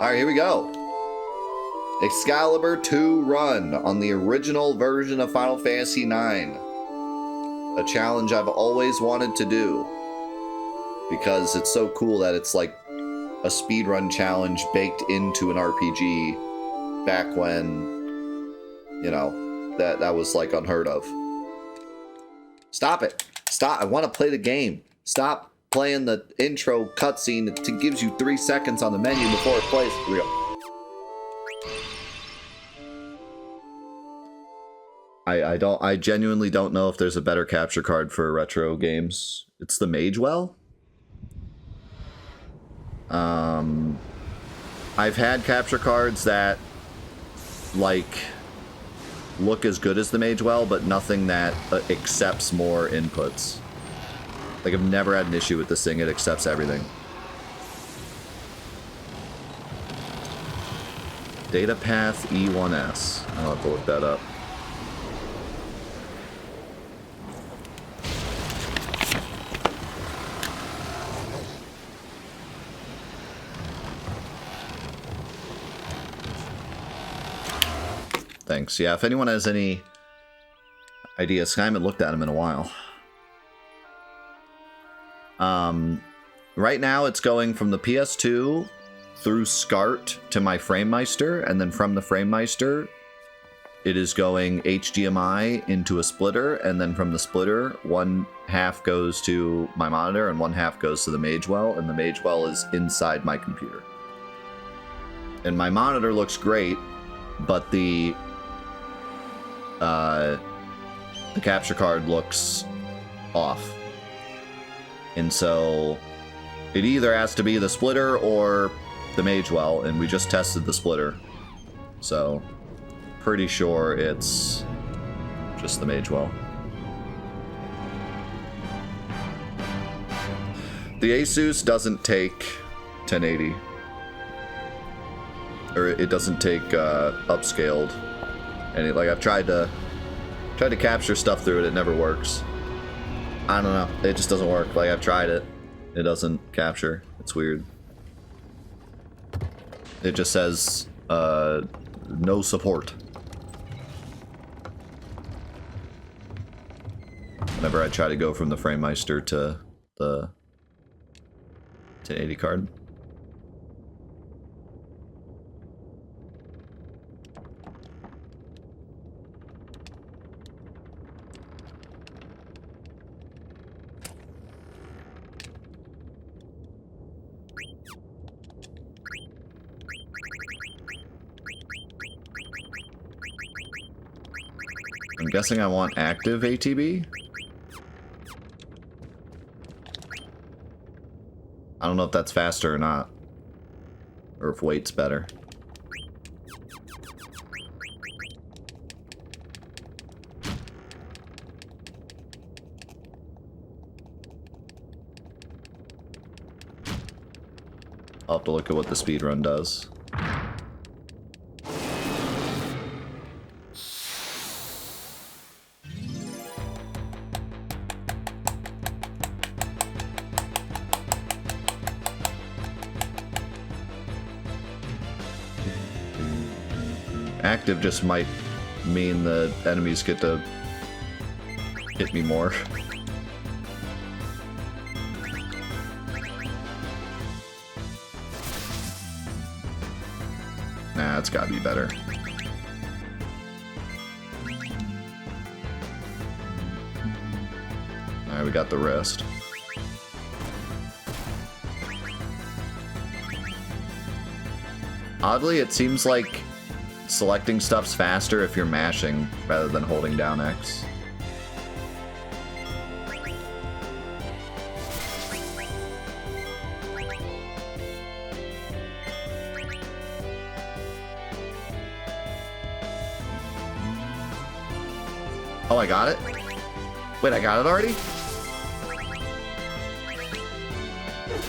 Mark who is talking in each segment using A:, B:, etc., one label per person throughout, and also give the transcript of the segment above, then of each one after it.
A: Alright, here we go. Excalibur II run on the original version of Final Fantasy IX. A challenge I've always wanted to do. Because it's so cool that it's like a speedrun challenge baked into an RPG back when, you know, that was like unheard of. Stop it. Stop. I want to play the game. Stop playing the intro cutscene that gives you 3 seconds on the menu before it plays. Here we go. I genuinely don't know if there's a better capture card for retro games. It's the Magewell. I've had capture cards that like look as good as the Magewell, but nothing that accepts more inputs. Like, I've never had an issue with this thing. It accepts everything. Data path E1S. I'll have to look that up. Thanks. Yeah, if anyone has any ideas, I haven't looked at them in a while. Right now it's going from the PS2 through SCART to my FrameMeister, and then from the FrameMeister it is going HDMI into a splitter, and then from the splitter, one half goes to my monitor and one half goes to the Magewell, and the Magewell is inside my computer. And my monitor looks great, but the capture card looks off. And so it either has to be the splitter or the Magewell, and we just tested the splitter. So pretty sure it's just the Magewell. The Asus doesn't take 1080. Or it doesn't take upscaled. And like I've tried to capture stuff through it, it never works. I don't know. It just doesn't work. Like, I've tried it. It doesn't capture. It's weird. It just says, no support. Whenever I try to go from the FrameMeister to the 1080 card. I'm guessing I want active ATB. I don't know if that's faster or not. Or if weight's better. I'll have to look at what the speedrun does. Active just might mean the enemies get to hit me more. Nah, it's gotta be better. Alright, we got the wrist. Oddly, it seems like selecting stuff's faster if you're mashing rather than holding down X. Oh, I got it? Wait, I got it already?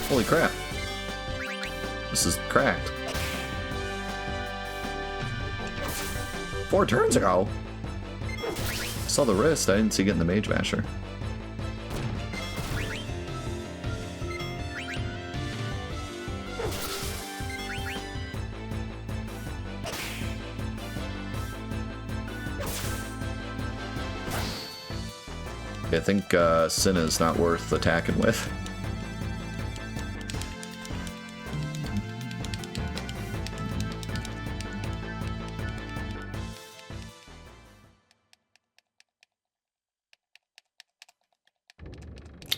A: Holy crap. This is cracked. 4 turns ago? I saw the wrist, I didn't see getting the Mage Masher. I think Cinna is not worth attacking with.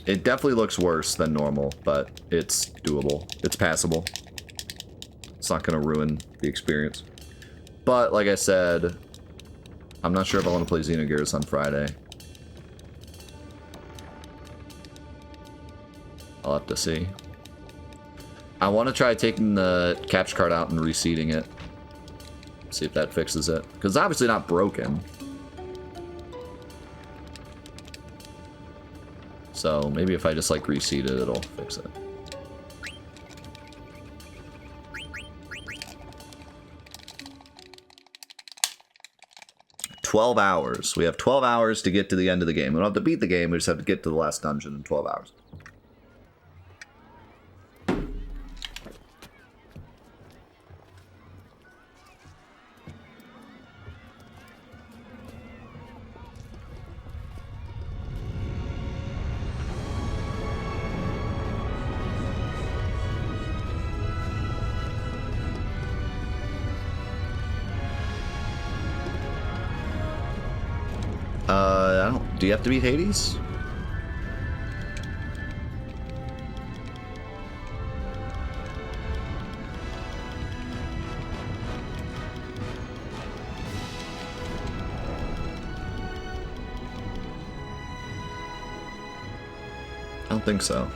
A: It definitely looks worse than normal, but it's doable. It's passable. It's not going to ruin the experience. But, like I said, I'm not sure if I want to play Xenogears on Friday. I'll have to see. I want to try taking the capture card out and reseating it. See if that fixes it. Because it's obviously not broken. So maybe if I just like reseat it, it'll fix it. $12 hours. We have 12 hours to get to the end of the game. We don't have to beat the game, we just have to get to the last dungeon in 12 hours. Do you have to beat Hades? I don't think so.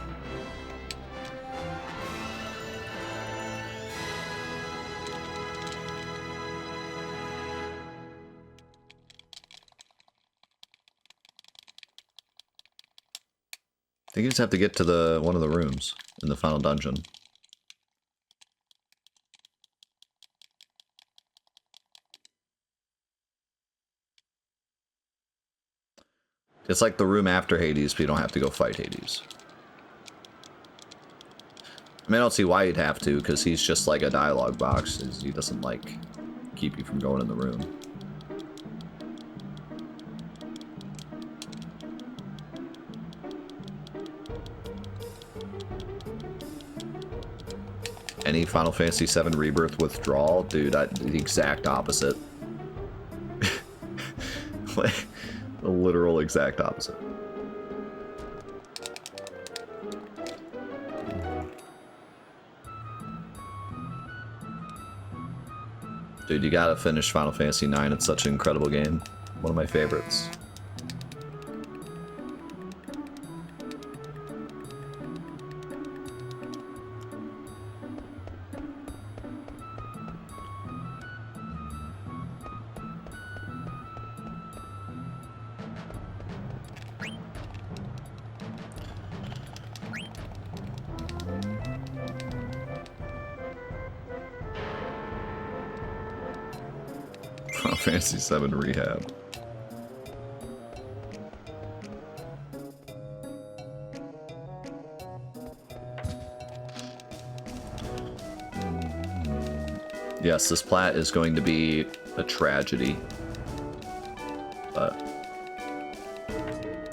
A: I think you just have to get to one of the rooms in the final dungeon. It's like the room after Hades, but you don't have to go fight Hades. I mean, I don't see why you'd have to, because he's just like a dialogue box. He doesn't, like, keep you from going in the room. Any Final Fantasy VII Rebirth withdrawal? Dude, the exact opposite. Like, the literal exact opposite. Dude, you gotta finish Final Fantasy IX. It's such an incredible game. One of my favorites. Fantasy VII Rehab. Yes, this plat is going to be a tragedy. But...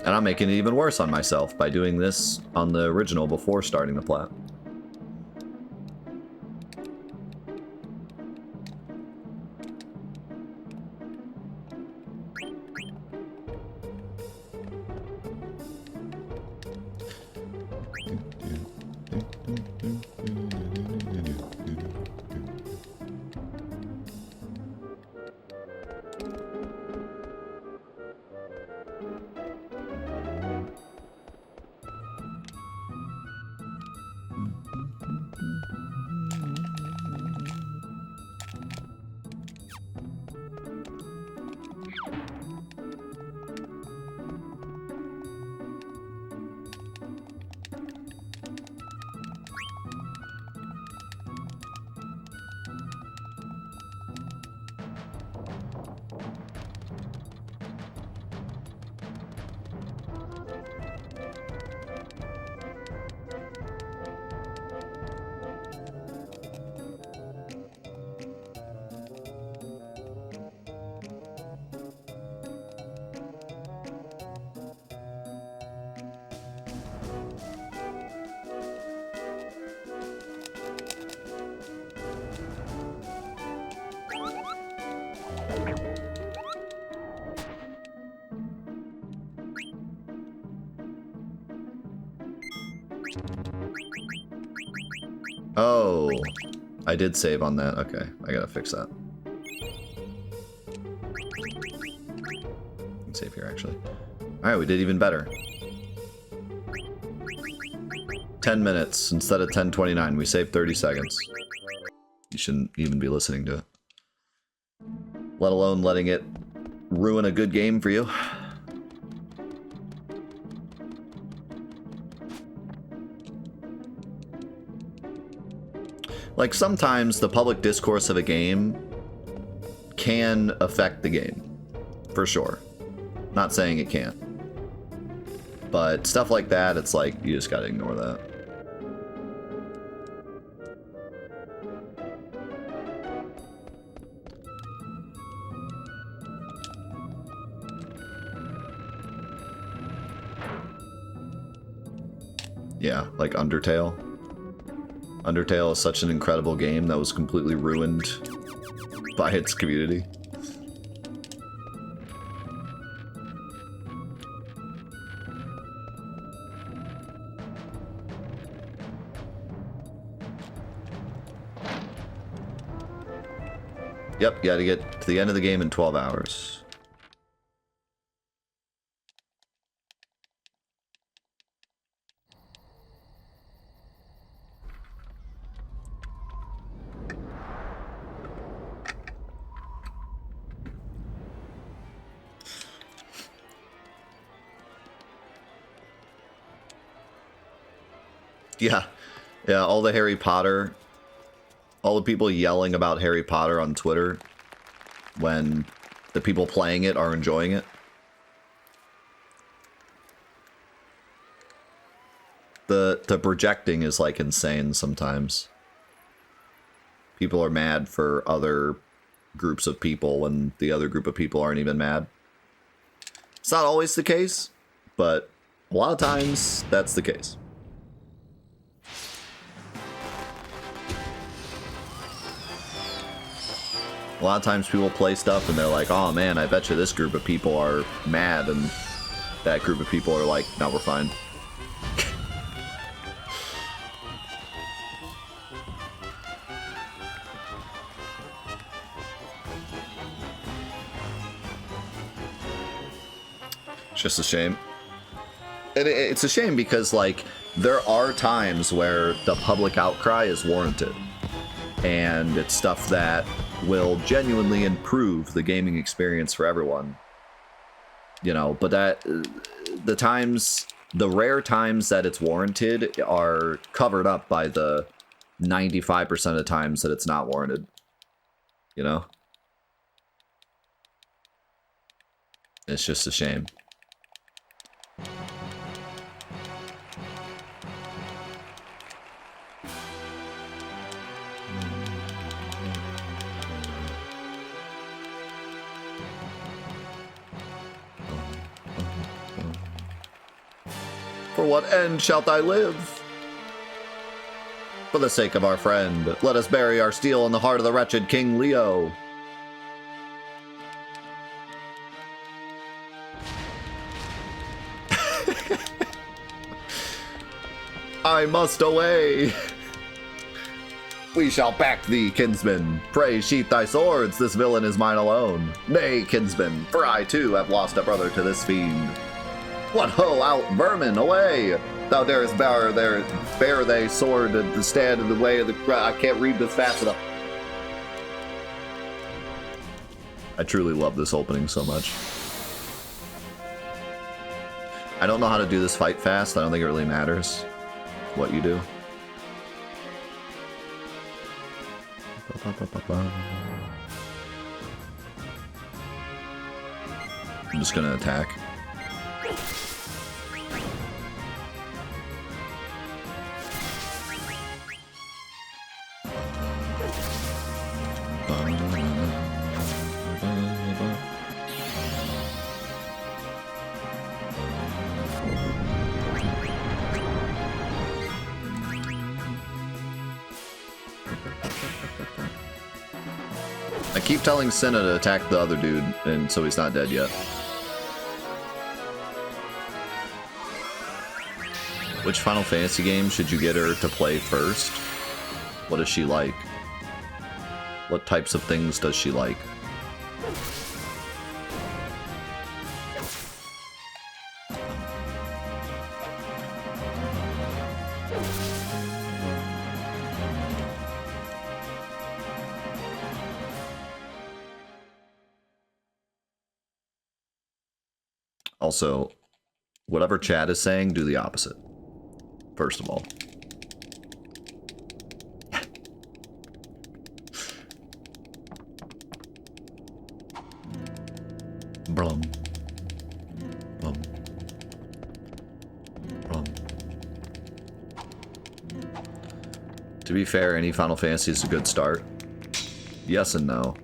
A: And I'm making it even worse on myself by doing this on the original before starting the plat. Oh, I did save on that. Okay, I gotta fix that. Let's save here, actually. Alright, we did even better. 10 minutes instead of 10:29. We saved 30 seconds. You shouldn't even be listening to it. Let alone letting it ruin a good game for you. Like, sometimes the public discourse of a game can affect the game. For sure. Not saying it can't. But stuff like that, it's like, you just gotta ignore that. Yeah, like Undertale. Undertale is such an incredible game that was completely ruined by its community. Yep, you gotta get to the end of the game in 12 hours. Yeah, all the Harry Potter, all the people yelling about Harry Potter on Twitter when the people playing it are enjoying it. The projecting is like insane sometimes. People are mad for other groups of people when the other group of people aren't even mad. It's not always the case, but a lot of times that's the case. A lot of times people play stuff and they're like, oh man, I bet you this group of people are mad, and that group of people are like, no, we're fine. It's just a shame. And it's a shame because, like, there are times where the public outcry is warranted. And it's stuff that will genuinely improve the gaming experience for everyone. You know, but that the rare times that it's warranted are covered up by the 95% of the times that it's not warranted. You know? It's just a shame. For what end shalt I live? For the sake of our friend, let us bury our steel in the heart of the wretched King Leo. I must away. We shall back thee, kinsman. Pray sheath thy swords, this villain is mine alone. Nay, kinsman, for I too have lost a brother to this fiend. What ho, out, vermin, away! Thou darest bear thy sword and stand in the way of the... I can't read this fast enough. I truly love this opening so much. I don't know how to do this fight fast. I don't think it really matters what you do. I'm just gonna attack. I keep telling Senna to attack the other dude, and so he's not dead yet. Which Final Fantasy game should you get her to play first? What does she like? What types of things does she like? Also, whatever chat is saying, do the opposite. First of all. Blum. Blum. Blum. To be fair, any Final Fantasy is a good start. Yes and no.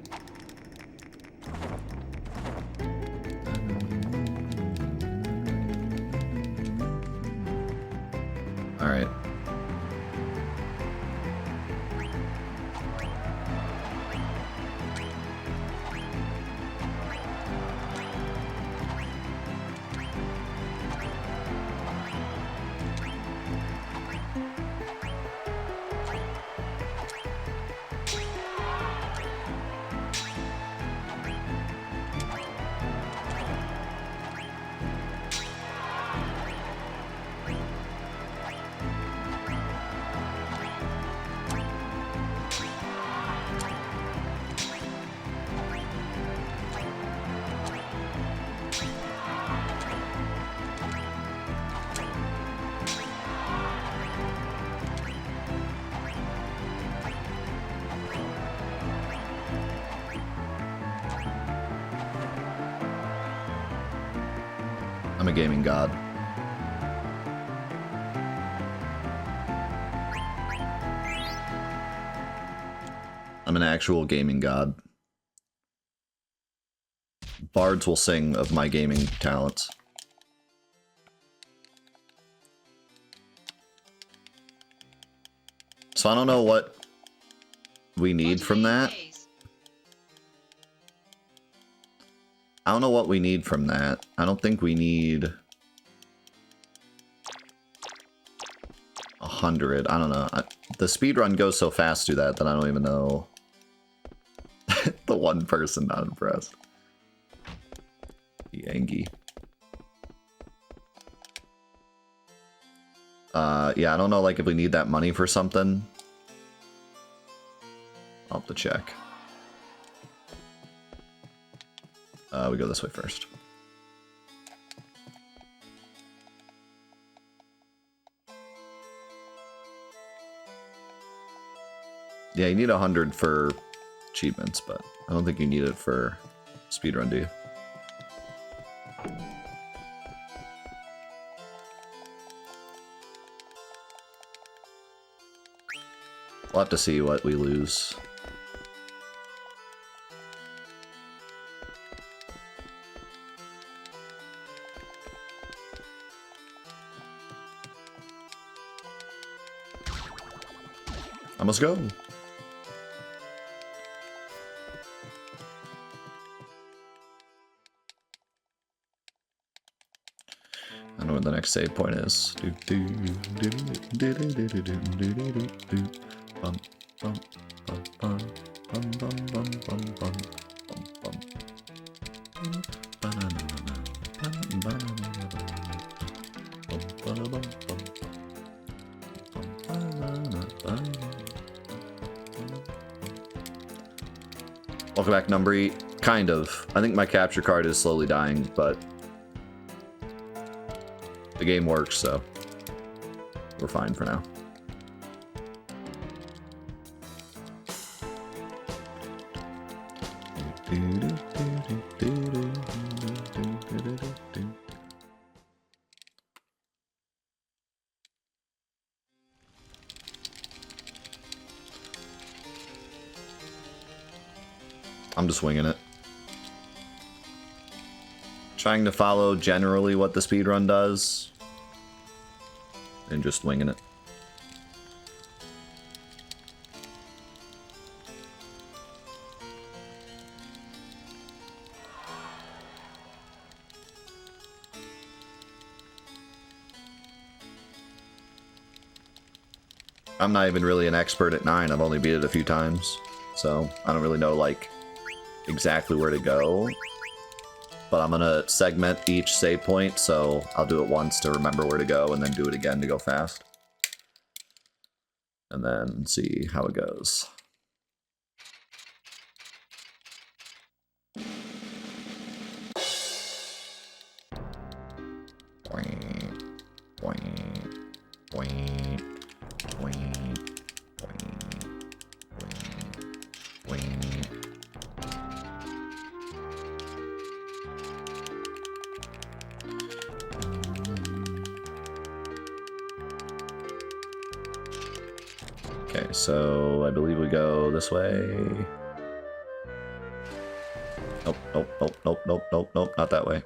A: Alright. I'm a gaming god. I'm an actual gaming god. Bards will sing of my gaming talents. So I don't know what we need from that. I don't know what we need from that. I don't think we need 100. I don't know. The speedrun goes so fast through that I don't even know. The one person not impressed. Yangi. Yeah, I don't know, like, if we need that money for something. I'll have to check. We go this way first. Yeah, you need 100 for achievements, but I don't think you need it for speedrun, do you? We'll have to see what we lose. I must go. I know where the next save point is. Welcome back, Numbry. Kind of. I think my capture card is slowly dying, but the game works, so we're fine for now. I'm just winging it. Trying to follow generally what the speedrun does. And just winging it. I'm not even really an expert at 9. I've only beat it a few times, so I don't really know, like, exactly where to go. But I'm gonna segment each save point, so I'll do it once to remember where to go, and then do it again to go fast. And then see how it goes. Okay, so I believe we go this way. Nope, nope, nope, nope, nope, nope, nope, not that way.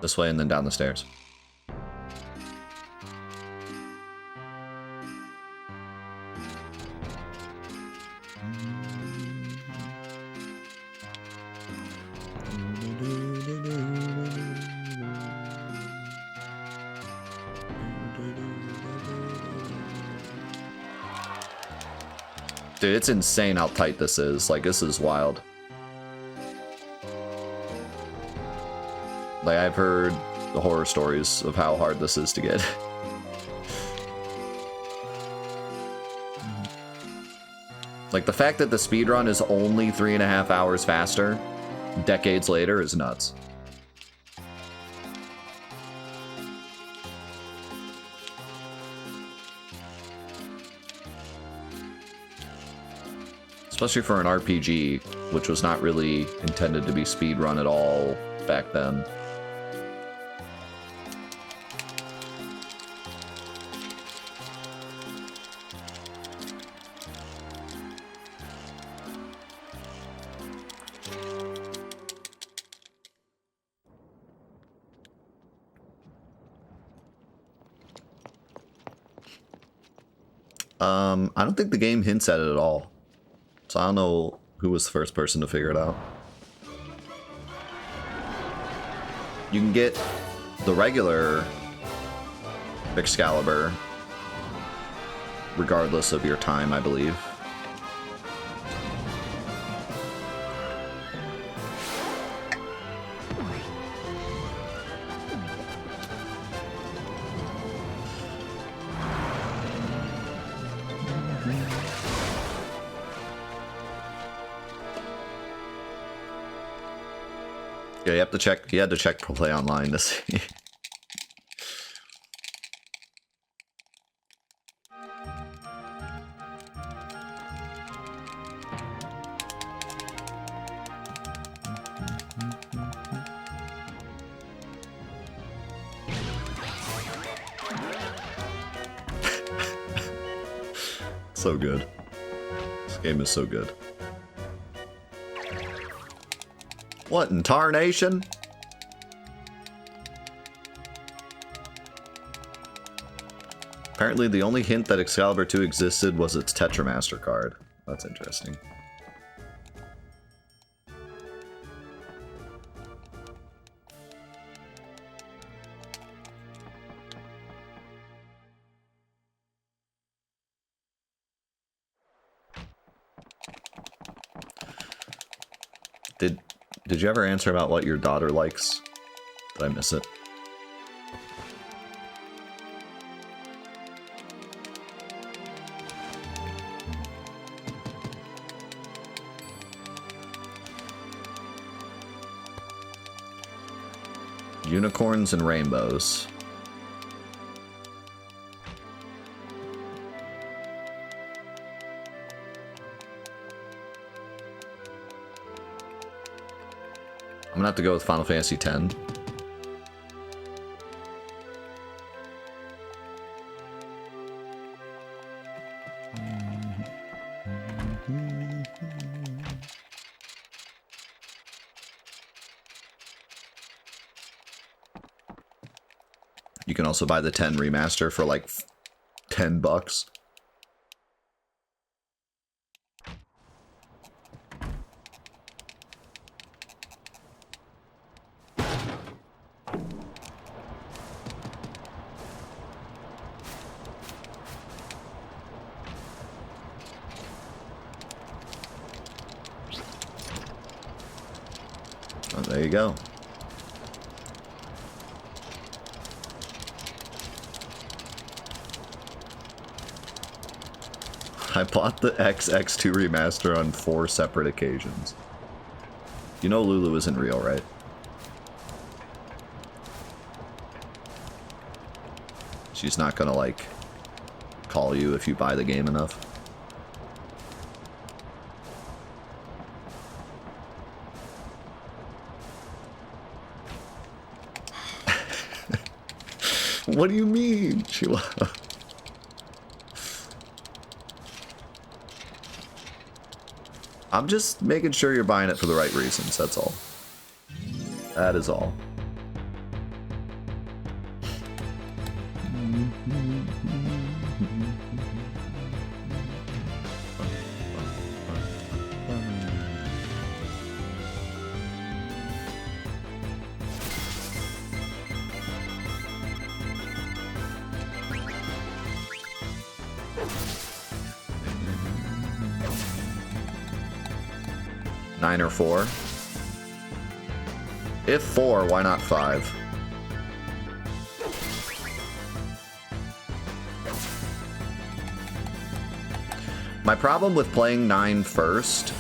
A: This way and then down the stairs. Dude, it's insane how tight this is. Like, this is wild. Like, I've heard the horror stories of how hard this is to get. Like, the fact that the speedrun is only 3.5 hours faster decades later is nuts. Especially for an RPG, which was not really intended to be speedrun at all back then. I don't think the game hints at it at all. So I don't know who was the first person to figure it out. You can get the regular Excalibur regardless of your time, I believe. Yeah, you have to check. You had to check play online to see. So good. This game is so good. What in tarnation? Apparently the only hint that Excalibur II existed was its Tetramaster card. That's interesting. Did you ever answer about what your daughter likes? Did I miss it? Unicorns and rainbows. I'm gonna have to go with Final Fantasy X. You can also buy the 10 remaster for like $10. There you go. I bought the XX2 remaster on 4 separate occasions. You know Lulu isn't real, right? She's not gonna, like, call you if you buy the game enough. What do you mean? I'm just making sure you're buying it for the right reasons, that's all. That is all. Nine or 4? If 4, why not 5? My problem with playing 9 first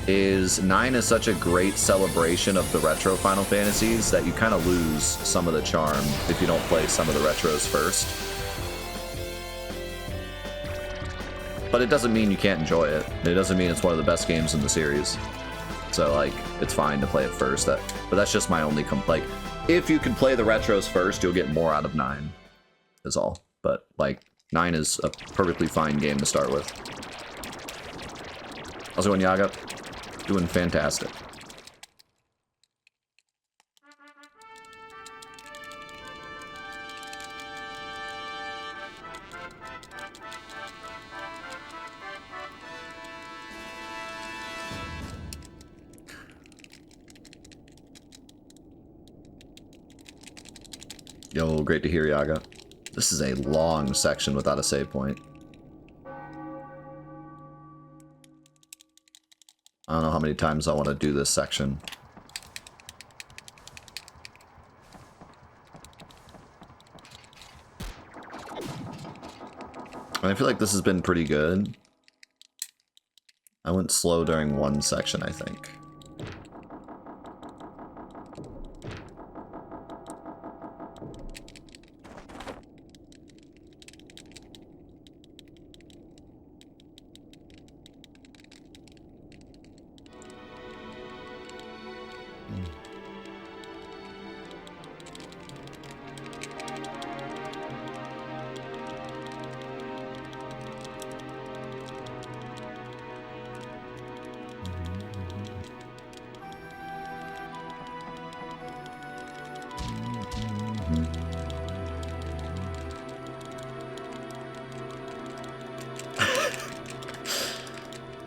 A: is 9 is such a great celebration of the retro Final Fantasies that you kind of lose some of the charm if you don't play some of the retros first. But it doesn't mean you can't enjoy it. It doesn't mean it's one of the best games in the series. So, like, it's fine to play it first. But that's just my only complaint. If you can play the retros first, you'll get more out of 9, is all. But, like, 9 is a perfectly fine game to start with. How's it going, Yaga? Doing fantastic. Yo, great to hear, Yaga. This is a long section without a save point. I don't know how many times I want to do this section. I feel like this has been pretty good. I went slow during one section, I think.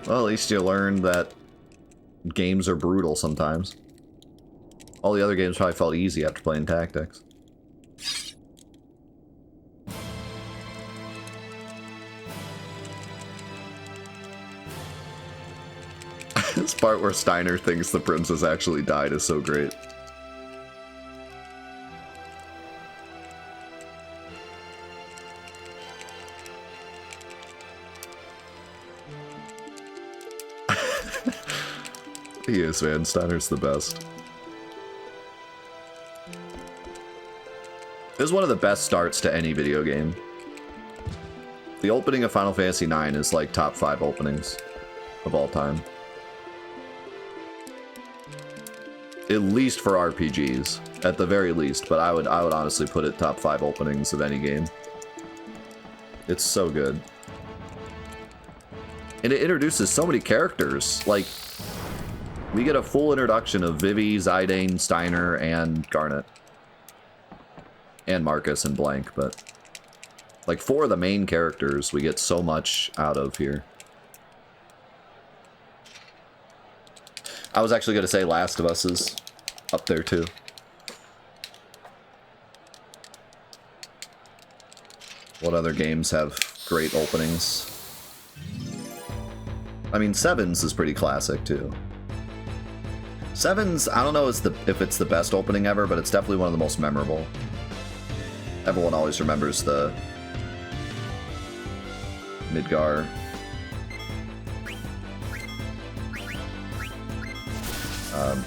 A: Well, at least you learned that games are brutal sometimes. All the other games probably felt easy after playing Tactics. This part where Steiner thinks the princess actually died is so great. He is, man. Steiner's the best. This is one of the best starts to any video game. The opening of Final Fantasy IX is like top 5 openings of all time. At least for RPGs, at the very least, but I would honestly put it top 5 openings of any game. It's so good. And it introduces so many characters, like, we get a full introduction of Vivi, Zidane, Steiner, and Garnet. And Marcus and Blank, but like 4 of the main characters we get so much out of here. I was actually going to say Last of Us is up there too. What other games have great openings? I mean, Sevens is pretty classic too. 7's, I don't know if it's the best opening ever, but it's definitely one of the most memorable. Everyone always remembers the Midgar.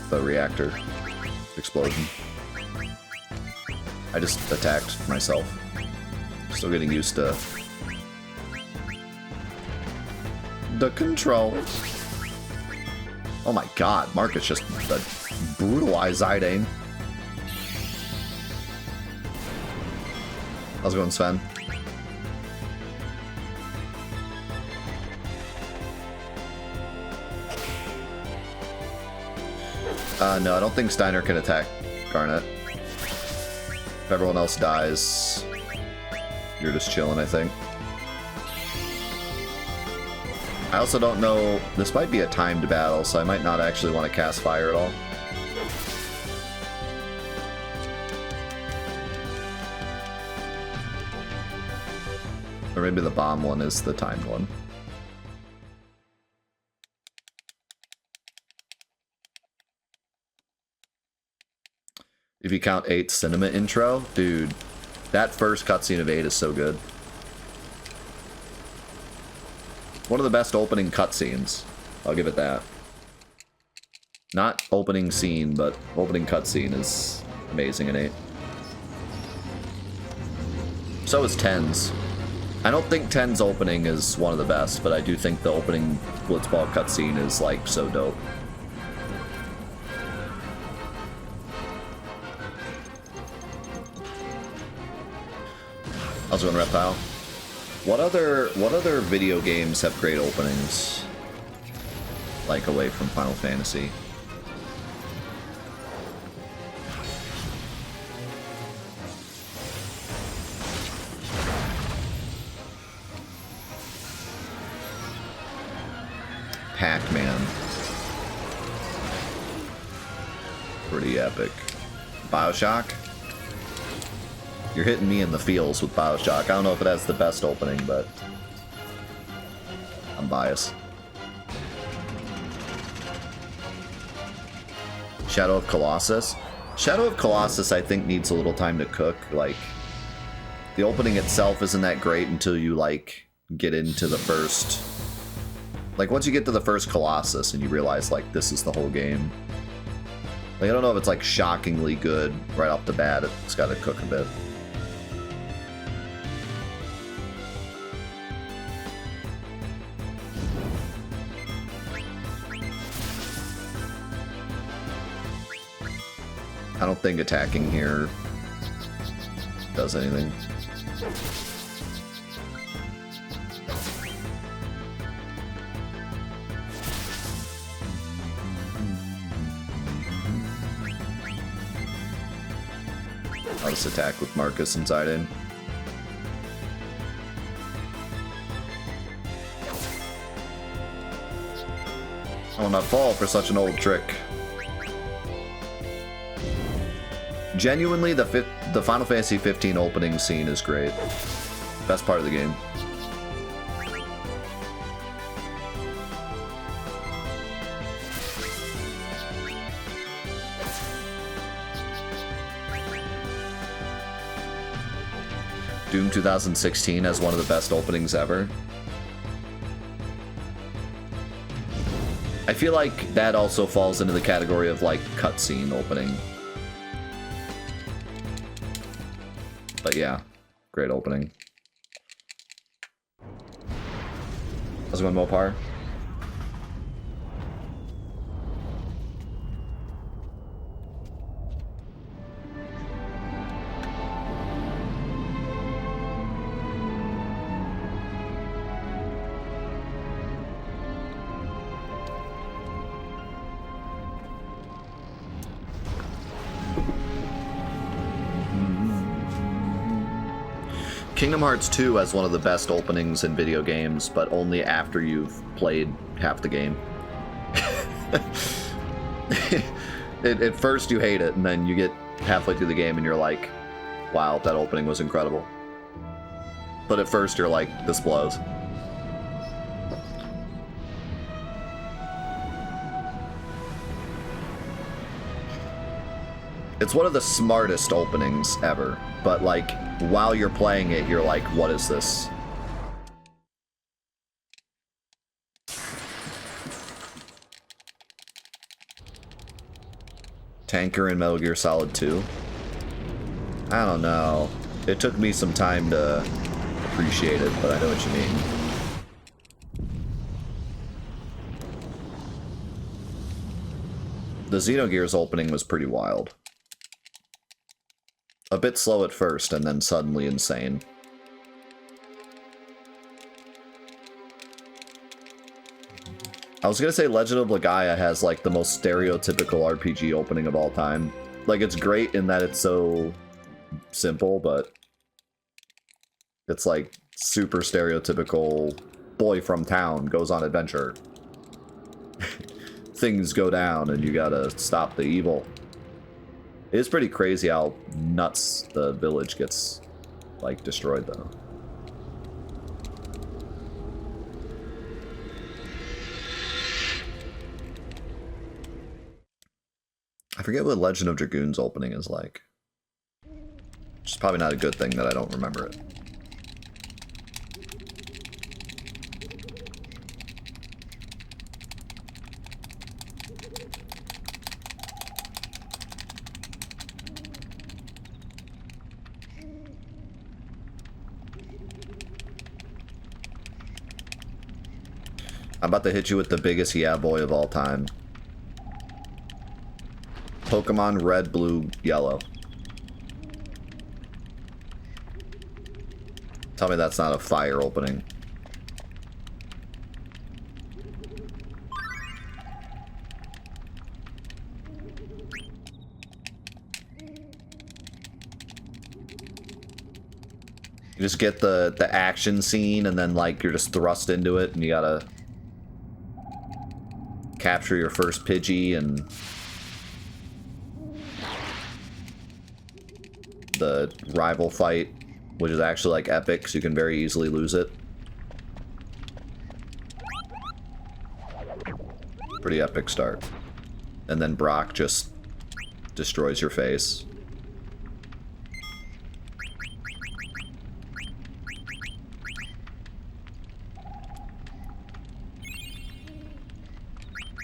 A: The reactor explosion. I just attacked myself. Still getting used to the controls. Oh my god, Marcus just brutalized Zidane. How's it going, Sven? No, I don't think Steiner can attack Garnet. If everyone else dies, you're just chilling, I think. I also don't know, this might be a timed battle, so I might not actually want to cast fire at all. Or maybe the bomb one is the timed one. If you count 8's cinema intro, dude, that first cutscene of 8 is so good. One of the best opening cutscenes. I'll give it that. Not opening scene, but opening cutscene is amazing in 8. So is 10's. I don't think 10's opening is one of the best, but I do think the opening Blitzball cutscene is, like, so dope. How's it going, Reptile? What other video games have great openings? Like, away from Final Fantasy? Pac-Man. Pretty epic. BioShock? You're hitting me in the feels with BioShock. I don't know if it has the best opening, but I'm biased. Shadow of Colossus? Shadow of Colossus, I think, needs a little time to cook. Like, the opening itself isn't that great until you, like, get into the first... Like, once you get to the first Colossus and you realize, like, this is the whole game. Like, I don't know if it's, like, shockingly good right off the bat. It's got to cook a bit. I don't think attacking here does anything. I'll just attack with Marcus inside in. I will not fall for such an old trick. Genuinely, the Final Fantasy 15 opening scene is great. Best part of the game. Doom 2016 has one of the best openings ever. I feel like that also falls into the category of, like, cutscene opening. But yeah, great opening. How's it going, Mopar? Kingdom Hearts 2 has one of the best openings in video games, but only after you've played half the game. At first you hate it, and then you get halfway through the game and you're like, wow, that opening was incredible. But at first you're like, this blows. It's one of the smartest openings ever, but like, while you're playing it, you're like, what is this? Tanker in Metal Gear Solid 2? I don't know. It took me some time to appreciate it, but I know what you mean. The Xenogears opening was pretty wild. A bit slow at first, and then suddenly insane. I was gonna say Legend of Legaia has, like, the most stereotypical RPG opening of all time. Like, it's great in that it's so simple, but it's, like, super stereotypical boy from town goes on adventure. Things go down, and you gotta stop the evil. It's pretty crazy how nuts the village gets, like, destroyed, though. I forget what Legend of Dragoon's opening is like. Which is probably not a good thing that I don't remember it. I'm about to hit you with the biggest yeah boy of all time. Pokemon Red, Blue, Yellow. Tell me that's not a fire opening. You just get the action scene, and then, like, you're just thrust into it, and you gotta capture your first Pidgey, and the rival fight, which is actually, like, epic, so you can very easily lose it. Pretty epic start. And then Brock just destroys your face.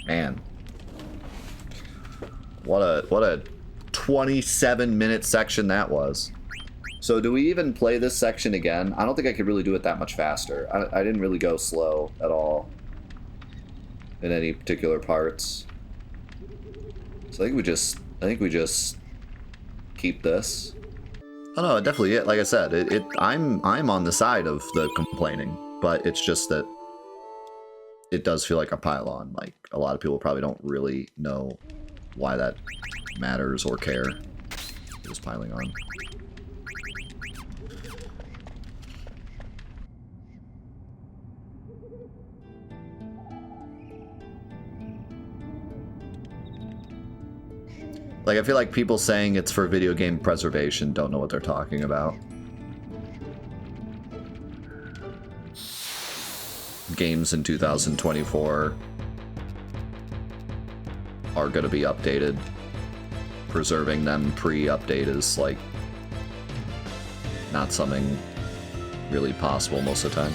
A: Man. What a 27-minute section that was. So do we even play this section again? I don't think I could really do it that much faster. I didn't really go slow at all in any particular parts. So I think we just keep this. Oh no, it definitely, like I said, I'm on the side of the complaining, but it's just that it does feel like a pile-on. Like, a lot of people probably don't really know why that matters or care. Just piling on. Like, I feel like people saying it's for video game preservation don't know what they're talking about. Games in 2024 are going to be updated. Preserving them pre-update is, like, not something really possible most of the time.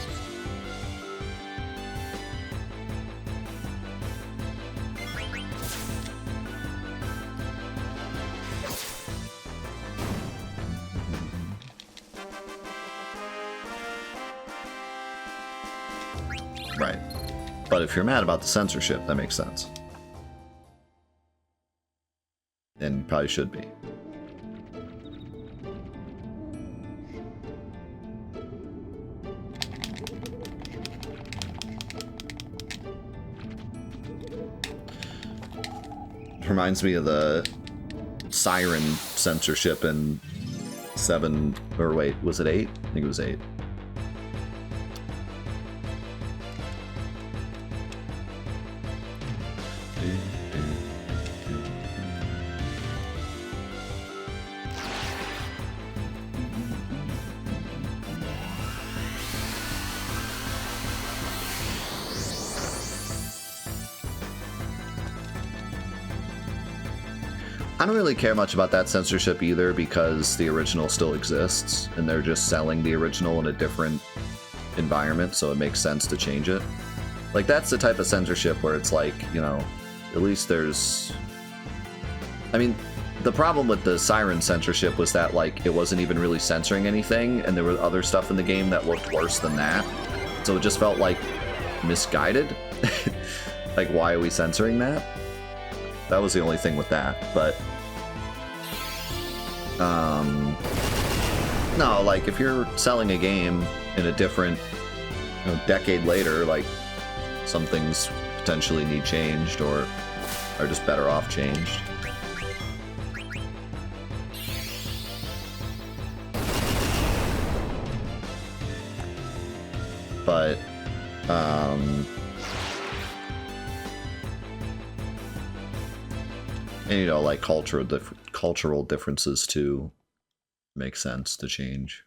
A: Right. But if you're mad about the censorship, that makes sense. And probably should be. Reminds me of the Siren censorship in 7, or wait, was it 8? I think it was 8. I don't really care much about that censorship either, because the original still exists, and they're just selling the original in a different environment, so it makes sense to change it. Like, that's the type of censorship where it's like, you know, at least there's... I mean, the problem with the Siren censorship was that, like, it wasn't even really censoring anything, and there was other stuff in the game that looked worse than that. So it just felt, like, misguided. Like, why are we censoring that? That was the only thing with that, but... No, like, if you're selling a game in a different, you know, decade later, like, some things potentially need changed, or are just better off changed. But, and, you know, like, cultural differences, too, make sense to change.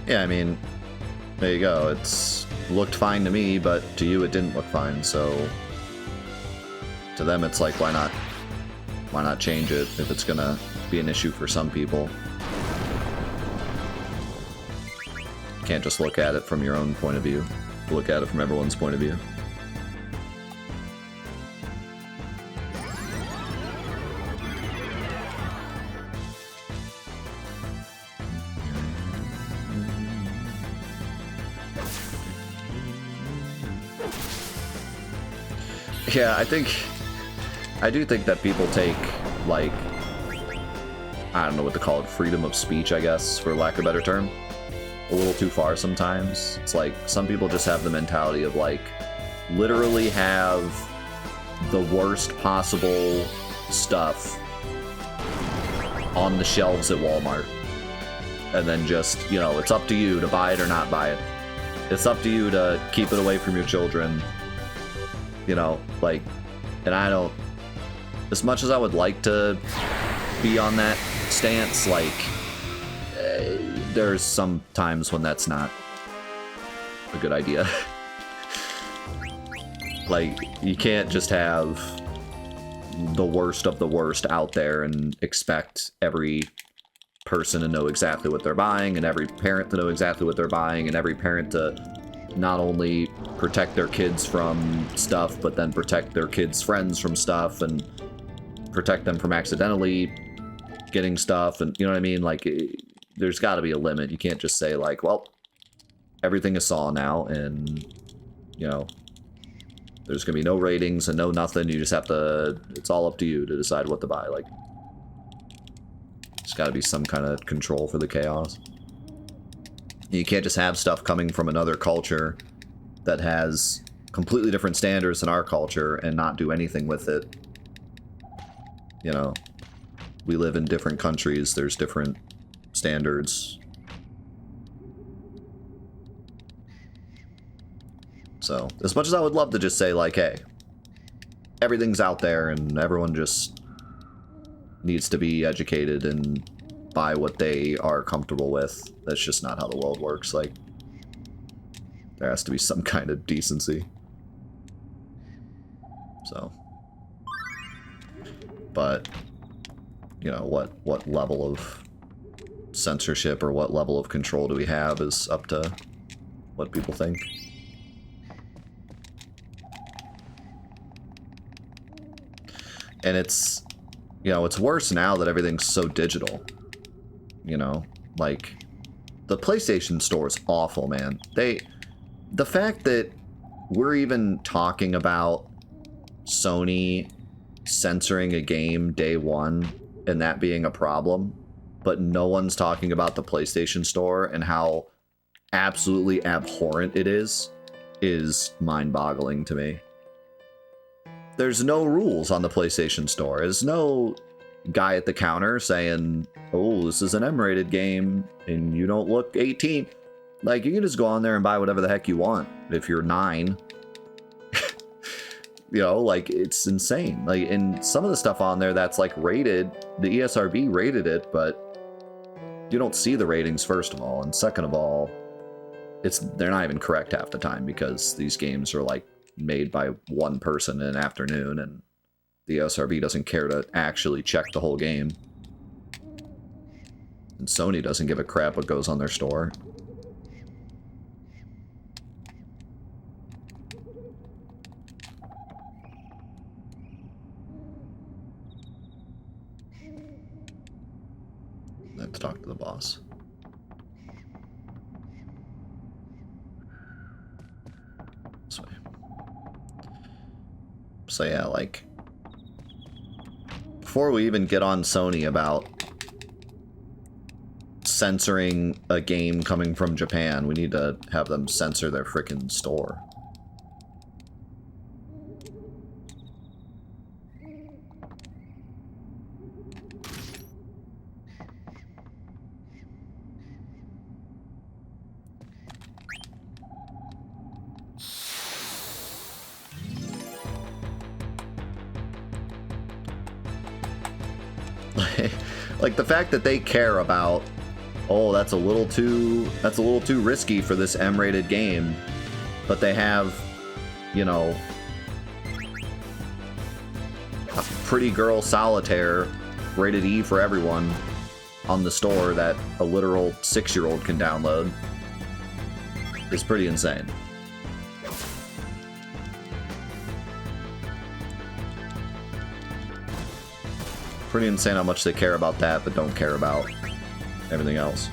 A: Yeah, I mean, there you go. It's looked fine to me, but to you it didn't look fine, so to them it's like, why not change it if it's gonna be an issue for some people? Can't just look at it from your own point of view. Look at it from everyone's point of view. Yeah, I do think that people take, like, I don't know what to call it, freedom of speech, I guess, for lack of a better term, a little too far sometimes. It's like, some people just have the mentality of, like, literally have the worst possible stuff on the shelves at Walmart. And then just, you know, it's up to you to buy it or not buy it. It's up to you to keep it away from your children. You know, like, and I don't, as much as I would like to be on that stance, like, there's some times when that's not a good idea. Like, you can't just have the worst of the worst out there and expect every person to know exactly what they're buying, and every parent to know exactly what they're buying, and every parent to not only protect their kids from stuff, but then protect their kids' friends from stuff, and protect them from accidentally getting stuff, and you know what I mean? Like, there's got to be a limit. You can't just say, like, well, everything is Saw now, and, you know, there's gonna be no ratings and no nothing. You just have to, it's all up to you to decide what to buy. Like, there's got to be some kind of control for the chaos. You can't just have stuff coming from another culture that has completely different standards than our culture and not do anything with it. You know, we live in different countries, there's different standards. So, as much as I would love to just say, like, hey, everything's out there and everyone just needs to be educated and buy what they are comfortable with, that's just not how the world works. Like, there has to be some kind of decency. So, but, you know, what level of censorship or what level of control do we have is up to what people think. And it's, you know, it's worse now that everything's so digital. You know, like, the PlayStation Store is awful, man. The fact that we're even talking about Sony censoring a game day one and that being a problem, but no one's talking about the PlayStation Store and how absolutely abhorrent it is mind-boggling to me. There's no rules on the PlayStation Store. There's no guy at the counter saying, oh, this is an M-rated game and you don't look 18. Like, you can just go on there and buy whatever the heck you want if you're 9. You know, like, it's insane. Like, and some of the stuff on there that's, like, rated, the ESRB rated it, but you don't see the ratings, first of all. And second of all, they're not even correct half the time because these games are, like, made by one person in an afternoon, and the ESRB doesn't care to actually check the whole game. And Sony doesn't give a crap what goes on their store. I have to talk to the boss. This way. So yeah, like, before we even get on Sony about censoring a game coming from Japan, we need to have them censor their frickin' store. Like, the fact that they care about, oh, that's a little too risky for this M-rated game, but they have, you know, a Pretty Girl Solitaire rated E for everyone on the store that a literal 6-year-old can download is pretty insane. Pretty insane how much they care about that, but don't care about everything else.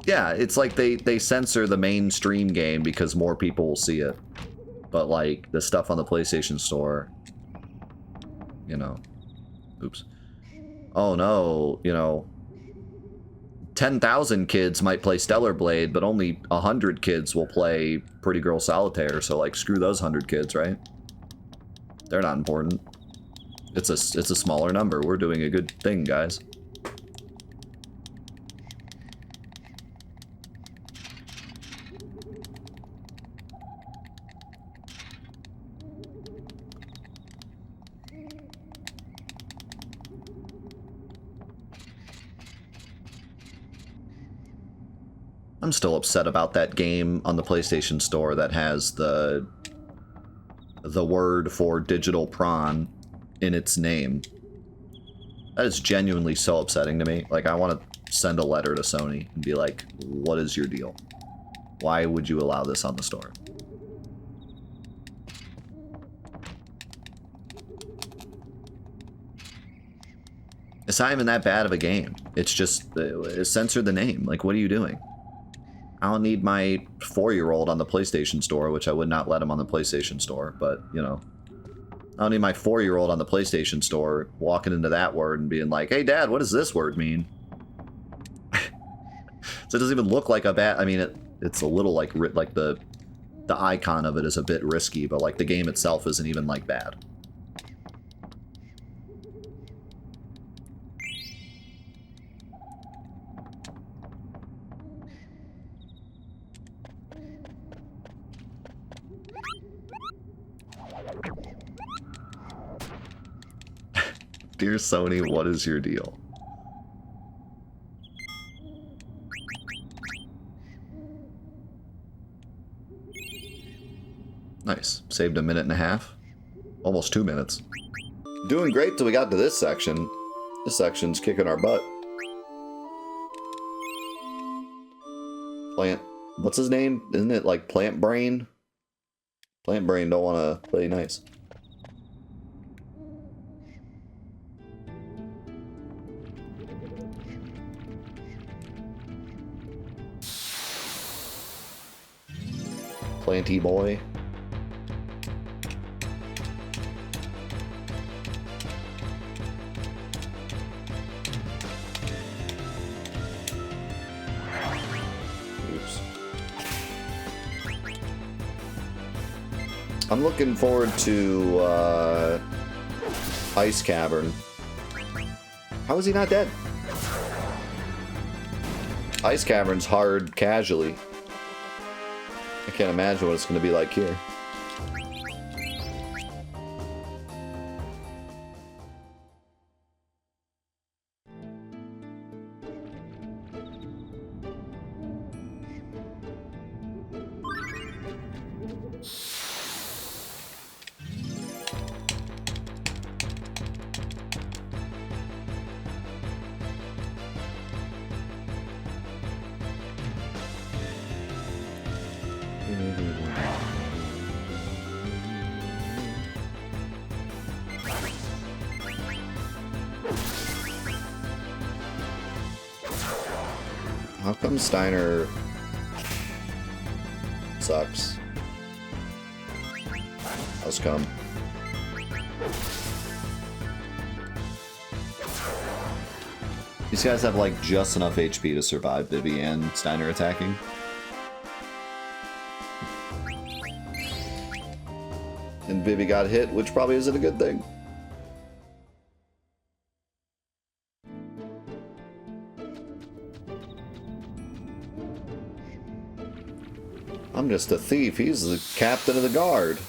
A: Yeah, it's like they censor the mainstream game because more people will see it. But, like, the stuff on the PlayStation Store, you know, oops. Oh no, you know, 10,000 kids might play Stellar Blade, but only 100 kids will play Pretty Girl Solitaire, so, like, screw those 100 kids, right? They're not important. It's a smaller number. We're doing a good thing, guys. I'm still upset about that game on the PlayStation Store that has the word for digital prawn in its name. That is genuinely so upsetting to me. Like, I want to send a letter to Sony and be like, what is your deal? Why would you allow this on the store? It's not even that bad of a game. It's just, censor the name. Like, what are you doing? I don't need my 4-year-old on the PlayStation Store, which I would not let him on the PlayStation Store, but, you know. I don't need my 4-year-old on the PlayStation Store walking into that word and being like, hey, Dad, what does this word mean? So it doesn't even look like a bad... I mean, it's a little like the icon of it is a bit risky, but, like, the game itself isn't even, like, bad. Dear Sony, what is your deal? Nice. Saved a minute and a half. Almost 2 minutes. Doing great till we got to this section. This section's kicking our butt. Plant. What's his name? Isn't it like Plant Brain? Plant Brain don't want to play nice. Planty boy. I'm looking forward to Ice Cavern. How is he not dead? Ice Cavern's hard casually. I can't imagine what it's going to be like here. How come Steiner sucks? How's come? These guys have like just enough HP to survive Vivi and Steiner attacking. And Vivi got hit, which probably isn't a good thing. I'm just a thief. He's the captain of the guard.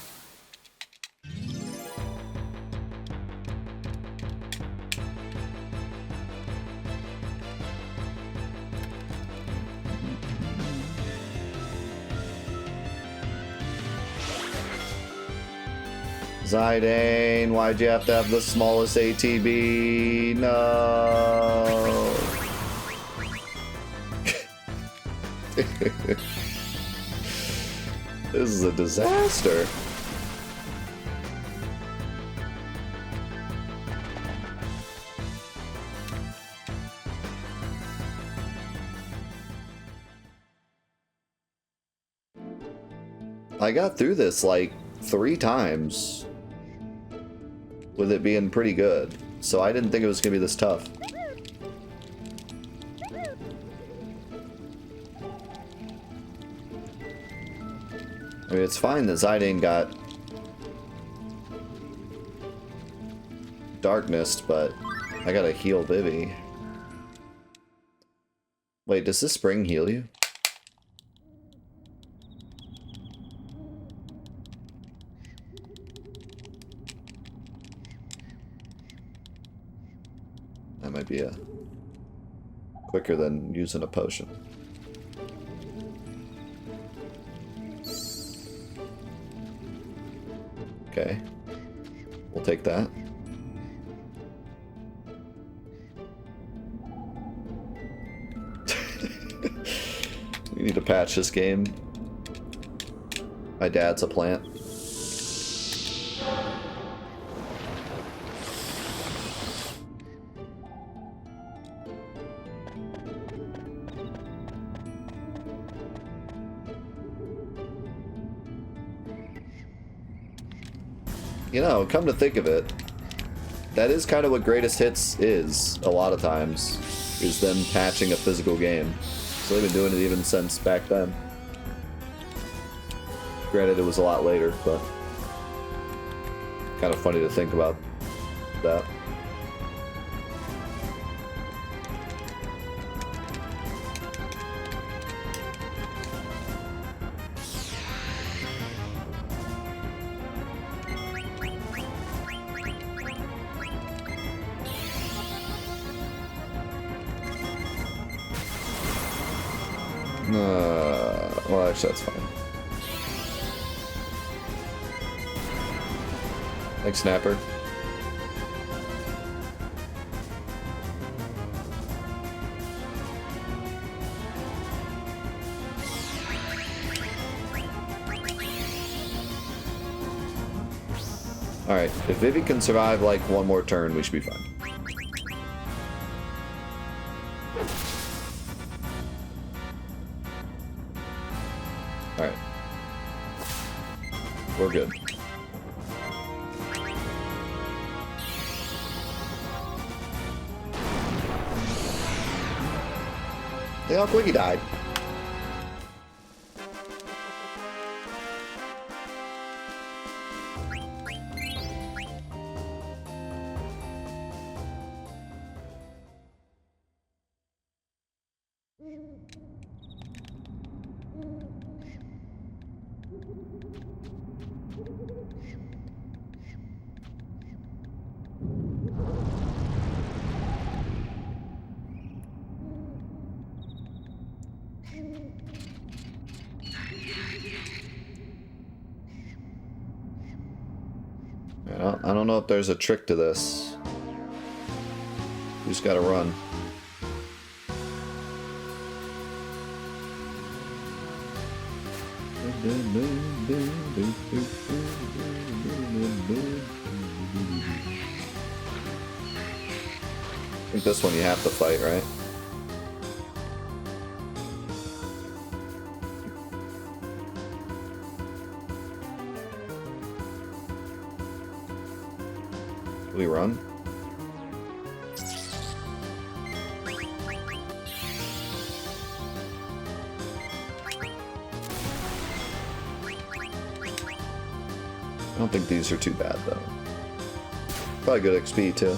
A: Zidane, why'd you have to have the smallest ATB? No. This is a disaster. I got through this like 3 times with it being pretty good, so I didn't think it was gonna be this tough. I mean, it's fine that Zidane got darkness, but I gotta heal Vivi. Wait, does this spring heal you? That might be quicker than using a potion. Okay, we'll take that. We need to patch this game. My dad's a plant. You know, come to think of it, that is kind of what Greatest Hits is, a lot of times, is them patching a physical game. So they've been doing it even since back then. Granted, it was a lot later, but kind of funny to think about that. Well, actually, that's fine. Thanks, Snapper. Alright, if Vivi can survive like one more turn, we should be fine. Alright. We're good. Look how quick he died. I don't know if there's a trick to this. You just gotta run. I think this one you have to fight, right? Do we run? I don't think these are too bad, though. Probably good XP, too.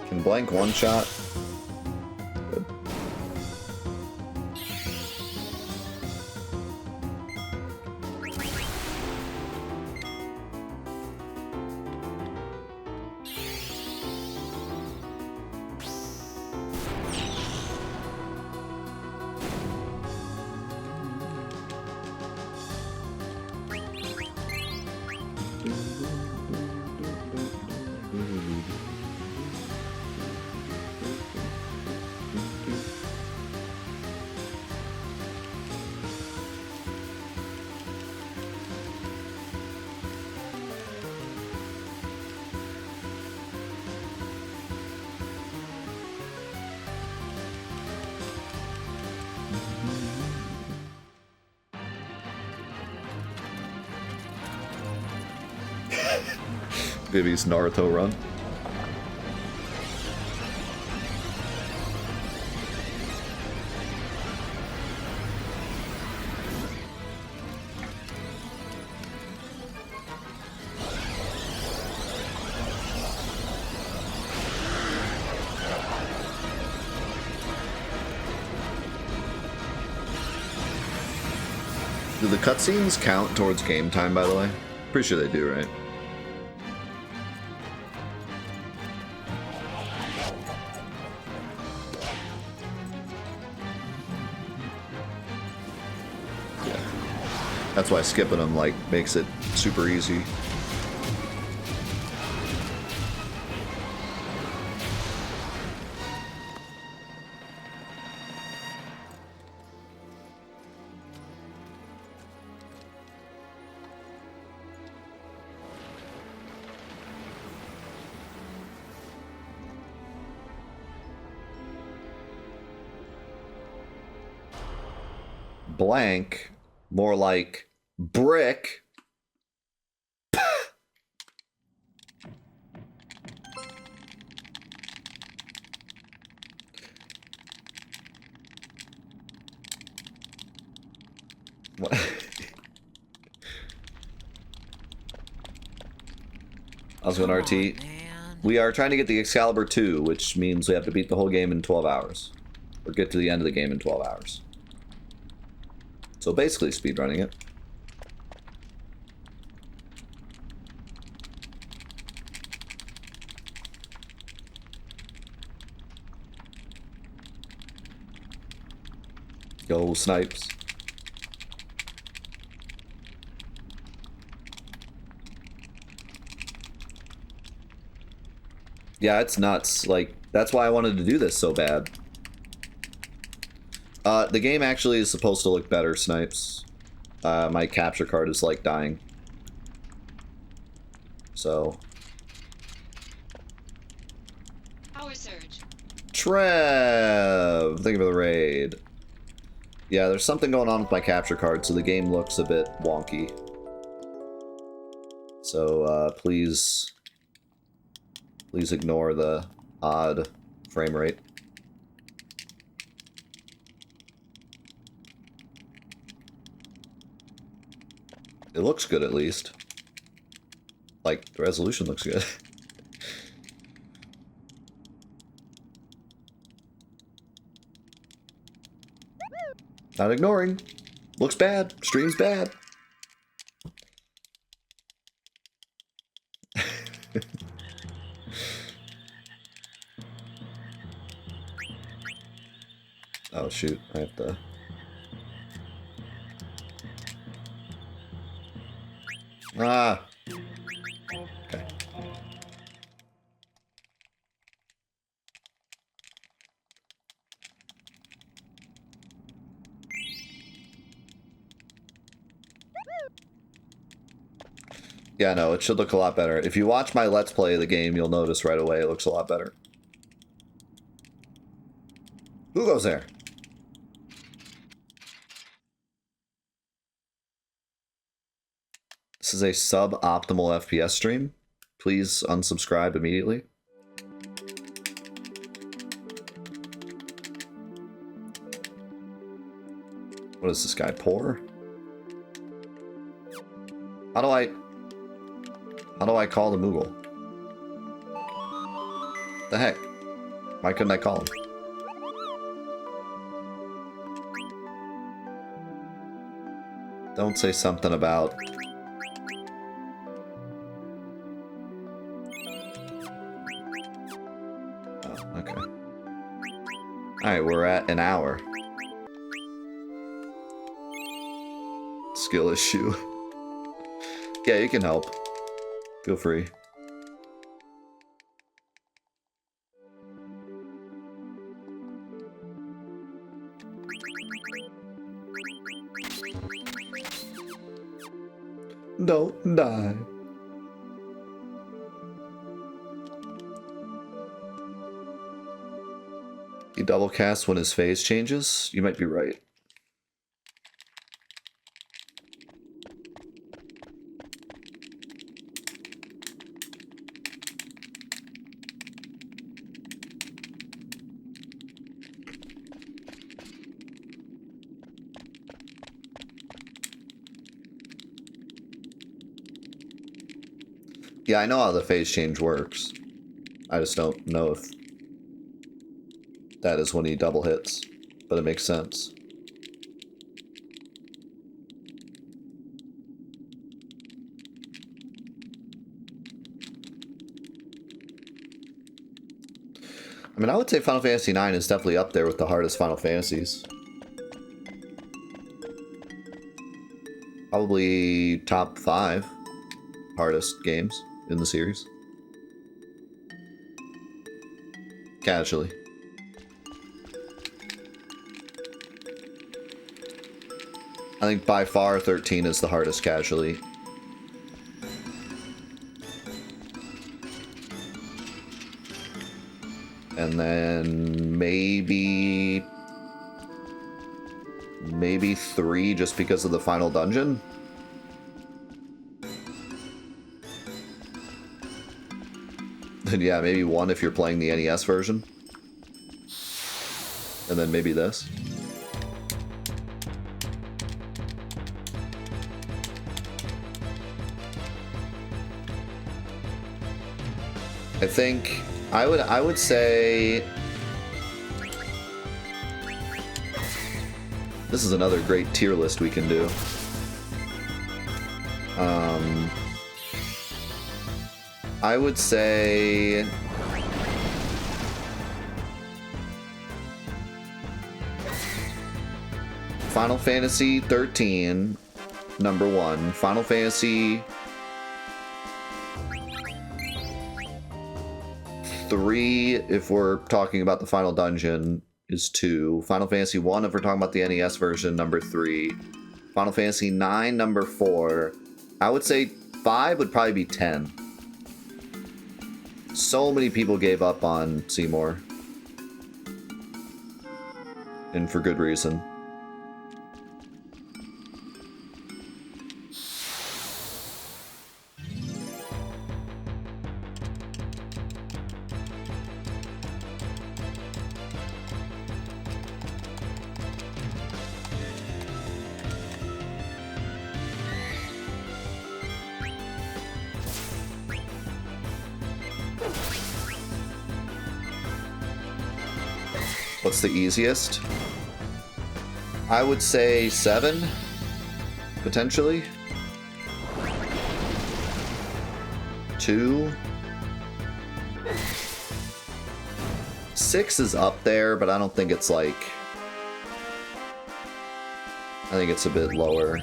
A: Can blank one shot? Good. Vivi's Naruto run. Do the cutscenes count towards game time, by the way? Pretty sure they do, right? That's why skipping them, like, makes it super easy. Blank, more like brick. What? I was going RT. We are trying to get the Excalibur II, which means we have to beat the whole game in 12 hours. Or get to the end of the game in 12 hours. So basically speedrunning it. Go snipes. Yeah, it's nuts. Like, that's why I wanted to do this so bad. The game actually is supposed to look better, Snipes. My capture card is, like, dying. So.
B: Power surge.
A: Trev! Thank you for the raid. Yeah, there's something going on with my capture card, so the game looks a bit wonky. So, please ignore the odd frame rate. It looks good, at least. Like, the resolution looks good. Not ignoring. Looks bad. Stream's bad. Oh shoot, I have to... Ah! Okay. Yeah, no, it should look a lot better. If you watch my Let's Play of the game, you'll notice right away it looks a lot better. Who goes there? This is a suboptimal FPS stream. Please unsubscribe immediately. What is this guy, poor? How do I call the Moogle? The heck? Why couldn't I call him? Don't say something about... Oh, okay. Alright, we're at an hour. Skill issue. Yeah, you can help. Feel free. Don't die. He double casts when his phase changes? You might be right. Yeah, I know how the phase change works. I just don't know if that is when he double hits, but it makes sense. I mean, I would say Final Fantasy IX is definitely up there with the hardest Final Fantasies. Probably top 5 hardest games in the series. Casually. I think by far 13 is the hardest casually. And then maybe 3 just because of the final dungeon. And yeah, maybe 1 if you're playing the NES version. And then maybe this. I think I would say this is another great tier list we can do. I would say Final Fantasy 13, number 1. Final Fantasy 3, if we're talking about the final dungeon, is 2. Final Fantasy 1, if we're talking about the NES version, number 3. Final Fantasy 9, number 4. I would say 5 would probably be 10. So many people gave up on Seymour. And for good reason. What's the easiest? I would say 7, potentially. 2. 6 is up there, but I don't think it's like I think it's a bit lower.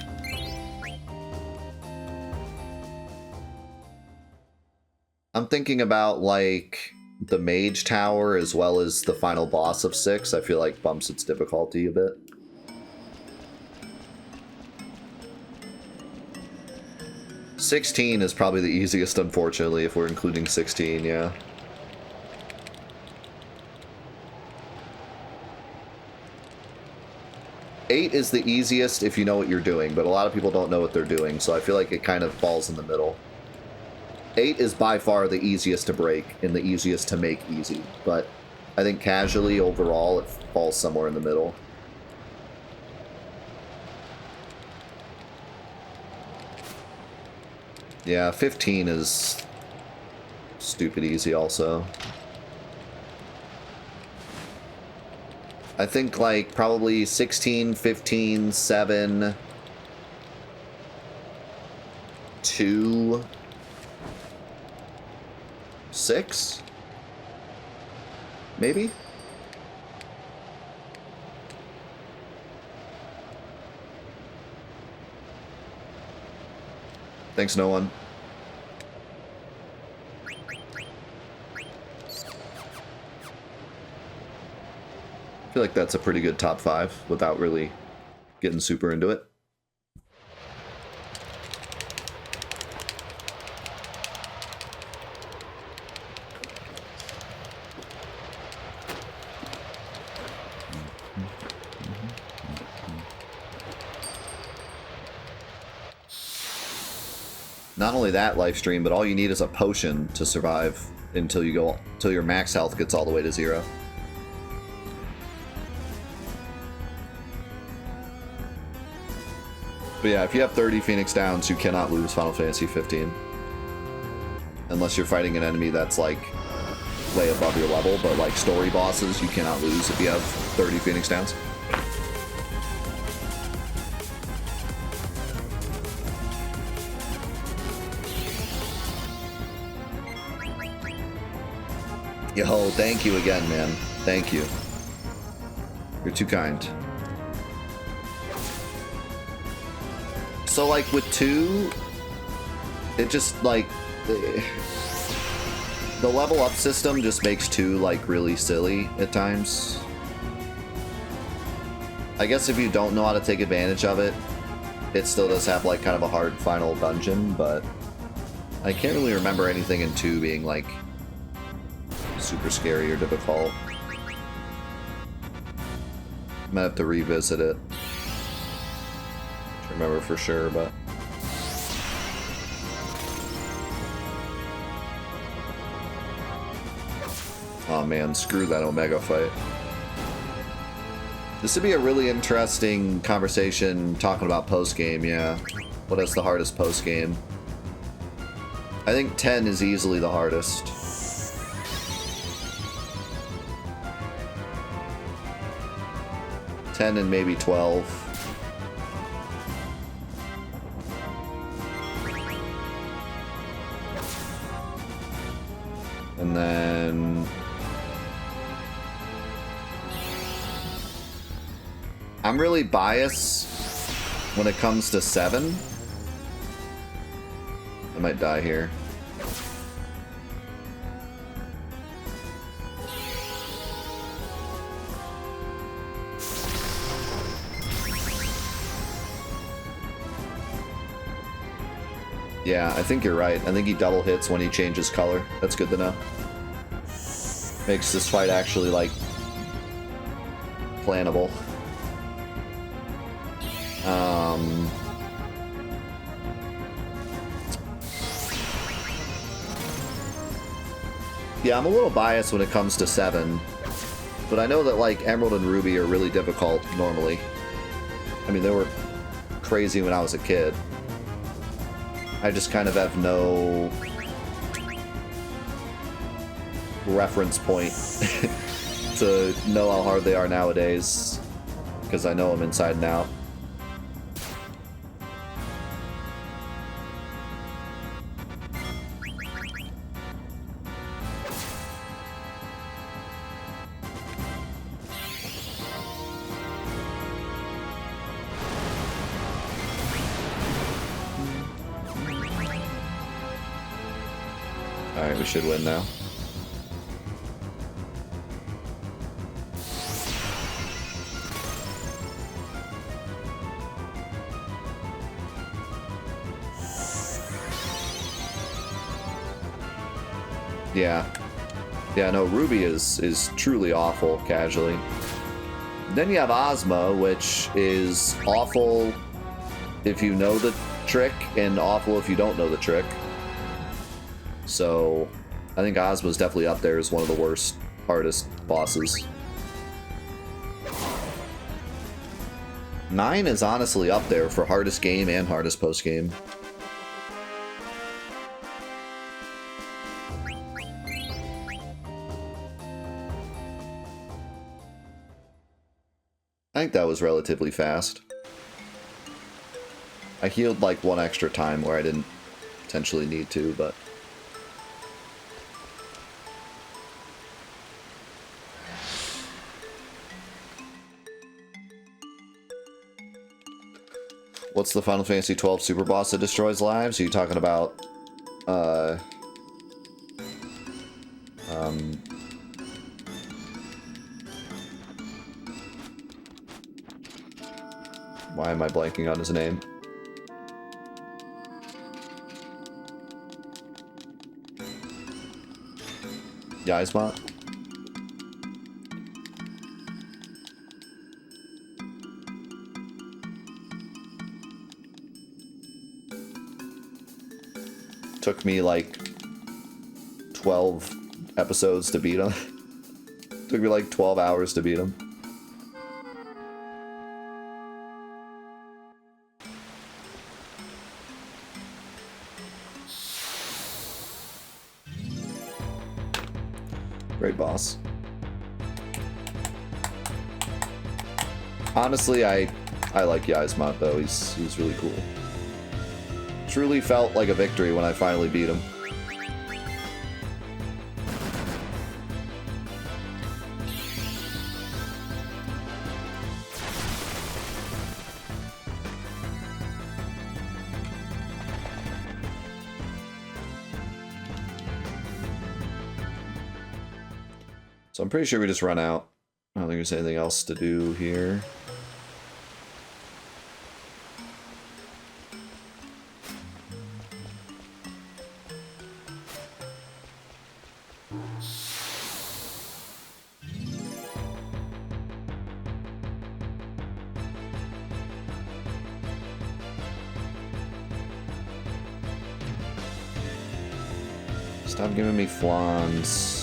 A: I'm thinking about, like, the Mage Tower as well as the final boss of 6. I feel like bumps its difficulty a bit. $16 is probably the easiest, unfortunately, if we're including 16, yeah. $8 is the easiest if you know what you're doing, but a lot of people don't know what they're doing, so I feel like it kind of falls in the middle. 8 is by far the easiest to break and the easiest to make easy, but I think casually, overall, it falls somewhere in the middle. Yeah, 15 is stupid easy also. I think, like, probably 16, 15, 7, 2, 6? Maybe? Thanks, no one. I feel like that's a pretty good top 5 without really getting super into it. Not only that, live stream, but all you need is a potion to survive until your max health gets all the way to 0. But yeah, if you have 30 Phoenix Downs, you cannot lose Final Fantasy 15. Unless you're fighting an enemy that's, like, way above your level, but, like, story bosses, you cannot lose if you have 30 Phoenix Downs. Yo, thank you again, man. Thank you. You're too kind. So, like, with 2, it just, like, the level up system just makes 2, like, really silly at times. I guess if you don't know how to take advantage of it, it still does have, like, kind of a hard final dungeon, but I can't really remember anything in 2 being, like, super scary or difficult. Might have to revisit it. I remember for sure, but oh man, screw that Omega fight. This would be a really interesting conversation talking about post-game, yeah. What is the hardest post-game? I think 10 is easily the hardest. 10 and maybe 12. And then I'm really biased when it comes to 7. I might die here. Yeah, I think you're right. I think he double hits when he changes color. That's good to know. Makes this fight actually, like, plannable. Yeah, I'm a little biased when it comes to 7. But I know that, like, Emerald and Ruby are really difficult normally. I mean, they were crazy when I was a kid. I just kind of have no reference point to know how hard they are nowadays, because I know them inside and out. Alright, we should win now. Yeah. Yeah, no, Ruby is truly awful casually. Then you have Ozma, which is awful if you know the trick and awful if you don't know the trick. So I think Ozma's definitely up there as one of the worst, hardest bosses. 9 is honestly up there for hardest game and hardest post-game. I think that was relatively fast. I healed like one extra time where I didn't potentially need to, but... What's the Final Fantasy XII super boss that destroys lives? Are you talking about, why am I blanking on his name? Yzma? Took me like 12 episodes to beat him. Took me like 12 hours to beat him. Great boss. Honestly, I like Yzma though. He's really cool. Truly felt like a victory when I finally beat him. So I'm pretty sure we just run out. I don't think there's anything else to do here. Stop giving me flans.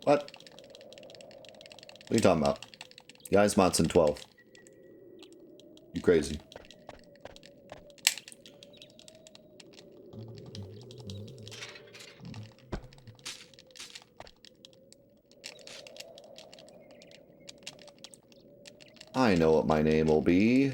A: What? What are you talking about? Yzma's in 12. You crazy. I know what my name will be.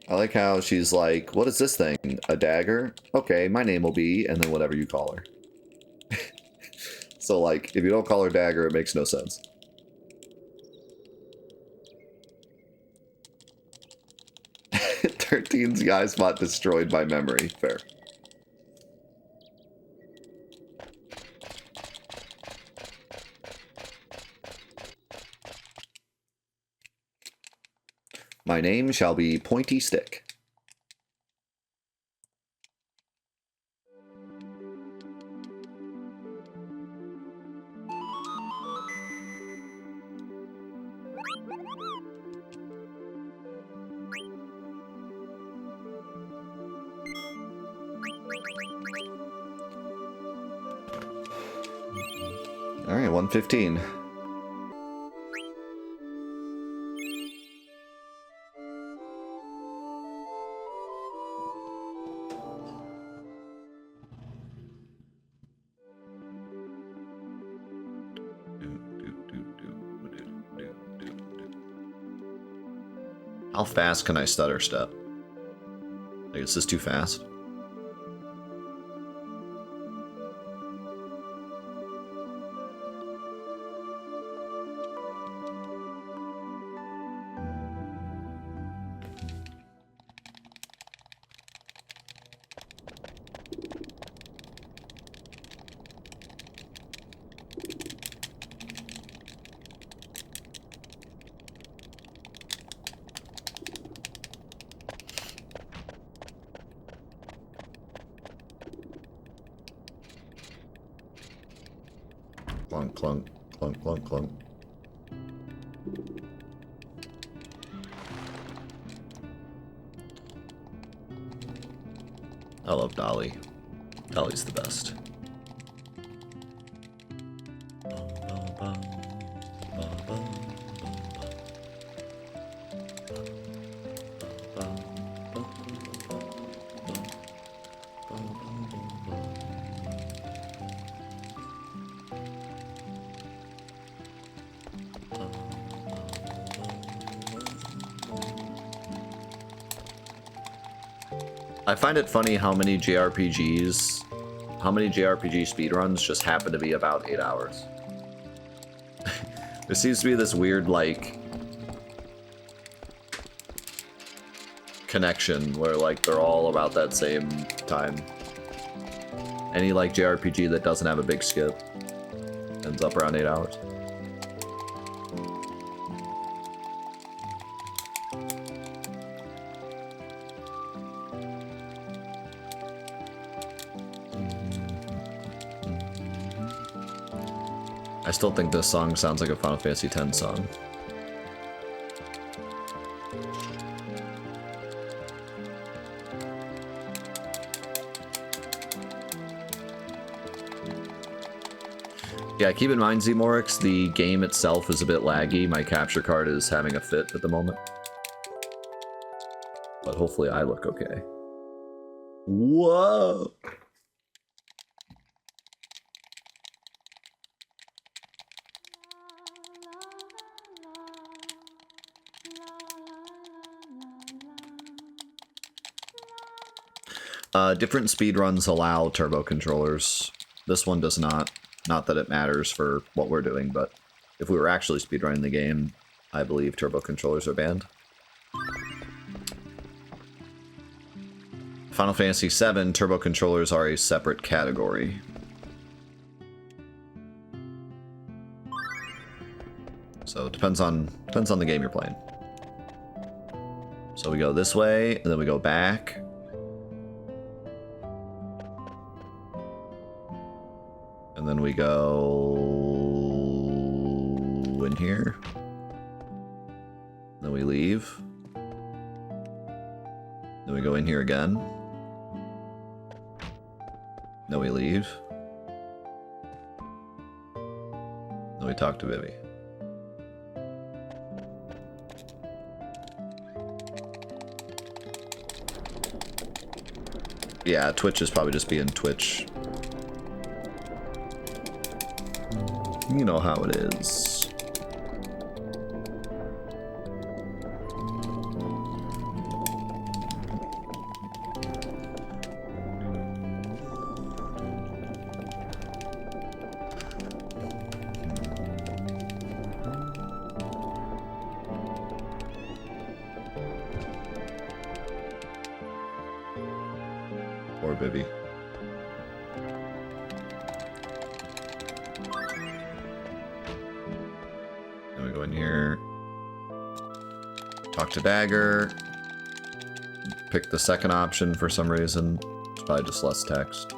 A: I like how she's like, what is this thing? A dagger? Okay, my name will be, and then whatever you call her. So, like, if you don't call her dagger, it makes no sense. Thirteen's Yzma destroyed by memory. Fair. My name shall be Pointy Stick. Alright, 115. How fast can I stutter step? Like, is this too fast? Clunk, clunk, clunk, clunk, clunk. I love Dolly. Dolly's the best. I find it funny how many JRPG speedruns just happen to be about 8 hours. There seems to be this weird, like, connection where, like, they're all about that same time. Any, like, JRPG that doesn't have a big skip ends up around 8 hours. I still think this song sounds like a Final Fantasy X song. Yeah, keep in mind, Zmorix, the game itself is a bit laggy. My capture card is having a fit at the moment. But hopefully I look okay. Whoa! Different speedruns allow turbo controllers. This one does not. Not that it matters for what we're doing, but if we were actually speedrunning the game, I believe turbo controllers are banned. Final Fantasy VII, turbo controllers are a separate category. So it depends on the game you're playing. So we go this way, and then we go back. And then we go in here. Then we leave. Then we go in here again. Then we leave. Then we talk to Vivi. Yeah, Twitch is probably just being Twitch. You know how it is. Poor Vivi. Talk to Dagger. Pick the second option for some reason. It's probably just less text.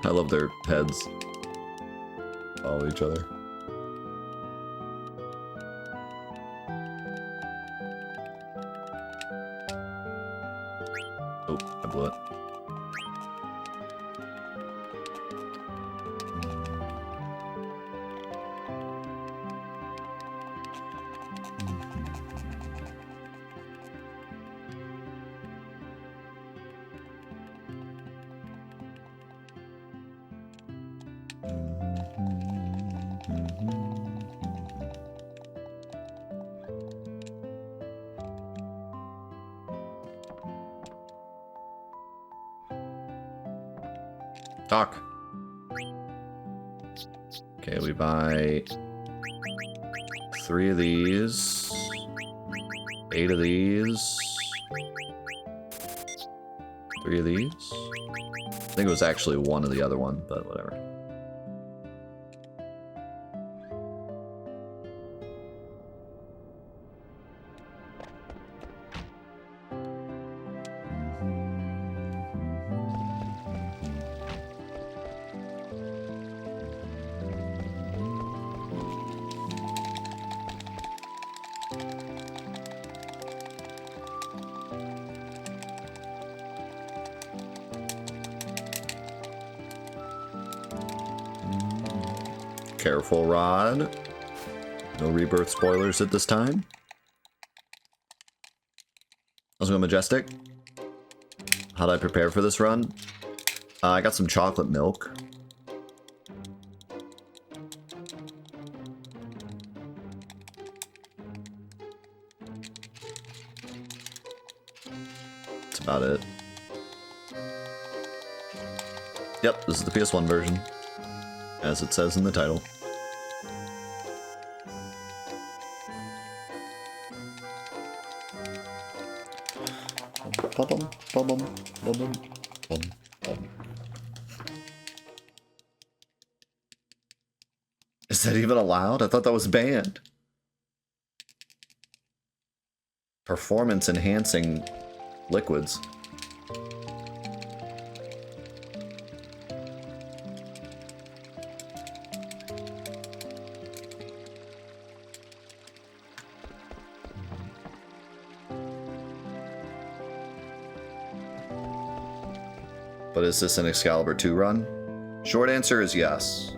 A: I love their heads. Follow each other. Oh, I blew it. Talk. Okay, we buy 3 of these, 8 of these, 3 of these. I think it was actually 1 of the other one, but whatever. Careful, Rod. No rebirth spoilers at this time. Let's go Majestic. How did I prepare for this run? I got some chocolate milk. That's about it. Yep, this is the PS1 version, as it says in the title. Bum, bum, bum, bum, bum, bum, bum. Is that even allowed? I thought that was banned. Performance enhancing liquids. But is this an Excalibur II run? Short answer is yes.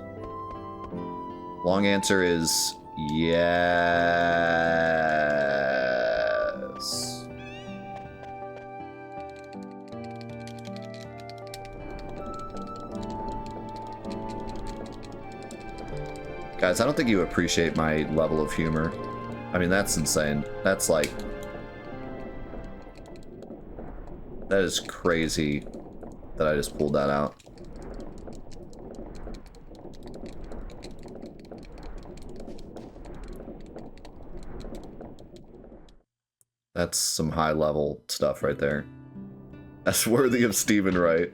A: Long answer is yes. Guys, I don't think you appreciate my level of humor. I mean, that's insane. That's like... that is crazy that I just pulled that out. That's some high level stuff right there. That's worthy of Stephen Wright.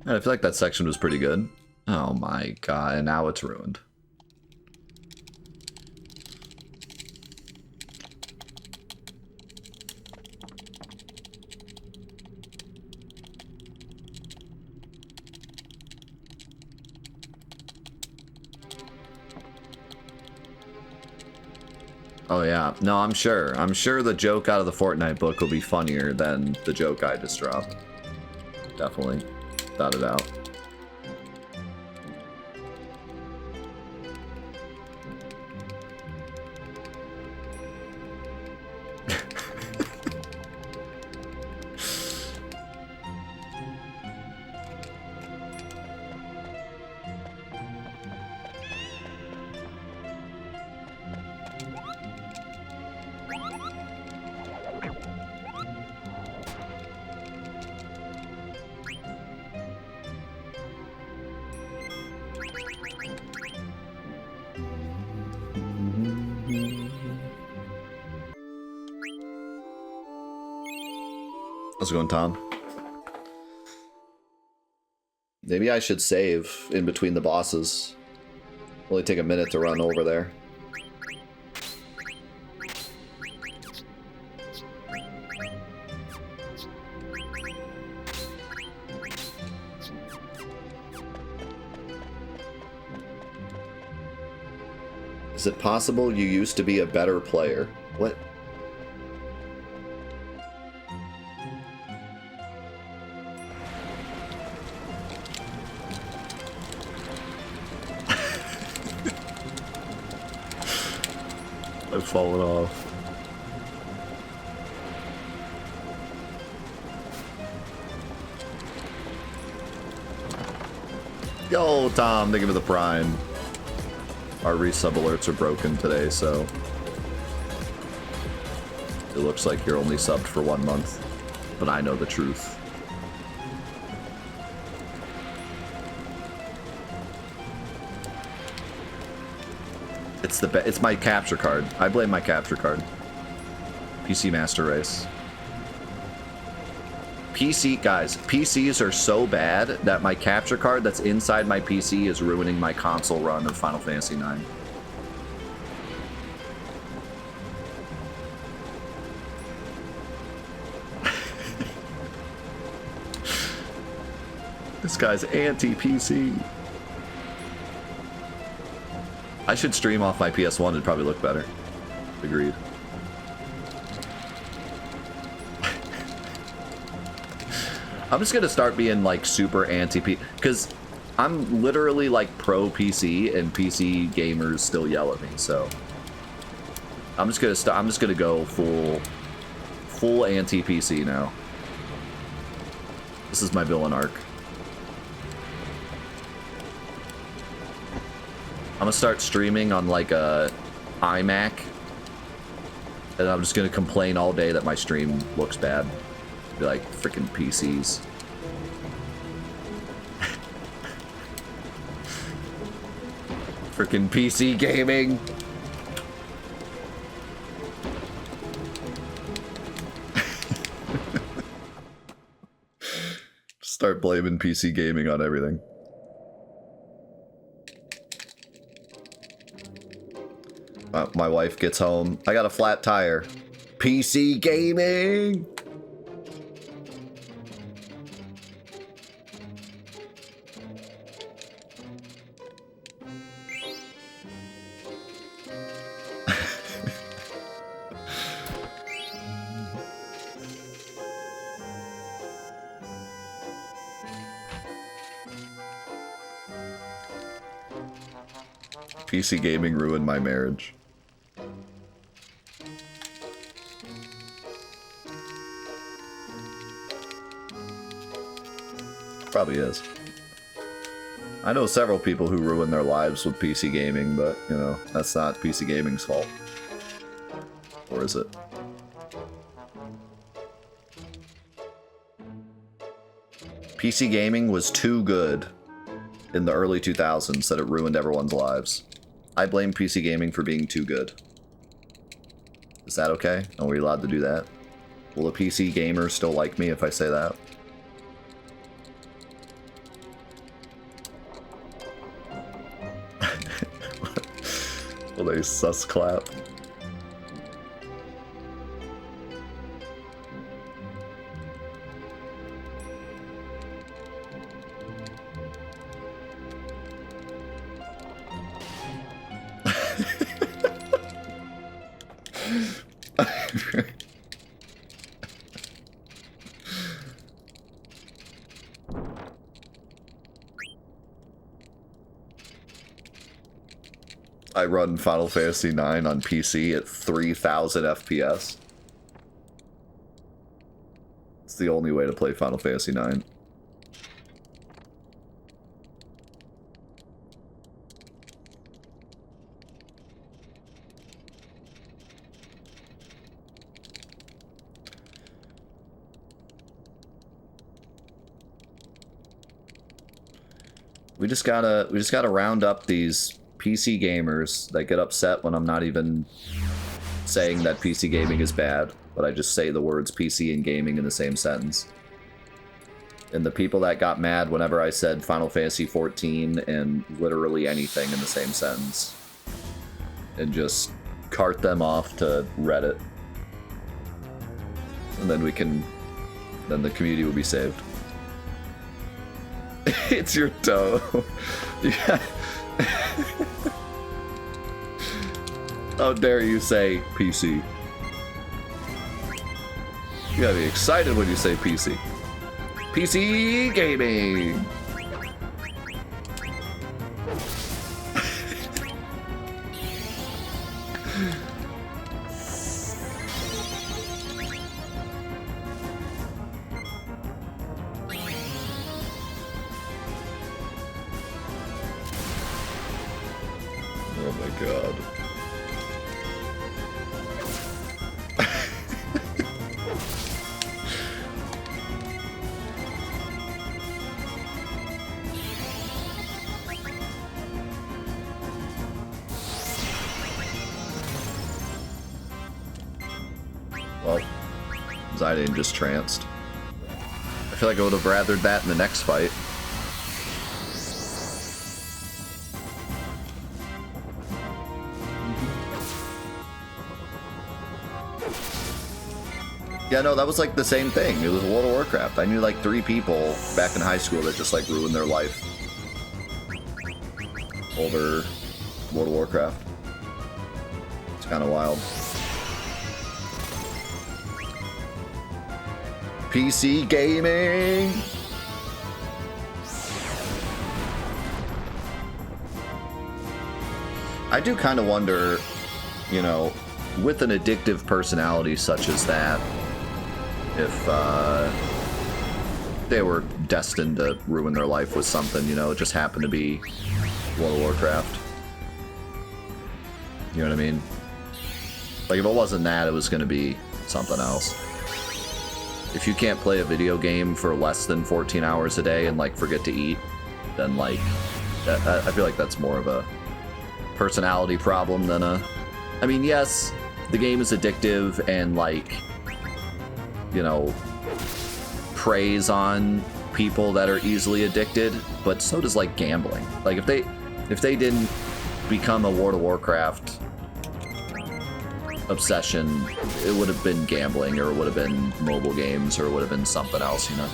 A: I feel like that section was pretty good. Oh my god, and now it's ruined. Oh yeah, no, I'm sure. I'm sure the joke out of the Fortnite book will be funnier than the joke I just dropped. Definitely. Without a doubt. How's it going, Tom? Maybe I should save in between the bosses. Only take a minute to run over there. Is it possible you used to be a better player? What? I've fallen off. Yo, Tom, thank you for the prime. Our resub alerts are broken today, so it looks like you're only subbed for 1 month, but I know the truth. It's my capture card. I blame my capture card. PC Master Race. Guys, PCs are so bad that my capture card that's inside my PC is ruining my console run of Final Fantasy IX. This guy's anti-PC. I should stream off my PS1, it'd probably look better. Agreed. I'm just gonna start being like super anti-PC, because I'm literally like pro PC, and PC gamers still yell at me. So I'm just gonna go full anti-PC now. This is my villain arc. I'm gonna start streaming on like a iMac, and I'm just gonna complain all day that my stream looks bad. Be like, freaking PCs. Freaking PC gaming. Start blaming PC gaming on everything. My wife gets home. I got a flat tire. PC gaming. PC gaming ruined my marriage. Probably is. I know several people who ruin their lives with PC gaming, but, you know, that's not PC gaming's fault. Or is it? PC gaming was too good in the early 2000s that it ruined everyone's lives. I blame PC gaming for being too good. Is that okay? Are we allowed to do that? Will a PC gamer still like me if I say that? Will they sus clap? I run Final Fantasy IX on PC at 3000 FPS. It's the only way to play Final Fantasy IX. We just gotta round up these PC gamers that get upset when I'm not even saying that PC gaming is bad. but I just say the words PC and gaming in the same sentence. And the people that got mad whenever I said Final Fantasy XIV and literally anything in the same sentence, and just cart them off to Reddit. And then then the community will be saved. It's your toe. Yeah. How dare you say PC? You gotta be excited when you say PC. PC gaming! Oh my god. Well, Zidane just tranced. I feel like I would have rathered that in the next fight. Yeah, no, that was like the same thing. It was World of Warcraft. I knew like 3 people back in high school that just like ruined their life over World of Warcraft. It's kind of wild. PC gaming! I do kind of wonder, you know, with an addictive personality such as that, if they were destined to ruin their life with something, you know, it just happened to be World of Warcraft. You know what I mean? Like, if it wasn't that, it was going to be something else. If you can't play a video game for less than 14 hours a day and, like, forget to eat, then, like, I feel like that's more of a personality problem than a... I mean, yes, the game is addictive and, like, you know, preys on people that are easily addicted, but so does, like, gambling. Like, if they didn't become a World of Warcraft obsession, it would have been gambling, or it would have been mobile games, or it would have been something else, you know?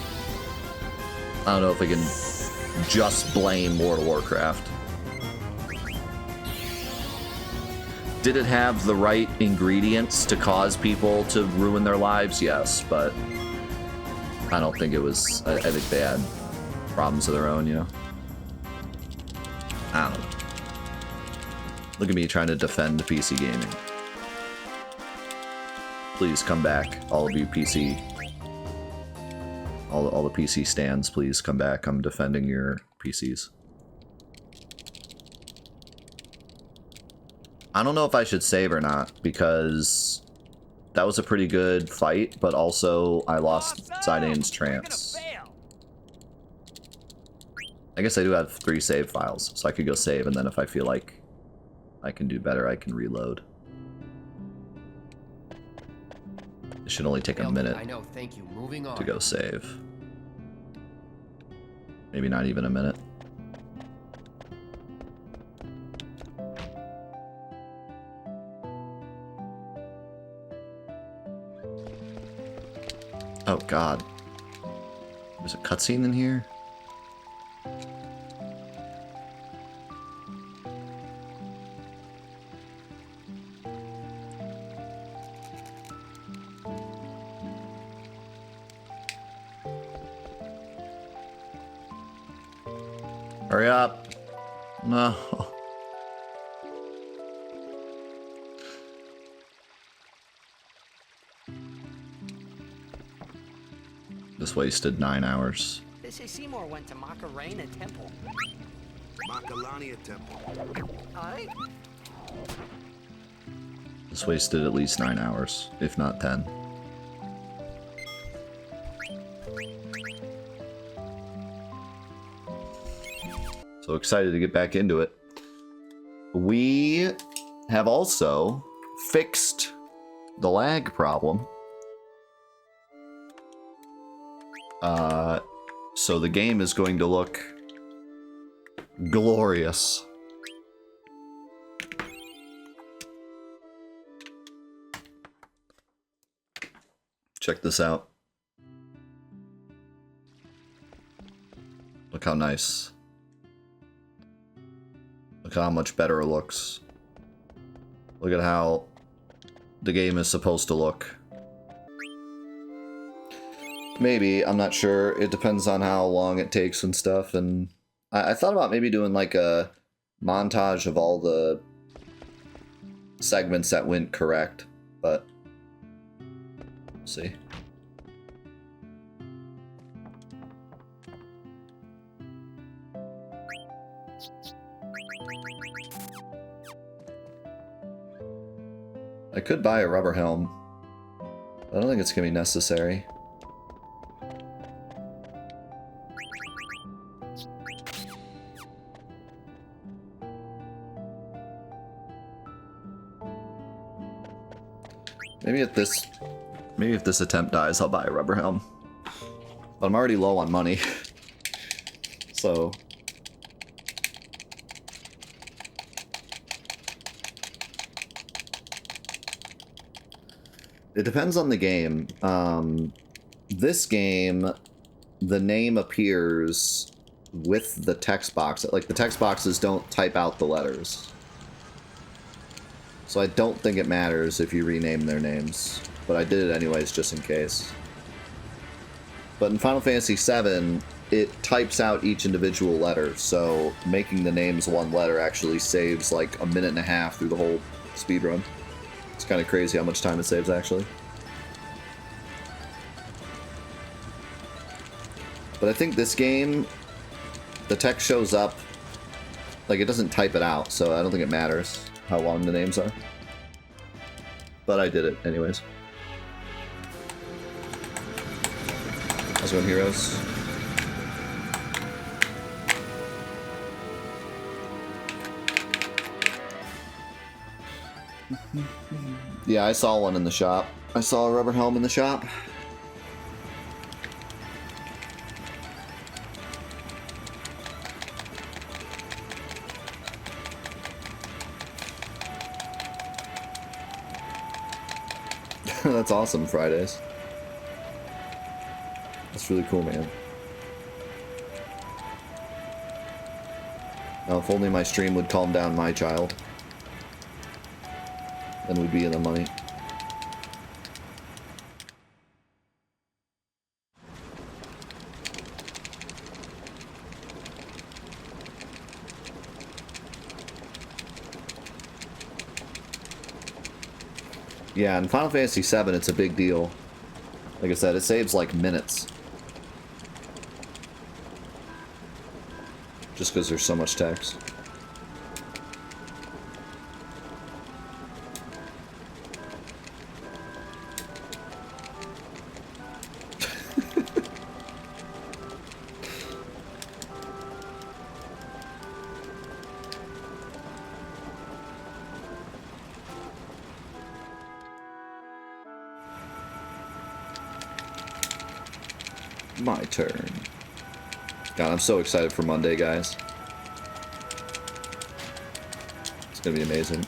A: I don't know if we can just blame World of Warcraft. Did it have the right ingredients to cause people to ruin their lives? Yes, but I don't think it was... I think they had problems of their own, you know? I don't know. Look at me trying to defend PC gaming. Please come back, all of you PC. All the PC stands, please come back. I'm defending your PCs. I don't know if I should save or not, because that was a pretty good fight, but also I lost Zidane's trance. I guess I do have 3 save files, so I could go save, and then if I feel like I can do better, I can reload. It should only take a minute to go save. Maybe not even a minute. Oh god. There's a cutscene in here? Hurry up. No. Just wasted 9 hours.
C: They say Seymour went to Macarena Temple.
D: Macalania Temple.
C: Aye?
A: Just wasted at least 9 hours, if not 10. So excited to get back into it. We have also fixed the lag problem So the game is going to look glorious. Check this out. Look how nice. Look how much better it looks. Look at how the game is supposed to look. Maybe, I'm not sure. It depends on how long it takes and stuff. And I thought about maybe doing like a montage of all the segments that went correct, but we'll see. I could buy a rubber helm. I don't think it's gonna be necessary. Maybe if this attempt dies, I'll buy a rubber helm. But I'm already low on money. So it depends on the game. This game, the name appears with the text box. Like, the text boxes don't type out the letters. So I don't think it matters if you rename their names. But I did it anyways, just in case. But in Final Fantasy VII, it types out each individual letter. So making the names one letter actually saves like a minute and a half through the whole speedrun. It's kind of crazy how much time it saves, actually. But I think this game, the text shows up, like, it doesn't type it out, so I don't think it matters how long the names are. But I did it anyways. How's it going, heroes? Yeah, I saw one in the shop. I saw a rubber helm in the shop. That's awesome, Fridays. That's really cool, man. Now, if only my stream would calm down my child, then we'd be in the money. Yeah, in Final Fantasy VII, it's a big deal. Like I said, it saves like minutes. Just because there's so much text. My turn. God, I'm so excited for Monday, guys. It's gonna be amazing.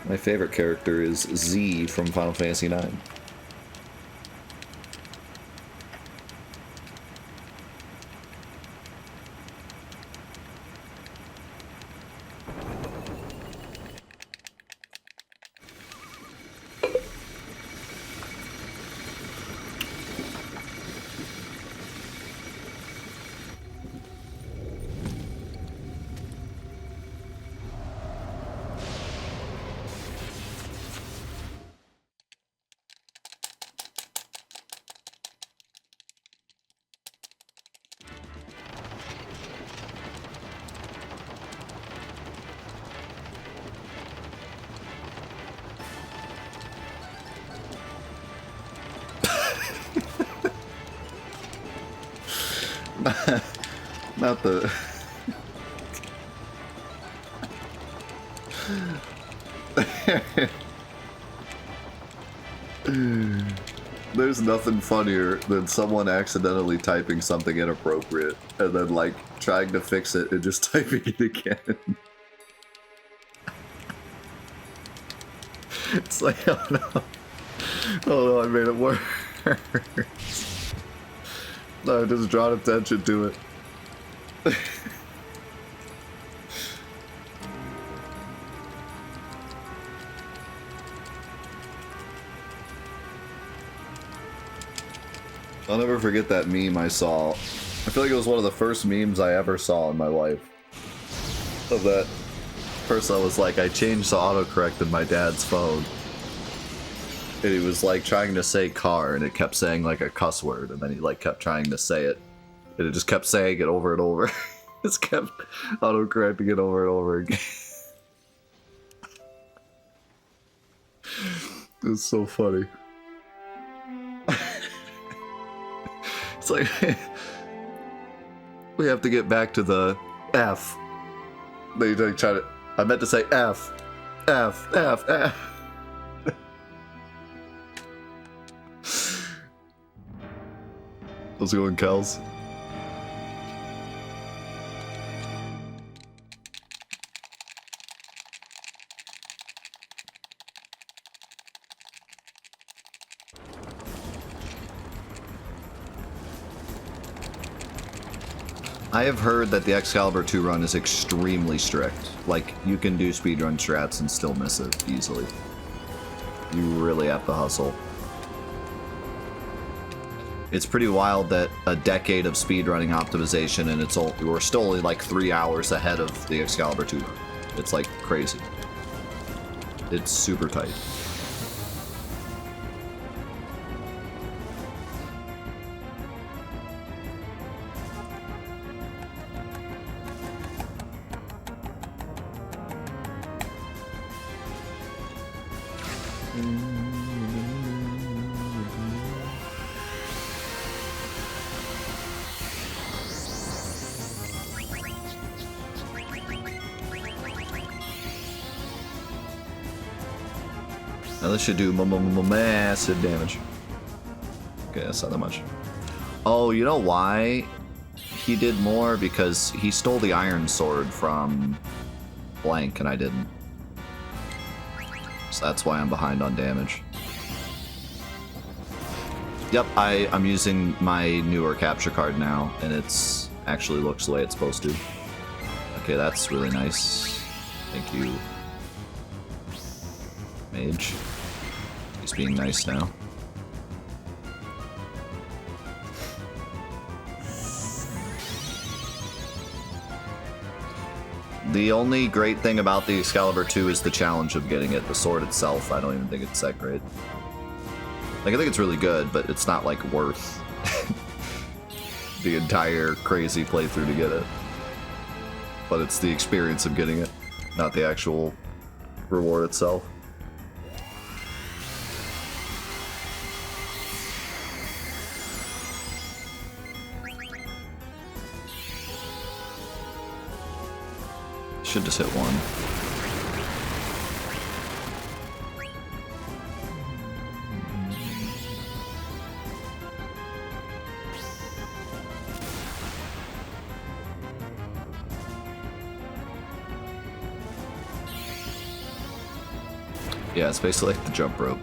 A: My favorite character is Z from Final Fantasy IX. Not the... There's nothing funnier than someone accidentally typing something inappropriate and then, like, trying to fix it and just typing it again. It's like, oh no. Oh no, I made it worse. No, I just drawn attention to it. I'll never forget that meme I saw. I feel like it was one of the first memes I ever saw in my life. Of that person was like, I changed the autocorrect in my dad's phone. And he was like trying to say car and it kept saying like a cuss word and then he like kept trying to say it. And it just kept saying it over and over. Just kept autocorrecting it over and over again. It's so funny. It's like, we have to get back to the F. They like try to. I meant to say F. F. F. F. How's it going, Kels? I have heard that the Excalibur II run is extremely strict. Like, you can do speedrun strats and still miss it easily. You really have to hustle. It's pretty wild that a decade of speedrunning optimization and we're still only like 3 hours ahead of the Excalibur II run. It's like crazy. It's super tight. Now this should do massive damage. Okay, that's not that much. Oh, you know why he did more? Because he stole the iron sword from blank and I didn't. So that's why I'm behind on damage. Yep, I'm using my newer capture card now and it's actually looks the way it's supposed to. Okay, that's really nice. Thank you, Mage. He's being nice now. The only great thing about the Excalibur II is the challenge of getting it. The sword itself, I don't even think it's that great. Like, I think it's really good, but it's not, like, worth the entire crazy playthrough to get it. But it's the experience of getting it, not the actual reward itself. Should just hit one. Yeah, it's basically like the jump rope.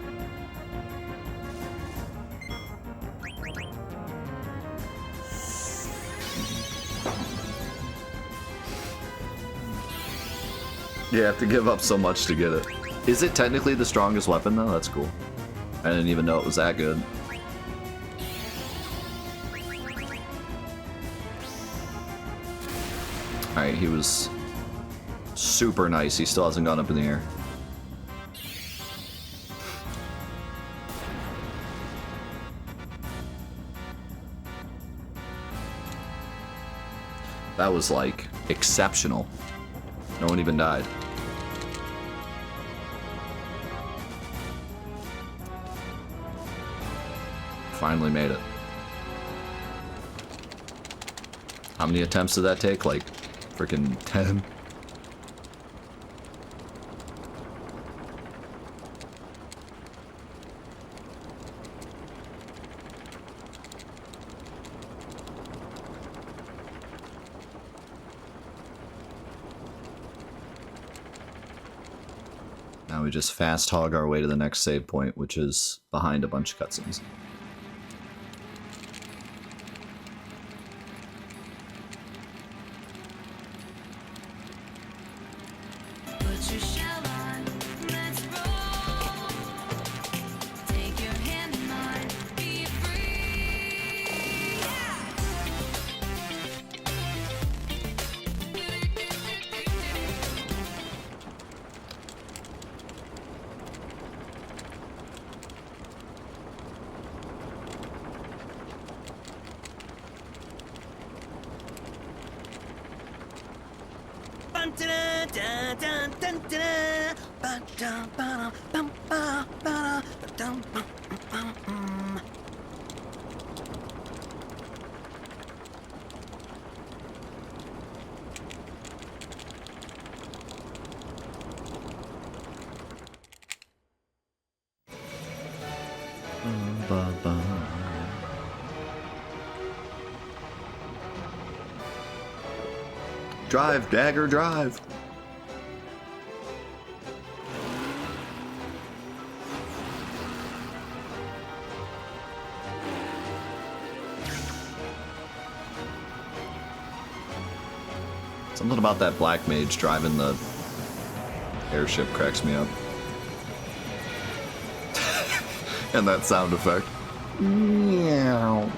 A: You have to give up so much to get it. Is it technically the strongest weapon though? That's cool. I didn't even know it was that good. Alright, he was super nice. He still hasn't gone up in the air. That was like exceptional. No one even died. Finally made it. How many attempts did that take? Like, freaking 10? Now we just fast hog our way to the next save point, which is behind a bunch of cutscenes.
E: Put your shell on, let's roll. Take your hand in mine, be free.
A: Drive, Dagger, drive! Something about that black mage driving the airship cracks me up. And that sound effect. Meow.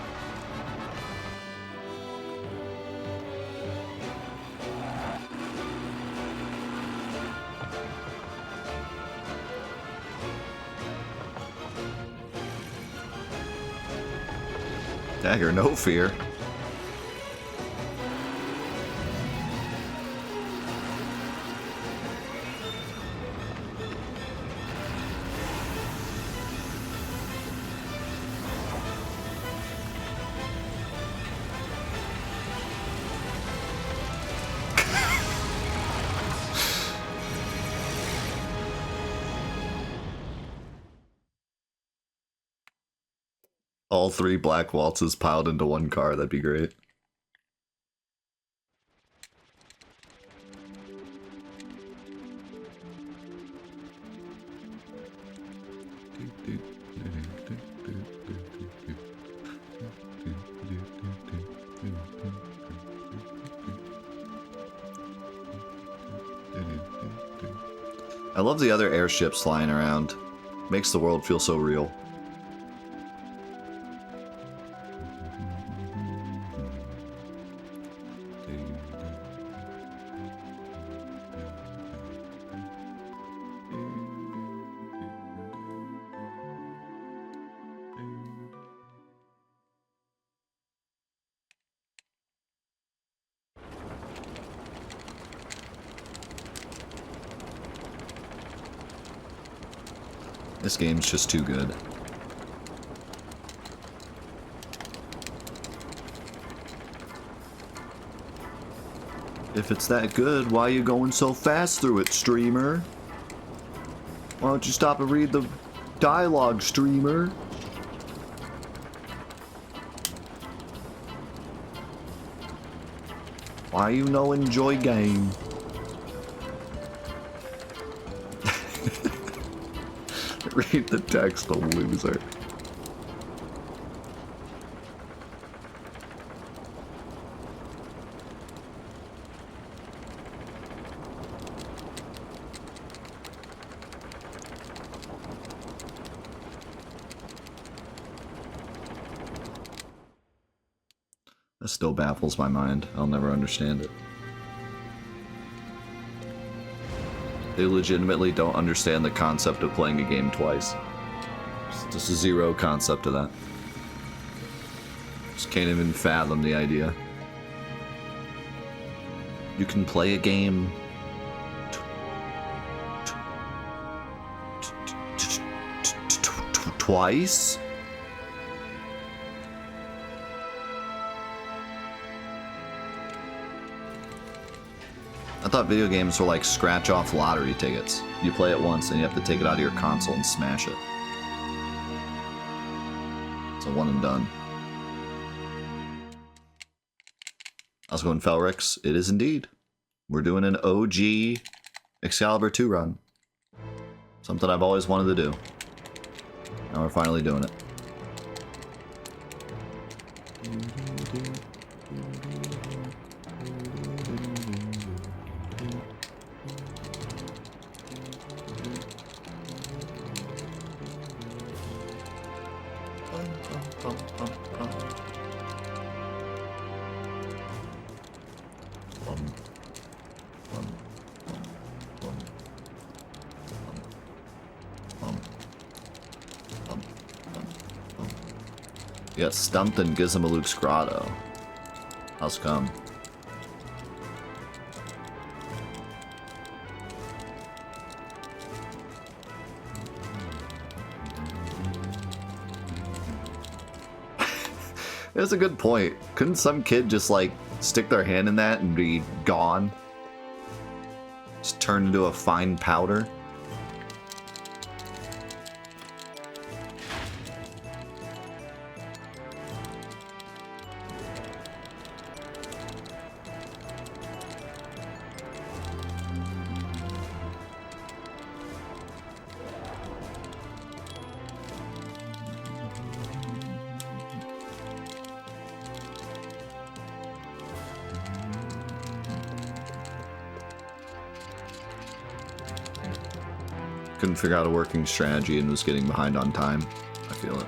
A: Dagger, no fear. All three black waltzes piled into one car, that'd be great. I love the other airships flying around. Makes the world feel so real. This game's just too good. If it's that good, why are you going so fast through it, streamer? Why don't you stop and read the dialogue, streamer? Why you no enjoy game? Read the text, the loser. That still baffles my mind. I'll never understand it. They legitimately don't understand the concept of playing a game twice. Just a zero concept of that. Just can't even fathom the idea. You can play a game twice? thought video games were like scratch-off lottery tickets. You play it once and you have to take it out of your console and smash it. It's a one and done. How's it going, FFIX? It is indeed. We're doing an OG Excalibur II run. Something I've always wanted to do. Now we're finally doing it. You got stumped in Gizmaluke's grotto. How's come? That's a good point. Couldn't some kid just like stick their hand in that and be gone? Just turn into a fine powder? Couldn't figure out a working strategy and was getting behind on time. I feel it.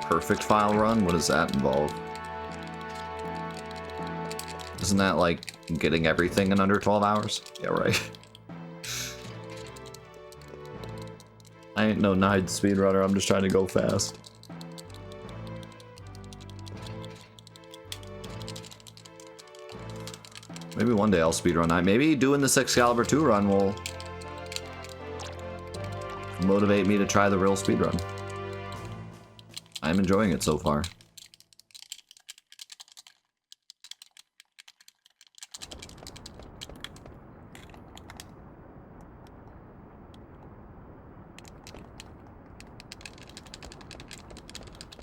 A: Perfect file run? What does that involve? Isn't that like getting everything in under 12 hours? Yeah, right. I ain't no Nide speedrunner, I'm just trying to go fast. Maybe one day I'll speedrun that. Maybe doing this Excalibur II run will motivate me to try the real speedrun. I'm enjoying it so far.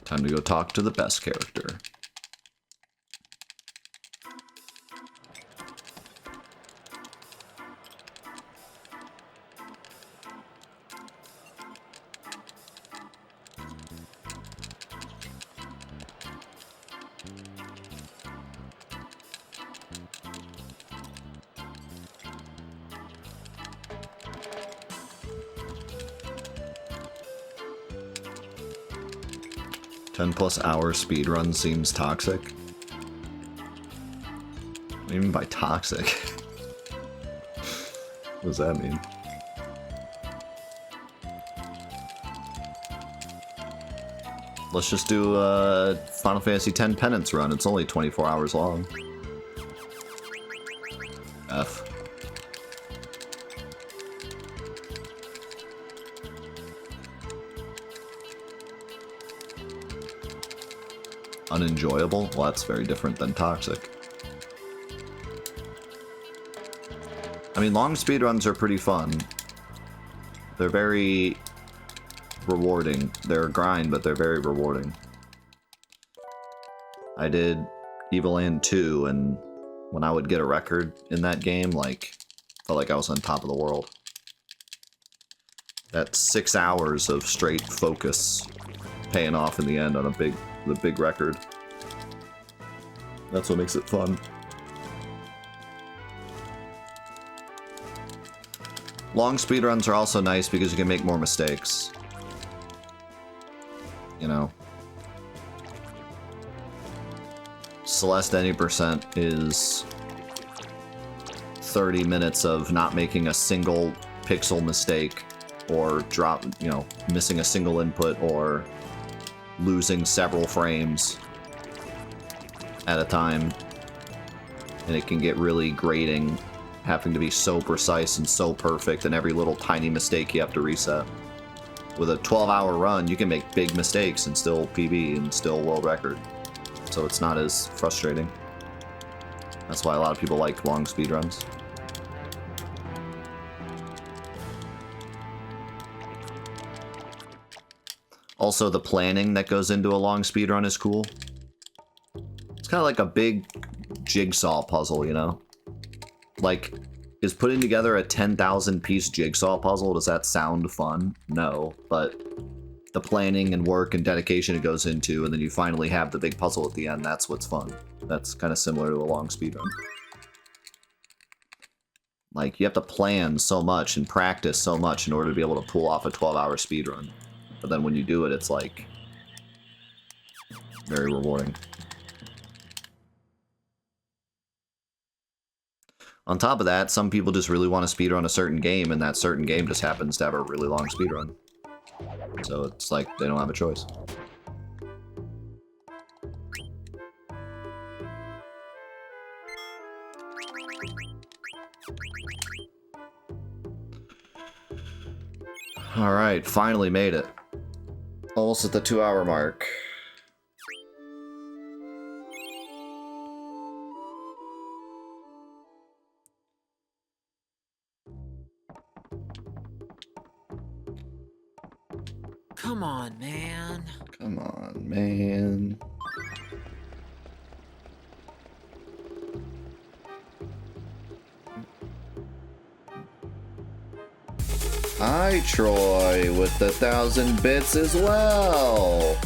A: Time to go talk to the best character. +hour speedrun seems toxic. What do you mean by toxic? What does that mean? Let's just do a Final Fantasy X Penance run. It's only 24 hours long. F. Unenjoyable? Well, that's very different than toxic. I mean, long speedruns are pretty fun. They're very rewarding. They're a grind, but they're very rewarding. I did Evil Land 2, and when I would get a record in that game, like, felt like I was on top of the world. That's 6 hours of straight focus paying off in the end on the big record. That's what makes it fun. Long speedruns are also nice because you can make more mistakes. You know. Celeste any percent is 30 minutes of not making a single pixel mistake, or missing a single input, or losing several frames at a time, and it can get really grating, having to be so precise and so perfect, and every little tiny mistake you have to reset. with a 12-hour run, you can make big mistakes and still PB and still world record. So it's not as frustrating. That's why a lot of people like long speedruns. Also, the planning that goes into a long speedrun is cool. It's kind of like a big jigsaw puzzle, you know? Like, is putting together a 10,000 piece jigsaw puzzle, does that sound fun? No, but the planning and work and dedication it goes into, and then you finally have the big puzzle at the end, that's what's fun. That's kind of similar to a long speedrun. Like, you have to plan so much and practice so much in order to be able to pull off a 12-hour speedrun. But then when you do it, it's like very rewarding. On top of that, some people just really want to speedrun a certain game, and that certain game just happens to have a really long speedrun. So it's like they don't have a choice. Alright, finally made it. Almost at the 2-hour mark.
C: Come on, man.
A: Come on, man. Hi, Troy, with the 1,000 bits as well.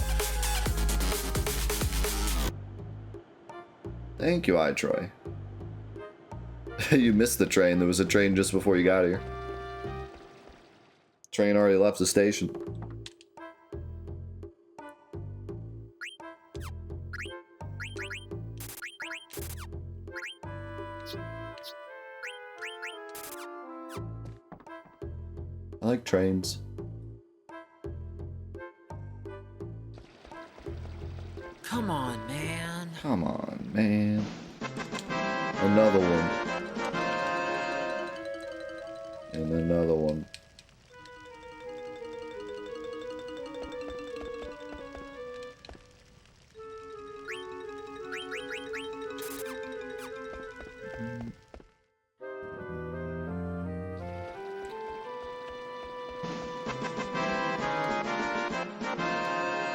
A: Thank you, Troy. You missed the train. There was a train just before you got here. Train already left the station. I like trains.
C: Come on, man.
A: Come on, man. Another one. And another one.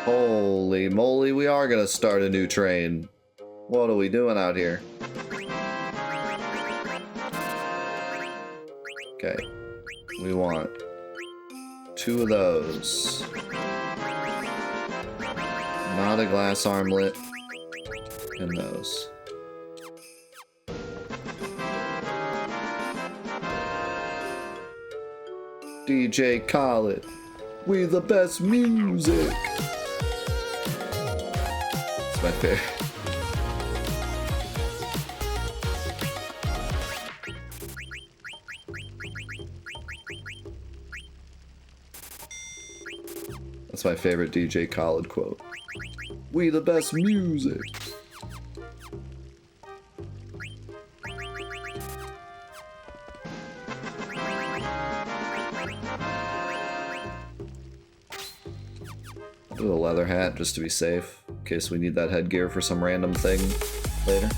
A: Holy moly, we are gonna start a new train. What are we doing out here? Okay. We want 2 of those. Not a glass armlet. And those. DJ Khaled. We the best music. It's my favorite. That's my favorite DJ Khaled quote. We the best music. I'll do a leather hat just to be safe, in case we need that headgear for some random thing later.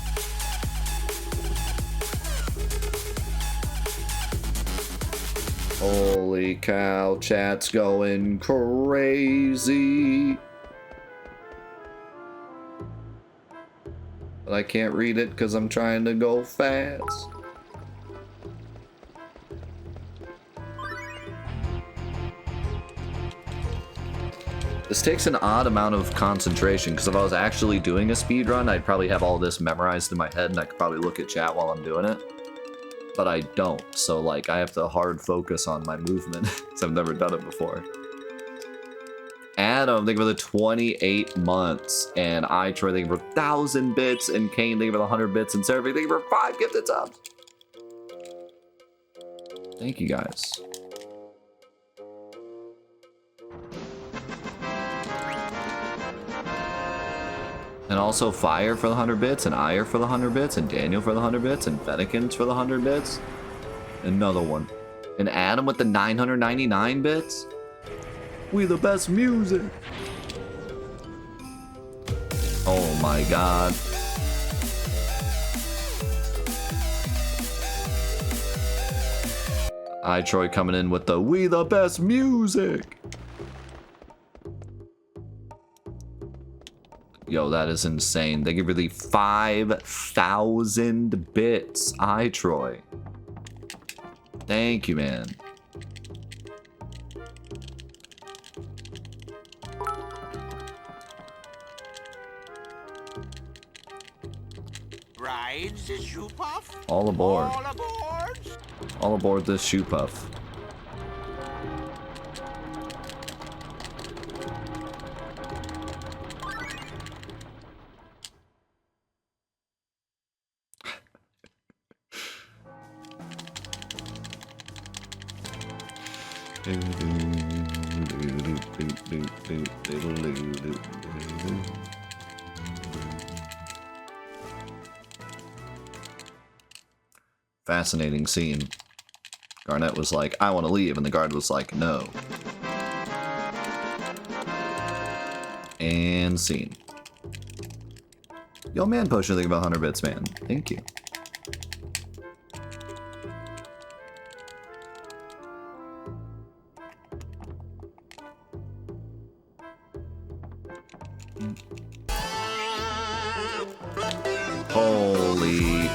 A: Holy cow, chat's going crazy. But I can't read it because I'm trying to go fast. This takes an odd amount of concentration, because if I was actually doing a speed run, I'd probably have all this memorized in my head and I could probably look at chat while I'm doing it. But I don't, so like I have to hard focus on my movement because I've never done it before. Adam, thank you for the 28 months, and Troy, thank you for 1,000 bits, and Kane, thank you for the 100 bits, and Seraphy, thank you for 5 gifted subs. Thank you guys. And also Fire for the 100 bits, and Ire for the 100 bits, and Daniel for the 100 bits, and Fennikins for the 100 bits. Another one. And Adam with the 999 bits. We the best music. Oh my god. Troy coming in with the we the best music. Yo, that is insane. They give you the 5,000 bits. Troy. Thank you, man.
D: Rides the shoe puff?
A: All aboard.
D: All aboard?
A: All aboard this shoe puff. Fascinating scene. Garnet was like, I want to leave, and the guard was like, no. And scene. Yo, man, potion, think about 100 bits, man. Thank you. Holy.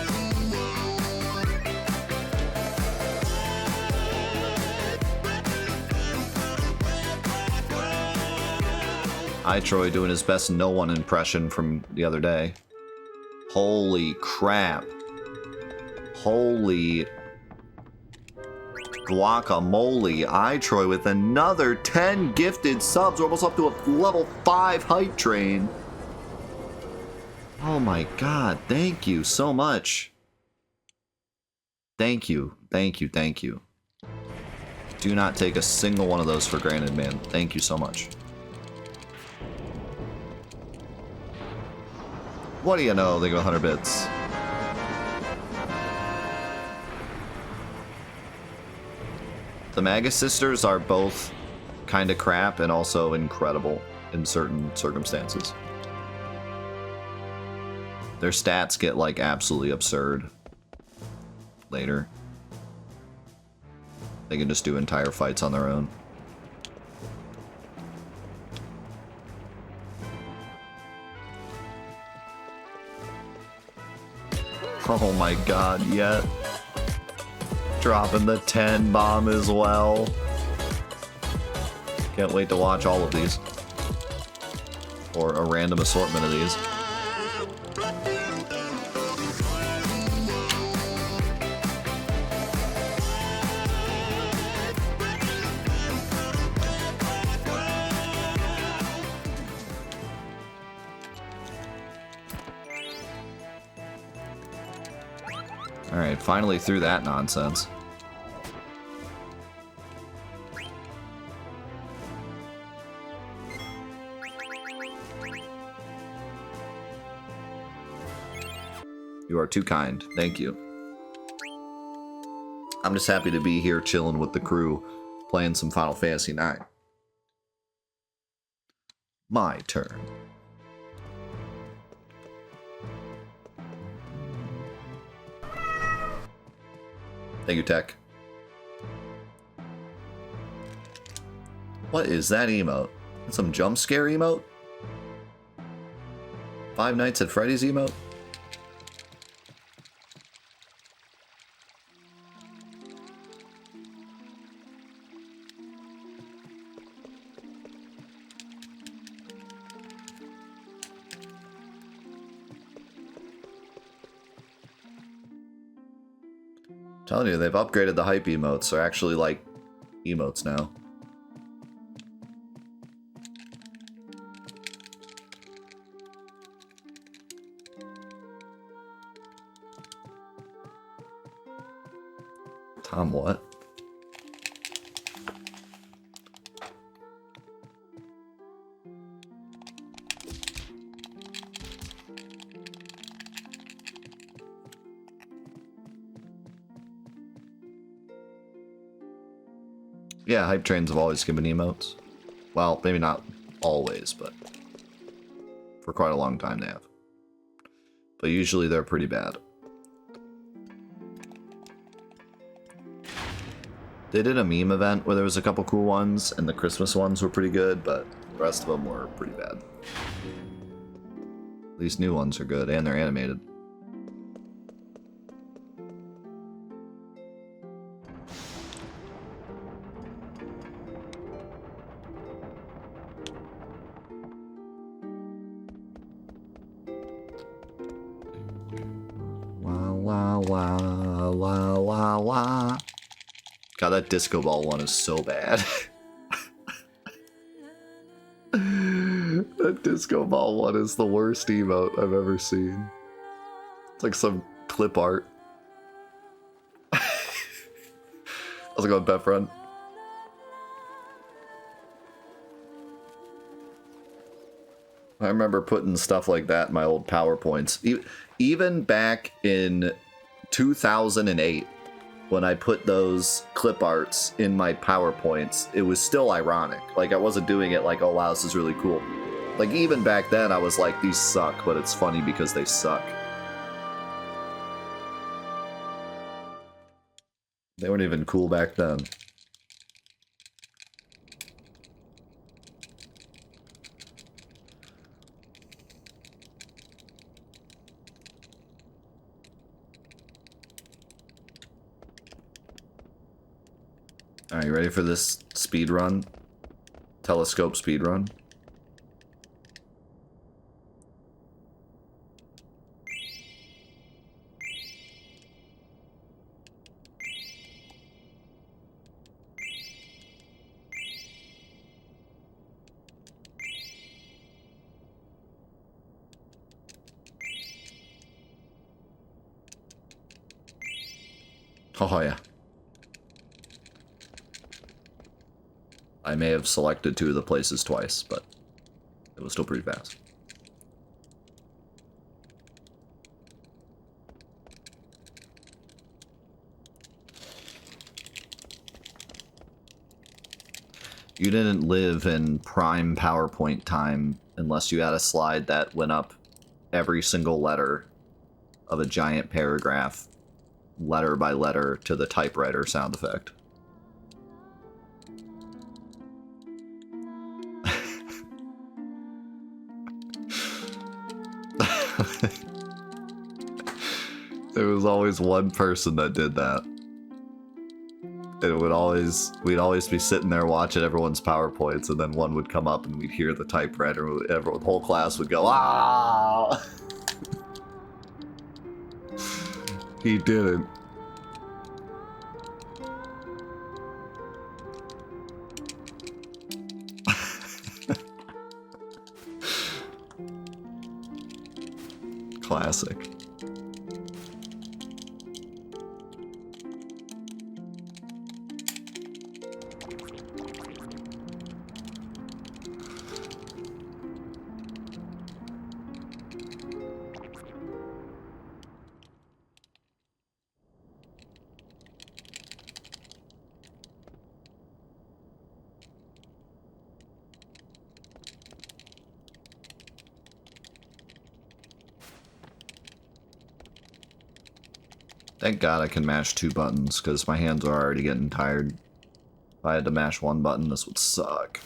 A: Troy doing his best no one impression from the other day. Holy crap. Holy guacamole. Troy with another 10 gifted subs. We're almost up to a level 5 hype train. Oh my god. Thank you so much. Thank you. Thank you. Thank you. Do not take a single one of those for granted, man. Thank you so much. What do you know? They go 100 bits. The Magus sisters are both kind of crap and also incredible in certain circumstances. Their stats get like absolutely absurd later. They can just do entire fights on their own. Oh my god, yet. Dropping the 10 bomb as well. Can't wait to watch all of these. Or a random assortment of these. Alright, finally through that nonsense. You are too kind. Thank you. I'm just happy to be here chilling with the crew, playing some Final Fantasy IX. My turn. Thank you, Tech. What is that emote? That's some jump scare emote? Five Nights at Freddy's emote? Telling you, they've upgraded the hype emotes. They're actually like emotes now. Tom, what? Yeah, hype trains have always given emotes. Well, maybe not always, but for quite a long time they have. But usually they're pretty bad. They did a meme event where there was a couple cool ones, and the Christmas ones were pretty good, but the rest of them were pretty bad. These new ones are good, and they're animated. Wah, wah, wah, wah, wah, wah. God, that disco ball one is so bad. That disco ball one is the worst emote I've ever seen. It's like some clip art. How's it going, Pet Friend? I remember putting stuff like that in my old PowerPoints. Even back in 2008, when I put those clip arts in my PowerPoints, it was still ironic. Like, I wasn't doing it like, oh wow, this is really cool. Like, even back then, I was like, these suck, but it's funny because they suck. They weren't even cool back then. Are you ready for this speed run? Telescope speed run? Oh yeah. I may have selected 2 of the places twice, but it was still pretty fast. You didn't live in prime PowerPoint time unless you had a slide that went up every single letter of a giant paragraph, letter by letter, to the typewriter sound effect. There was always one person that did that. It would always, we'd always be sitting there watching everyone's PowerPoints, and then one would come up and we'd hear the typewriter, and the whole class would go, ah! He didn't. Classic. Thank God I can mash 2 buttons, because my hands are already getting tired. If I had to mash 1 button, this would suck.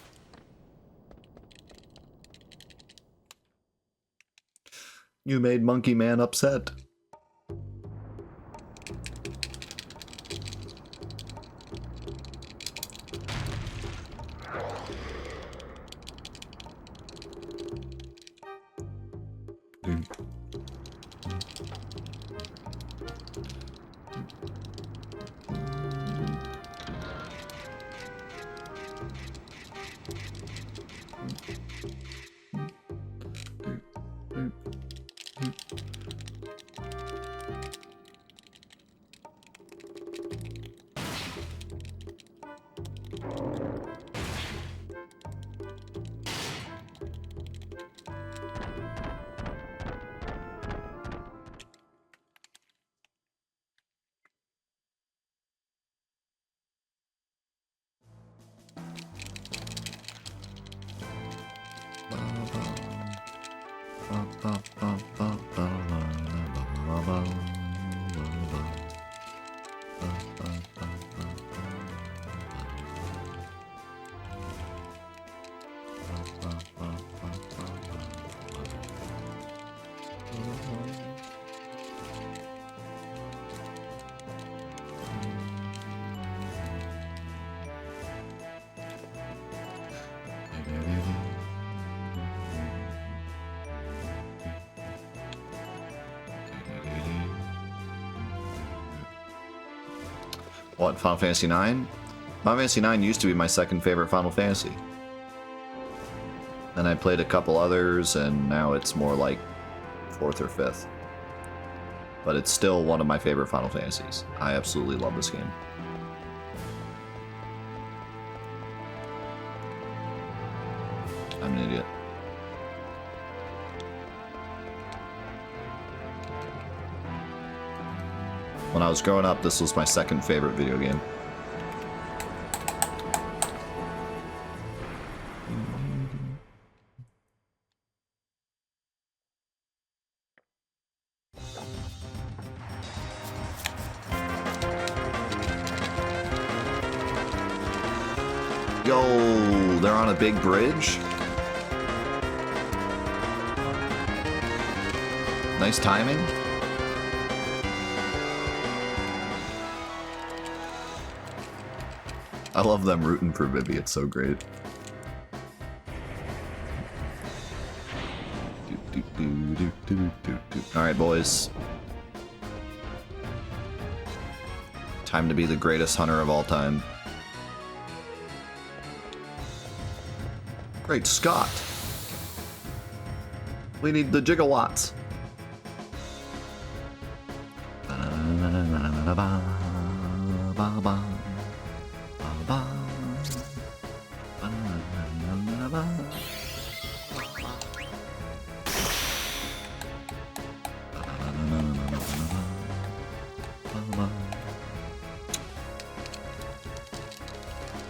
A: You made Monkey Man upset. What, Final Fantasy IX? Final Fantasy IX used to be my second favorite Final Fantasy. Then I played a couple others, and now it's more like 4th or 5th. But it's still one of my favorite Final Fantasies. I absolutely love this game. I'm an idiot. When I was growing up, this was my second favorite video game. Yo, they're on a big bridge. Nice timing. I love them rooting for Vivi, it's so great. Alright, boys. Time to be the greatest hunter of all time. Great Scott! We need the gigawatts.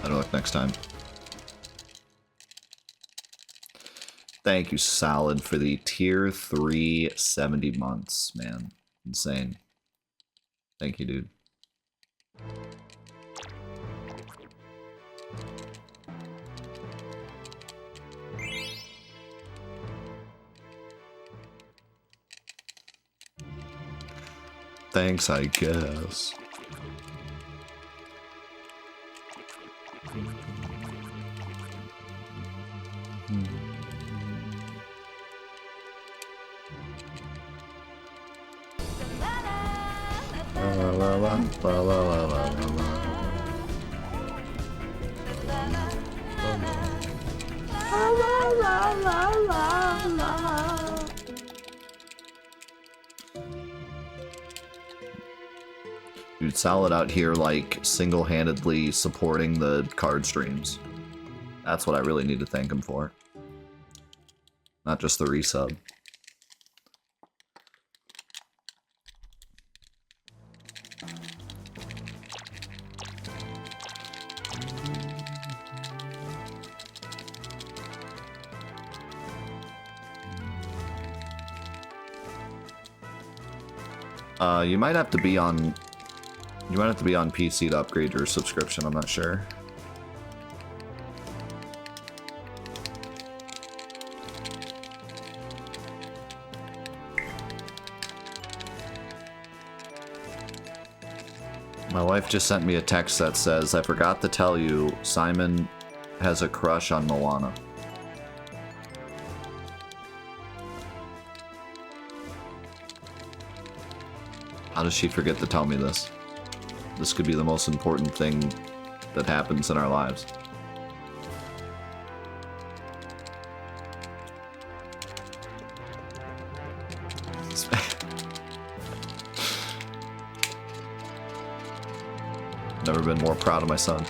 A: Better luck next time. Thank you, Solid, for the tier 3 70 months, man. Insane. Thank you, dude. Thanks, I guess. La la la la la la la la. Dude, Solid out here, like, single-handedly supporting the card streams. That's what I really need to thank him for. Not just the resub. You might have to be on... You might have to be on PC to upgrade your subscription, I'm not sure. My wife just sent me a text that says, I forgot to tell you, Simon has a crush on Moana. How does she forget to tell me this? This could be the most important thing that happens in our lives. Never been more proud of my son.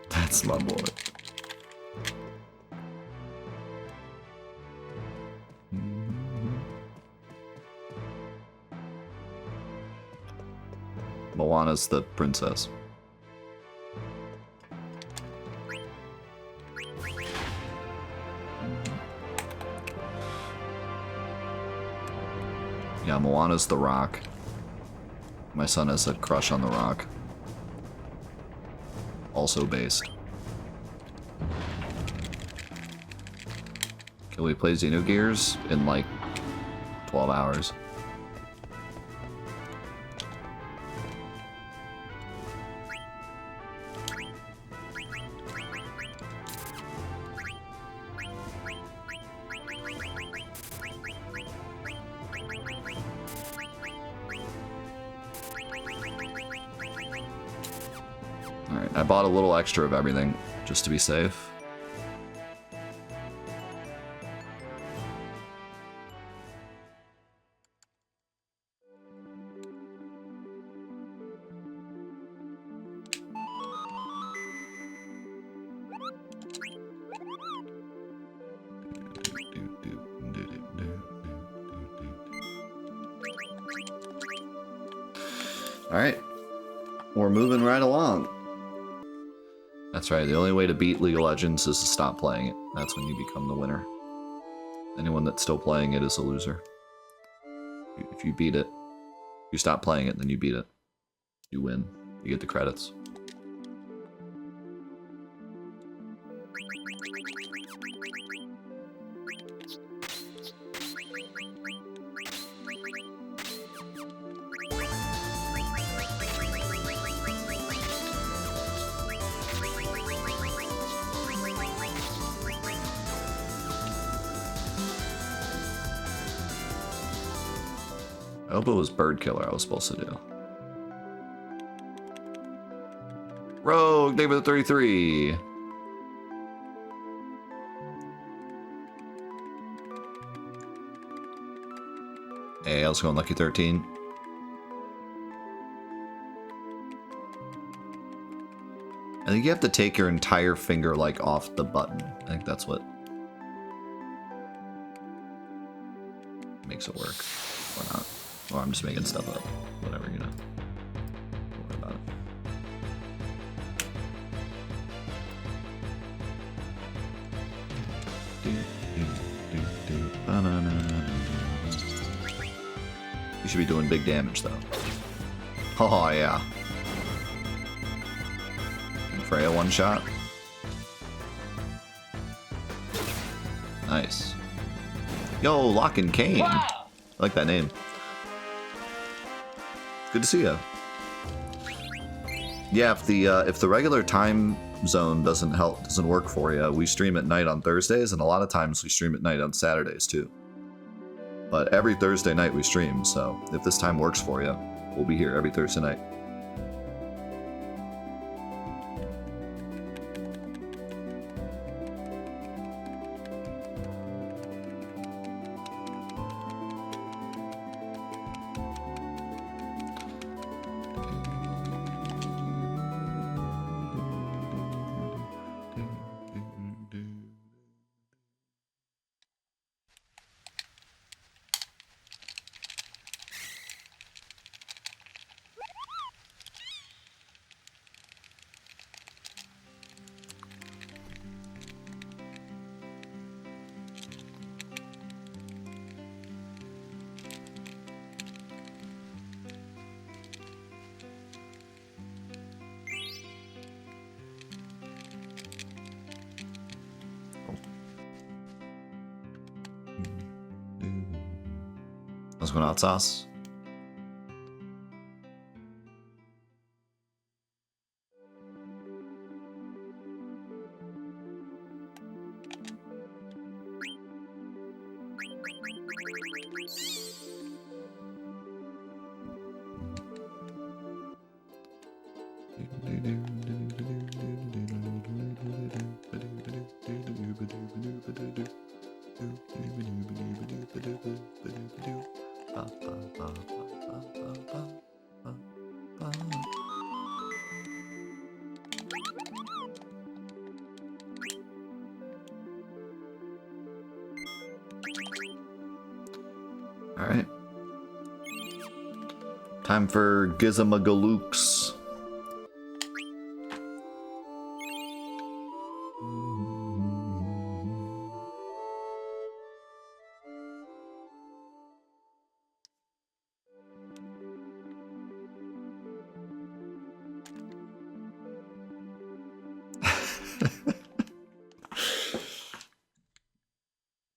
A: That's my boy. Moana's the princess. Yeah, Moana's the rock. My son has a crush on the rock. Also based. Can we play Xenogears in like 12 hours? Alright, I bought a little extra of everything just to be safe. Alright, we're moving right along. That's right, the only way to beat League of Legends is to stop playing it. That's when you become the winner. Anyone that's still playing it is a loser. If you beat it, you stop playing it, then you beat it. You win. You get the credits. I hope it was Bird Killer I was supposed to do. Rogue, David the 33. Hey, how's it going, Lucky 13? I think you have to take your entire finger, like, off the button. I think that's what makes it work. Or not. Or I'm just making stuff up. Whatever, you know. Don't worry about it. You should be doing big damage, though. Oh, yeah. And Freya one shot. Nice. Yo, Lock and Kane. Wow. I like that name. Good to see you. Yeah, if the regular time zone doesn't work for you, we stream at night on Thursdays, and a lot of times we stream at night on Saturdays too. But every Thursday night we stream, so if this time works for you, we'll be here every Thursday night. What's going on, Sauce? Time for Gizamagalooks.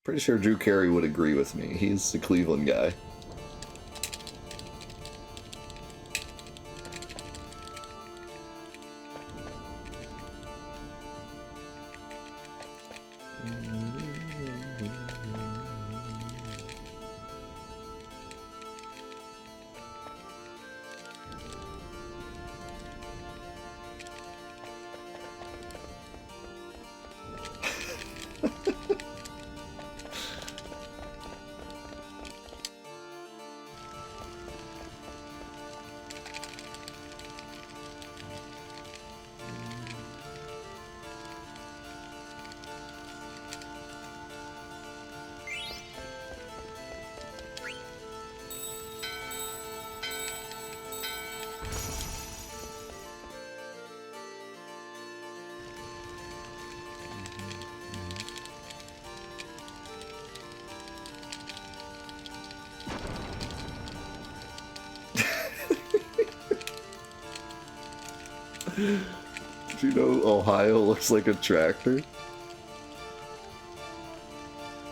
A: Pretty sure Drew Carey would agree with me. He's the Cleveland guy. Do you know Ohio looks like a tractor?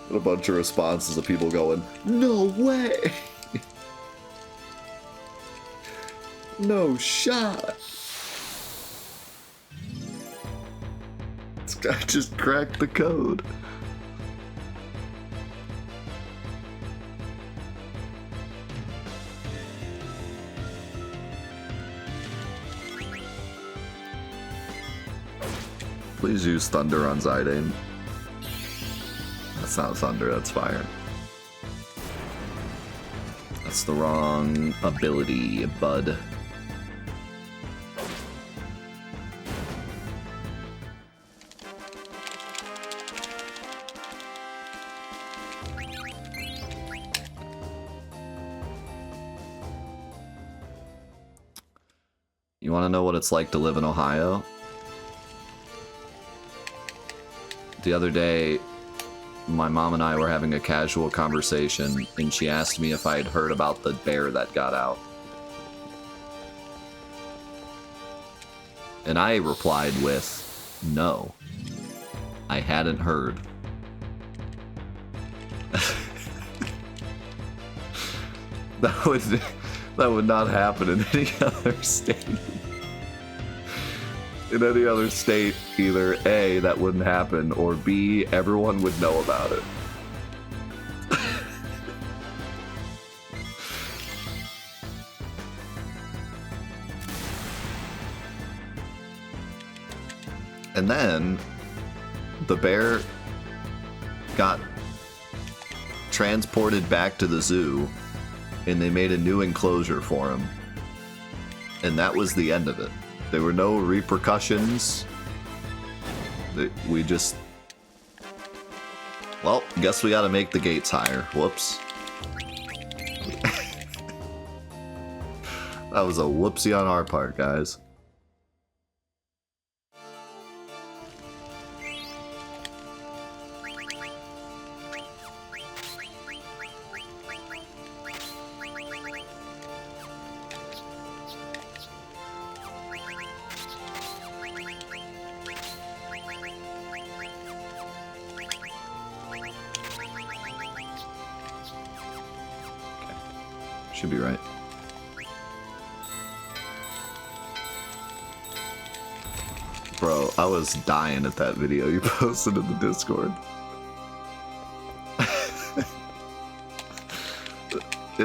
A: And a bunch of responses of people going, "No way! No shot!" This guy just cracked the code. Please use thunder on Zidane. That's not thunder, that's fire. That's the wrong ability, bud. You want to know what it's like to live in Ohio? The other day, my mom and I were having a casual conversation, and she asked me if I had heard about the bear that got out. And I replied with, no, I hadn't heard. That would not happen in any other state. In any other state, either A, that wouldn't happen, or B, everyone would know about it. And then the bear got transported back to the zoo, and they made a new enclosure for him. And that was the end of it. There were no repercussions. We just... Well, guess we gotta make the gates higher. Whoops. That was a whoopsie on our part, guys. Should be right. Bro, I was dying at that video you posted in the Discord.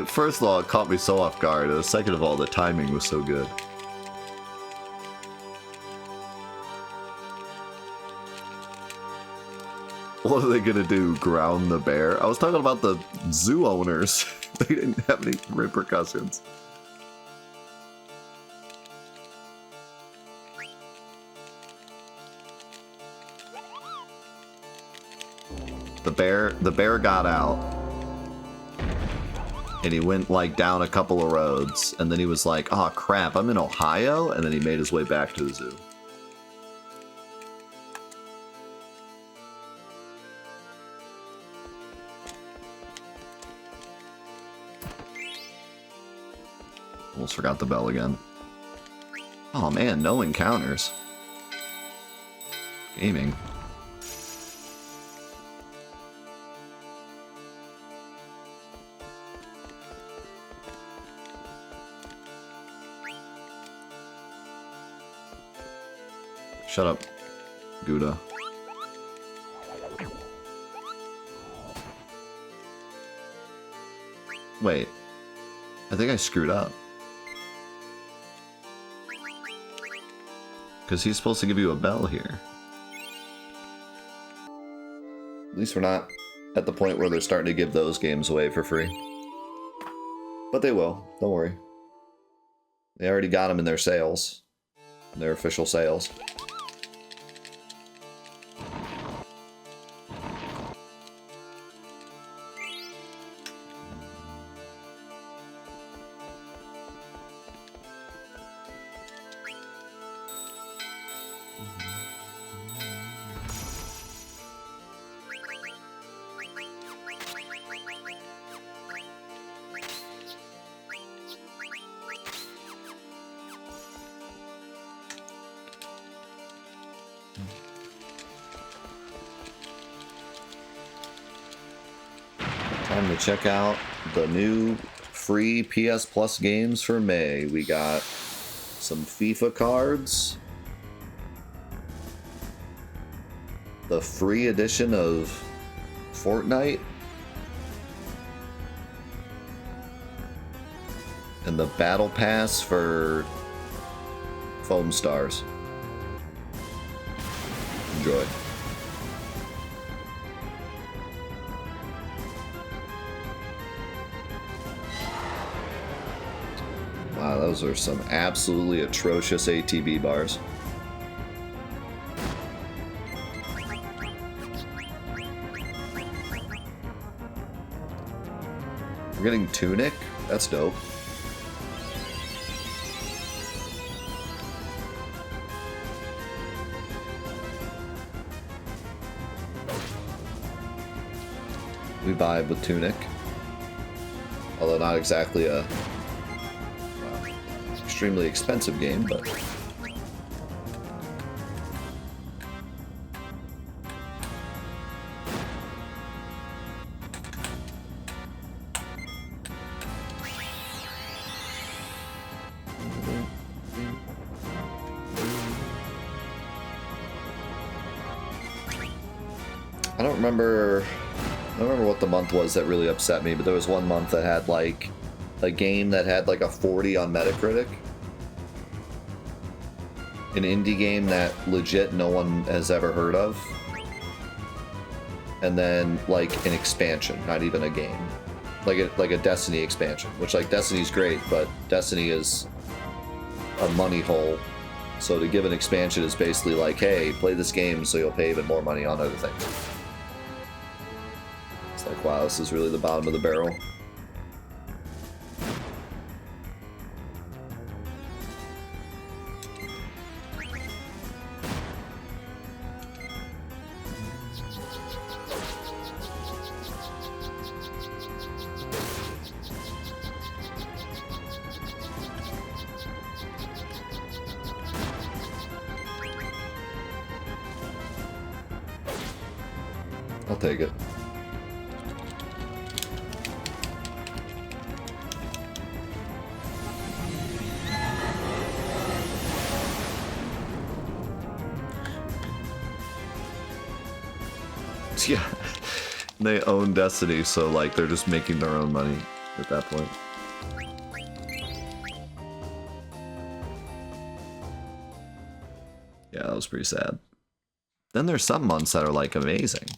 A: First of all, it caught me so off guard. And second of all, the timing was so good. What are they gonna do? Ground the bear? I was talking about the zoo owners. They didn't have any repercussions. The bear got out. And he went like down a couple of roads, and then he was like, oh crap, I'm in Ohio? And then he made his way back to the zoo. Almost forgot the bell again. Oh man, no encounters. Gaming. Shut up, Gouda. Wait, I think I screwed up. Because he's supposed to give you a bell here. At least we're not at the point where they're starting to give those games away for free. But they will, don't worry. They already got them in their sales. In their official sales. Time to check out the new free PS Plus games for May. We got some FIFA cards, the free edition of Fortnite, and the Battle Pass for Foam Stars. Enjoy. Wow, those are some absolutely atrocious ATB bars. We're getting Tunic? That's dope. We vibe with Tunic. Although not exactly a extremely expensive game, but I don't remember what the month was that really upset me, but there was one month that had like a game that had like a 40 on Metacritic. An indie game that legit no one has ever heard of. And then like an expansion, not even a game. Like a Destiny expansion, which like Destiny's great, but Destiny is a money hole. So to give an expansion is basically like, hey, play this game so you'll pay even more money on other things. It's like, wow, this is really the bottom of the barrel. I'll take it. Yeah, they own Destiny, so like they're just making their own money at that point. Yeah, that was pretty sad. Then there's some months that are like amazing.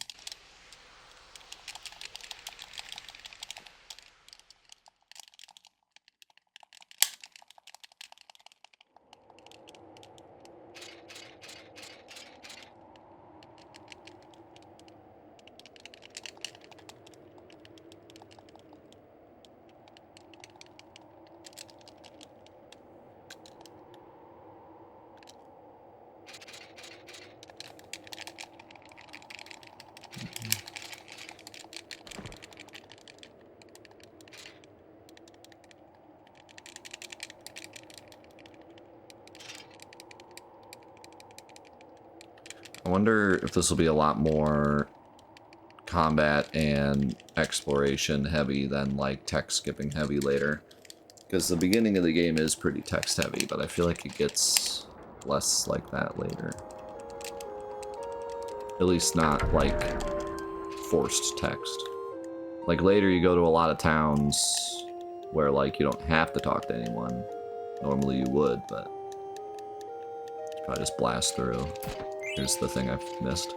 A: I wonder if this will be a lot more combat and exploration heavy than like text skipping heavy later. Because the beginning of the game is pretty text heavy, but I feel like it gets less like that later. At least not like forced text. Like later you go to a lot of towns where like you don't have to talk to anyone. Normally you would, but if I just blast through. Here's the thing I've missed.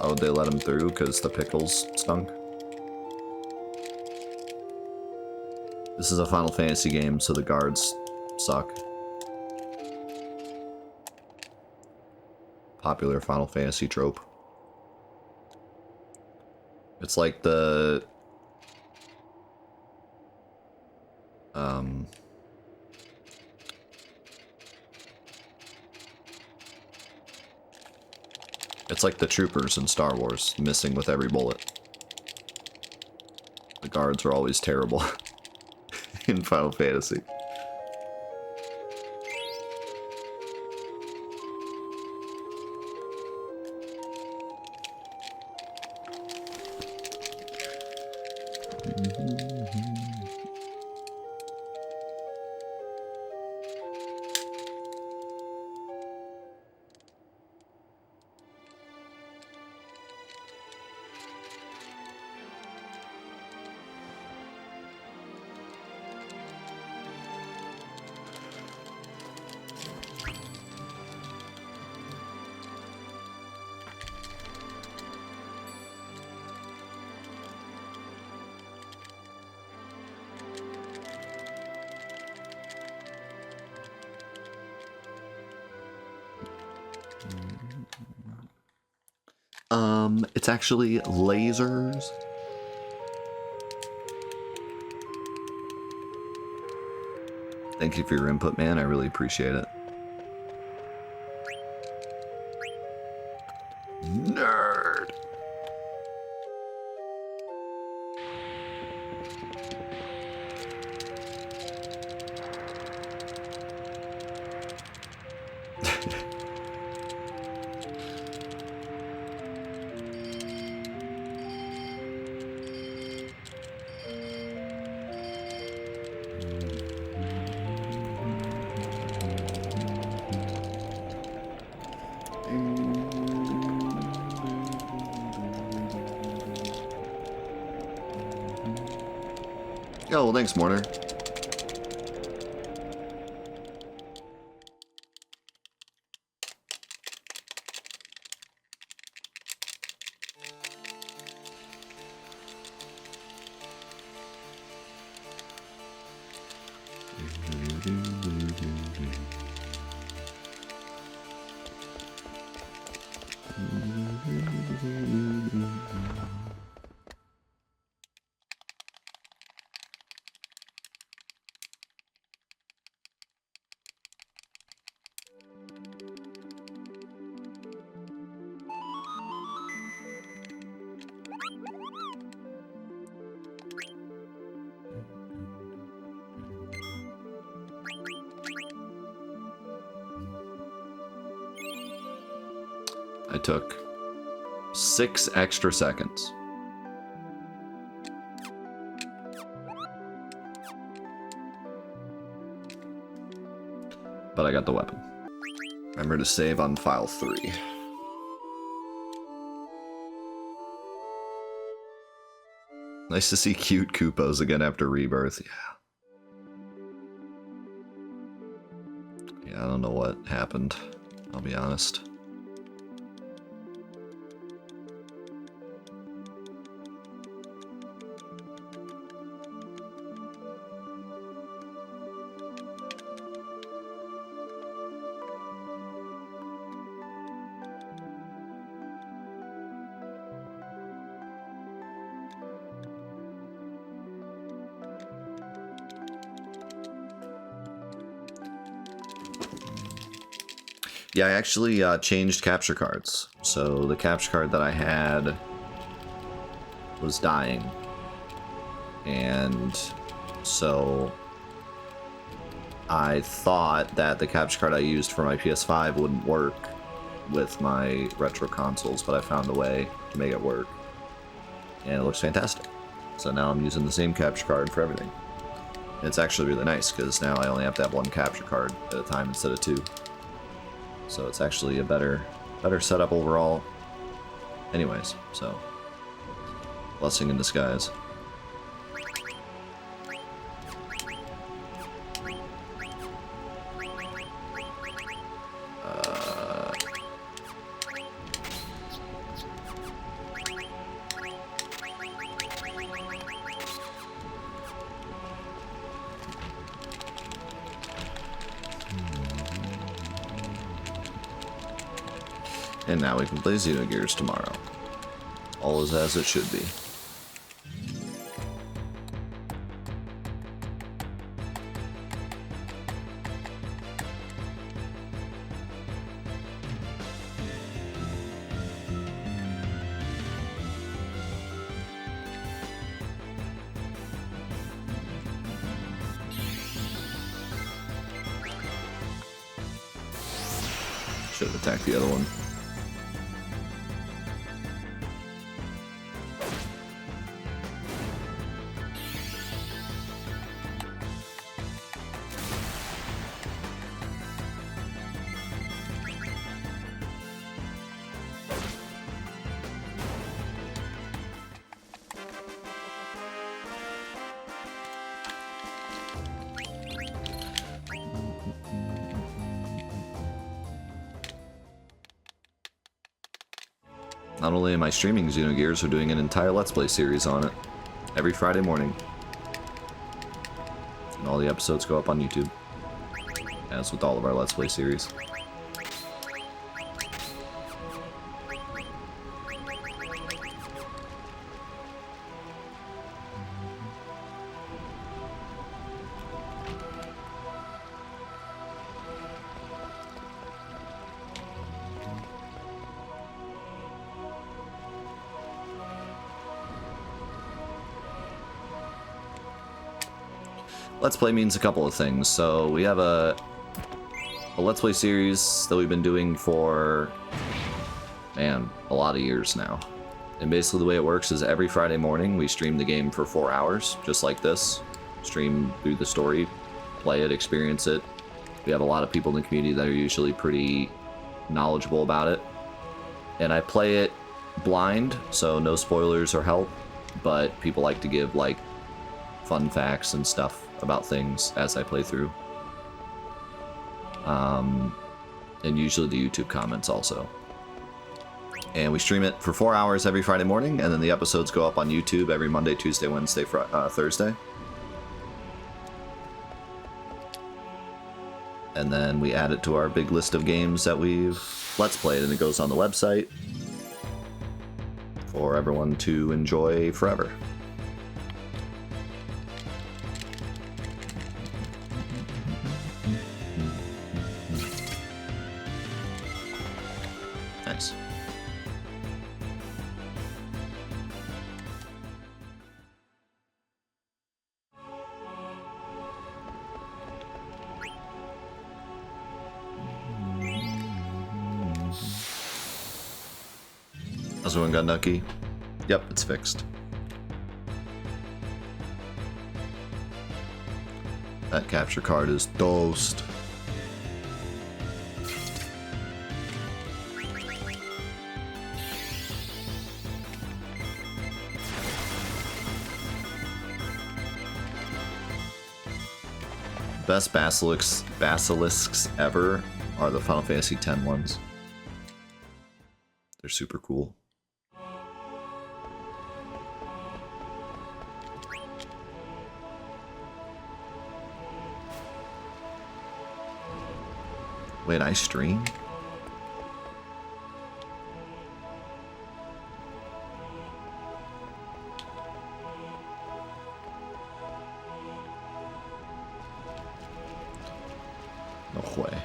A: Oh, they let him through because the pickles stunk? This is a Final Fantasy game, so the guards suck. Popular Final Fantasy trope. It's like the... It's like the troopers in Star Wars, missing with every bullet. The guards are always terrible in Final Fantasy. It's actually lasers. Thank you for your input, man. I really appreciate it. Nerd! Oh, well, thanks, Mortar. I took 6 extra seconds. But I got the weapon. Remember to save on file 3. Nice to see cute Koopos again after Rebirth, yeah. Yeah, I don't know what happened, I'll be honest. Yeah, I actually changed capture cards. So the capture card that I had was dying. And so I thought that the capture card I used for my PS5 wouldn't work with my retro consoles, but I found a way to make it work. And it looks fantastic. So now I'm using the same capture card for everything. And it's actually really nice because now I only have to have one capture card at a time instead of two. So it's actually a better setup overall. Anyways, so blessing in disguise. And now we can play Xenogears tomorrow. All is as it should be. Should have attacked the other one. Not only am I streaming Xenogears, we're doing an entire Let's Play series on it. Every Friday morning. And all the episodes go up on YouTube. As with all of our Let's Play series. Let's Play means a couple of things. So we have a Let's Play series that we've been doing for, man, a lot of years now. And basically the way it works is every Friday morning we stream the game for 4 hours, just like this. Stream through the story, play it, experience it. We have a lot of people in the community that are usually pretty knowledgeable about it. And I play it blind, so no spoilers or help, but people like to give like fun facts and stuff about things as I play through. And usually the YouTube comments also. And we stream it for 4 hours every Friday morning, and then the episodes go up on YouTube every Monday, Tuesday, Wednesday, Thursday. And then we add it to our big list of games that we've Let's Played, and it goes on the website for everyone to enjoy forever. Nice. How's everyone got Nucky? Yep, it's fixed. That capture card is toast. Best basilisks ever are the Final Fantasy X ones. They're super cool. Wait, I stream? No way.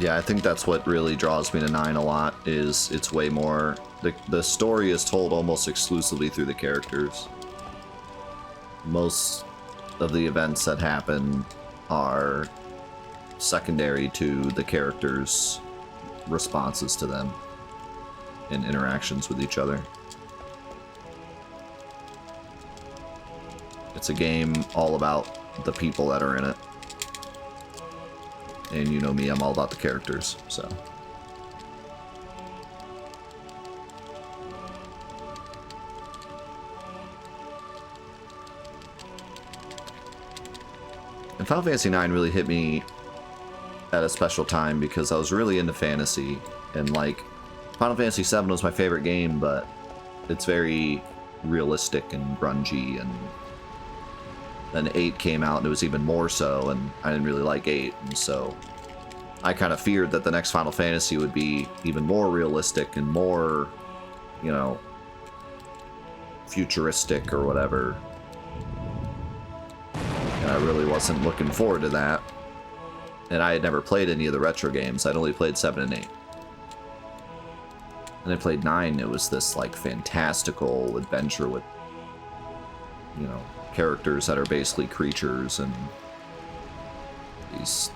A: Yeah, I think that's what really draws me to 9 a lot, is it's way more... The story is told almost exclusively through the characters. Most of the events that happen are secondary to the characters' responses to them and interactions with each other. It's a game all about the people that are in it. And you know me, I'm all about the characters, so. And Final Fantasy IX really hit me at a special time because I was really into fantasy. And like, Final Fantasy VII was my favorite game, but it's very realistic and grungy, and then 8 came out and it was even more so, and I didn't really like 8, and so I kind of feared that the next Final Fantasy would be even more realistic and more, you know, futuristic or whatever. And I really wasn't looking forward to that. And I had never played any of the retro games. I'd only played 7 and 8. And I played 9, it was this like fantastical adventure with, you know, characters that are basically creatures and these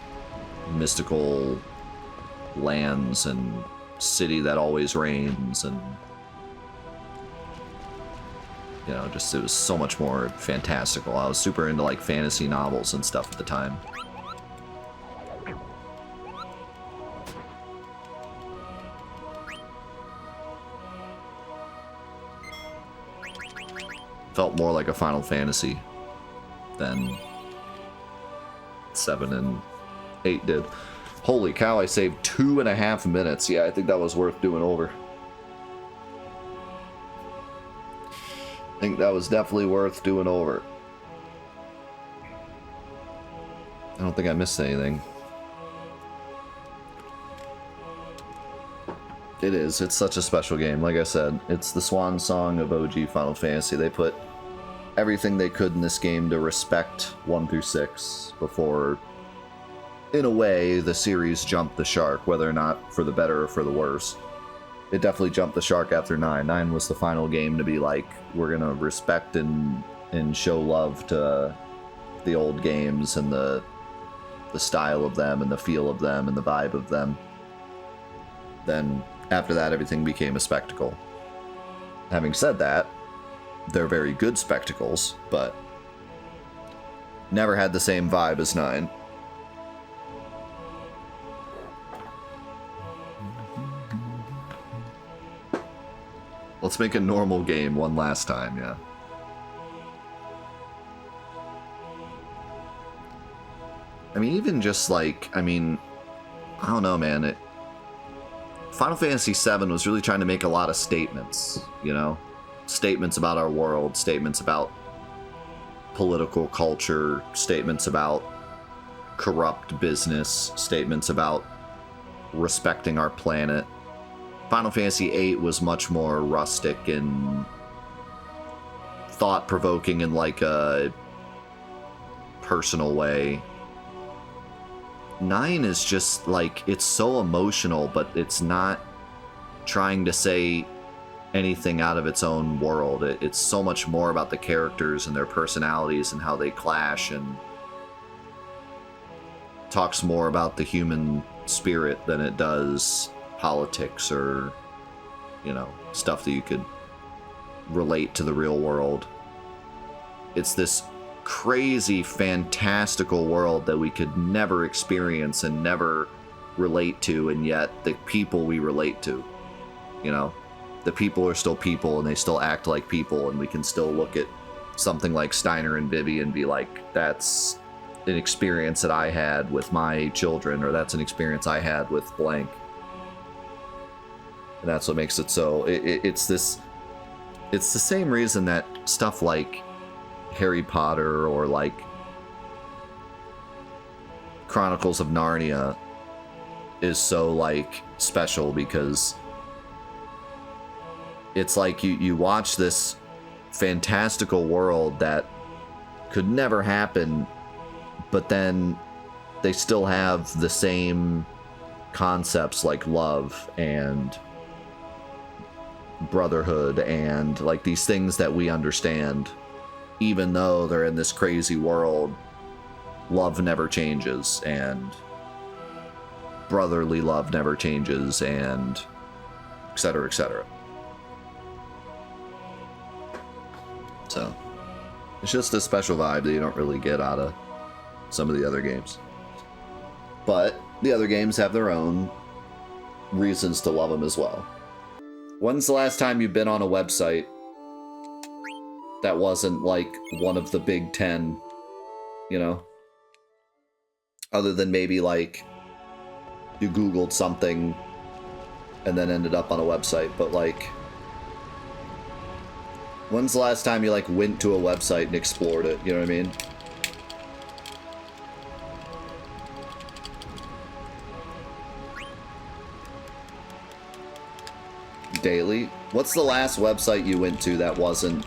A: mystical lands and city that always rains, and you know, just it was so much more fantastical. I was super into like fantasy novels and stuff at the time. Felt more like a Final Fantasy than 7 and 8 did. Holy cow, I saved 2.5 minutes. Yeah, I think that was worth doing over. I think that was definitely worth doing over. I don't think I missed anything. It is. It's such a special game. Like I said, it's the swan song of OG Final Fantasy. They put everything they could in this game to respect 1 through 6 before, in a way, the series jumped the shark, whether or not for the better or for the worse. It definitely jumped the shark after 9. 9 was the final game to be like, we're gonna respect and show love to the old games and the style of them and the feel of them and the vibe of them. Then after that, everything became a spectacle. Having said that, they're very good spectacles, but never had the same vibe as 9. Let's make a normal game one last time, yeah. I mean, even just like, I mean, I don't know, man. Final Fantasy VII was really trying to make a lot of statements, you know? Statements about our world, statements about political culture, statements about corrupt business, statements about respecting our planet. Final Fantasy VIII was much more rustic and thought-provoking in like a personal way. 9 is just like, it's so emotional, but it's not trying to say anything out of its own world. It's so much more about the characters and their personalities and how they clash, and talks more about the human spirit than it does politics or, you know, stuff that you could relate to the real world. It's this crazy, fantastical world that we could never experience and never relate to, and yet the people we relate to, you know, the people are still people and they still act like people, and we can still look at something like Steiner and Vivi and be like, that's an experience that I had with my children, or that's an experience I had with blank. And that's what makes it so, it's the same reason that stuff like Harry Potter or like Chronicles of Narnia is so like special, because it's like you watch this fantastical world that could never happen, but then they still have the same concepts like love and brotherhood and like these things that we understand, even though they're in this crazy world, love never changes and brotherly love never changes, and etc., etc. So it's just a special vibe that you don't really get out of some of the other games. But the other games have their own reasons to love them as well. When's the last time you've been on a website that wasn't like one of the big 10, you know? Other than maybe like you Googled something and then ended up on a website, but like, when's the last time you like went to a website and explored it, you know what I mean? Daily? What's the last website you went to that wasn't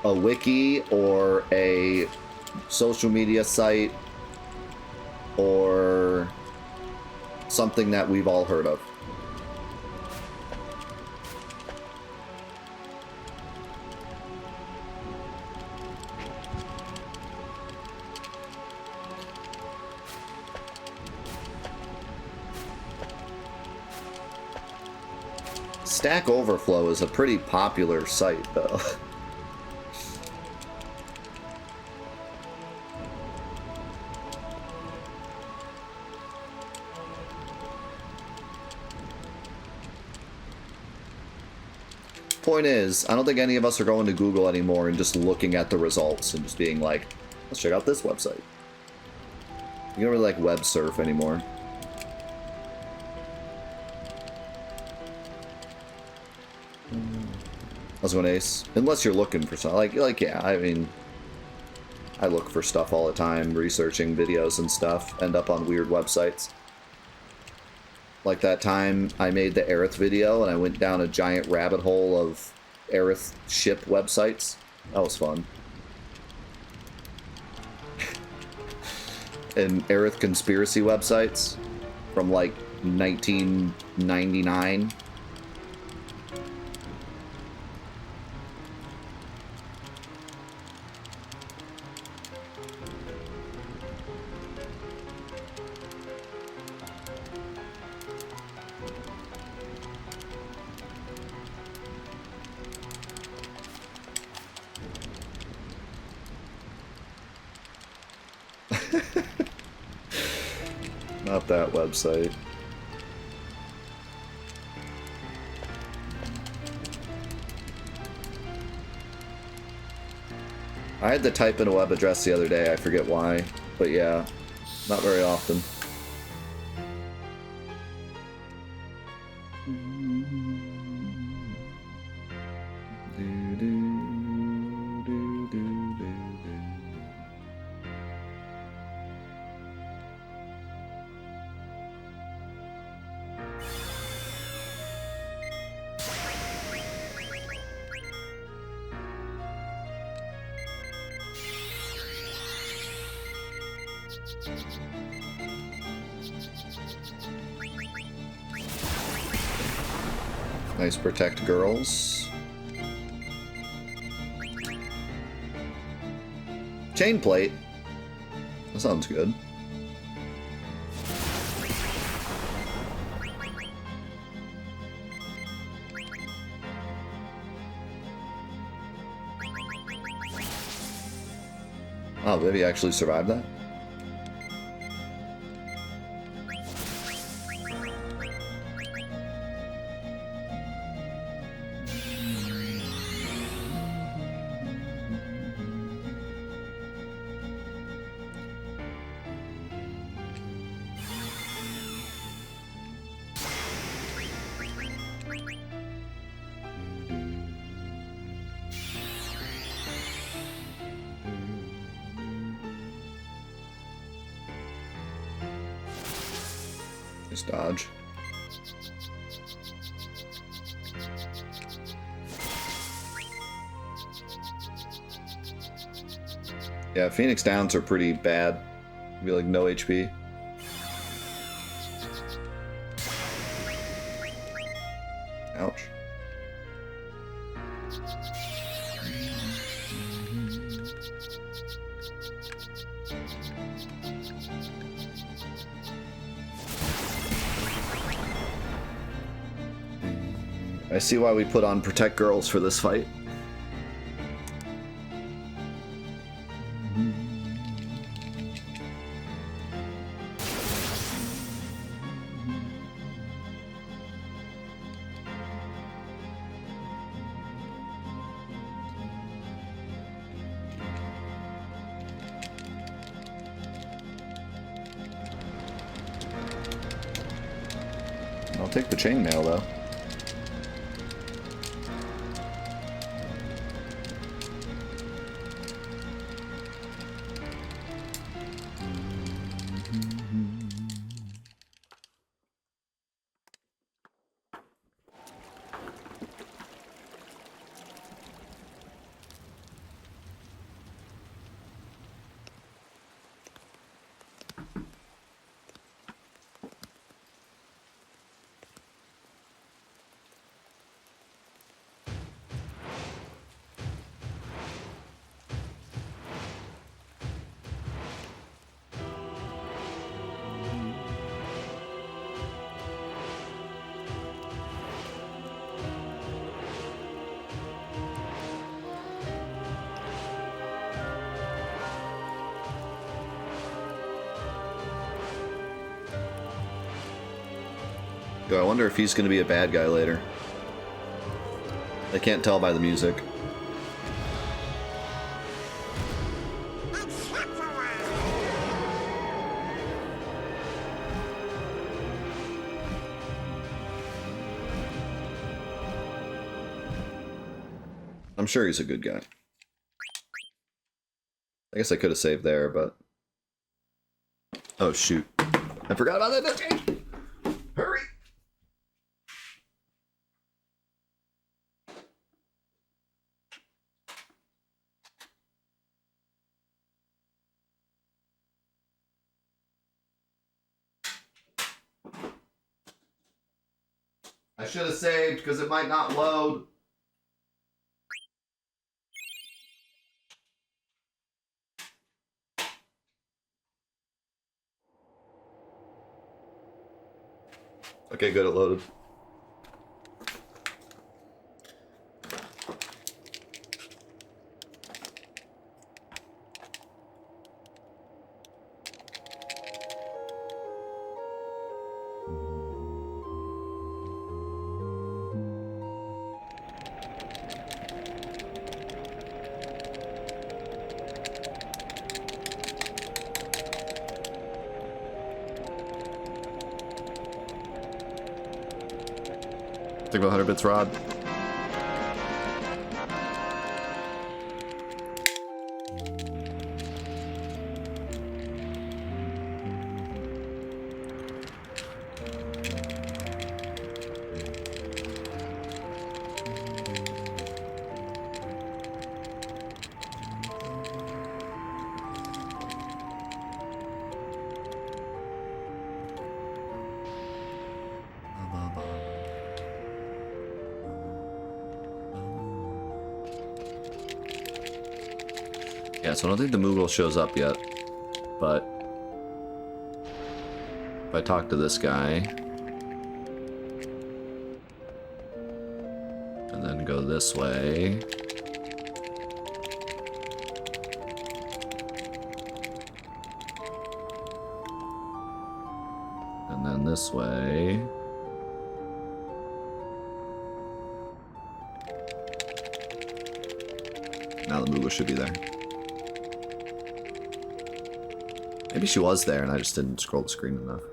A: a wiki or a social media site or something that we've all heard of? Stack Overflow is a pretty popular site, though. Point is, I don't think any of us are going to Google anymore and just looking at the results and just being like, let's check out this website. You don't really like web surf anymore. How's it going, Ace? Unless you're looking for something. Like, yeah, I mean, I look for stuff all the time, researching videos and stuff, end up on weird websites. Like that time I made the Aerith video and I went down a giant rabbit hole of Aerith ship websites. That was fun. And Aerith conspiracy websites from like 1999. Not that website. I had to type in a web address the other day, I forget why, but yeah, not very often. Nice protect girls. Chain plate. That sounds good. Oh, Vivi actually survived that? Just dodge. Yeah, Phoenix Downs are pretty bad. Be like no HP. I see why we put on Protect Girls for this fight. I'll take the chainmail though. I wonder if he's going to be a bad guy later. I can't tell by the music. I'm sure he's a good guy. I guess I could have saved there, but... Oh, shoot. I forgot about that. Hurry! I should have saved because it might not load. Okay, good, it loaded. Think about 100 bits, Rod. Yeah, so I don't think the Moogle shows up yet, but if I talk to this guy and then go this way, and then this way, now the Moogle should be there. Maybe she was there and I just didn't scroll the screen enough.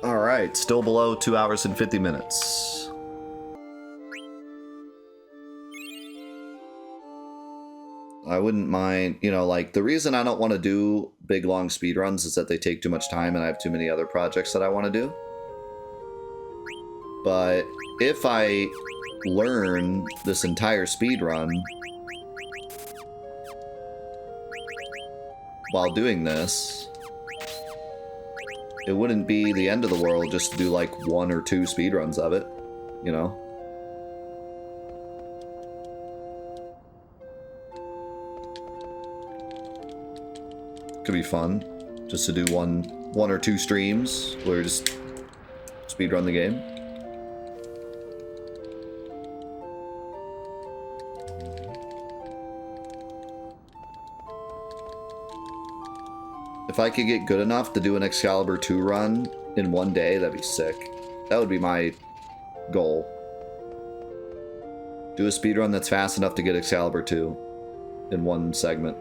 A: Alright, still below 2 hours and 50 minutes. I wouldn't mind, you know, like, the reason I don't want to do big, long speedruns is that they take too much time and I have too many other projects that I want to do. But if I learn this entire speedrun while doing this, it wouldn't be the end of the world just to do, like, 1 or 2 speedruns of it, you know? Could be fun. Just to do one or two streams where we just speedrun the game. If I could get good enough to do an Excalibur II run in one day, that'd be sick. That would be my goal. Do a speedrun that's fast enough to get Excalibur II in one segment.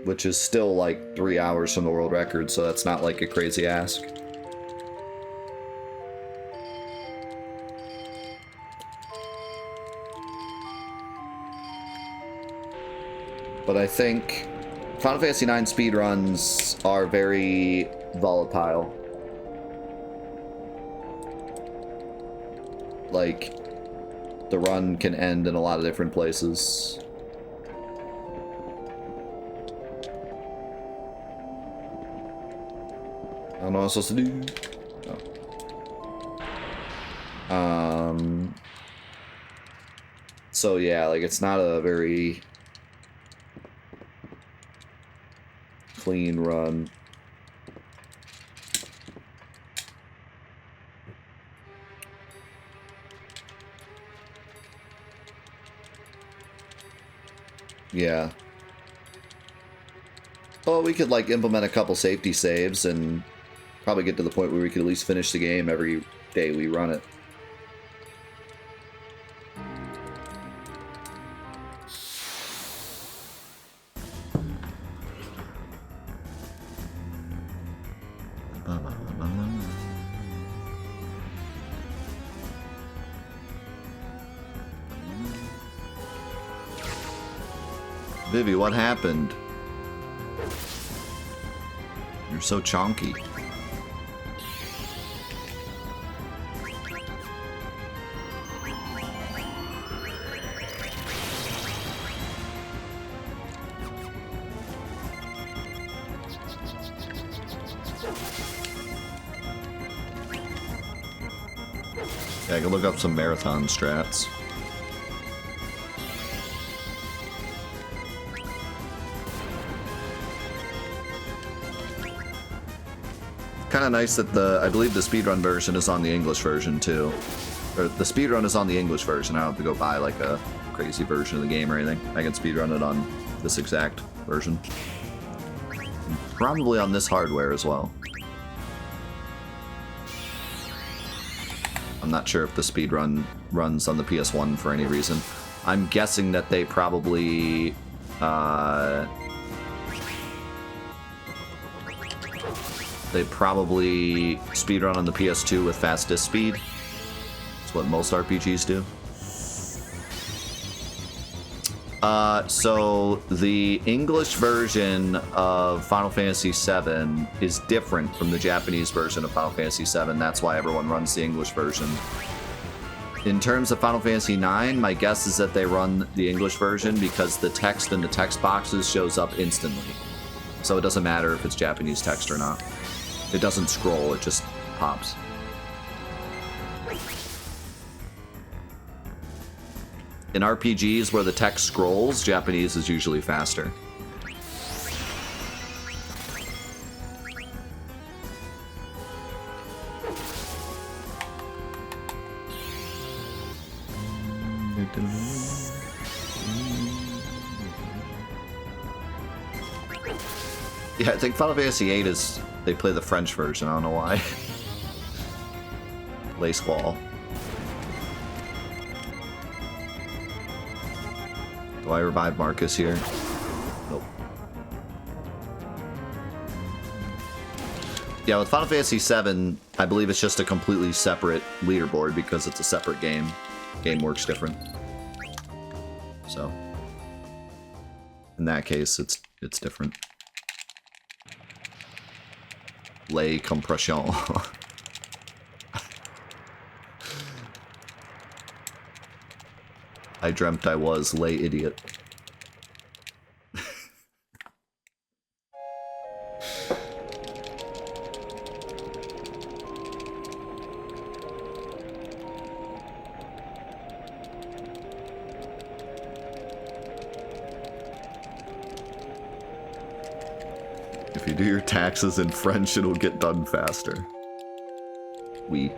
A: Which is still like 3 hours from the world record, so that's not like a crazy ask. But I think Final Fantasy IX speedruns are very volatile. Like, the run can end in a lot of different places. I don't know what I'm supposed to do. Oh. So yeah, like, it's not a very clean run. Yeah. Well, we could like implement a couple safety saves and probably get to the point where we could at least finish the game every day we run it. Vivi, what happened? You're so chonky. Yeah, I can look up some marathon strats. Kind of nice that I believe the speedrun version is on the English version too. Or the speedrun is on the English version. I don't have to go buy like a crazy version of the game or anything. I can speedrun it on this exact version. Probably on this hardware as well. I'm not sure if the speedrun runs on the PS1 for any reason. I'm guessing that they probably speedrun on the PS2 with fast disk speed. That's what most RPGs do. So the English version of Final Fantasy VII is different from the Japanese version of Final Fantasy VII. That's why everyone runs the English version. In terms of Final Fantasy IX, my guess is that they run the English version because the text in the text boxes shows up instantly. So it doesn't matter if it's Japanese text or not. It doesn't scroll, it just pops. In RPGs where the text scrolls, Japanese is usually faster. Yeah, I think Final Fantasy VIII is... they play the French version, I don't know why. Lace Wall. Do I revive Marcus here? Nope. Yeah, with Final Fantasy VII, I believe it's just a completely separate leaderboard because it's a separate game. Game works different. So, in that case, it's different. Lay compression. I dreamt I was lay idiot. do your taxes in French, it'll get done faster. We.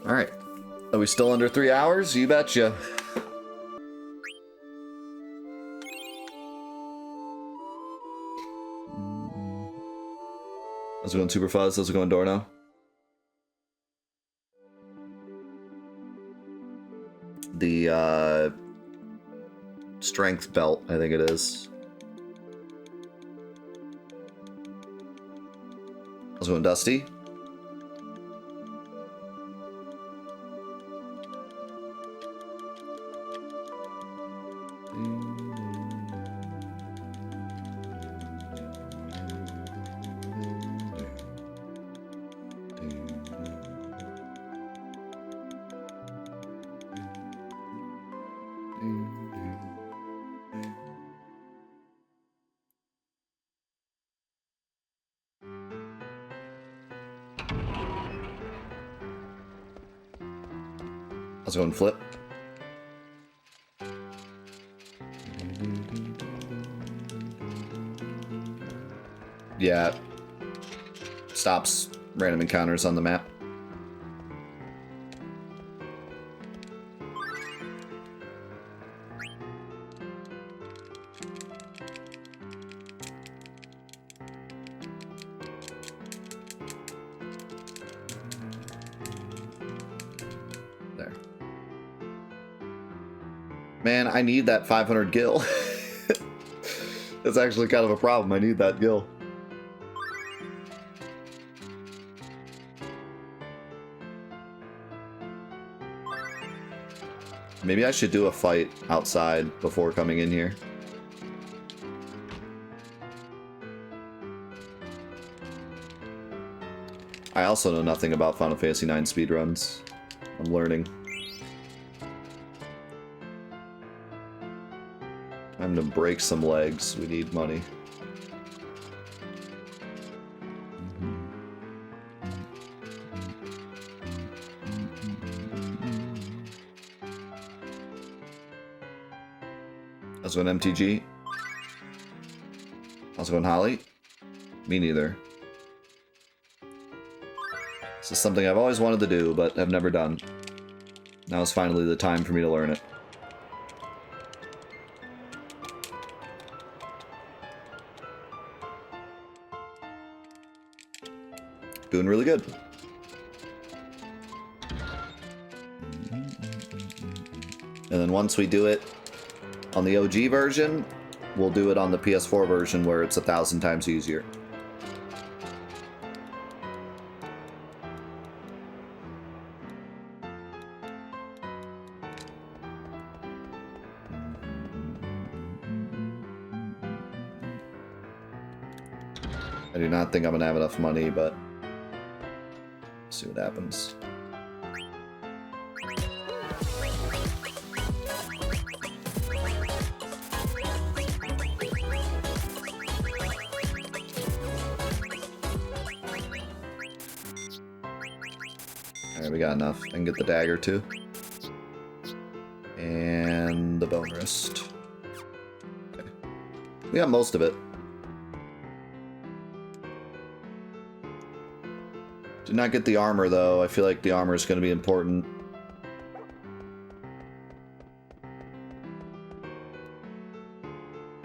A: Alright. Are we still under 3 hours? You betcha. How's it going, Super Fuzz? How's it going, Dorno? The, strength belt, I think it is. How's it going, Dusty? How's it going, Flip? Yeah. Stops random encounters on the map. There. Man, I need that 500 gil. That's actually kind of a problem. I need that gil. Maybe I should do a fight outside before coming in here. I also know nothing about Final Fantasy IX speedruns. I'm learning. Time to break some legs. We need money. How's it going, MTG? How's it going, Holly? Me neither. This is something I've always wanted to do, but have never done. Now is finally the time for me to learn it. Doing really good. And then once we do it on the OG version, we'll do it on the PS4 version where it's 1,000 times easier. I do not think I'm gonna have enough money, but see what happens. Alright, we got enough. I can get the dagger too. And the bone wrist. Okay. We got most of it. Did not get the armor though. I feel like the armor is going to be important.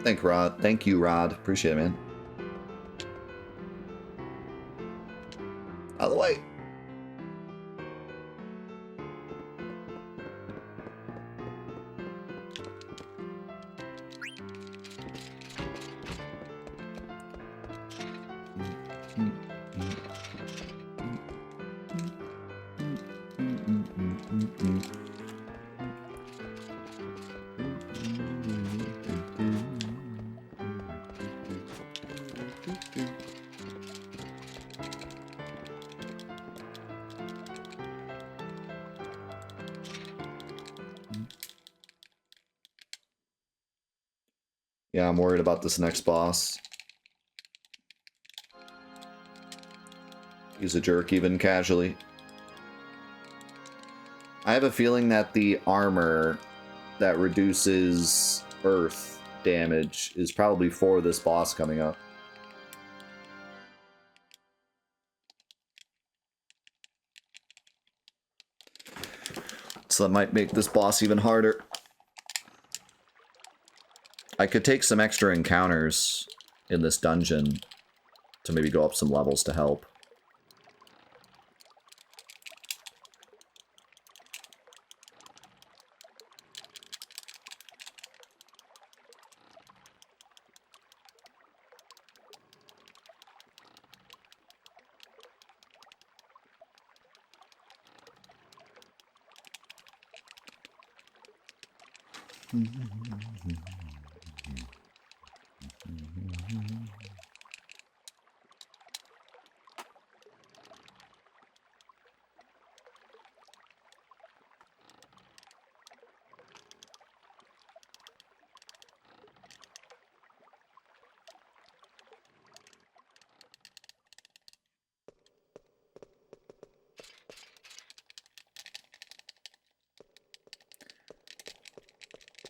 A: Thank you, Rod. Appreciate it, man. Yeah, I'm worried about this next boss. He's a jerk even casually. I have a feeling that the armor that reduces earth damage is probably for this boss coming up. So that might make this boss even harder. I could take some extra encounters in this dungeon to maybe go up some levels to help.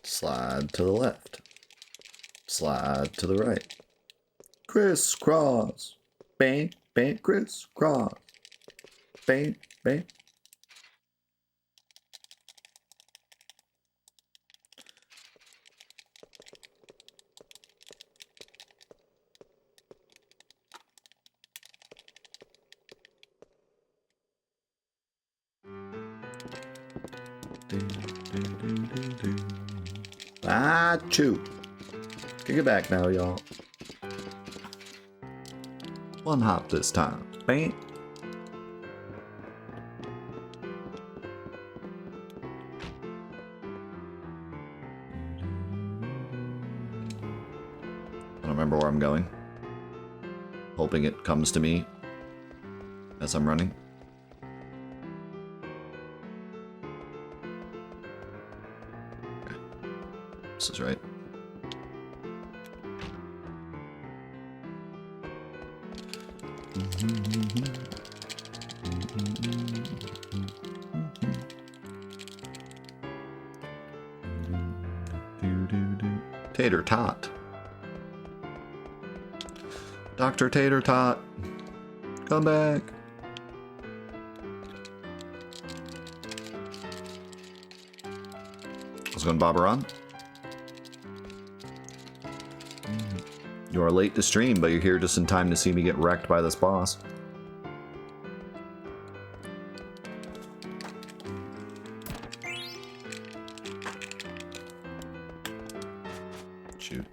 A: Slide to the left. Slide to the right. Crisscross. Bang, bang, crisscross. Bang, bang. Ah, chew. Kick it back now, y'all. One hop this time. Bang. I don't remember where I'm going. Hoping it comes to me as I'm running. This is right. Tater Tot. Dr. Tater Tot. Come back. Let's go to Bobaron. You are late to stream, but you're here just in time to see me get wrecked by this boss. Shoot.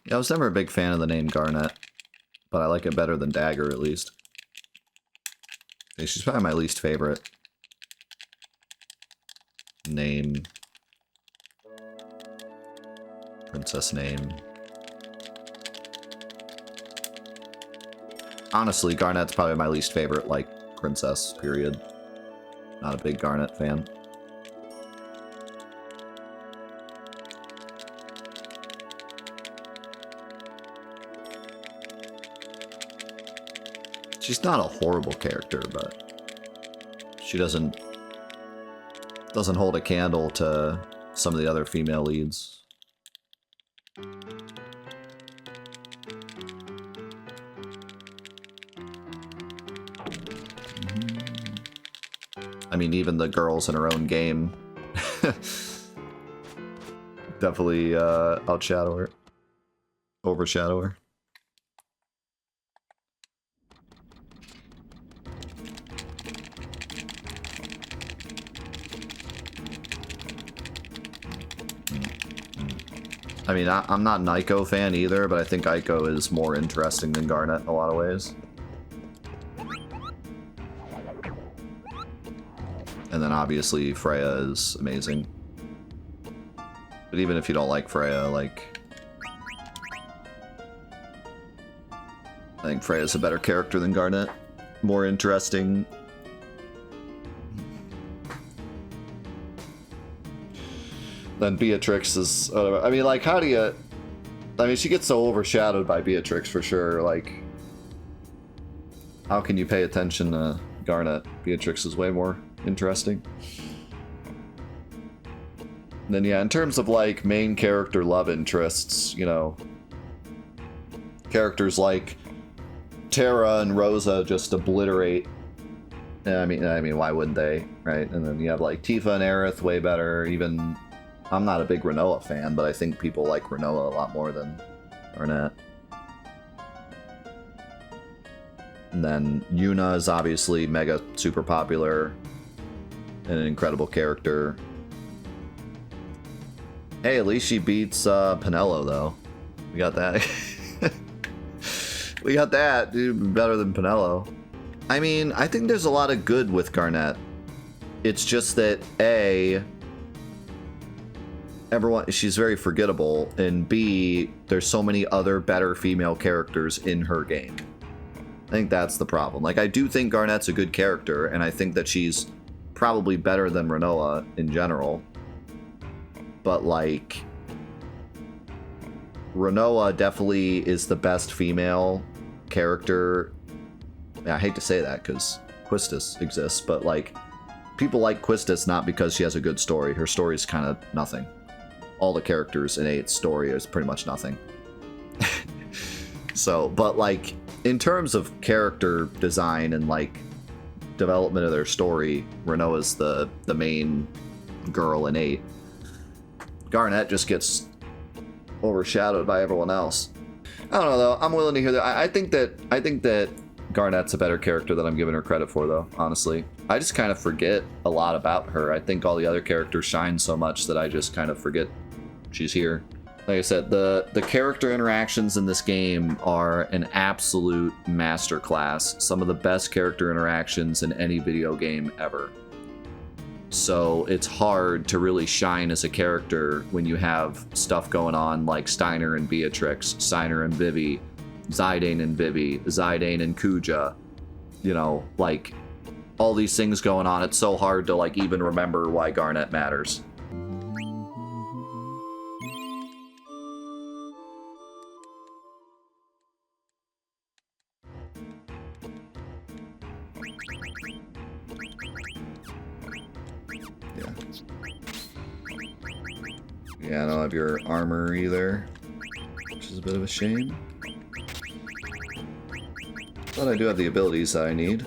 A: Yeah, I was never a big fan of the name Garnet, but I like it better than Dagger, at least. She's probably my least favorite name. Princess name. Honestly, Garnet's probably my least favorite, like, princess, period. Not a big Garnet fan. She's not a horrible character, but she doesn't hold a candle to some of the other female leads. I mean, even the girls in her own game definitely outshadow her, overshadow her. I mean, I'm not an Ico fan either, but I think Ico is more interesting than Garnet in a lot of ways. And then obviously Freya is amazing. But even if you don't like Freya, like, I think Freya's a better character than Garnet. More interesting. then Beatrix is... I mean, like, how do you... I mean, she gets so overshadowed by Beatrix, for sure. Like, how can you pay attention to Garnet? Beatrix is way more interesting. And then, yeah, in terms of, like, main character love interests, you know, characters like Terra and Rosa just obliterate. I mean, why wouldn't they, right? And then you have, like, Tifa and Aerith, way better. Even... I'm not a big Renoa fan, but I think people like Renoa a lot more than Garnet. And then Yuna is obviously mega super popular and an incredible character. Hey, at least she beats Pinello, though. We got that. We got that, dude. Better than Pinello. I mean, I think there's a lot of good with Garnet. It's just that, A... she's very forgettable, and B, there's so many other better female characters in her game. I think that's the problem. Like, I do think Garnet's a good character, and I think that she's probably better than Renoa in general. But, like, Renoa definitely is the best female character. I hate to say that, because Quistis exists, but, like, people like Quistis not because she has a good story. Her story's kind of nothing. All the characters in 8's story is pretty much nothing. So, but like, in terms of character design and like development of their story, Renoa's the main girl in 8. Garnet just gets overshadowed by everyone else. I don't know though. I'm willing to hear that. I think that Garnet's a better character than I'm giving her credit for, though, honestly. I just kind of forget a lot about her. I think all the other characters shine so much that I just kind of forget she's here. Like I said, the character interactions in this game are an absolute masterclass. Some of the best character interactions in any video game ever. So it's hard to really shine as a character when you have stuff going on like Steiner and Beatrix, Steiner and Vivi, Zidane and Vivi, Zidane and Kuja. You know, like, all these things going on. It's so hard to, like, even remember why Garnet matters. Yeah, I don't have your armor either, which is a bit of a shame. But I do have the abilities that I need.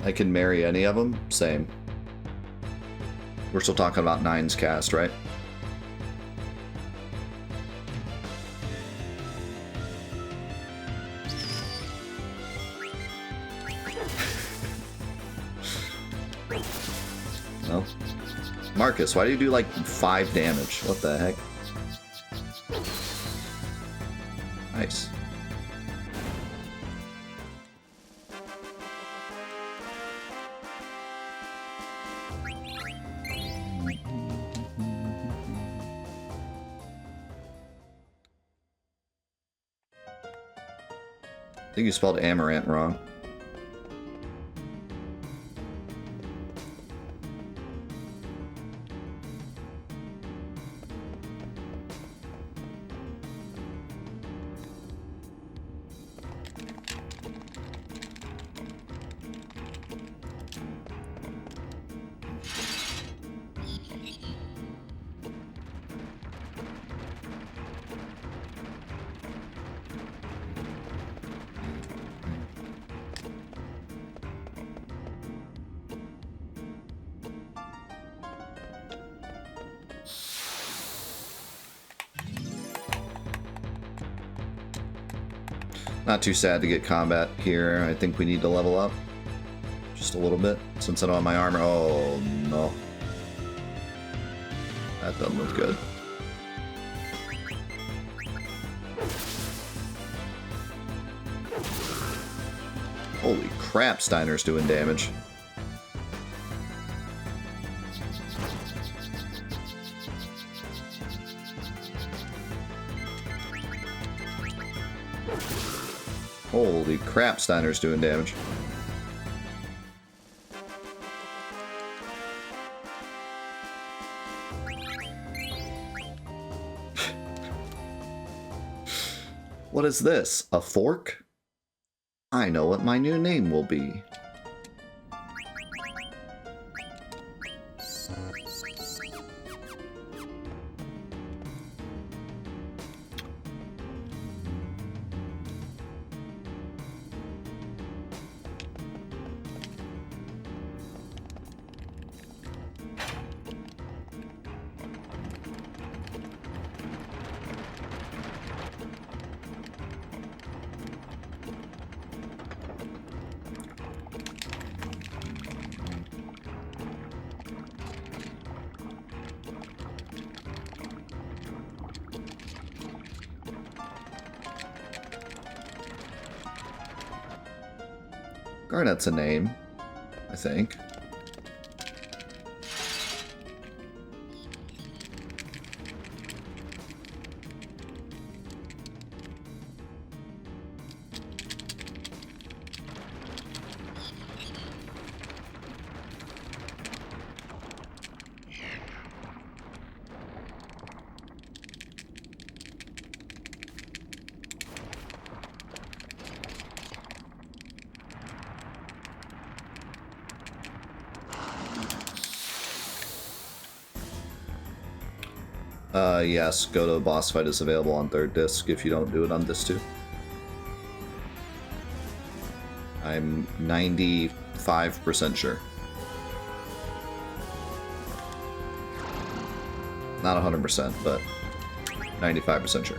A: I can marry any of them? Same. We're still talking about 9's cast, right? No. Marcus, why do you do like 5 damage? What the heck? Nice. I think you spelled Amaranth wrong. Not too sad to get combat here. I think we need to level up just a little bit since I don't have my armor. Oh no. That doesn't look good. Holy crap, Steiner's doing damage. Holy crap, Steiner's doing damage. What is this? A fork? I know what my new name will be. Garnet's a name, I think. Yes, go to boss fight is available on 3rd disc if you don't do it on disc 2. I'm 95% sure. Not 100%, but 95% sure.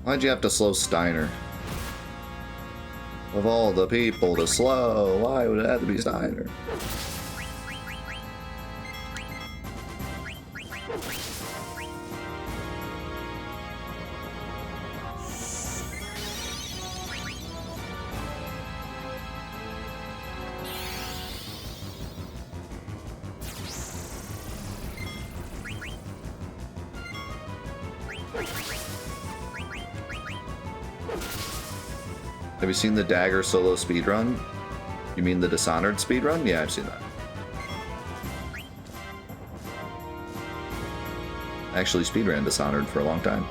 A: Why'd you have to slow Steiner? Of all the people to slow, why would it have to be Steiner? Have you seen the Dagger solo speedrun? You mean the Dishonored speedrun? Yeah, I've seen that. I actually speedran Dishonored for a long time.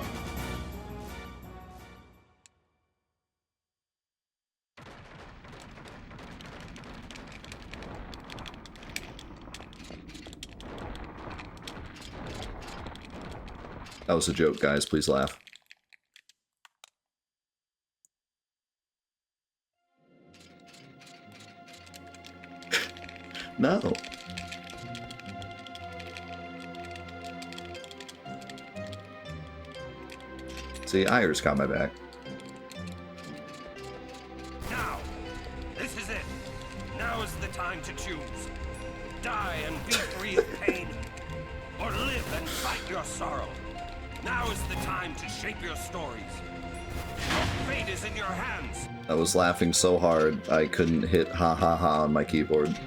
A: That was a joke, guys. Please laugh. No. See, Ayers got my back.
F: Now! This is it! Now is the time to choose. Die and be free of pain, or live and fight your sorrow. Now is the time to shape your stories. Your fate is in your hands.
A: I was laughing so hard I couldn't hit ha ha ha on my keyboard.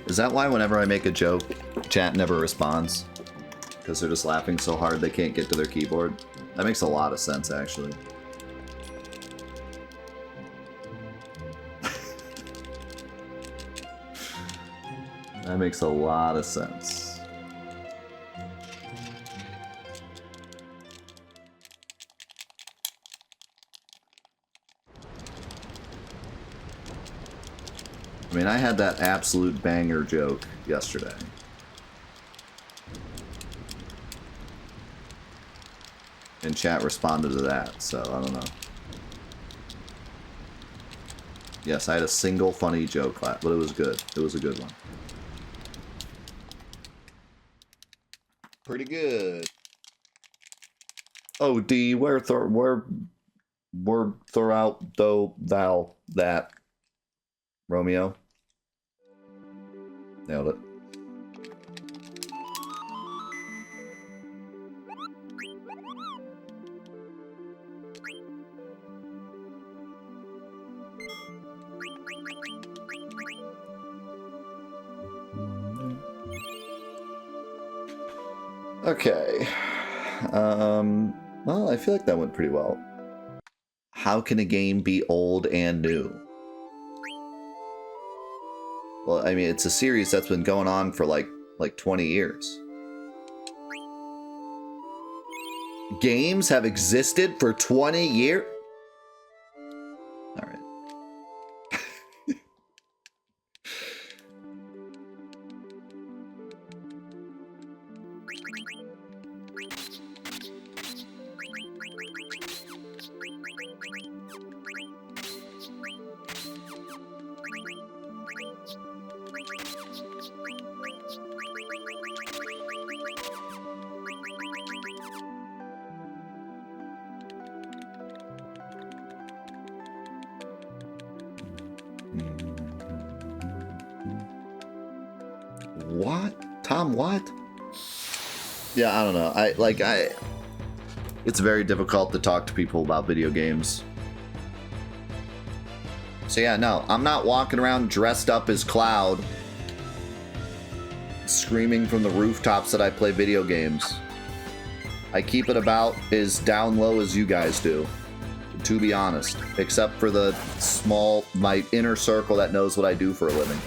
A: Is that why whenever I make a joke, chat never responds? Because they're just laughing so hard they can't get to their keyboard? That makes a lot of sense, actually. That makes a lot of sense. I mean, I had that absolute banger joke yesterday. in chat responded to that, so I don't know. Yes, I had a single funny joke, but it was good. It was a good one. Pretty good. Oh, D, where throughout though thou that Romeo? Nailed it. Okay. Well, I feel like that went pretty well. How can a game be old and new? Well, I mean, it's a series that's been going on for like 20 years. Games have existed for 20 years? All right. What? Tom, what? Yeah, I don't know. It's very difficult to talk to people about video games. So yeah, no, I'm not walking around dressed up as Cloud, screaming from the rooftops that I play video games. I keep it about as down low as you guys do, to be honest, except for the my inner circle that knows what I do for a living.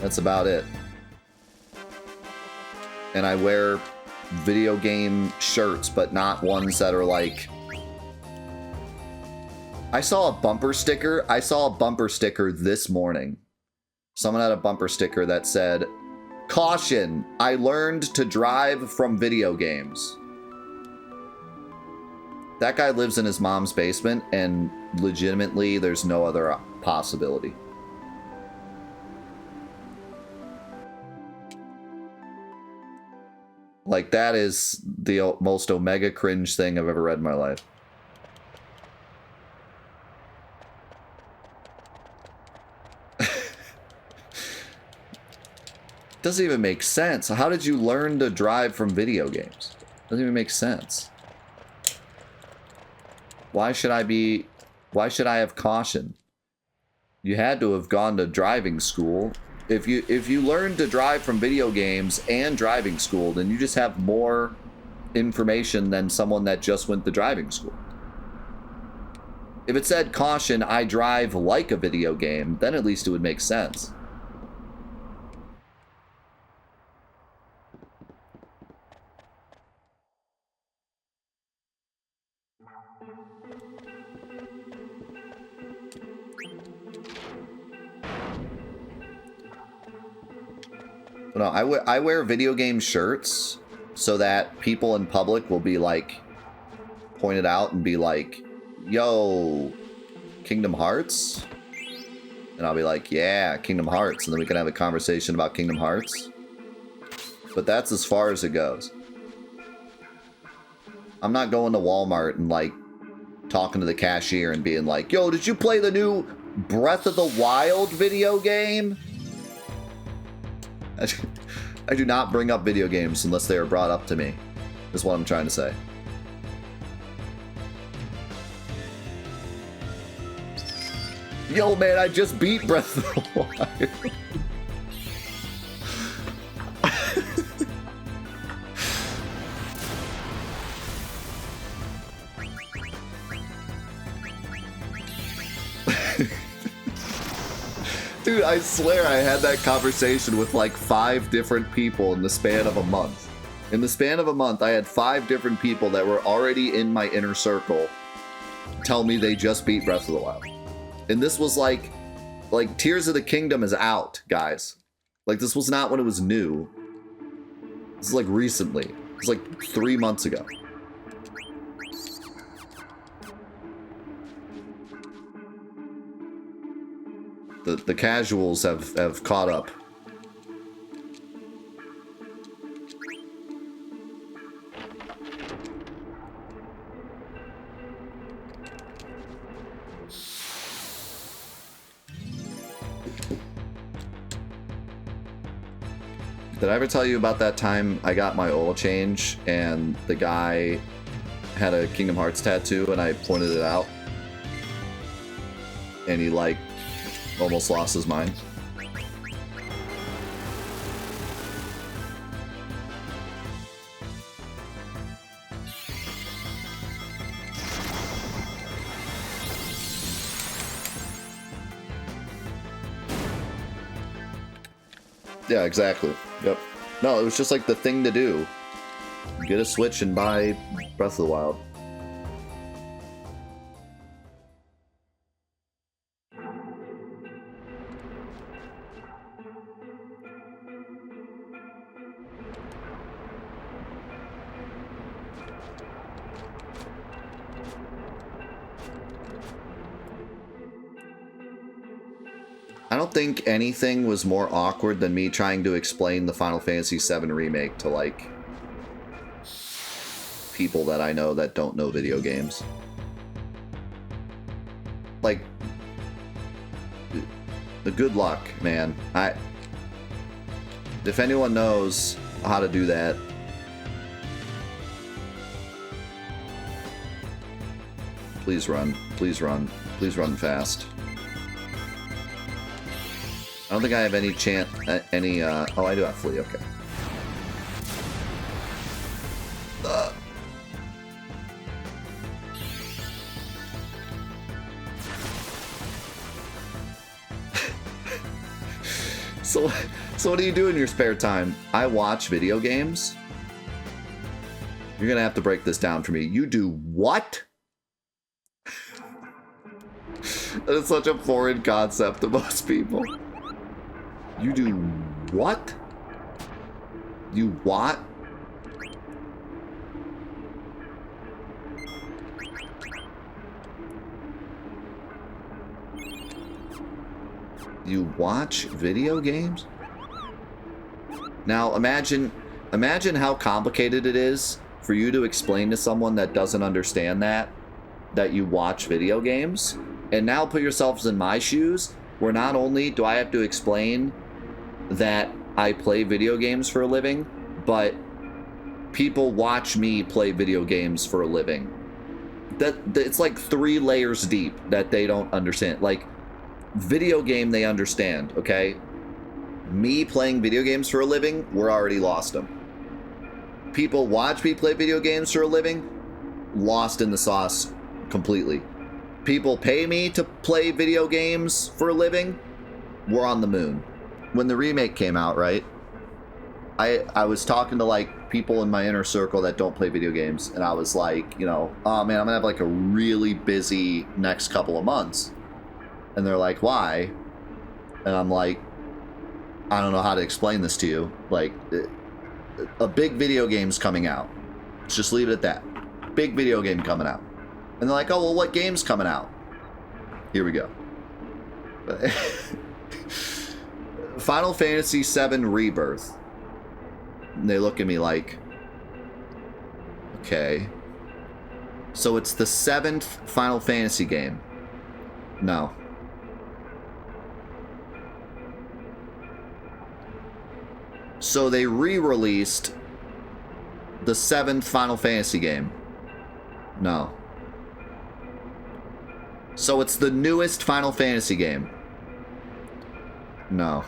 A: That's about it. And I wear video game shirts, but not ones that are like... I saw a bumper sticker this morning. Someone had a bumper sticker that said, "Caution, I learned to drive from video games." That guy lives in his mom's basement, and legitimately there's no other possibility. Like, that is the most omega cringe thing I've ever read in my life. Doesn't even make sense. How did you learn to drive from video games? Doesn't even make sense. Why should I have caution? You had to have gone to driving school. If you learn to drive from video games and driving school, then you just have more information than someone that just went to driving school. If it said, "Caution, I drive like a video game," then at least it would make sense. No, I wear video game shirts so that people in public will be like, pointed out and be like, "Yo, Kingdom Hearts?" And I'll be like, "Yeah, Kingdom Hearts." And then we can have a conversation about Kingdom Hearts. But that's as far as it goes. I'm not going to Walmart and like talking to the cashier and being like, "Yo, did you play the new Breath of the Wild video game?" I do not bring up video games unless they are brought up to me, is what I'm trying to say. Yo, man, I just beat Breath of the Wild. Dude, I swear I had that conversation with like 5 different people in the span of a month. In the span of a month, I had 5 different people that were already in my inner circle tell me they just beat Breath of the Wild. And this was like Tears of the Kingdom is out, guys. Like, this was not when it was new. This is like recently. It's like 3 months ago. The casuals have caught up. Did I ever tell you about that time I got my oil change and the guy had a Kingdom Hearts tattoo and I pointed it out? And he, like, almost lost his mind. Yeah, exactly. Yep. No, it was just like the thing to do. Get a Switch and buy Breath of the Wild. I don't think anything was more awkward than me trying to explain the Final Fantasy VII Remake to, like, people that I know that don't know video games. Like, the good luck, man. If anyone knows how to do that, please run. Please run. Please run fast. I don't think I have any chance, oh, I do have Flea, okay. So what do you do in your spare time? I watch video games. You're gonna have to break this down for me. You do what? That is such a foreign concept to most people. You do what? You what? You watch video games? Now imagine how complicated it is for you to explain to someone that doesn't understand that you watch video games. And now put yourselves in my shoes, where not only do I have to explain that I play video games for a living, but people watch me play video games for a living. That it's like 3 layers deep that they don't understand. Like, video game they understand, okay? Me playing video games for a living, we're already lost them. People watch me play video games for a living, lost in the sauce completely. People pay me to play video games for a living, we're on the moon. When the remake came out, right, I was talking to, like, people in my inner circle that don't play video games, and I was like, you know, oh man, I'm gonna have like a really busy next couple of months. And they're like, why? And I'm like, I don't know how to explain this to you. Like, a big video game's coming out. Let's just leave it at that. Big video game coming out. And they're like, oh, well, what game's coming out? Here we go. Final Fantasy VII Rebirth. And they look at me like, okay. So it's the 7th Final Fantasy game. No. So they re-released the 7th Final Fantasy game. No. So it's the newest Final Fantasy game. No.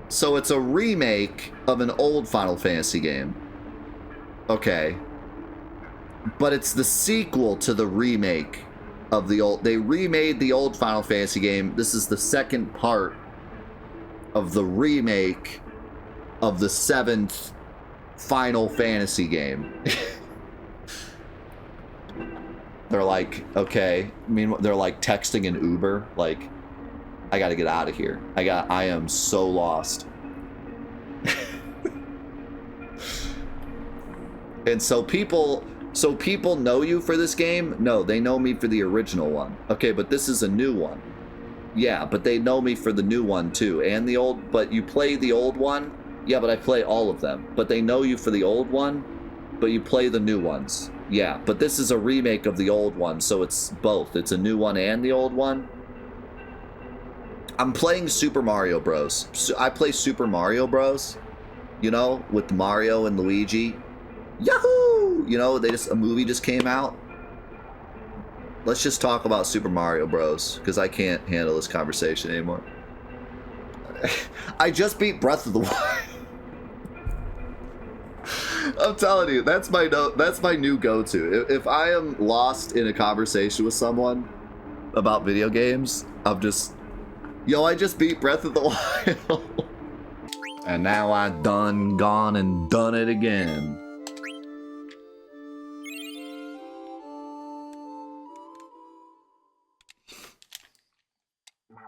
A: So it's a remake of an old Final Fantasy game. Okay. But it's the sequel to the remake of the old. They remade the old Final Fantasy game. This is the second part of the remake of the 7th Final Fantasy game. They're like, okay. I mean, they're like texting an Uber. Like, I gotta get out of here. I am so lost. And so people So people know you for this game? No, they know me for the original one. Okay, but this is a new one. Yeah, but they know me for the new one too, and the old, but you play the old one? Yeah, but I play all of them. But they know you for the old one, but you play the new ones. Yeah, but this is a remake of the old one, so it's both. It's a new one and the old one. I'm playing Super Mario Bros. So I play Super Mario Bros, you know, with Mario and Luigi. Yahoo! You know, a movie just came out. Let's just talk about Super Mario Bros, because I can't handle this conversation anymore. I just beat Breath of the Wild. I'm telling you, that's my new go-to. If I am lost in a conversation with someone about video games, I'm just, yo, I just beat Breath of the Wild. And now I done gone and done it again.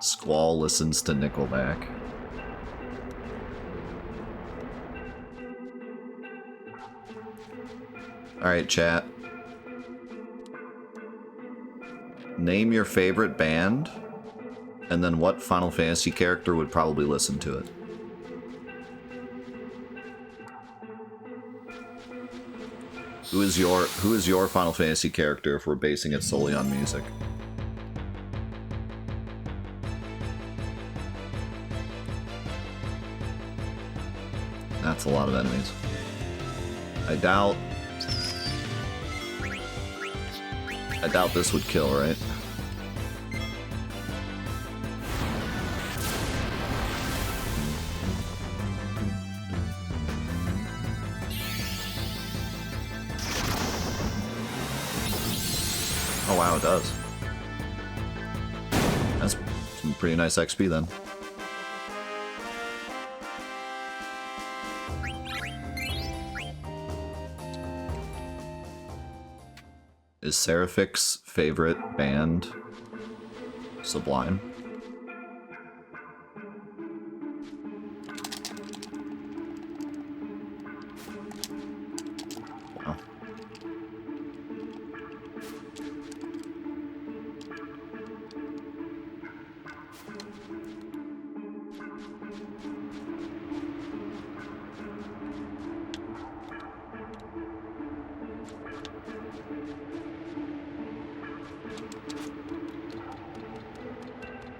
A: Squall listens to Nickelback. Alright, chat. Name your favorite band, and then what Final Fantasy character would probably listen to it. Who is your Final Fantasy character if we're basing it solely on music? That's a lot of enemies. I doubt this would kill, right? Oh wow, it does. That's some pretty nice XP then. Is Seraphic's favorite band Sublime? Wow.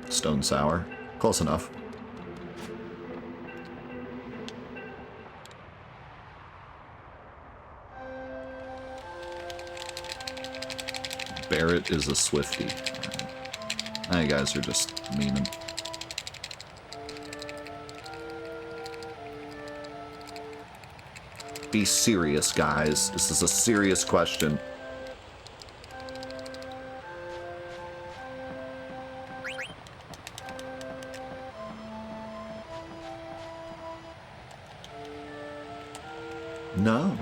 A: Stone Sour. Close enough. Barrett is a Swiftie. Now you guys are just memeing. Be serious, guys. This is a serious question. No.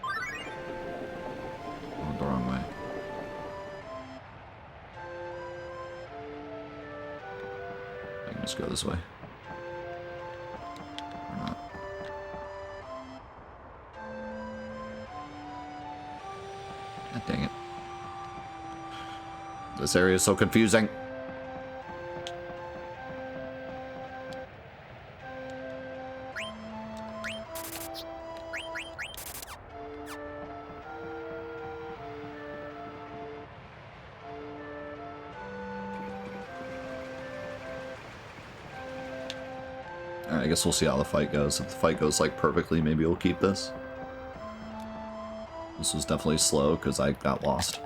A: Oh, the wrong way. I can just go this way. Or not. God dang it. This area is so confusing. I guess we'll see how the fight goes. If the fight goes like perfectly, maybe we'll keep this. This was definitely slow because I got lost.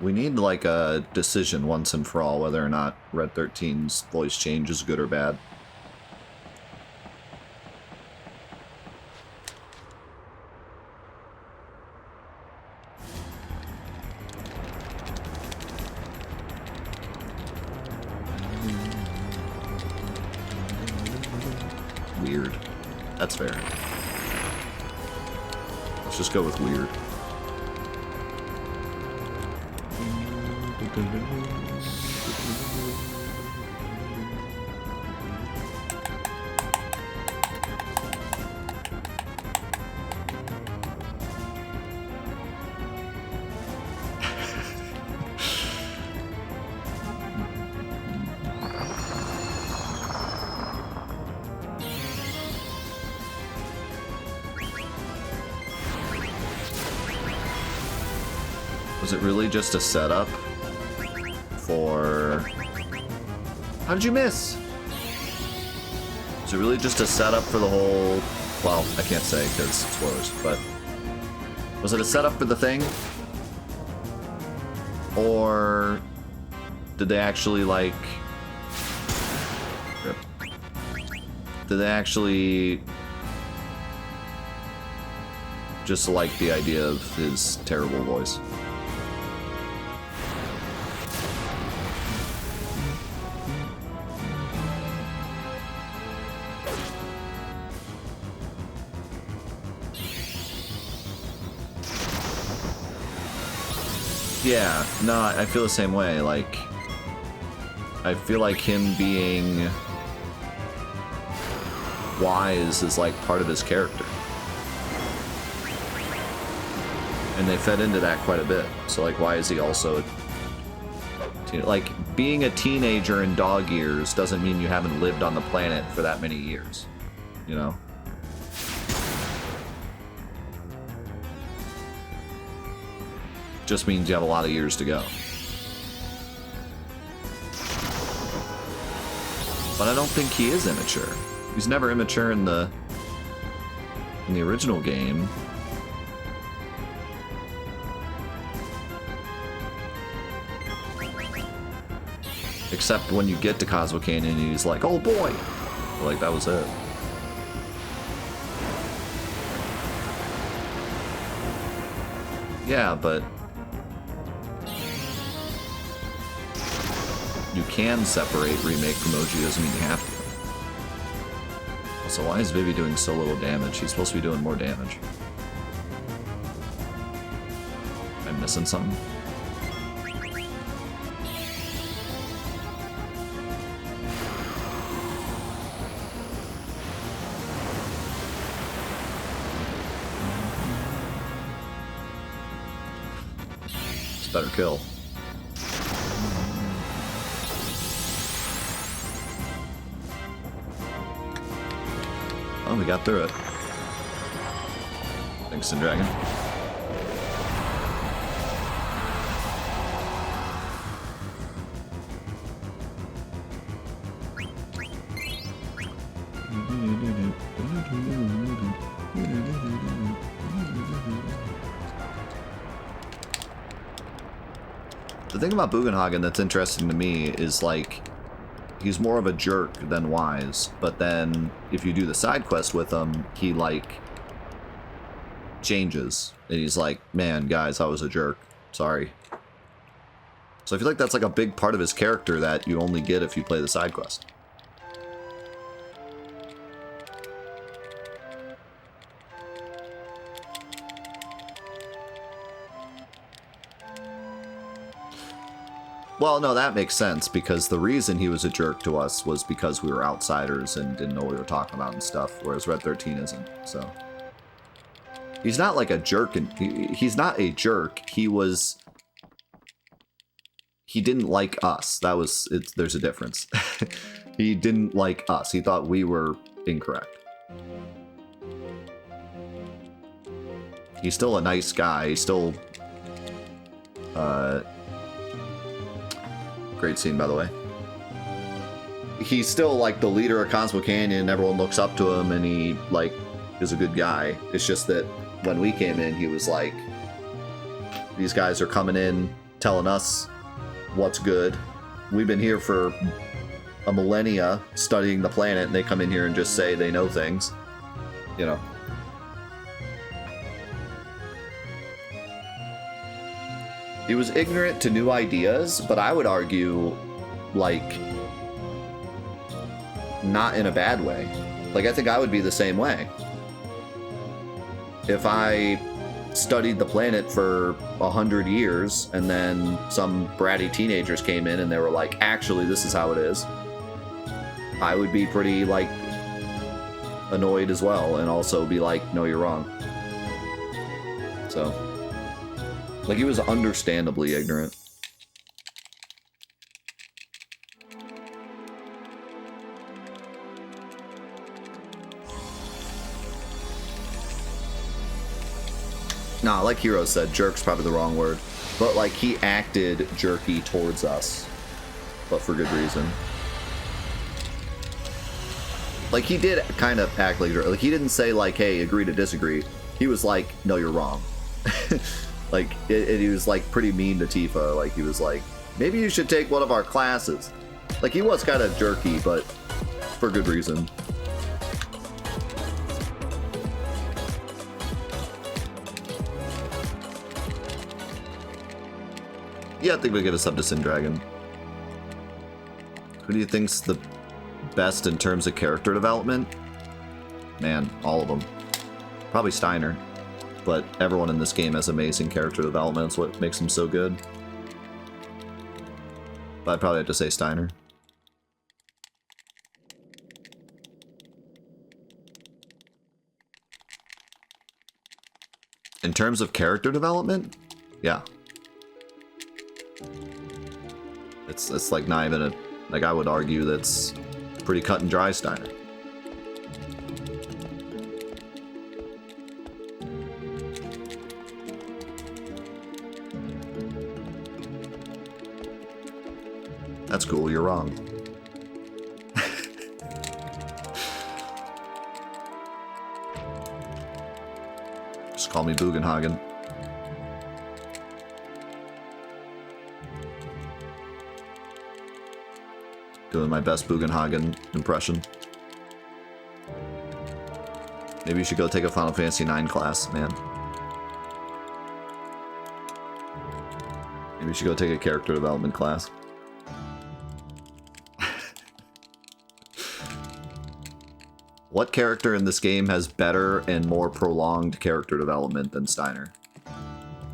A: We need like a decision once and for all whether or not Red 13's voice change is good or bad. Weird. That's fair. Let's just go with weird. Was it really just a setup for... How did you miss? Was it really just a setup for the whole... Well, I can't say because spoilers, but... Was it a setup for the thing? Or... Did they actually, like... Rip. Did they actually... just like the idea of his terrible voice? Yeah, no, I feel the same way. Like, I feel like him being wise is like part of his character. And they fed into that quite a bit. So like, why is he also like, being a teenager in dog years doesn't mean you haven't lived on the planet for that many years, you know? Just means you have a lot of years to go. But I don't think he is immature. He's never immature in the original game. Except when you get to Cosmo Canyon and he's like, oh boy! Like, that was it. Yeah, but you can separate remake from OG, doesn't mean you have to. Also, why is Vivi doing so little damage? He's supposed to be doing more damage. Am I missing something? It's a better kill. Oh, we got through it. Thanks, Sin Dragon. The thing about Bugenhagen that's interesting to me is, like, he's more of a jerk than wise, but then if you do the side quest with him, he, like, changes. And he's like, man, guys, I was a jerk. Sorry. So I feel like that's, like, a big part of his character that you only get if you play the side quest. Well, no, that makes sense, because the reason he was a jerk to us was because we were outsiders and didn't know what we were talking about and stuff, whereas Red 13 isn't, so. He's not like a jerk, and he's not a jerk, he didn't like us. That was, there's a difference. He didn't like us, he thought we were incorrect. He's still a nice guy, he's still, great scene, by the way. He's still, like, the leader of Cosmo Canyon, and everyone looks up to him, and he, like, is a good guy. It's just that when we came in, he was like, these guys are coming in telling us what's good. We've been here for a millennia studying the planet, and they come in here and just say they know things. You know. He was ignorant to new ideas, but I would argue, like, not in a bad way. Like, I think I would be the same way. If I studied the planet for 100 years and then some bratty teenagers came in and they were like, actually, this is how it is, I would be pretty, like, annoyed as well, and also be like, no, you're wrong. So, like, he was understandably ignorant. Nah, like Hero said, jerk's probably the wrong word. But, like, he acted jerky towards us. But for good reason. Like, he did kind of act like jerk. Like, he didn't say, like, hey, agree to disagree. He was like, no, you're wrong. Like, he was, like, pretty mean to Tifa. Like, he was like, maybe you should take one of our classes. Like, he was kind of jerky, but for good reason. Yeah, I think we give a sub to Sin Dragon. Who do you think's the best in terms of character development? Man, all of them. Probably Steiner. But everyone in this game has amazing character development. That's what makes them so good. But I'd probably have to say Steiner. In terms of character development? Yeah. It's like not even a, like, I would argue that's pretty cut and dry Steiner. That's cool, you're wrong. Just call me Bugenhagen. Doing my best Bugenhagen impression. Maybe you should go take a Final Fantasy IX class, man. Maybe you should go take a character development class. What character in this game has better and more prolonged character development than Steiner?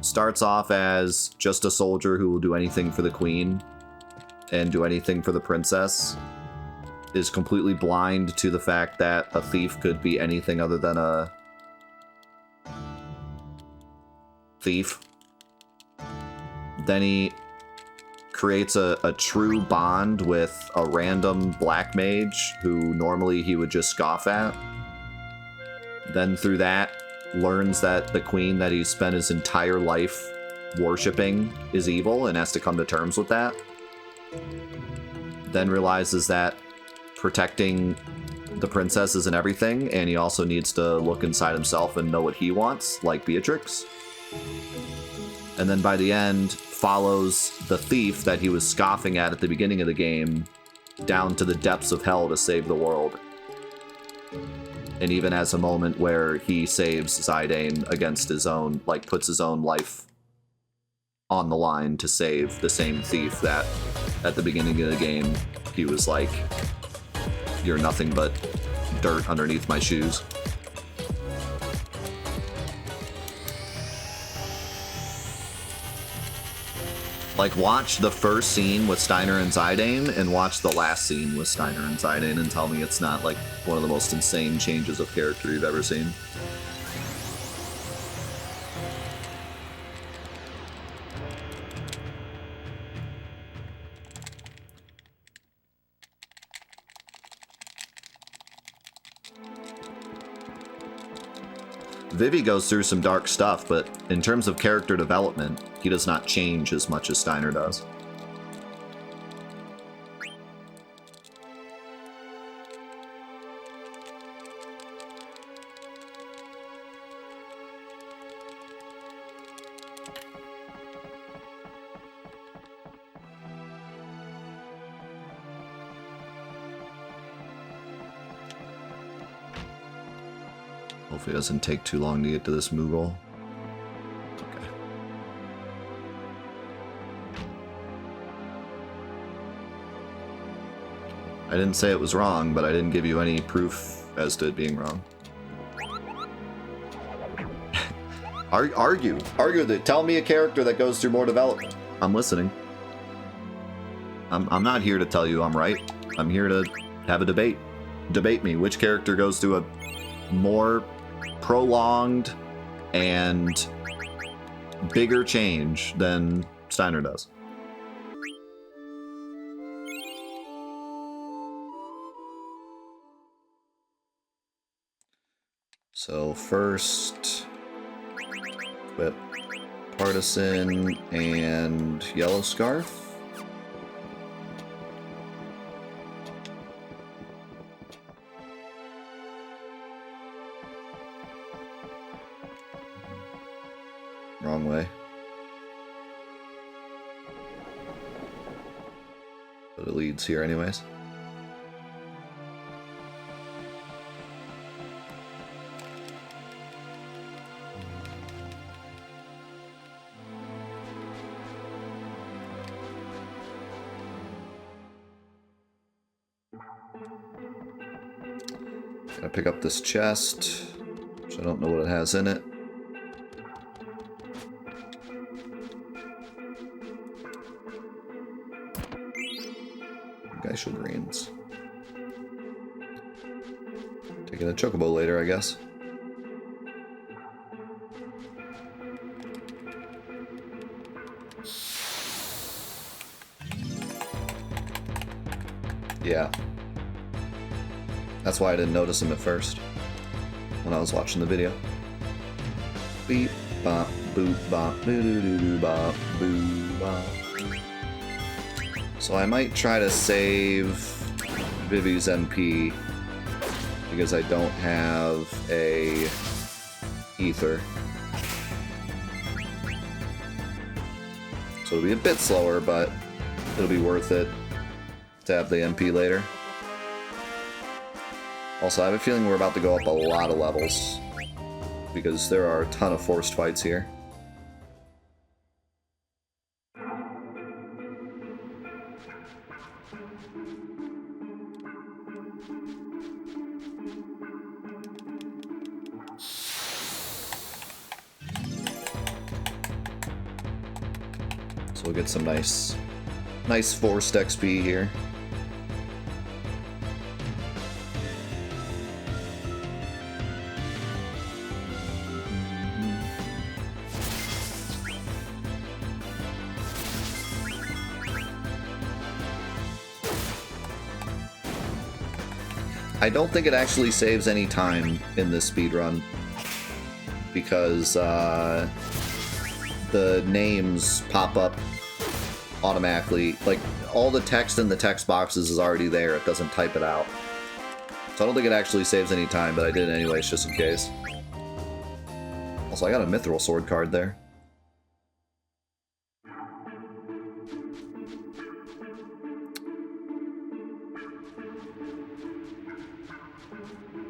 A: Starts off as just a soldier who will do anything for the queen and do anything for the princess, is completely blind to the fact that a thief could be anything other than a thief. Then he creates a true bond with a random black mage who normally he would just scoff at. Then through that, learns that the queen that he spent his entire life worshipping is evil and has to come to terms with that. Then realizes that protecting the princess isn't everything, and he also needs to look inside himself and know what he wants, like Beatrix. And then by the end, follows the thief that he was scoffing at the beginning of the game down to the depths of hell to save the world. And even has a moment where he saves Zidane against his own, like, puts his own life on the line to save the same thief that at the beginning of the game he was like, you're nothing but dirt underneath my shoes. Like, watch the first scene with Steiner and Zidane and watch the last scene with Steiner and Zidane and tell me it's not like one of the most insane changes of character you've ever seen. Vivi goes through some dark stuff, but in terms of character development, he does not change as much as Steiner does. Hopefully it doesn't take too long to get to this Moogle. Okay. I didn't say it was wrong, but I didn't give you any proof as to it being wrong. Argue that. Tell me a character that goes through more development. I'm listening. I'm not here to tell you I'm right. I'm here to have a debate. Debate me. Which character goes through a more prolonged and bigger change than Steiner does? So first, equip Partisan and Yellow Scarf. Wrong way. But it leads here anyways. Gotta pick up this chest, which I don't know what it has in it. Geisha greens. Taking a chocobo later, I guess. Yeah. That's why I didn't notice him at first when I was watching the video. Beep, bop, boop, bop, doo doo doo doo, bop, boo, bop. So I might try to save Vivi's MP because I don't have a ether. So it'll be a bit slower, but it'll be worth it to have the MP later. Also, I have a feeling we're about to go up a lot of levels because there are a ton of forced fights here. So we'll get some nice forced XP here. I don't think it actually saves any time in this speedrun because the names pop up automatically. Like, all the text in the text boxes is already there. It doesn't type it out. So I don't think it actually saves any time, but I did it anyways, just in case. Also, I got a Mithril Sword card there.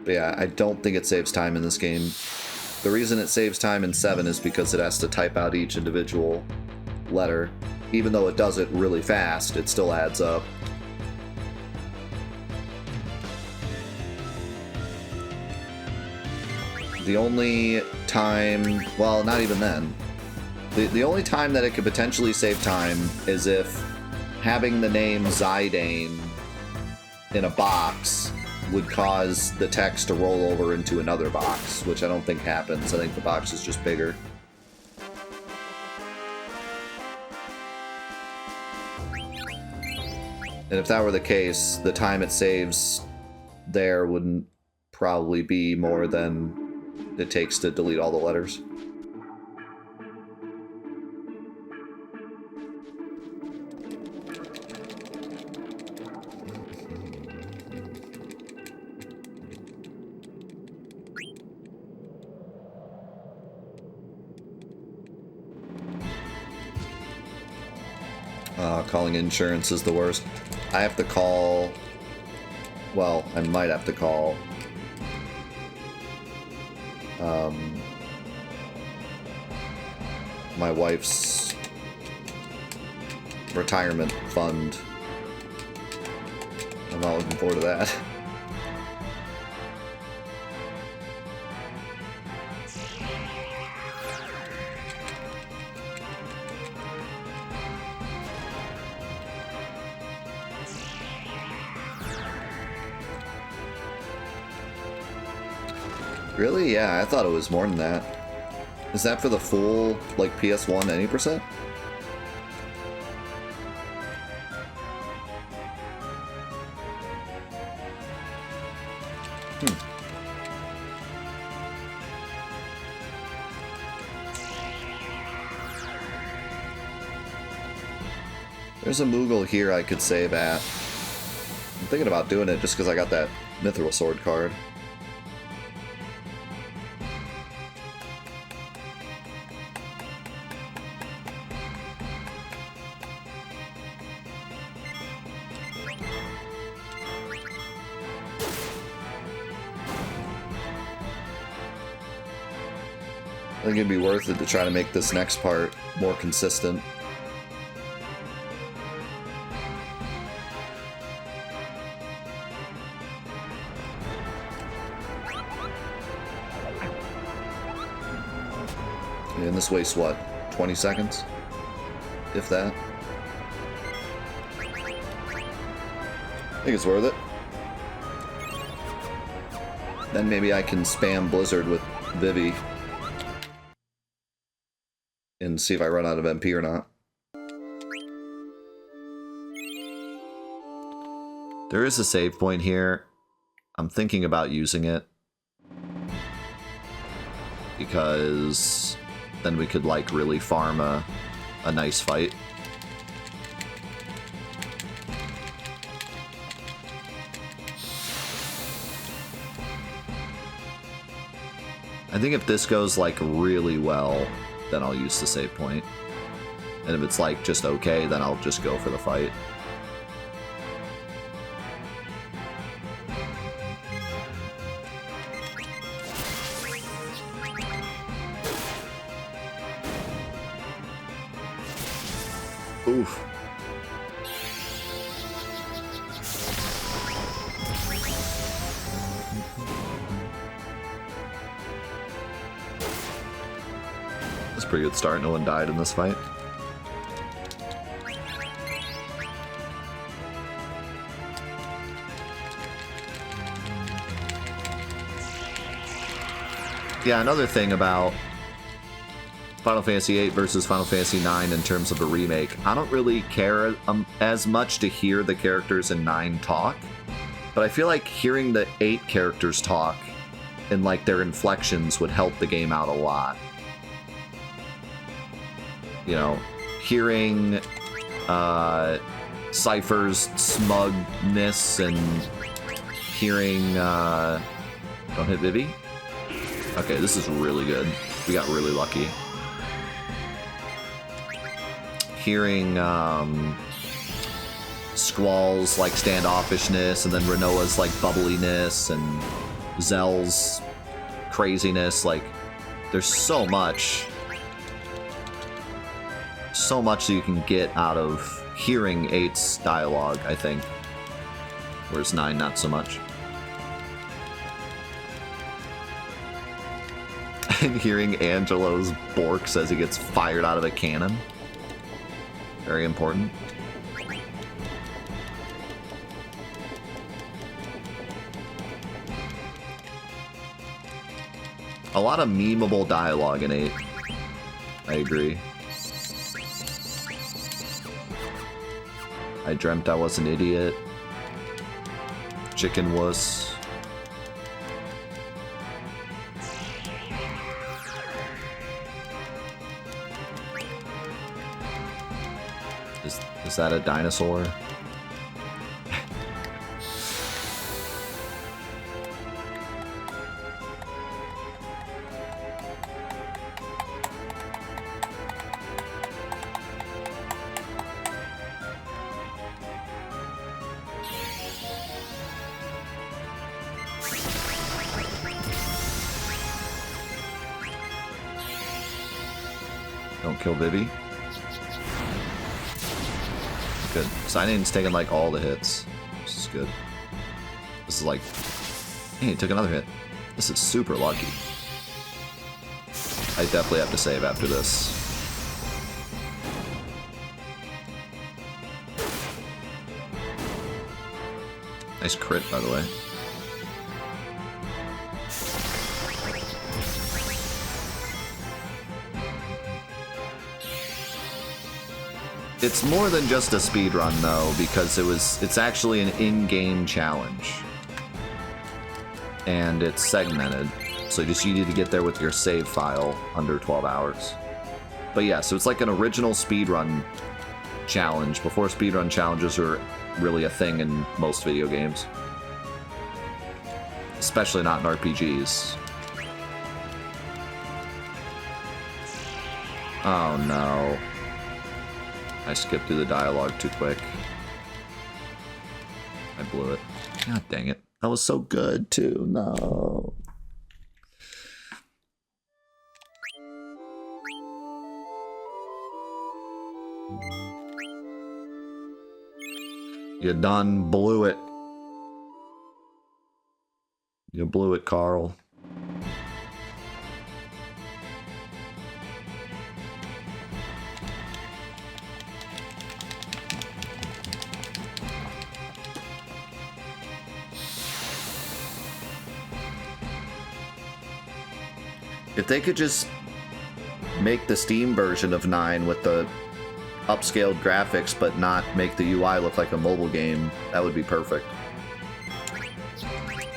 A: But yeah, I don't think it saves time in this game. The reason it saves time in 7 is because it has to type out each individual letter. Even though it does it really fast, it still adds up. The only time, well, not even then. The only time that it could potentially save time is if having the name Zidane in a box would cause the text to roll over into another box, which I don't think happens. I think the box is just bigger. And if that were the case, the time it saves there wouldn't probably be more than it takes to delete all the letters. Calling insurance is the worst. I have to call... Well, I might have to call my wife's retirement fund. I'm not looking forward to that. Really? Yeah, I thought it was more than that. Is that for the full, like, PS1 any percent? There's a Moogle here I could save at. I'm thinking about doing it just because I got that Mithril Sword card. I think it'd be worth it to try to make this next part more consistent. And this wastes, what, 20 seconds? If that. I think it's worth it. Then maybe I can spam Blizzard with Vivi. And see if I run out of MP or not. There is a save point here. I'm thinking about using it. Because then we could, like, really farm a nice fight. I think if this goes, like, really well, then I'll use the save point. And if it's, like, just okay, then I'll just go for the fight. Oof. That's a pretty good start. No one died in this fight. Yeah, another thing about Final Fantasy VIII versus Final Fantasy IX in terms of a remake, I don't really care as much to hear the characters in 9 talk, but I feel like hearing the 8 characters talk and, like, their inflections would help the game out a lot. You know, hearing Cypher's smugness and hearing... don't hit Vivi? Okay, this is really good. We got really lucky. Hearing Squall's, like, standoffishness, and then Renoa's, like, bubbliness, and Zell's craziness, like, there's so much that you can get out of hearing 8's dialogue, I think. Whereas 9, not so much. And hearing Angelo's borks as he gets fired out of a cannon. Very important. A lot of memeable dialogue in 8. I agree. I dreamt I was an idiot. Chicken wuss. Is that a dinosaur? kill Vivi. Good. Signin's taking like all the hits. This is good. This is like... Hey, he took another hit. This is super lucky. I definitely have to save after this. Nice crit, by the way. It's more than just a speedrun though, because it's actually an in-game challenge. And it's segmented. So you need to get there with your save file under 12 hours. But yeah, so it's like an original speedrun challenge before speedrun challenges are really a thing in most video games. Especially not in RPGs. Oh no. I skipped through the dialogue too quick. I blew it. God dang it. That was so good too. No. You done blew it. You blew it, Carl. If they could just make the Steam version of 9 with the upscaled graphics, but not make the UI look like a mobile game, that would be perfect.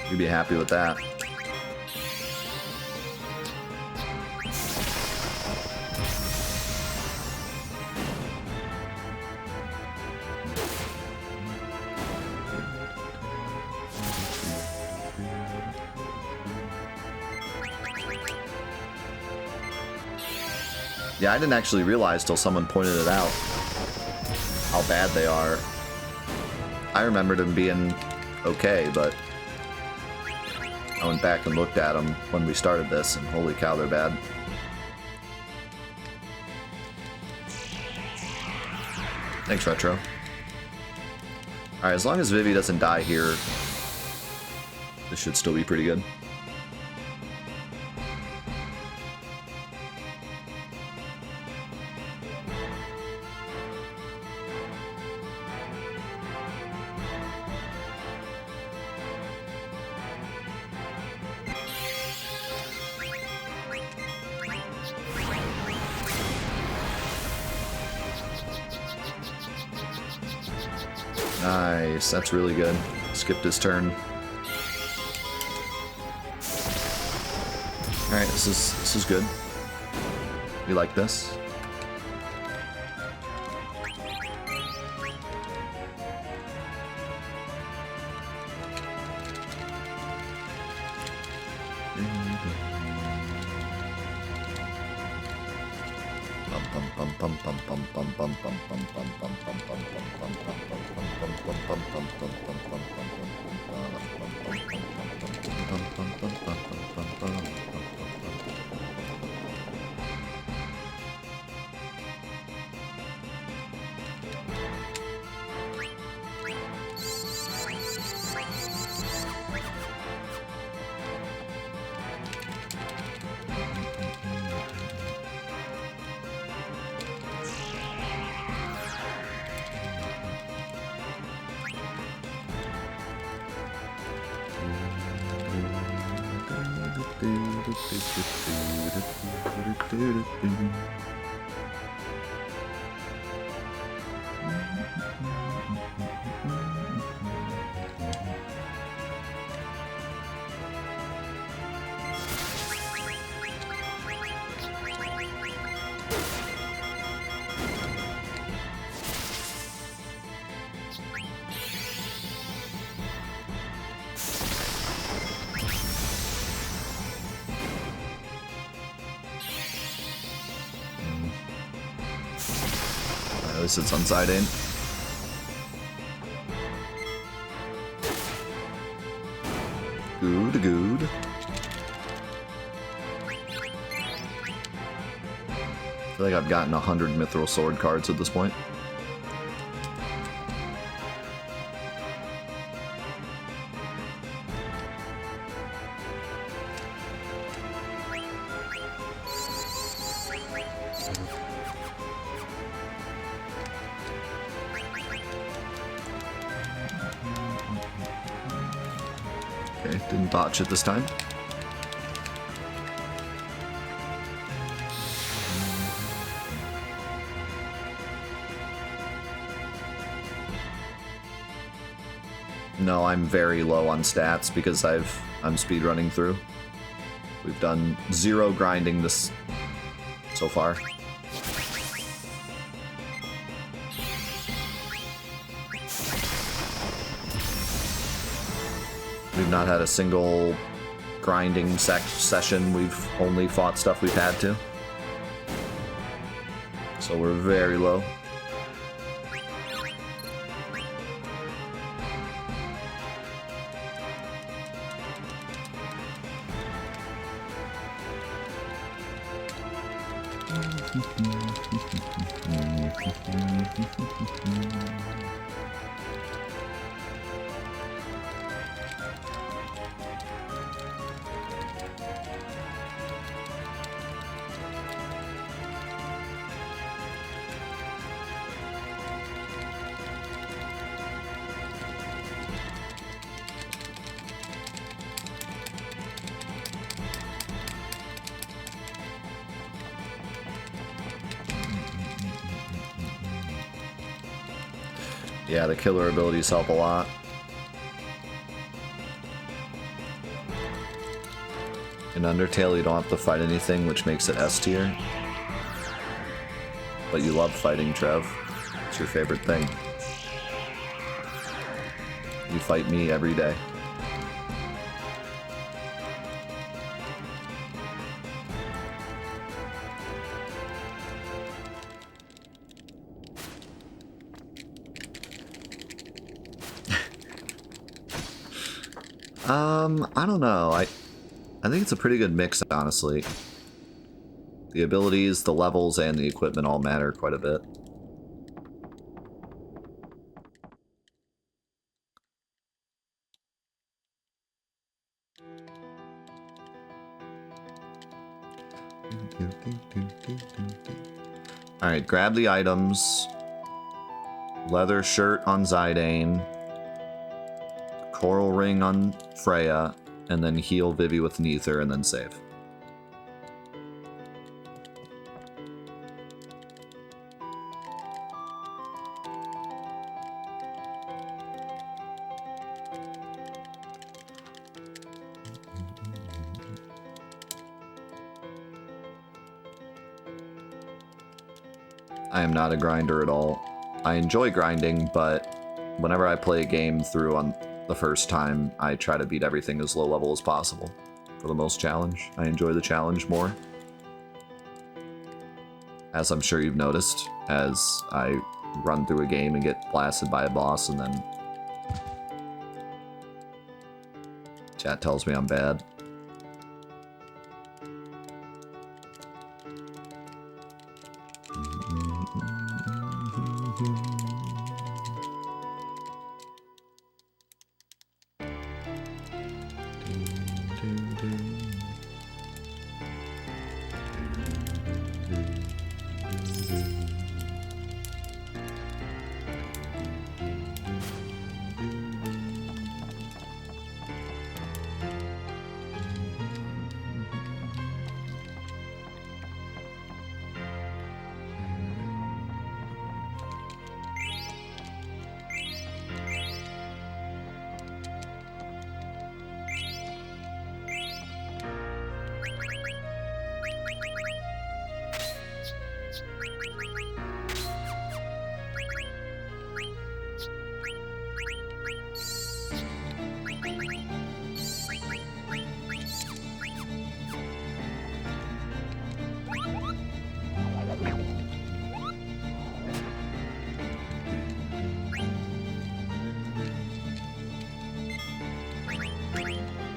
A: You'd be happy with that. Yeah, I didn't actually realize till someone pointed it out how bad they are. I remembered them being okay, but I went back and looked at them when we started this, and holy cow, they're bad. Thanks, Retro. Alright, as long as Vivi doesn't die here, this should still be pretty good. Nice, that's really good. Skipped his turn. Alright, this is good. We like this. At least it's unsiding. Good, good. I feel like I've gotten 100 Mithril Sword cards at this point. Okay, didn't botch it this time. No, I'm very low on stats because I'm speedrunning through. We've done 0 grinding this so far. We've not had a single grinding session. We've only fought stuff we've had to. So we're very low. Yeah, the killer abilities help a lot. In Undertale, you don't have to fight anything, which makes it S tier. But you love fighting, Trev. It's your favorite thing. You fight me every day. I don't know. I think it's a pretty good mix, honestly. The abilities, the levels, and the equipment all matter quite a bit. Alright, grab the items. Leather shirt on Zidane. Coral ring on Freya, and then heal Vivi with an ether, and then save. I am not a grinder at all. I enjoy grinding, but whenever I play a game through on the first time, I try to beat everything as low level as possible for the most challenge. I enjoy the challenge more. As I'm sure you've noticed, as I run through a game and get blasted by a boss and then chat tells me I'm bad.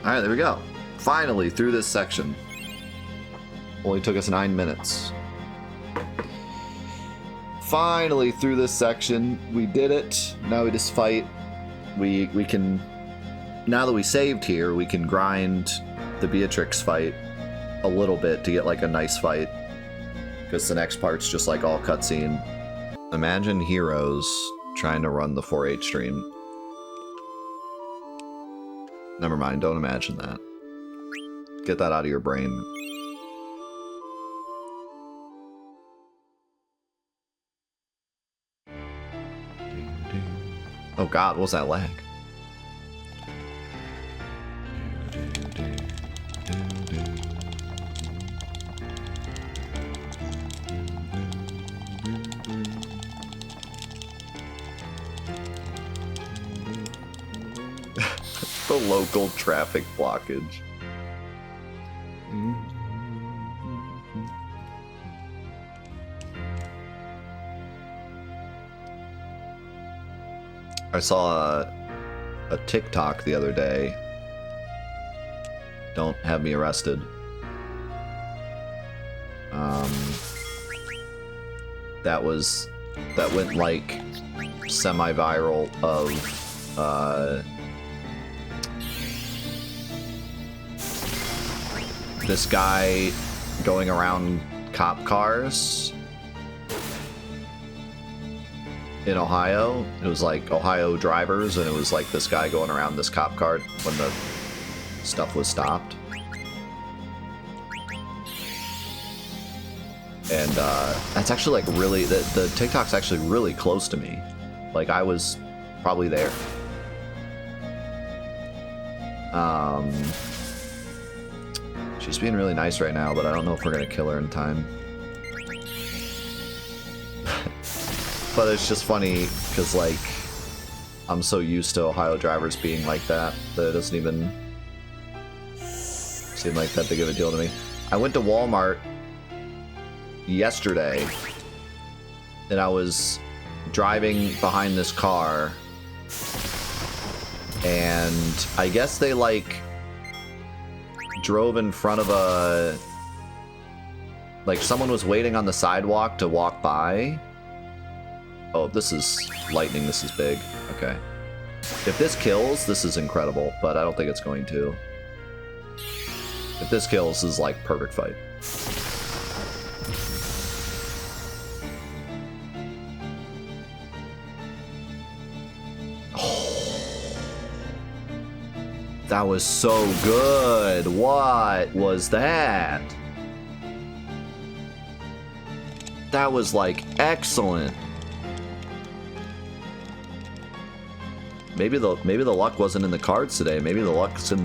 A: Alright, there we go. Finally, through this section. Only took us 9 minutes. finally through this section. We did it. Now we just fight. We can, now that we saved here, we can grind the Beatrix fight a little bit to get like a nice fight. Because the next part's just like all cutscene. Imagine heroes trying to run the 4-H stream. Never mind, don't imagine that. Get that out of your brain. Oh god, what was that lag? The local traffic blockage. I saw a TikTok the other day. Don't have me arrested. That went like semi-viral of this guy going around cop cars in Ohio. It was like Ohio drivers, and it was like this guy going around this cop car when the stuff was stopped. And that's actually like really, the TikTok's actually really close to me. Like I was probably there. She's being really nice right now, but I don't know if we're gonna kill her in time. But it's just funny because like I'm so used to Ohio drivers being like that it doesn't even seem like that big of a deal to me. I went to Walmart yesterday and I was driving behind this car and I guess they like drove in front of a, like someone was waiting on the sidewalk to walk by. Oh, this is lightning, this is big. Okay. If this kills, this is incredible, but I don't think it's going to. If this kills, this is like perfect fight. That was so good. What was that? That was like excellent. Maybe the luck wasn't in the cards today. Maybe the luck's in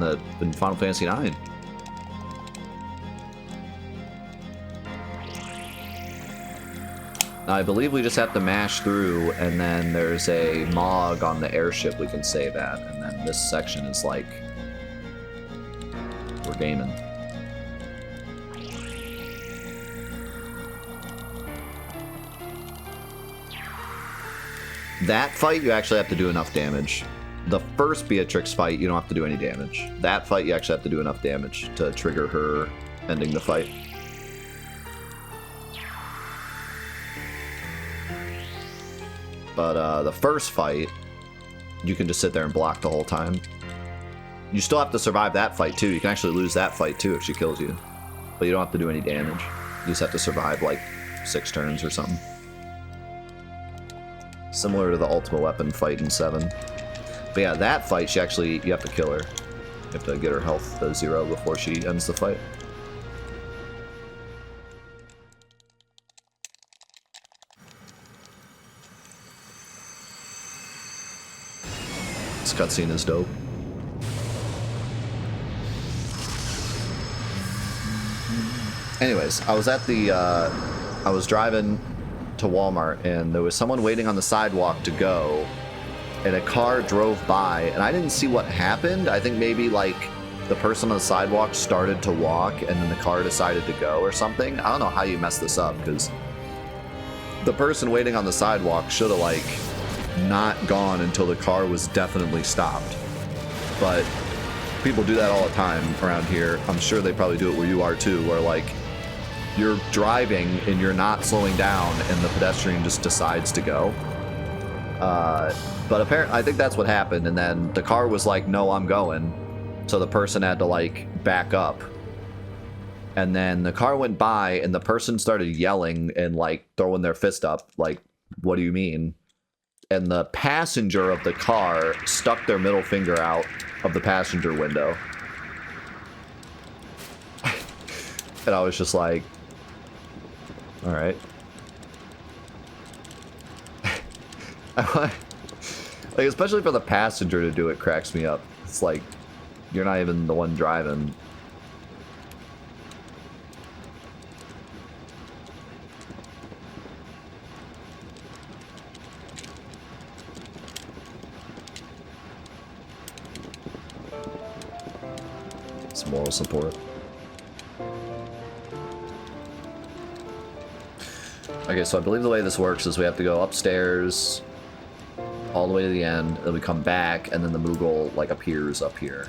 A: Final Fantasy IX. I believe we just have to mash through, and then there's a Mog on the airship we can save at, and then this section is like we're gaming. That fight, you actually have to do enough damage. The first Beatrix fight, you don't have to do any damage. That fight, you actually have to do enough damage to trigger her ending the fight. But the first fight, you can just sit there and block the whole time. You still have to survive that fight too. You can actually lose that fight too if she kills you. But you don't have to do any damage. You just have to survive like 6 turns or something. Similar to the Ultimate Weapon fight in 7. But yeah, that fight, you have to kill her. You have to get her health to 0 before she ends the fight. This cutscene is dope. Anyways, I was driving to Walmart and there was someone waiting on the sidewalk to go and a car drove by and I didn't see what happened. I think maybe like the person on the sidewalk started to walk and then the car decided to go or something. I don't know how you mess this up because the person waiting on the sidewalk should have like not gone until the car was definitely stopped. But people do that all the time around here. I'm sure they probably do it where you are too, where like you're driving and you're not slowing down, and the pedestrian just decides to go. But apparently, I think that's what happened, and then the car was like, no, I'm going. So the person had to, like, back up. And then the car went by, and the person started yelling and, like, throwing their fist up, like, what do you mean? And the passenger of the car stuck their middle finger out of the passenger window. And I was just like, all right. Like, especially for the passenger to do it cracks me up. It's like, you're not even the one driving. Some moral support. Okay, so I believe the way this works is we have to go upstairs all the way to the end, then we come back, and then the Moogle, like, appears up here.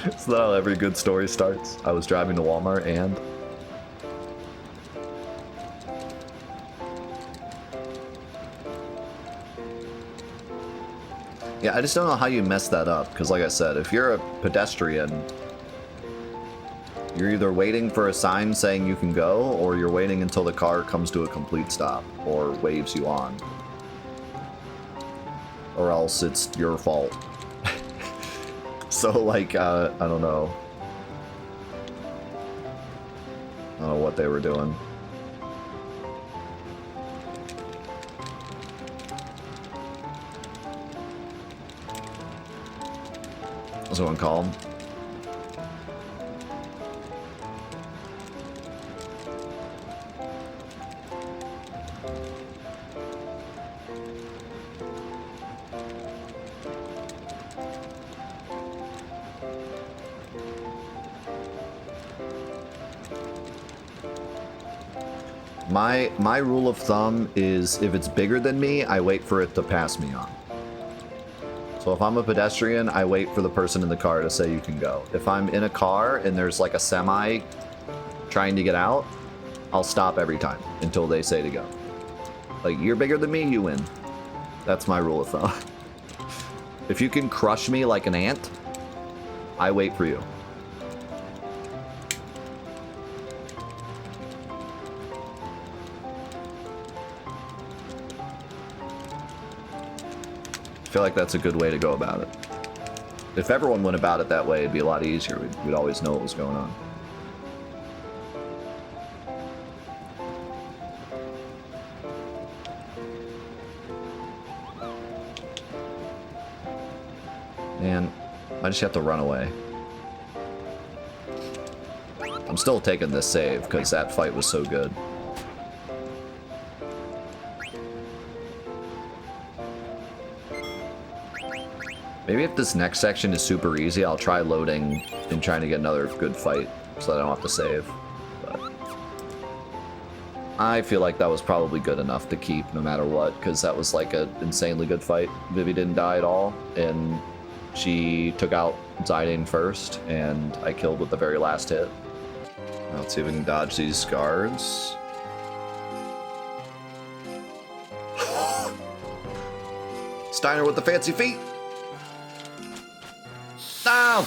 A: So that's how every good story starts. I was driving to Walmart and... Yeah, I just don't know how you mess that up, because like I said, if you're a pedestrian, you're either waiting for a sign saying you can go, or you're waiting until the car comes to a complete stop, or waves you on. Or else it's your fault. So, like, I don't know. I don't know what they were doing. Was someone call him? My rule of thumb is if it's bigger than me, I wait for it to pass me on. So if I'm a pedestrian, I wait for the person in the car to say you can go. If I'm in a car and there's like a semi trying to get out, I'll stop every time until they say to go. Like, you're bigger than me, you win. That's my rule of thumb. If you can crush me like an ant, I wait for you. I feel like that's a good way to go about it. If everyone went about it that way, it'd be a lot easier. We'd always know what was going on. Man, I just have to run away. I'm still taking this save because that fight was so good. Maybe if this next section is super easy, I'll try loading and trying to get another good fight so that I don't have to save. But I feel like that was probably good enough to keep no matter what, because that was like an insanely good fight. Vivi didn't die at all, and she took out Zidane first, and I killed with the very last hit. Let's see if we can dodge these guards. Steiner with the fancy feet! No!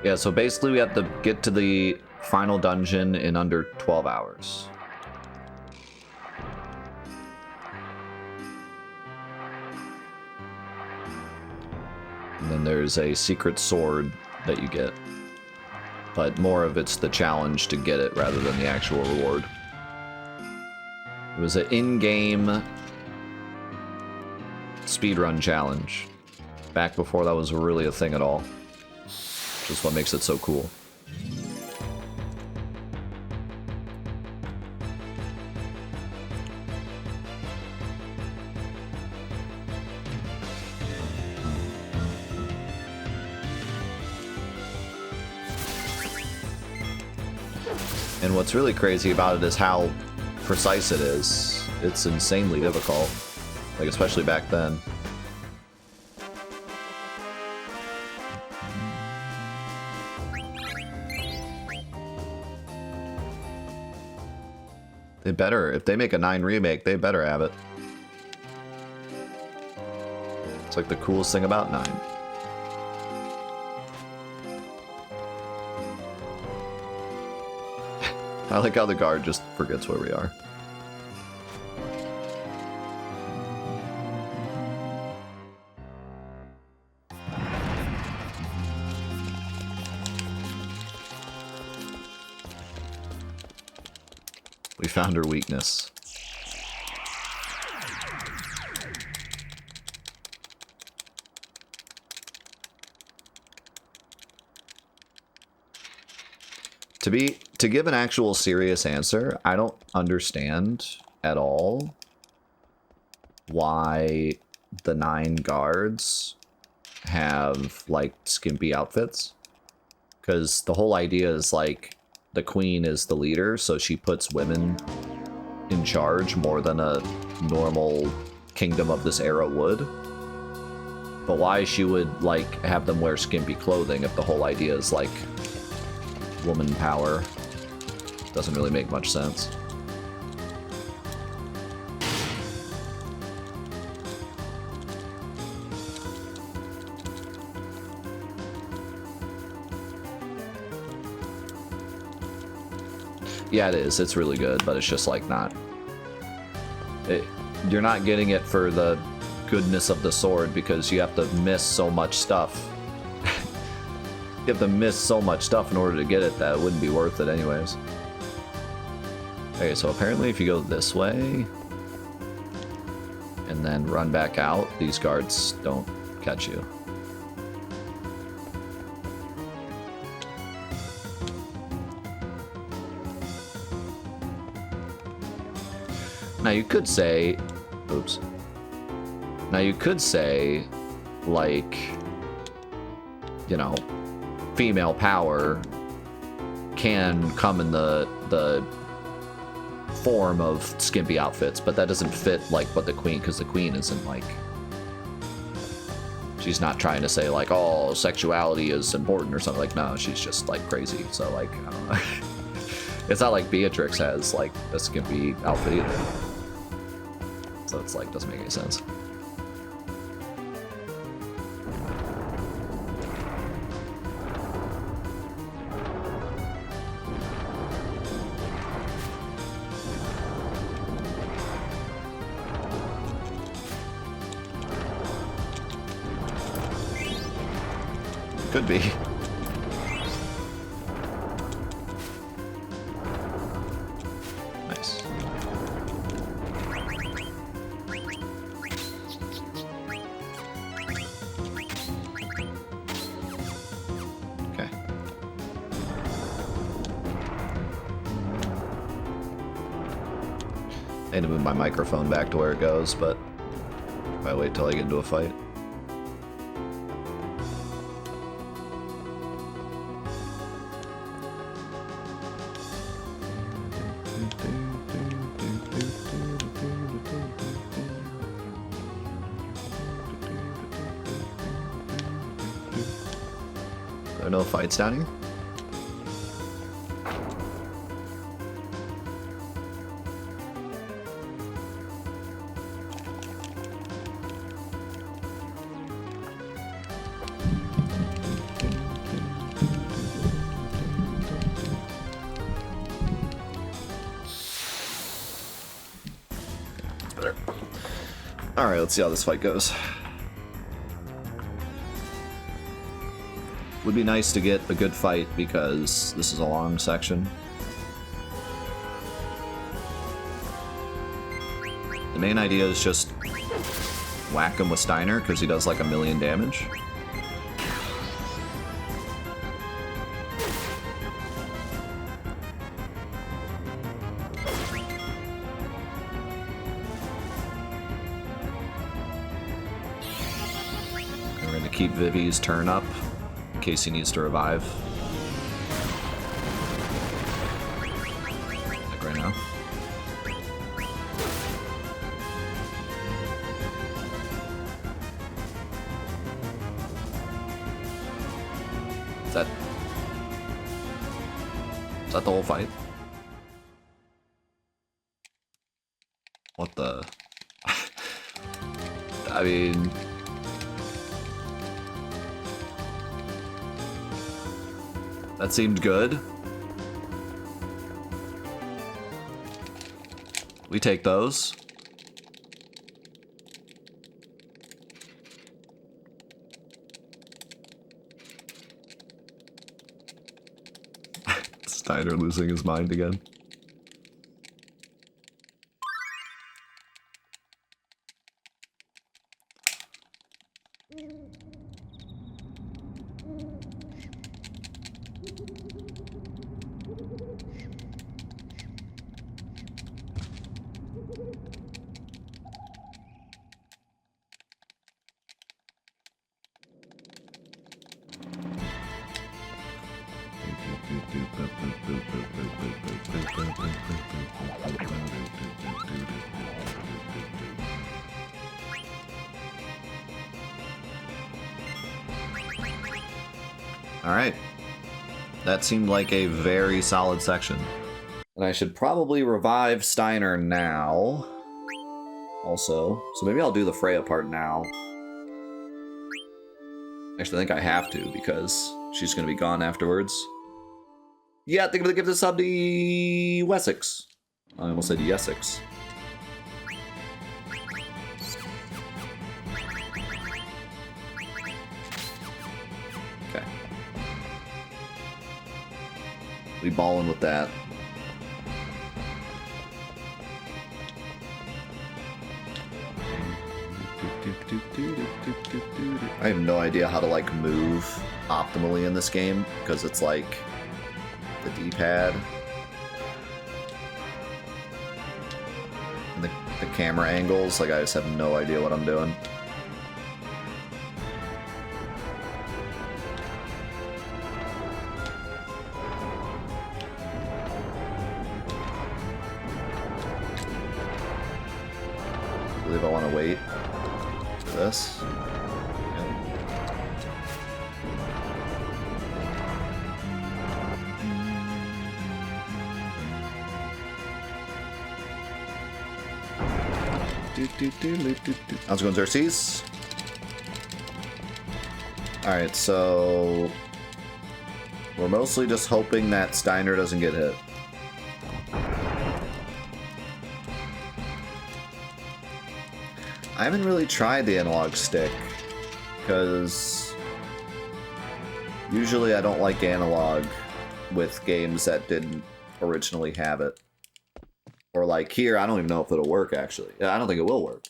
A: Yeah, so basically we have to get to the final dungeon in under 12 hours. And then there's a secret sword that you get. But more of it's the challenge to get it rather than the actual reward. It was an in-game speedrun challenge. Back before that was really a thing at all. Which is what makes it so cool. And what's really crazy about it is how precise it is. It's insanely difficult. Like, especially back then. They better, if they make a 9 remake, they better have it. It's like the coolest thing about 9. I like how the guard just forgets where we are. We found her weakness. To give an actual serious answer, I don't understand at all why the 9 guards have like skimpy outfits. Because the whole idea is like the queen is the leader, so she puts women in charge more than a normal kingdom of this era would. But why she would like have them wear skimpy clothing if the whole idea is like woman power doesn't really make much sense. Yeah, it is. It's really good, but it's just like not... you're not getting it for the goodness of the sword because you have to miss so much stuff. You have to miss so much stuff in order to get it that it wouldn't be worth it anyways. Okay, so apparently if you go this way and then run back out, these guards don't catch you. Now you could say, oops. Now you could say, like, you know, female power can come in the form of skimpy outfits, but that doesn't fit like what the queen, because the queen isn't like, she's not trying to say like, oh, sexuality is important or something. Like, no, she's just like crazy. So like, I don't know. It's not like Beatrix has like a skimpy outfit either. So it's like, doesn't make any sense. Could be. Nice. Okay. I need to move my microphone back to where it goes, but if I wait till I get into a fight. There are no fights down here? there. Alright, let's see how this fight goes. Would be nice to get a good fight because this is a long section. The main idea is just whack him with Steiner because he does like 1,000,000 damage. We're going to keep Vivi's turn up in case he needs to revive. Like right now. Is that the whole fight? What the? I mean... That seemed good. We take those. Steiner losing his mind again. Alright. That seemed like a very solid section. And I should probably revive Steiner now. Also. So maybe I'll do the Freya part now. Actually, I think I have to because she's going to be gone afterwards. Yeah, I think I'm going to give this sub to Wessex. I almost said Essex. Okay. We ballin' with that. I have no idea how to like move optimally in this game because it's like the D-pad and the camera angles. Like I just have no idea what I'm doing. I believe I want to wait for this. How's it going, Xerxes? Alright, so... we're mostly just hoping that Steiner doesn't get hit. I haven't really tried the analog stick, because... usually I don't like analog with games that didn't originally have it. Or like here, I don't even know if it'll work, actually. I don't think it will work.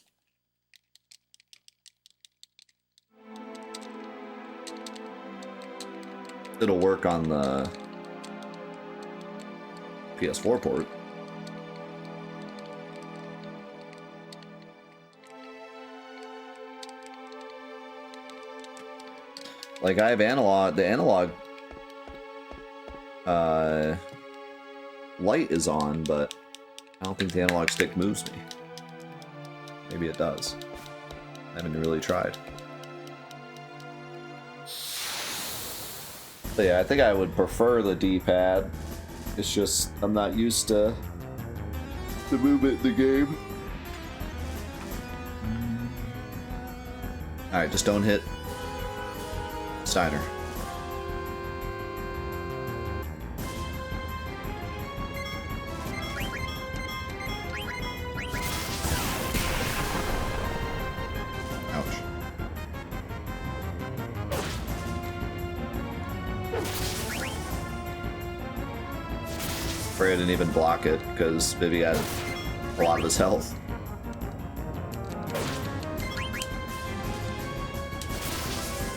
A: It'll work on the PS4 port. Like, I have analog, the analog light is on, but I don't think the analog stick moves me. Maybe it does. I haven't really tried. But yeah, I think I would prefer the D-pad. It's just, I'm not used to the movement in the game. Alright, just don't hit Steiner. afraid I didn't even block it, because Vivi had a lot of his health.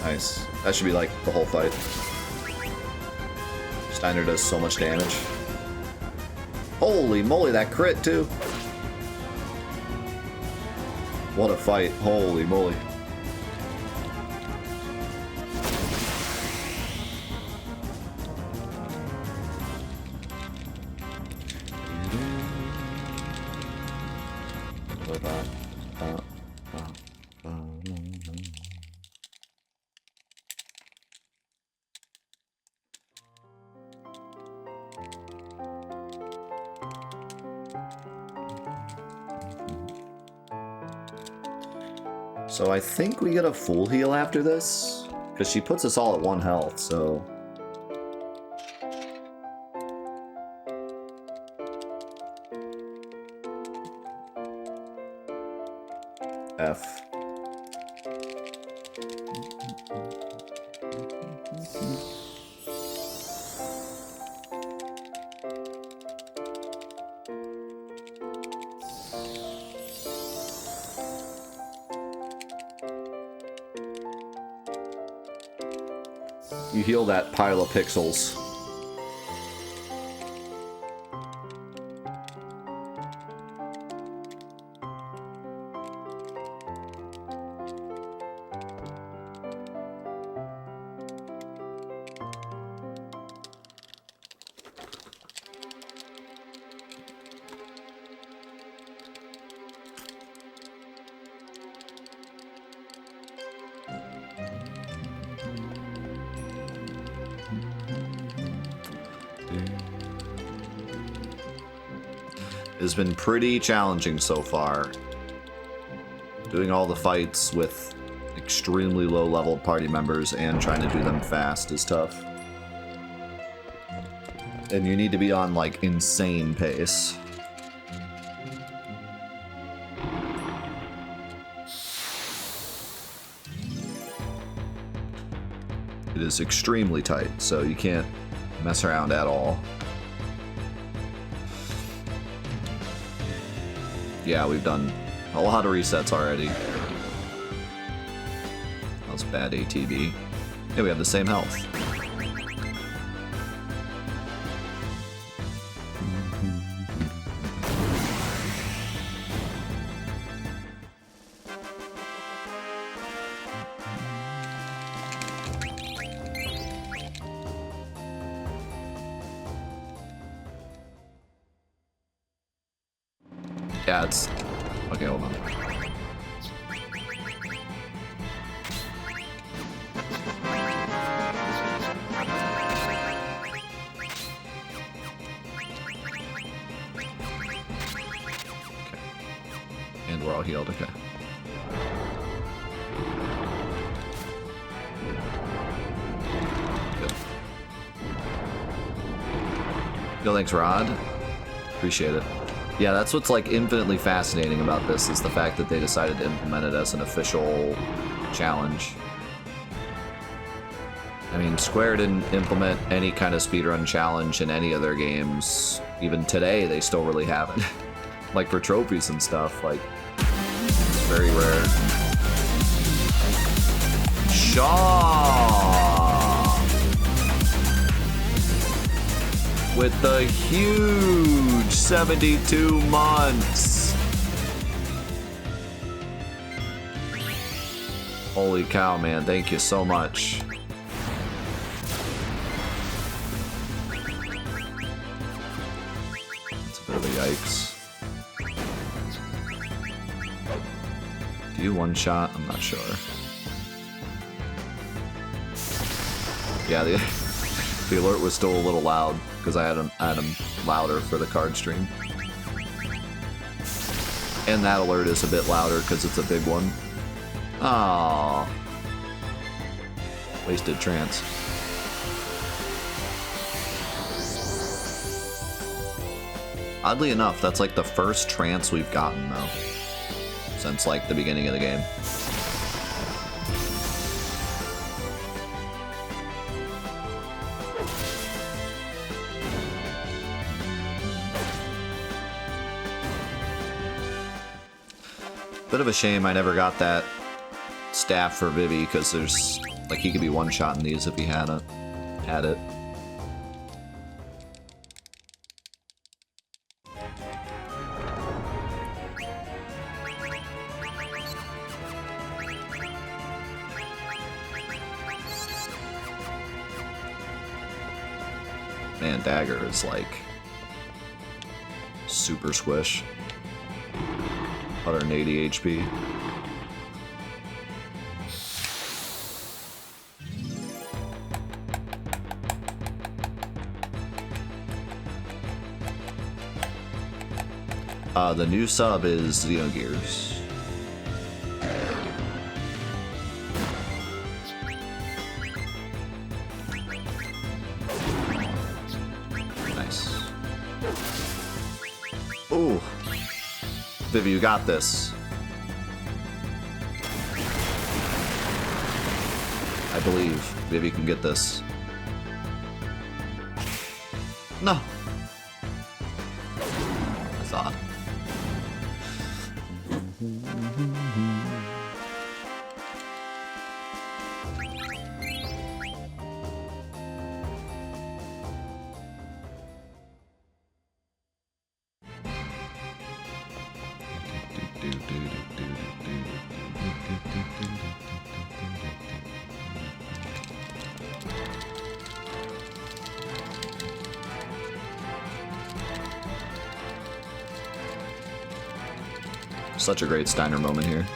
A: Nice. That should be like the whole fight. Steiner does so much damage. Holy moly, that crit too! What a fight. Holy moly. So I think we get a full heal after this, because she puts us all at 1 health, so... F. You heal that pile of pixels. It's been pretty challenging so far. Doing all the fights with extremely low-level party members and trying to do them fast is tough. And you need to be on, like, insane pace. It is extremely tight, so you can't mess around at all. Yeah, we've done a lot of resets already. That was bad ATB. Yeah, we have the same health. Yeah, it's... Okay, hold on. And we're all healed, okay. Good. Yo, thanks, Rod. Appreciate it. Yeah, that's what's like infinitely fascinating about this, is the fact that they decided to implement it as an official challenge. I mean, Square didn't implement any kind of speedrun challenge in any of their games. Even today, they still really haven't. Like for trophies and stuff, like, it's very rare. Shaw! With the huge 72 months. Holy cow, man. Thank you so much. That's a bit of a yikes. Do you one shot? I'm not sure. Yeah, the alert was still a little loud because I had him louder for the card stream. And that alert is a bit louder because it's a big one. Aww. Wasted trance. Oddly enough, that's like the first trance we've gotten though. Since like the beginning of the game. Bit of a shame I never got that staff for Vivi, because there's, like, he could be one-shotting these if he had it. Man, Dagger is like super squish. 180 HP. The new sub is Xenogears. Nice. Ooh. Vivi, you got this. I believe Vivi can get this. No. I thought. Such a great Steiner moment here.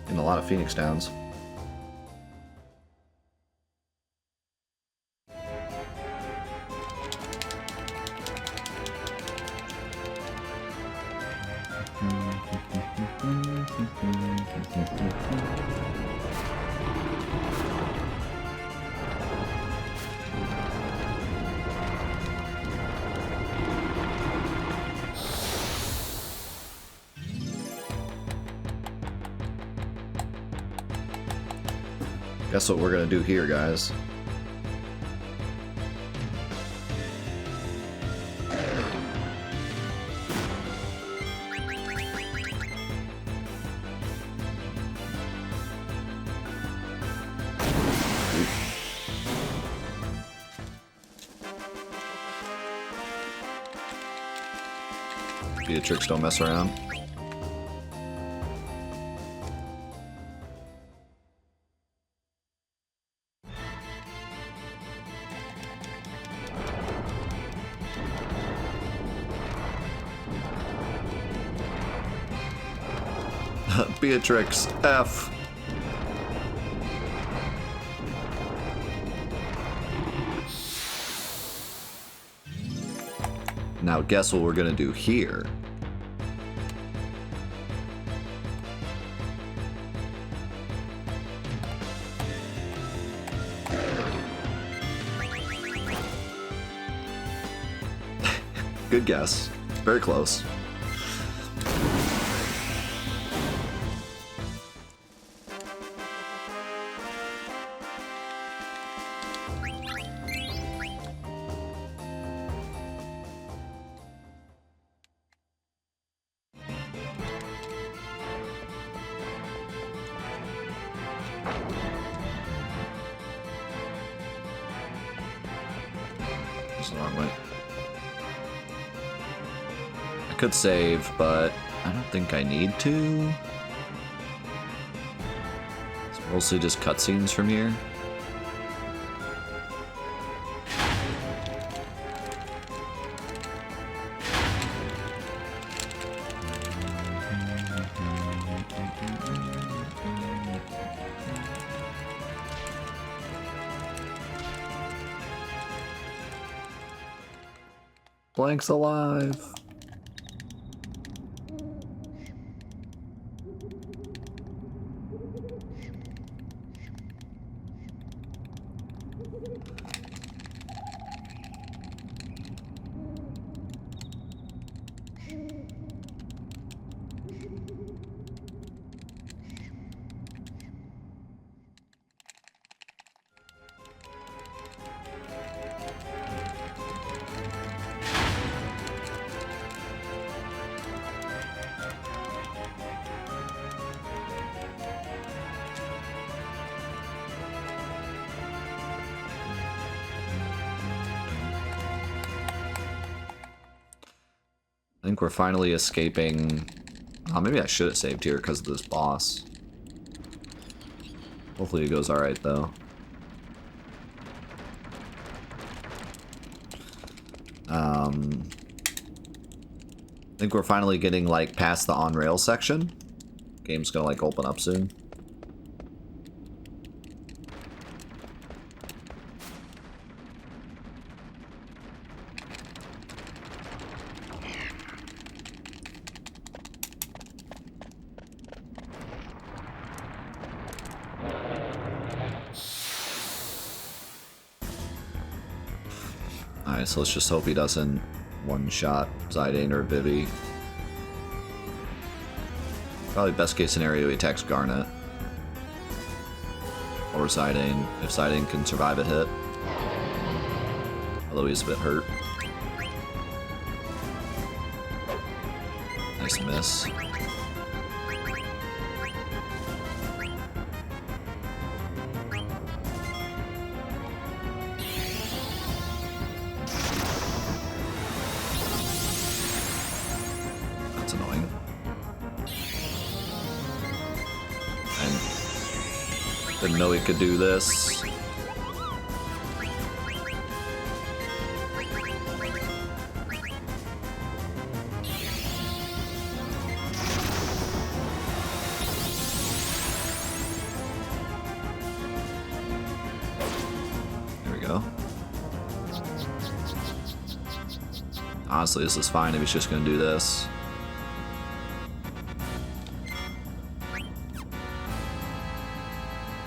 A: In a lot of Phoenix Downs. Guess what we're gonna do here, guys. Beatrix, don't mess around. Beatrix, F. Now guess what we're gonna do here. Good guess. Very close. That's the wrong way. I could save, but I don't think I need to. It's mostly just cutscenes from here. Blank's alive. I think we're finally escaping. Oh, maybe I should have saved here because of this boss. Hopefully it goes alright though. I think we're finally getting like past the on-rail section. Game's gonna like open up soon. Alright, so let's just hope he doesn't one-shot Zidane or Vivi. Probably best case scenario, he attacks Garnet. Or Zidane, if Zidane can survive a hit. Although he's a bit hurt. Nice miss. That's annoying. And didn't know he could do this. There we go. Honestly, this is fine if he's just gonna do this.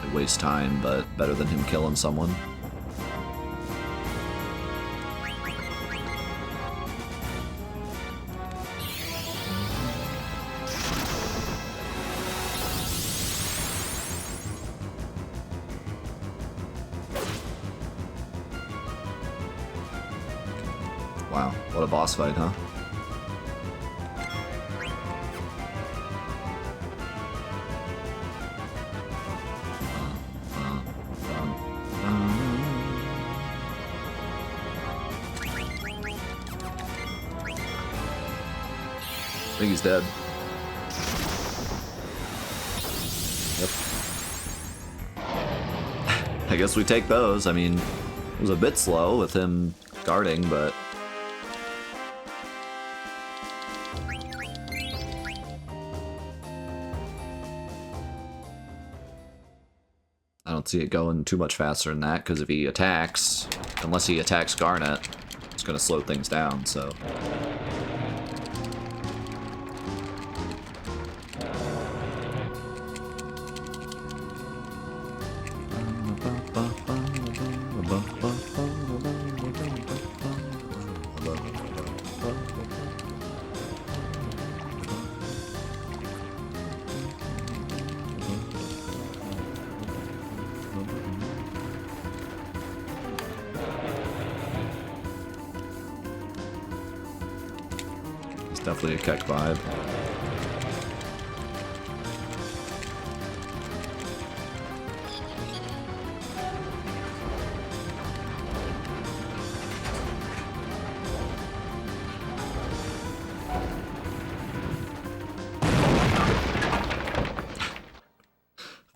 A: It wastes time, but better than him killing someone. Wow, what a boss fight, huh? I think he's dead. Yep. I guess we take those. I mean, it was a bit slow with him guarding, but... I don't see it going too much faster than that, because if he attacks, unless he attacks Garnet, it's going to slow things down, so... It's definitely a Keck vibe.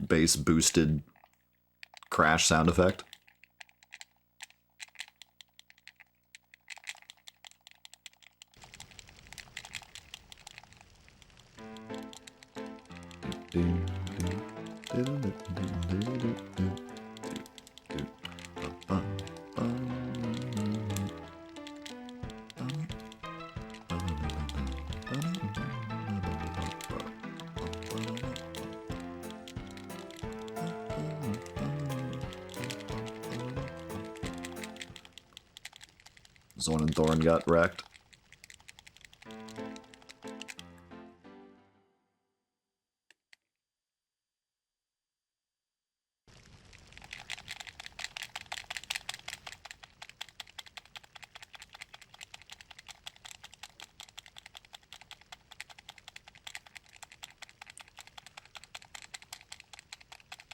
A: Bass boosted crash sound effect. was the one in Thorn got wrecked.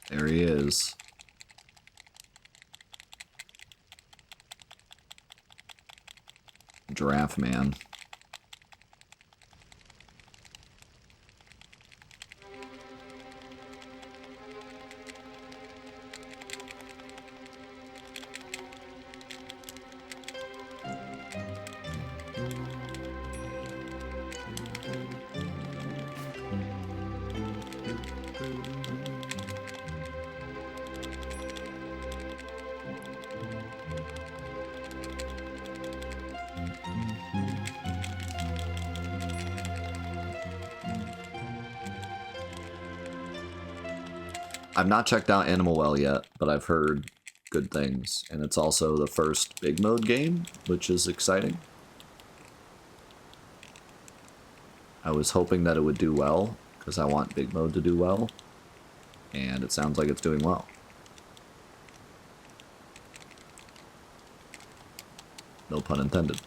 A: There he is. Giraffe Man. I've not checked out Animal Well yet, but I've heard good things, and it's also the first big mode game, which is exciting. I was hoping that it would do well, because I want big mode to do well, and it sounds like it's doing well. No pun intended.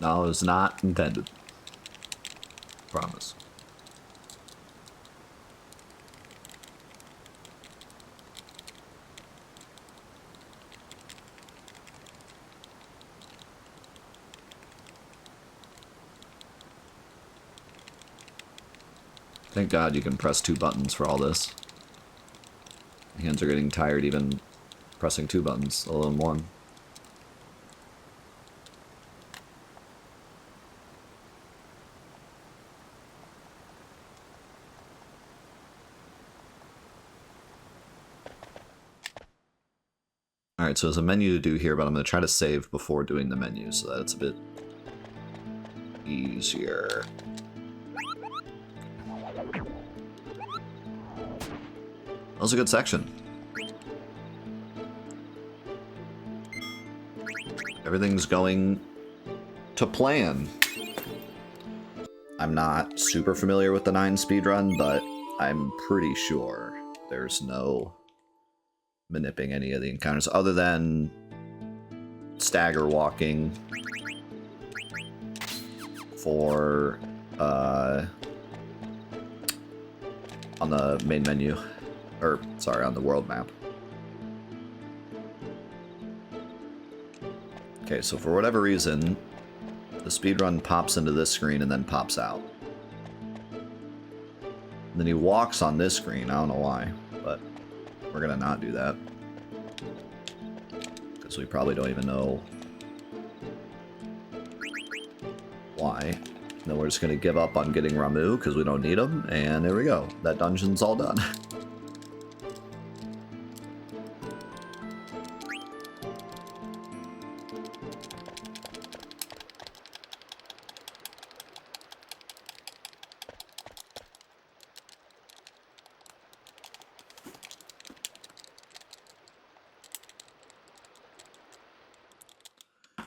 A: No, it's not intended. Promise. Thank God you can press 2 buttons for all this. My hands are getting tired even pressing 2 buttons, let alone 1. Alright, so there's a menu to do here, but I'm going to try to save before doing the menu so that it's a bit easier. That was a good section. Everything's going to plan. I'm not super familiar with the 9 speedrun, but I'm pretty sure there's no manipping any of the encounters other than stagger walking for on the main menu, or sorry, on the world map. Okay, so for whatever reason the speedrun pops into this screen and then pops out, and then he walks on this screen. I don't know why, but we're gonna not do that, because we probably don't even know why. And then we're just gonna give up on getting Ramu, because we don't need him, and there we go. That dungeon's all done.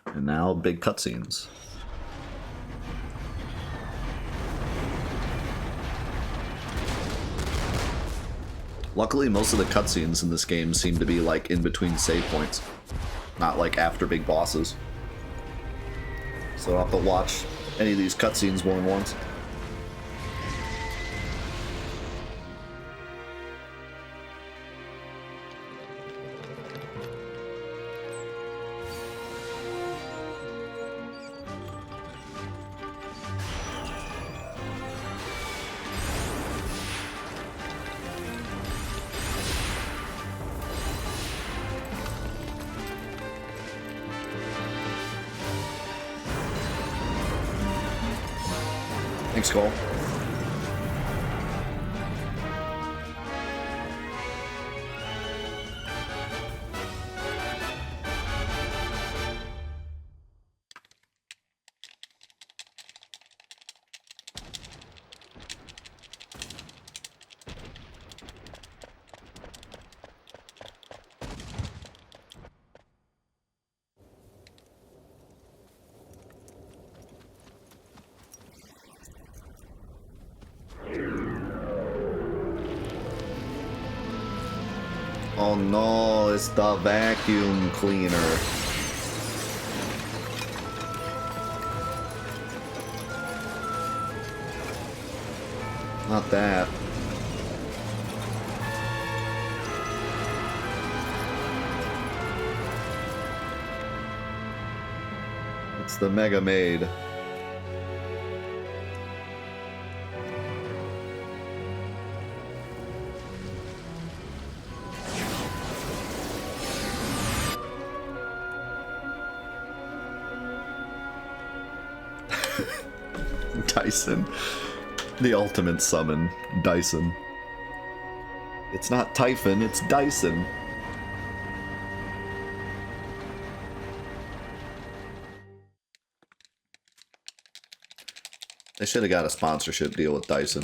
A: And now, big cutscenes. Luckily, most of the cutscenes in this game seem to be like in between save points, not like after big bosses. So I don't have to watch any of these cutscenes more than once. Thanks, Cole. Oh no, it's the vacuum cleaner. Not that. It's the Mega Maid. Dyson. The ultimate summon, Dyson. It's not Typhon, it's Dyson. They should have got a sponsorship deal with Dyson.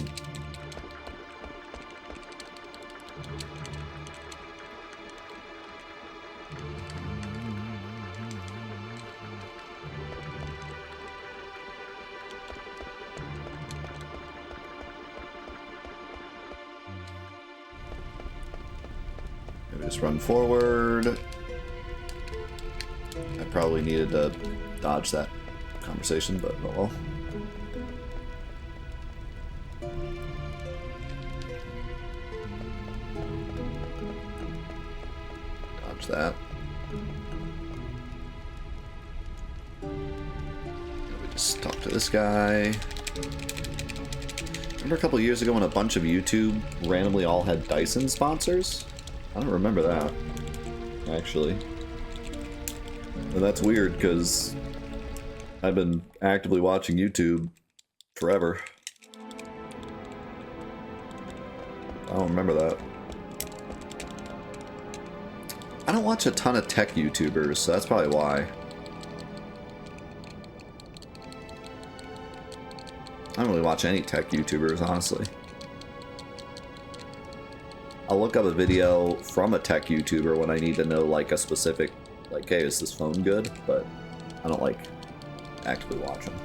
A: Maybe just run forward. I probably needed to dodge that conversation, but oh well. That. We just talk to this guy. Remember a couple years ago when a bunch of YouTube randomly all had Dyson sponsors? I don't remember that, actually. And that's weird because I've been actively watching YouTube forever. I don't remember that. I don't watch a ton of tech YouTubers, so that's probably why. I don't really watch any tech YouTubers, honestly. I'll look up a video from a tech YouTuber when I need to know, like, a specific, like, hey, is this phone good? But I don't, like, actively watch them.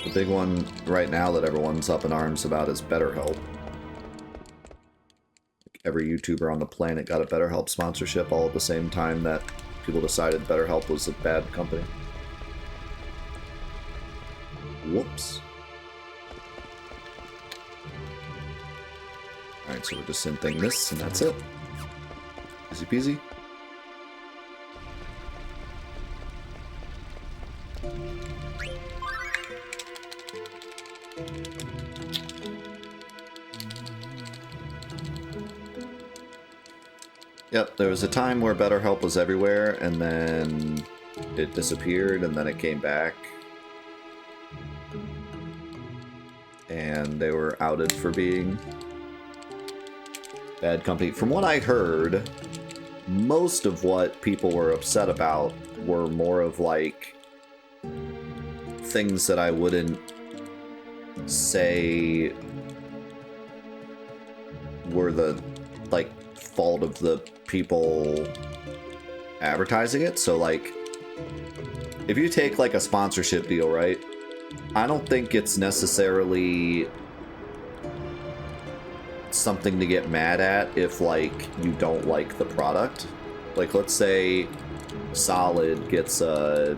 A: The big one right now that everyone's up in arms about is BetterHelp. Every YouTuber on the planet got a BetterHelp sponsorship all at the same time that people decided BetterHelp was a bad company. Whoops. Alright, so we're just synthing this, and that's it. Easy peasy. Yep, there was a time where BetterHelp was everywhere, and then it disappeared, and then it came back. And they were outed for being bad company. From what I heard, most of what people were upset about were more of like things that I wouldn't say were the like fault of the people advertising it. So like if you take like a sponsorship deal, right? I don't think it's necessarily something to get mad at if like you don't like the product. Like let's say Solid gets a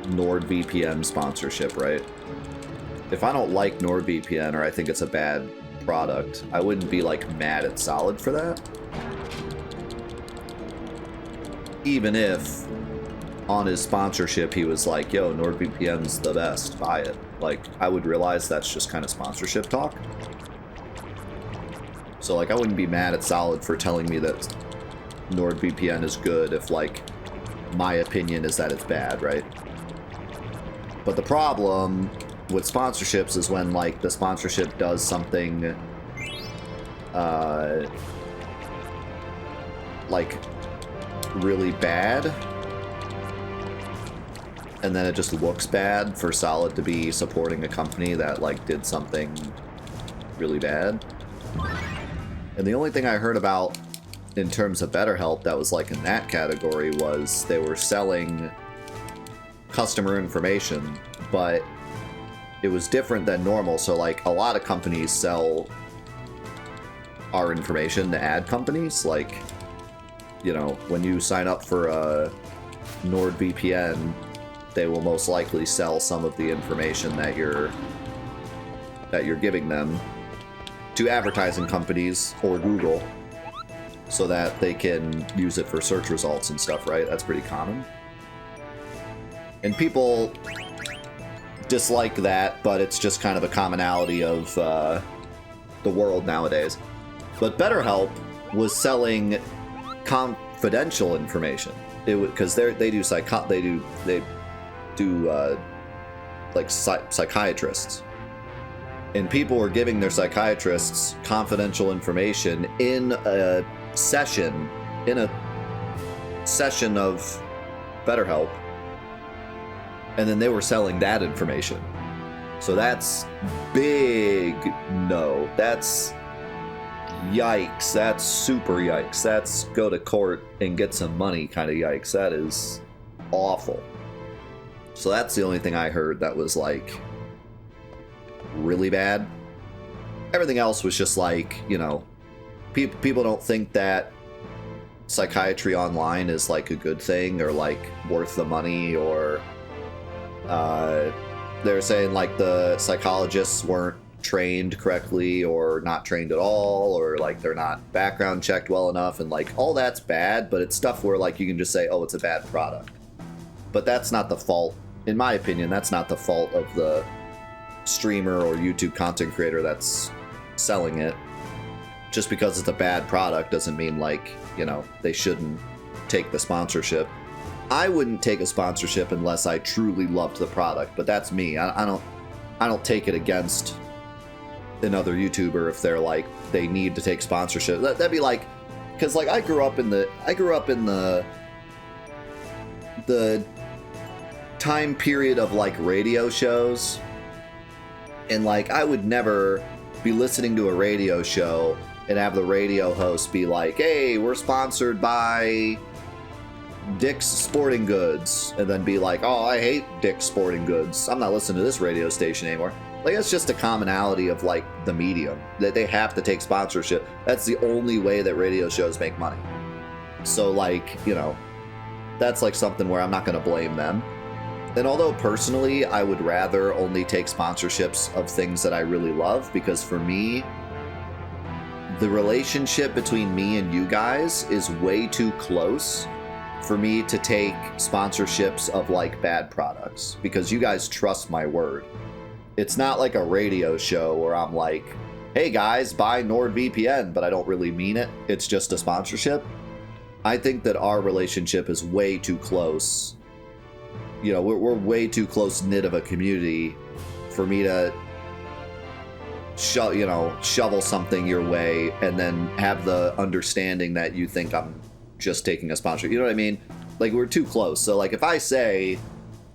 A: NordVPN sponsorship, right? If I don't like NordVPN or I think it's a bad product, I wouldn't be like mad at Solid for that. Even if on his sponsorship he was like, yo, NordVPN's the best, buy it. Like, I would realize that's just kind of sponsorship talk. So like I wouldn't be mad at Solid for telling me that NordVPN is good if like my opinion is that it's bad, right? But the problem with sponsorships is when like the sponsorship does something like really bad, and then it just looks bad for Solid to be supporting a company that, like, did something really bad. And the only thing I heard about in terms of BetterHelp that was, like, in that category was they were selling customer information, but it was different than normal. So, like, a lot of companies sell our information to ad companies. Like, you know, when you sign up for a NordVPN, they will most likely sell some of the information that you're giving them to advertising companies or Google so that they can use it for search results and stuff, right? That's pretty common. And people dislike that, but it's just kind of a commonality of the world nowadays. But BetterHelp was selling confidential information. It would, because they do like psychiatrists, and people were giving their psychiatrists confidential information in a session of BetterHelp, and then they were selling that information. So that's big no. That's yikes. That's super yikes. That's go to court and get some money kind of yikes. That is awful. So that's the only thing I heard that was, like, really bad. Everything else was just like, you know, people don't think that psychiatry online is, like, a good thing or, like, worth the money, or they're saying, like, the psychologists weren't trained correctly or not trained at all, or, like, they're not background checked well enough, and, like, all that's bad, but it's stuff where, like, you can just say, oh, it's a bad product. But that's not the fault, in my opinion, that's not the fault of the streamer or YouTube content creator that's selling it. Just because it's a bad product doesn't mean, like, you know, they shouldn't take the sponsorship. I wouldn't take a sponsorship unless I truly loved the product, but that's me. I don't take it against another YouTuber if they're like, they need to take sponsorship. That'd be like, because, like, I grew up in the time period of, like, radio shows, and, like, I would never be listening to a radio show and have the radio host be like, hey, we're sponsored by Dick's Sporting Goods, and then be like, oh, I hate Dick's Sporting Goods, I'm not listening to this radio station anymore. Like, that's just a commonality of, like, the medium, that they have to take sponsorship. That's the only way that radio shows make money. So, like, you know, that's, like, something where I'm not going to blame them. And although personally I would rather only take sponsorships of things that I really love, because for me, the relationship between me and you guys is way too close for me to take sponsorships of, like, bad products, because you guys trust my word. It's not like a radio show where I'm like, hey guys, buy NordVPN, but I don't really mean it. It's just a sponsorship. I think that our relationship is way too close. You know, we're way too close-knit of a community for me to shovel something your way and then have the understanding that you think I'm just taking a sponsor. You know what I mean? Like, we're too close. So, like, if I say,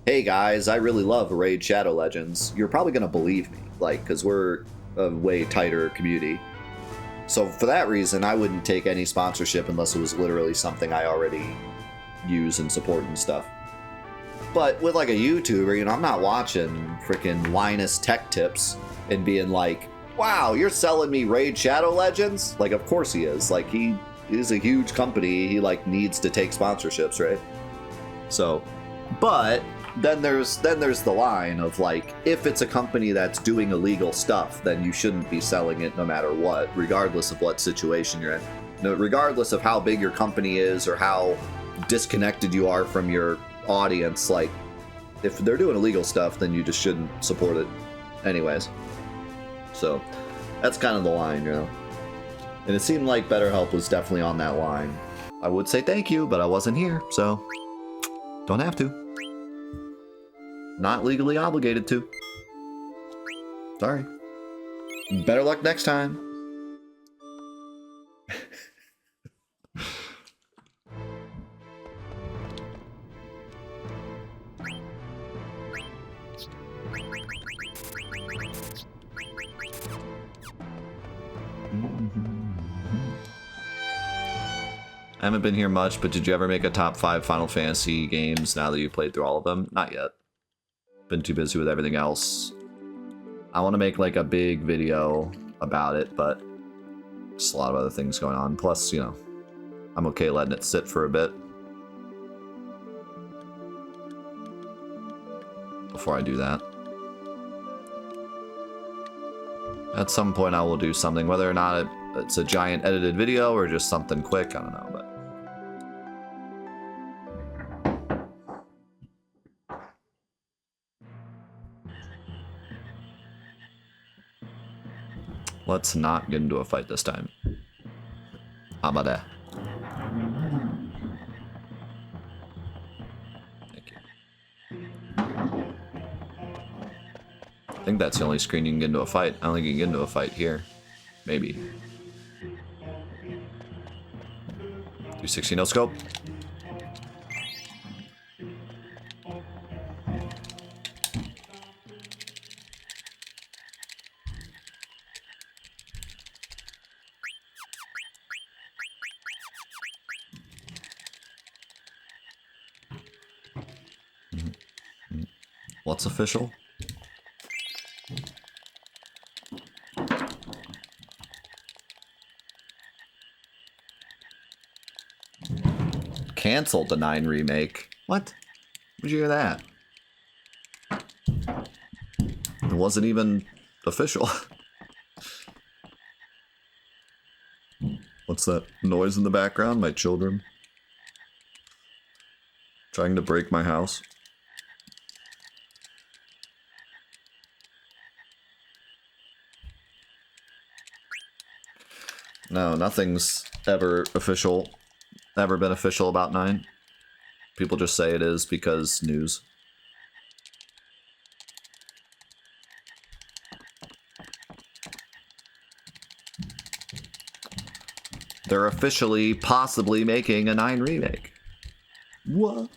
A: hey guys, I really love Raid Shadow Legends, you're probably gonna believe me, like, because we're a way tighter community. So for that reason, I wouldn't take any sponsorship unless it was literally something I already use and support and stuff. But with, like, a YouTuber, you know, I'm not watching freaking Linus Tech Tips and being like, wow, you're selling me Raid Shadow Legends? Like, of course he is. Like, he is a huge company. He, like, needs to take sponsorships, right? So, but then there's the line of, like, if it's a company that's doing illegal stuff, then you shouldn't be selling it no matter what, regardless of what situation you're in. No, regardless of how big your company is or how disconnected you are from your audience, like, if they're doing illegal stuff, then you just shouldn't support it anyways. So that's kind of the line, you know. And it seemed like BetterHelp was definitely on that line. I would say thank you, but I wasn't here, so don't have to. Not legally obligated to. Sorry. Better luck next time. haven't been here much, but did you ever make a top 5 Final Fantasy games now that you played through all of them? Not yet. Been too busy with everything else. I want to make like a big video about it, but just a lot of other things going on. Plus, you know, I'm okay letting it sit for a bit before I do that. At some point I will do something, whether or not it's a giant edited video or just something quick, I don't know, but let's not get into a fight this time. How about that? Thank you. I think that's the only screen you can get into a fight. I don't think you can get into a fight here. Maybe. 260 no scope. What's official? Canceled the 9 remake. What? Where'd you hear that? It wasn't even official. What's that noise in the background? My children trying to break my house. No, nothing's ever official. Never been official about 9. People just say it is because news. They're officially possibly making a 9 remake. What?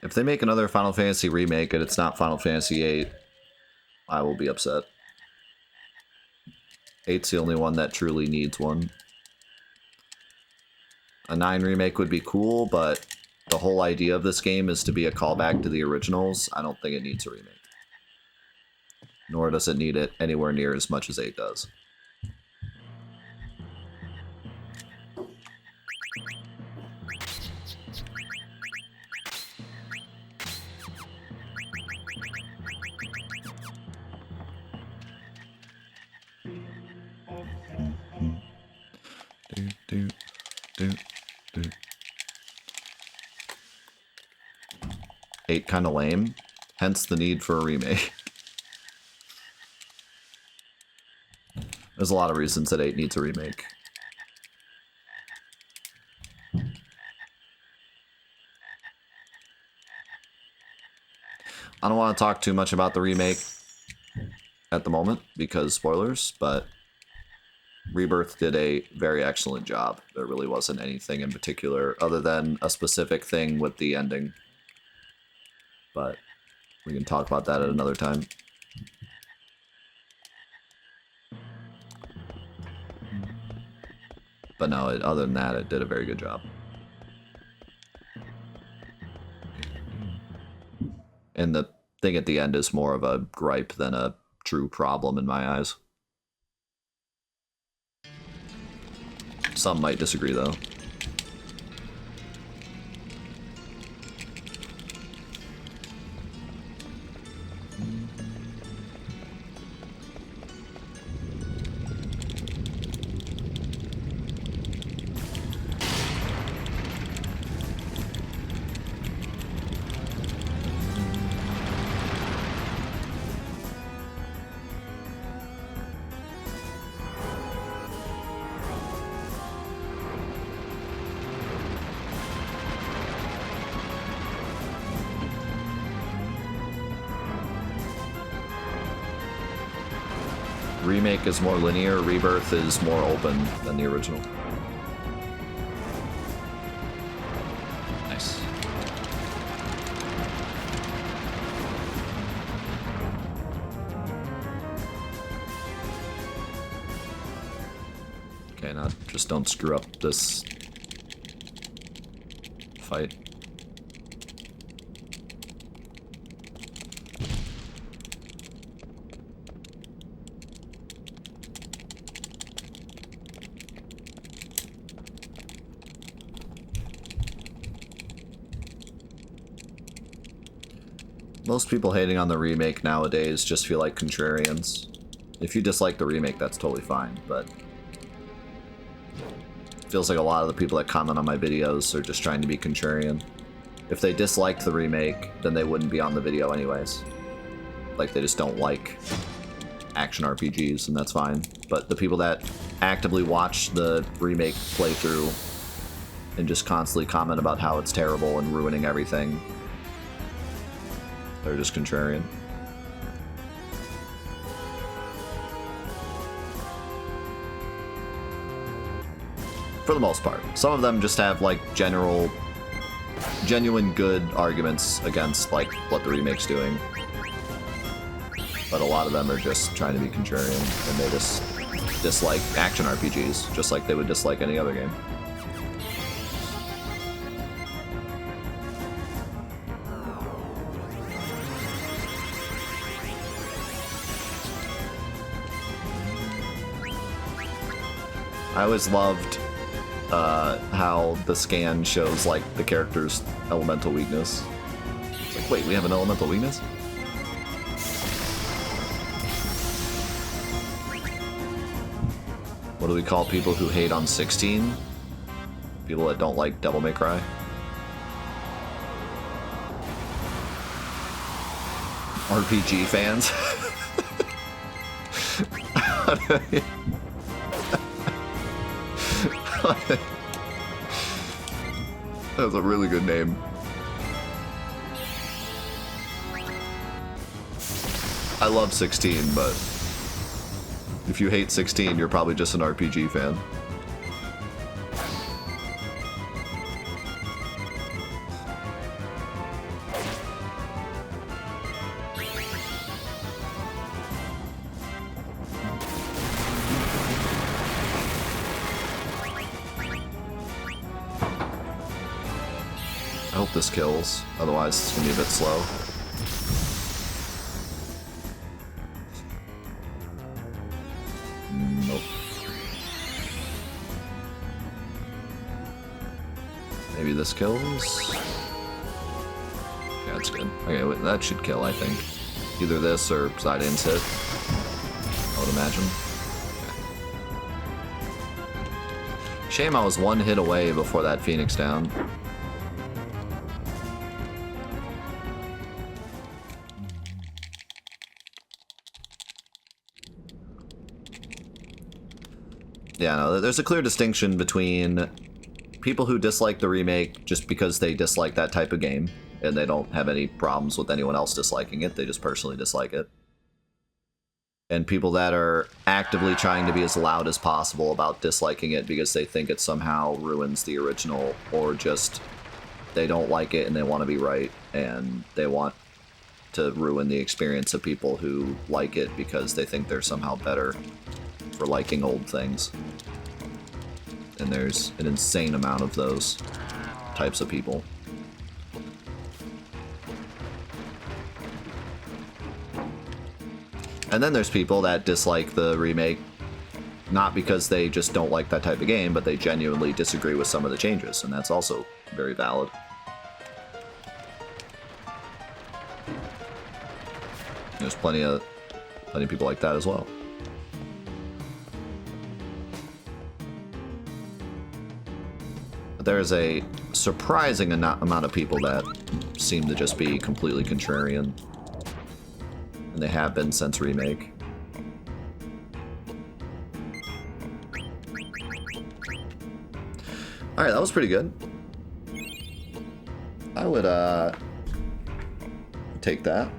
A: If they make another Final Fantasy remake and it's not Final Fantasy VIII, I will be upset. 8's the only one that truly needs one. A 9 remake would be cool, but the whole idea of this game is to be a callback to the originals. I don't think it needs a remake. Nor does it need it anywhere near as much as 8 does. Eight kind of lame, hence the need for a remake. There's a lot of reasons that 8 needs a remake. I don't want to talk too much about the remake at the moment because spoilers, but Rebirth did a very excellent job. There really wasn't anything in particular other than a specific thing with the ending. But we can talk about that at another time. But no, other than that, it did a very good job. And the thing at the end is more of a gripe than a true problem in my eyes. Some might disagree, though. Remake is more linear, Rebirth is more open than the original. God, just don't screw up this fight. Most people hating on the remake nowadays just feel like contrarians. If you dislike the remake, that's totally fine, but it feels like a lot of the people that comment on my videos are just trying to be contrarian. If they disliked the remake, then they wouldn't be on the video anyways. Like, they just don't like action RPGs, and that's fine. But the people that actively watch the remake playthrough and just constantly comment about how it's terrible and ruining everything, they're just contrarian. For the most part. Some of them just have, like, genuine good arguments against, like, what the remake's doing. But a lot of them are just trying to be contrarian, and they just dislike action RPGs, just like they would dislike any other game. I always loved how the scan shows, like, the character's elemental weakness. It's like, wait, we have an elemental weakness? What do we call people who hate on 16? People that don't like Devil May Cry? RPG fans? That's a really good name. I love 16, but if you hate 16, you're probably just an RPG fan. I hope this kills, otherwise it's gonna be a bit slow. Nope. Maybe this kills? Yeah, it's good. Okay, wait, that should kill, I think. Either this or Zidane hit, I would imagine. Okay. Shame I was one hit away before that Phoenix down. Yeah, no, there's a clear distinction between people who dislike the remake just because they dislike that type of game, and they don't have any problems with anyone else disliking it, they just personally dislike it. And people that are actively trying to be as loud as possible about disliking it because they think it somehow ruins the original, or just they don't like it and they want to be right, and they want to ruin the experience of people who like it because they think they're somehow better for liking old things. And there's an insane amount of those types of people. And then there's people that dislike the remake not because they just don't like that type of game, but they genuinely disagree with some of the changes, and that's also very valid. There's plenty of people like that as well. There's a surprising amount of people that seem to just be completely contrarian. And they have been since remake. Alright, that was pretty good. I would, take that.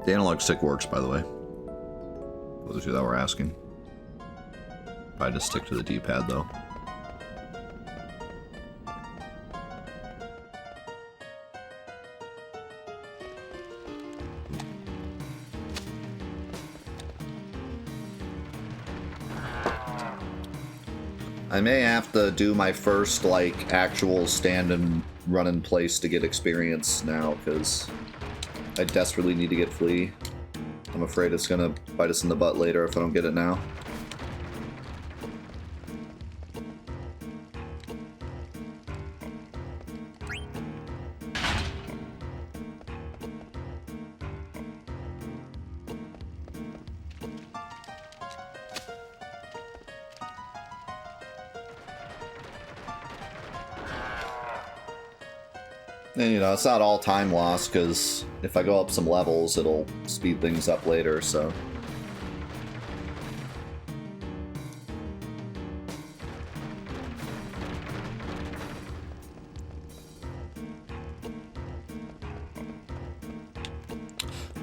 A: The analog stick works, by the way. For those of you that were asking. I just stick to the D-pad, though. I may have to do my first, like, actual stand and run in place to get experience now, because I desperately need to get Flea. I'm afraid it's gonna bite us in the butt later if I don't get it now. And, you know, it's not all time lost, because if I go up some levels, it'll speed things up later, so...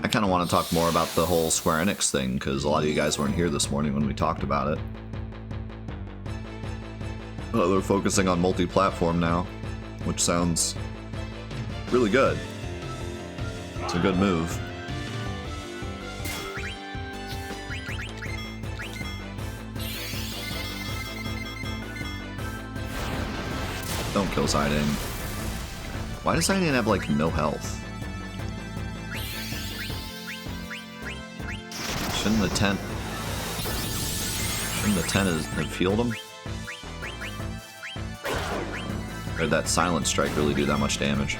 A: I kind of want to talk more about the whole Square Enix thing, because a lot of you guys weren't here this morning when we talked about it. They're focusing on multi-platform now, which sounds... really good. It's a good move. Don't kill Zidane. Why does Zidane have, like, no health? Shouldn't the tent have healed him? Or did that silent strike really do that much damage?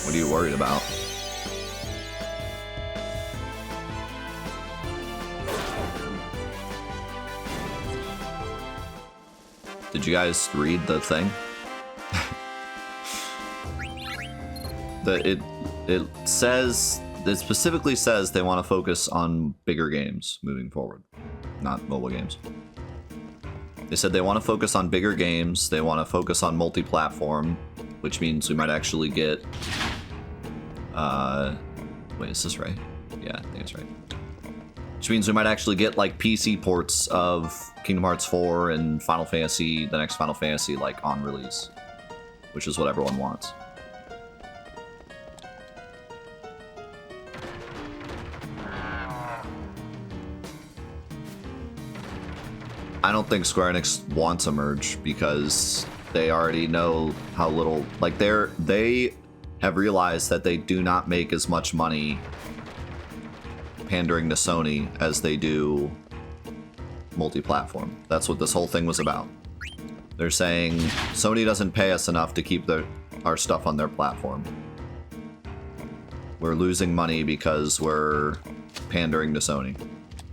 A: What are you worried about? Did you guys read the thing? It specifically says they want to focus on bigger games moving forward, not mobile games. They said they want to focus on bigger games, they want to focus on multi-platform, which means we might actually get... wait, is this right? Yeah, I think it's right. Which means we might actually get, like, PC ports of Kingdom Hearts 4 and Final Fantasy, the next Final Fantasy, like, on release. Which is what everyone wants. I don't think Square Enix wants a merge because they already know how little... Like, they have realized that they do not make as much money pandering to Sony as they do multi-platform. That's what this whole thing was about. They're saying Sony doesn't pay us enough to keep our stuff on their platform. We're losing money because we're pandering to Sony.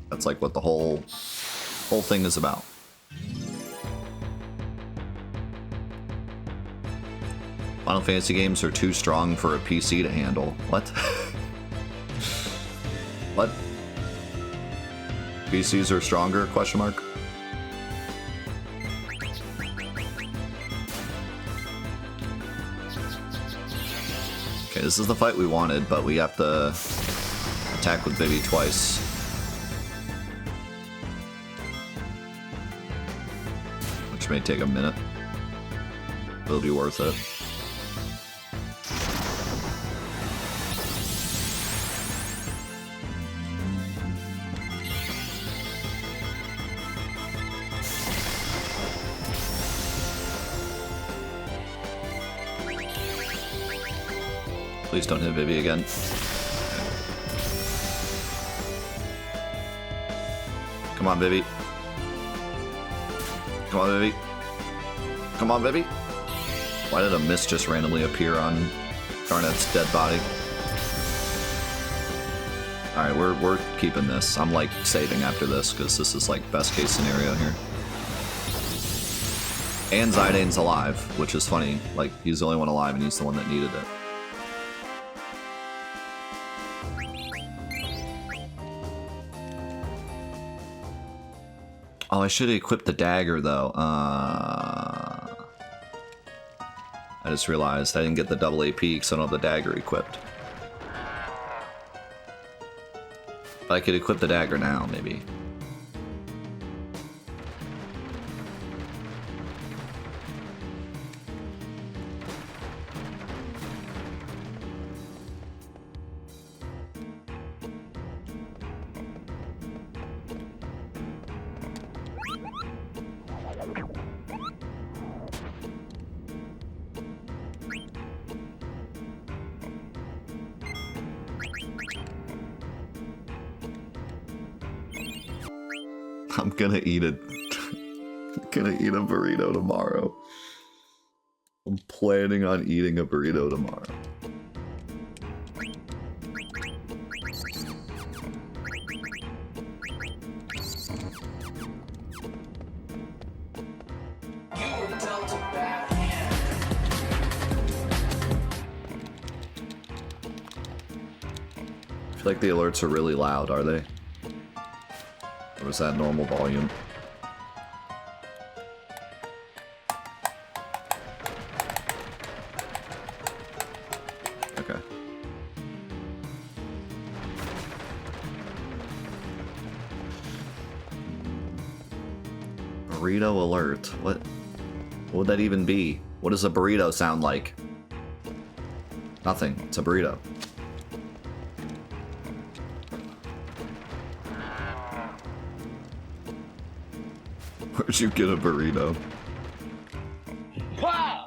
A: That's like what the whole thing is about. Final Fantasy games are too strong for a PC to handle. What? What? PCs are stronger? Question mark. Okay, this is the fight we wanted, but we have to attack with Vivi twice. Which may take a minute. It'll be worth it. Please don't hit Vivi again. Come on, Vivi. Come on, Vivi. Come on, Vivi. Why did a mist just randomly appear on Garnet's dead body? Alright, we're keeping this. I'm like saving after this because this is like best case scenario here. And Zidane's alive, which is funny. Like, he's the only one alive and he's the one that needed it. Oh, I should have equipped the dagger, though. I just realized I didn't get the double AP because I don't have the dagger equipped. But I could equip the dagger now, maybe. I'm gonna eat a burrito tomorrow. I'm planning on eating a burrito tomorrow. I feel like the alerts are really loud, are they? Or is that normal volume? Okay. Burrito alert. What would that even be? What does a burrito sound like? Nothing. It's a burrito. Where'd you get a burrito?
G: Wow!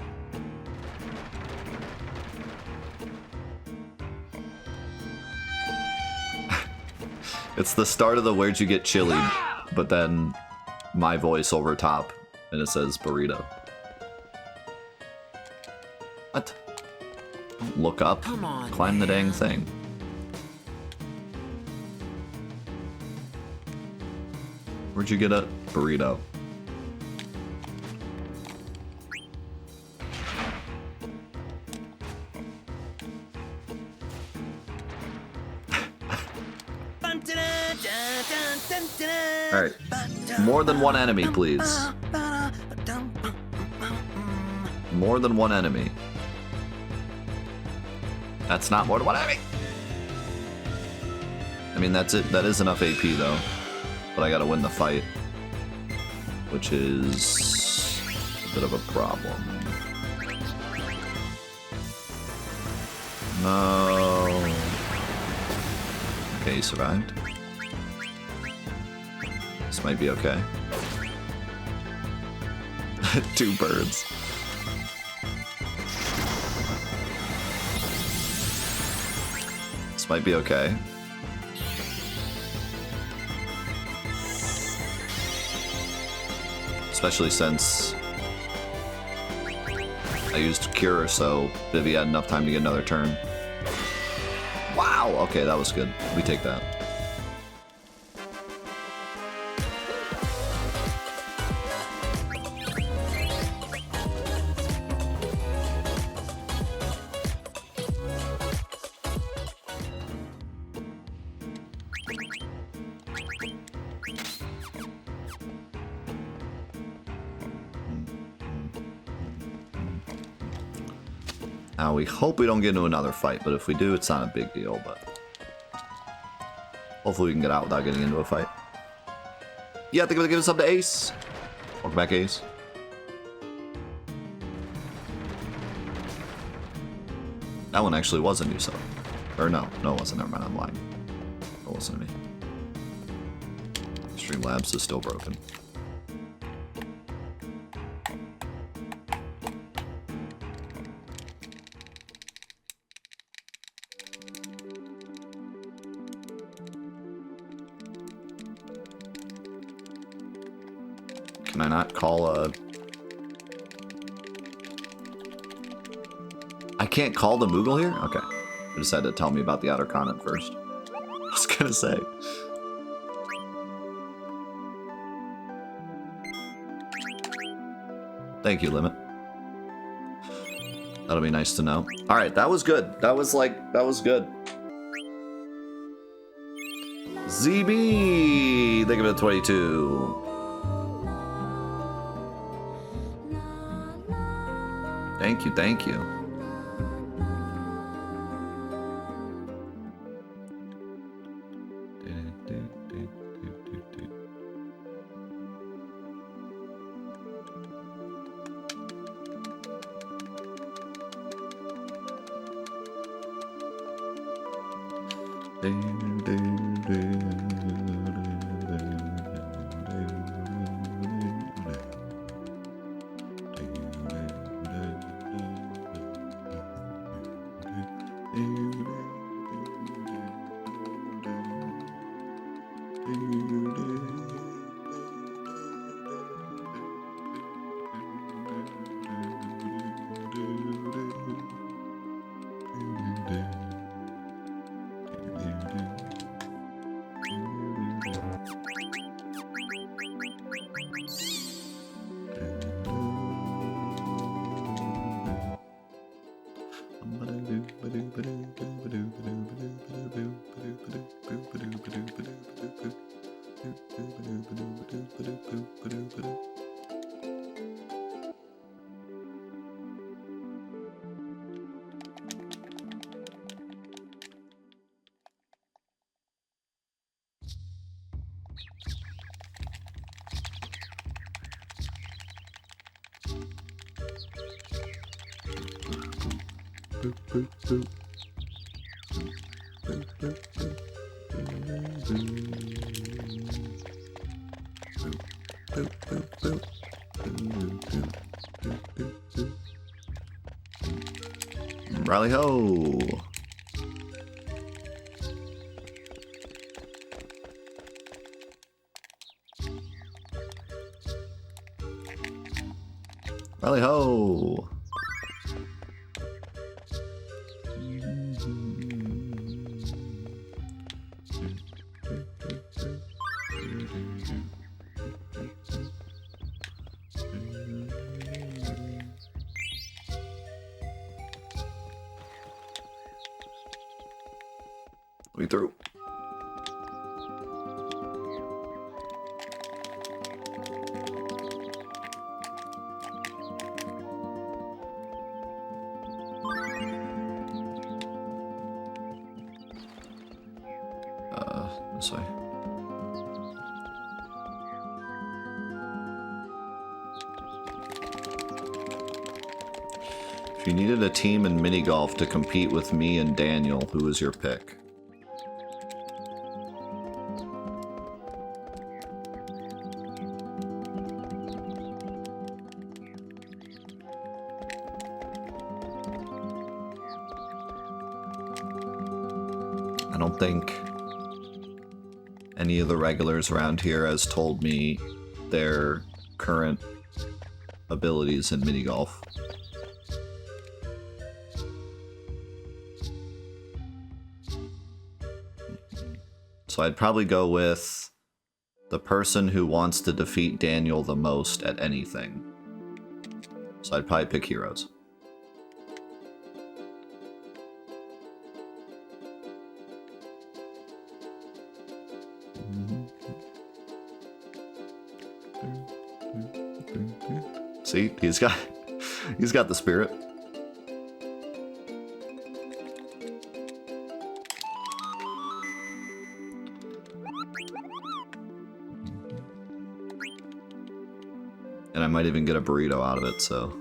A: It's the start of the where'd you get chili, but then my voice over top, and it says burrito. What? Don't look up.
C: Come on,
A: Climb the dang
C: man.
A: thing. Where'd you get a burrito? Alright. More than one enemy, please. More than one enemy. That's not more than one enemy! I mean, that's it. That is enough AP, though. But I gotta win the fight. Which is a bit of a problem. No. Okay, he survived. This might be okay. 2 birds. This might be okay. Especially since I used Cure, so Vivi had enough time to get another turn. Wow! Okay, that was good. We take that. Now, we hope we don't get into another fight, but if we do, it's not a big deal, but hopefully we can get out without getting into a fight. Yeah, I think I'm gonna give us up to Ace. Welcome back, Ace. That one actually was a new sub. Or no, it wasn't. Never mind, I'm lying. It wasn't me. Streamlabs is still broken. Can I not call a... I can't call the Moogle here? Okay. I just had to tell me about the outer continent first. I was gonna say. Thank you, Limit. That'll be nice to know. Alright, that was good. That was good. ZB! Think of it 22. Thank you, thank you. Rally ho! Rally ho! We through. This way. If you needed a team in mini golf to compete with me and Daniel, who is your pick? I don't think any of the regulars around here has told me their current abilities in mini golf. So I'd probably go with the person who wants to defeat Daniel the most at anything. So I'd probably pick heroes. See, he's got the spirit. And I might even get a burrito out of it, so.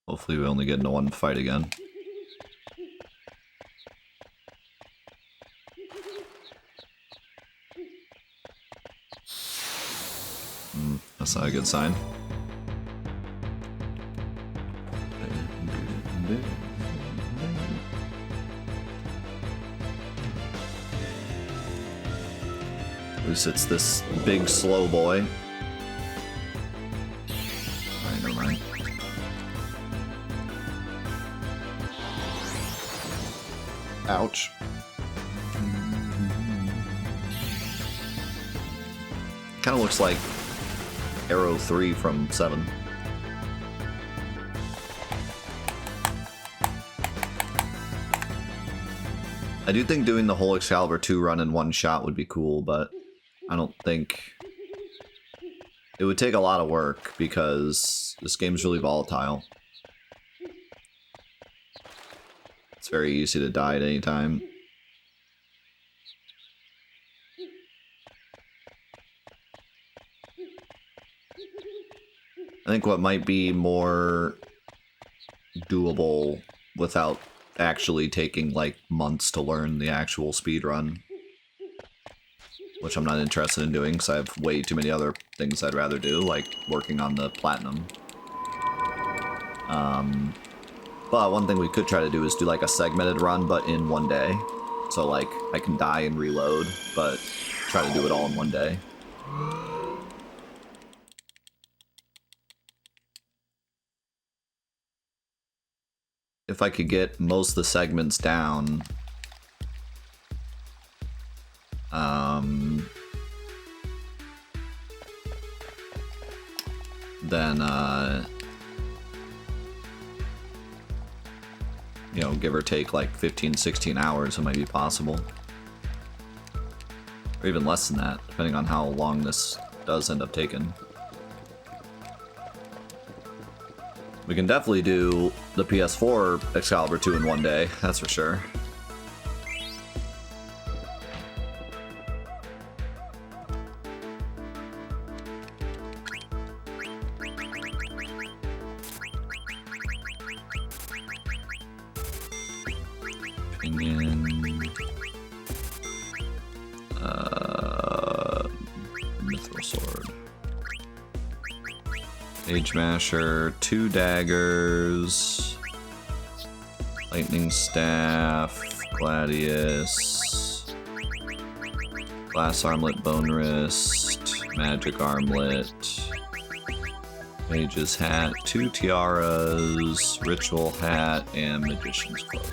A: Hopefully we only get into one fight again. That's not a good sign. At least it's this big slow boy. Alright, never mind. Ouch. Kind of looks like Arrow 3 from 7. I do think doing the whole Excalibur II run in one shot would be cool, but I don't think... It would take a lot of work because this game's really volatile. It's very easy to die at any time. I think what might be more doable without actually taking like months to learn the actual speed run, which I'm not interested in doing because I have way too many other things I'd rather do, like working on the platinum. But one thing we could try to do is do like a segmented run, but in one day. So like I can die and reload, but try to do it all in one day. If I could get most of the segments down, then, you know, give or take like 15, 16 hours, it might be possible. Or even less than that, depending on how long this does end up taking. We can definitely do the PS4 Excalibur II in one day, that's for sure. Mithril Sword. Age Masher, 2 daggers, Lightning Staff, Gladius, Glass Armlet, Bone Wrist, Magic Armlet, Mage's Hat, 2 tiaras, Ritual Hat, and Magician's Cloak.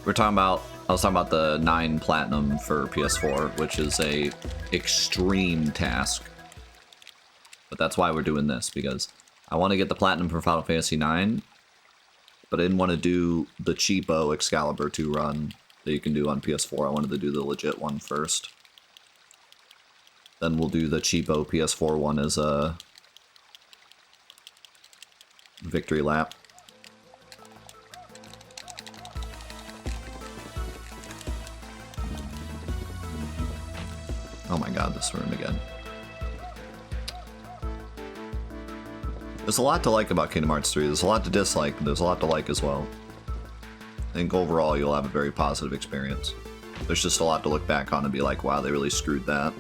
A: We're talking about, I was talking about the 9 platinum for PS4, which is a extreme task. But that's why we're doing this, because I want to get the platinum for Final Fantasy IX, but I didn't want to do the cheapo Excalibur II run that you can do on PS4. I wanted to do the legit one first. Then we'll do the cheapo PS4 one as a victory lap. Oh my god, this room again. There's a lot to like about Kingdom Hearts 3. There's a lot to dislike, but there's a lot to like as well. I think overall you'll have a very positive experience. There's just a lot to look back on and be like, wow, they really screwed that.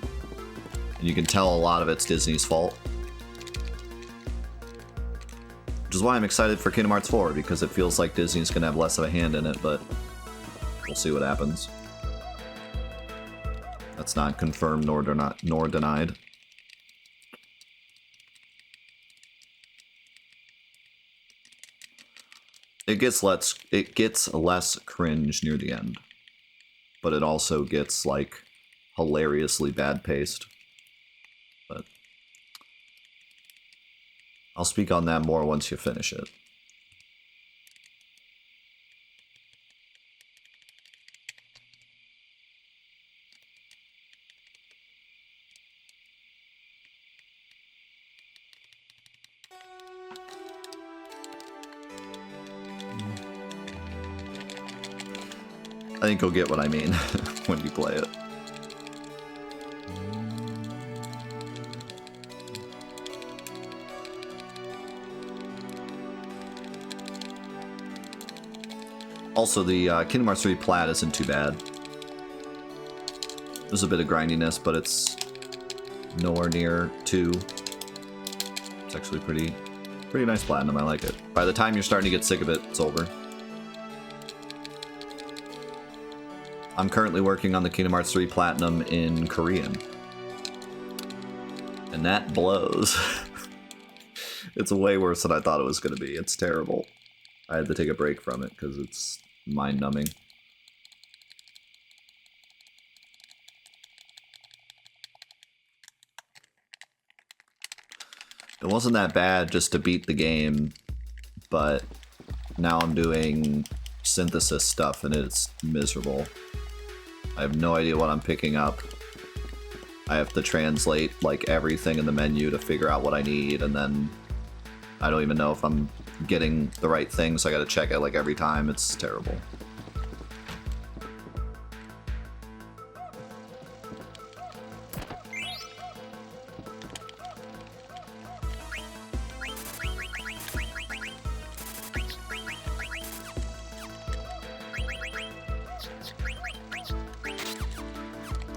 A: And you can tell a lot of it's Disney's fault. Which is why I'm excited for Kingdom Hearts 4, because it feels like Disney's gonna have less of a hand in it, but we'll see what happens. That's not confirmed nor denied. It gets less cringe near the end, but it also gets like hilariously bad paced. But I'll speak on that more once you finish it. I think you'll get what I mean when you play it. Also, the Kingdom Hearts 3 Plat isn't too bad. There's a bit of grindiness, but it's nowhere near 2. It's actually pretty nice platinum, I like it. By the time you're starting to get sick of it, it's over. I'm currently working on the Kingdom Hearts 3 Platinum in Korean. And that blows. It's way worse than I thought it was going to be. It's terrible. I had to take a break from it because it's mind-numbing. It wasn't that bad just to beat the game, but now I'm doing synthesis stuff and it's miserable. I have no idea what I'm picking up. I have to translate like everything in the menu to figure out what I need, and then I don't even know if I'm getting the right thing, so I gotta check it like every time. It's terrible.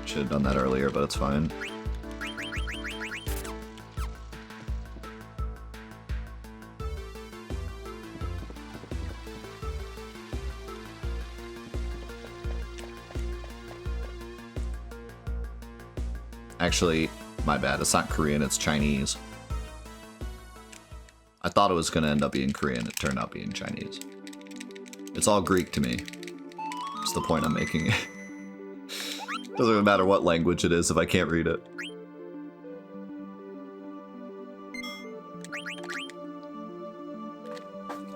A: Should have done that earlier, but it's fine. Actually, my bad, it's not Korean, it's Chinese. I thought it was going to end up being Korean, it turned out being Chinese. It's all Greek to me. That's the point I'm making. Doesn't even matter what language it is if I can't read it.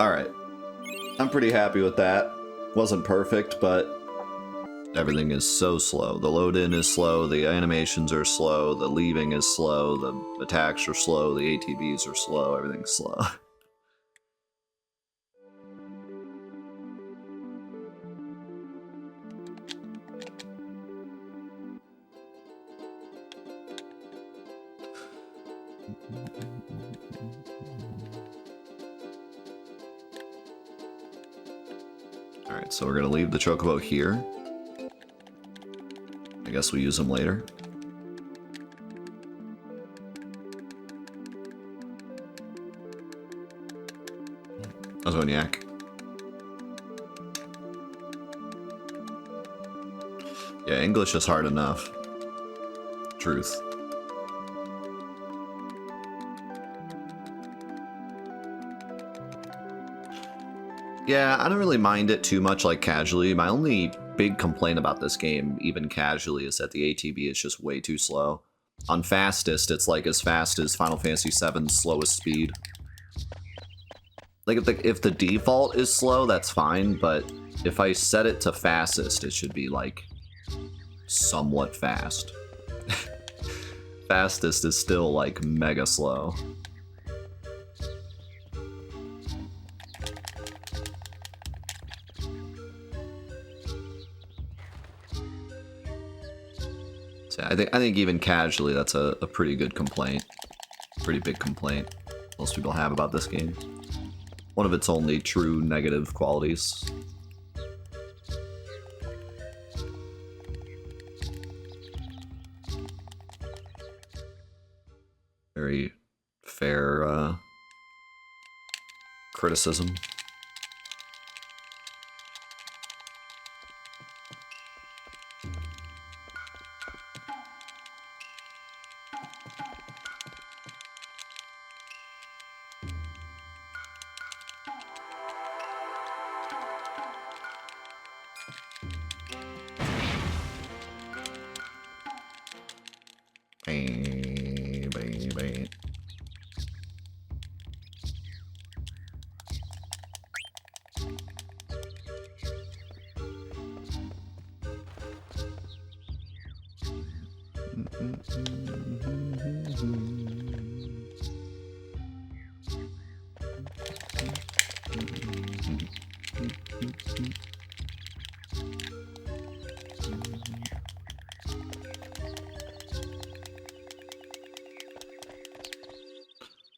A: Alright. I'm pretty happy with that. Wasn't perfect, but everything is so slow. The load-in is slow, the animations are slow, the leaving is slow, the attacks are slow, the ATVs are slow, everything's slow. Alright, so we're gonna leave the chocobo here. I guess we'll use them later. Ozoniac. Yeah, English is hard enough. Truth. Yeah, I don't really mind it too much, like, casually. My only big complaint about this game, even casually, is that the ATB is just way too slow. On fastest, it's like as fast as Final Fantasy VII's slowest speed. Like, if the default is slow, that's fine, but if I set it to fastest, it should be, like, somewhat fast. Fastest is still, like, mega slow. I think even casually, that's a pretty good complaint. Pretty big complaint most people have about this game. One of its only true negative qualities. Very fair criticism.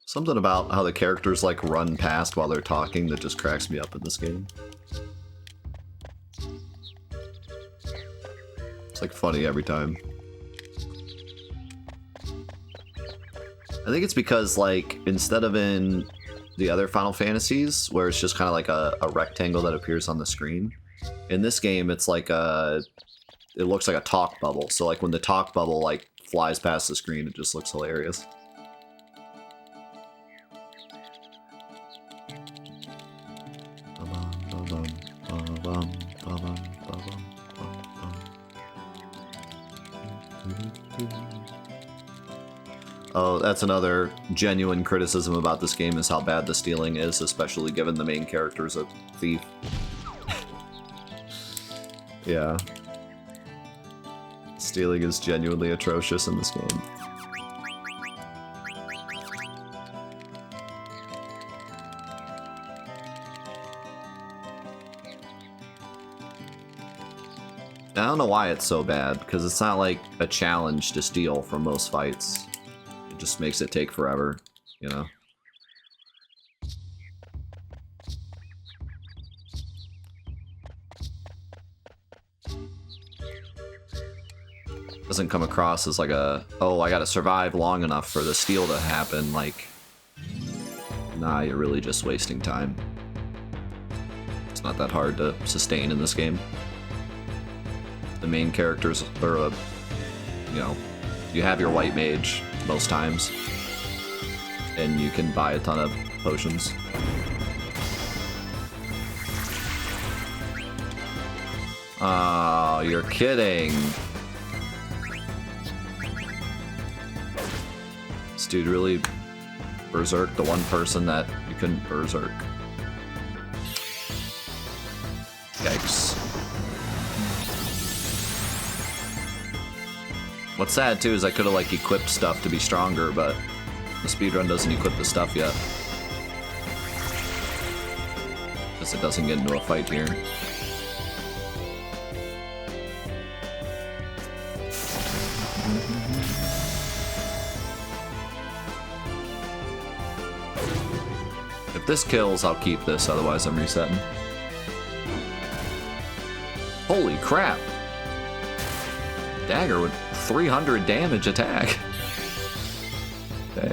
A: Something about how the characters like run past while they're talking that just cracks me up in this game. It's like funny every time. I think it's because like instead of in the other Final Fantasies where it's just kind of like a rectangle that appears on the screen, in this game it's like it looks like a talk bubble. So like when the talk bubble like flies past the screen, it just looks hilarious. Oh, that's another genuine criticism about this game is how bad the stealing is, especially given the main character's a thief. Yeah. Stealing is genuinely atrocious in this game. I don't know why it's so bad, because it's not like a challenge to steal from most fights. It just makes it take forever, you know? Doesn't come across as like a, oh, I gotta survive long enough for the steal to happen, like, nah, you're really just wasting time. It's not that hard to sustain in this game. The main characters are, you know, you have your white mage most times, and you can buy a ton of potions. Oh, you're kidding. This dude really berserked the one person that you couldn't berserk. Yikes. What's sad too is I could have like equipped stuff to be stronger, but the speedrun doesn't equip the stuff yet. Guess it doesn't get into a fight here. If this kills, I'll keep this, otherwise I'm resetting. Holy crap! Dagger with 300 damage attack. Dang.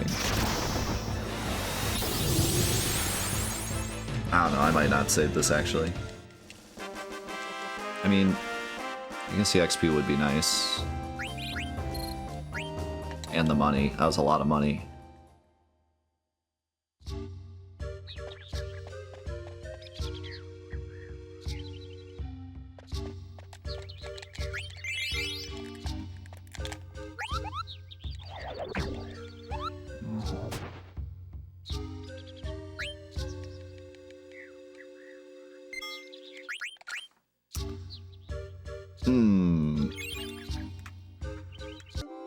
A: I don't know, I might not save this actually. I mean, I guess the XP would be nice. And the money. That was a lot of money.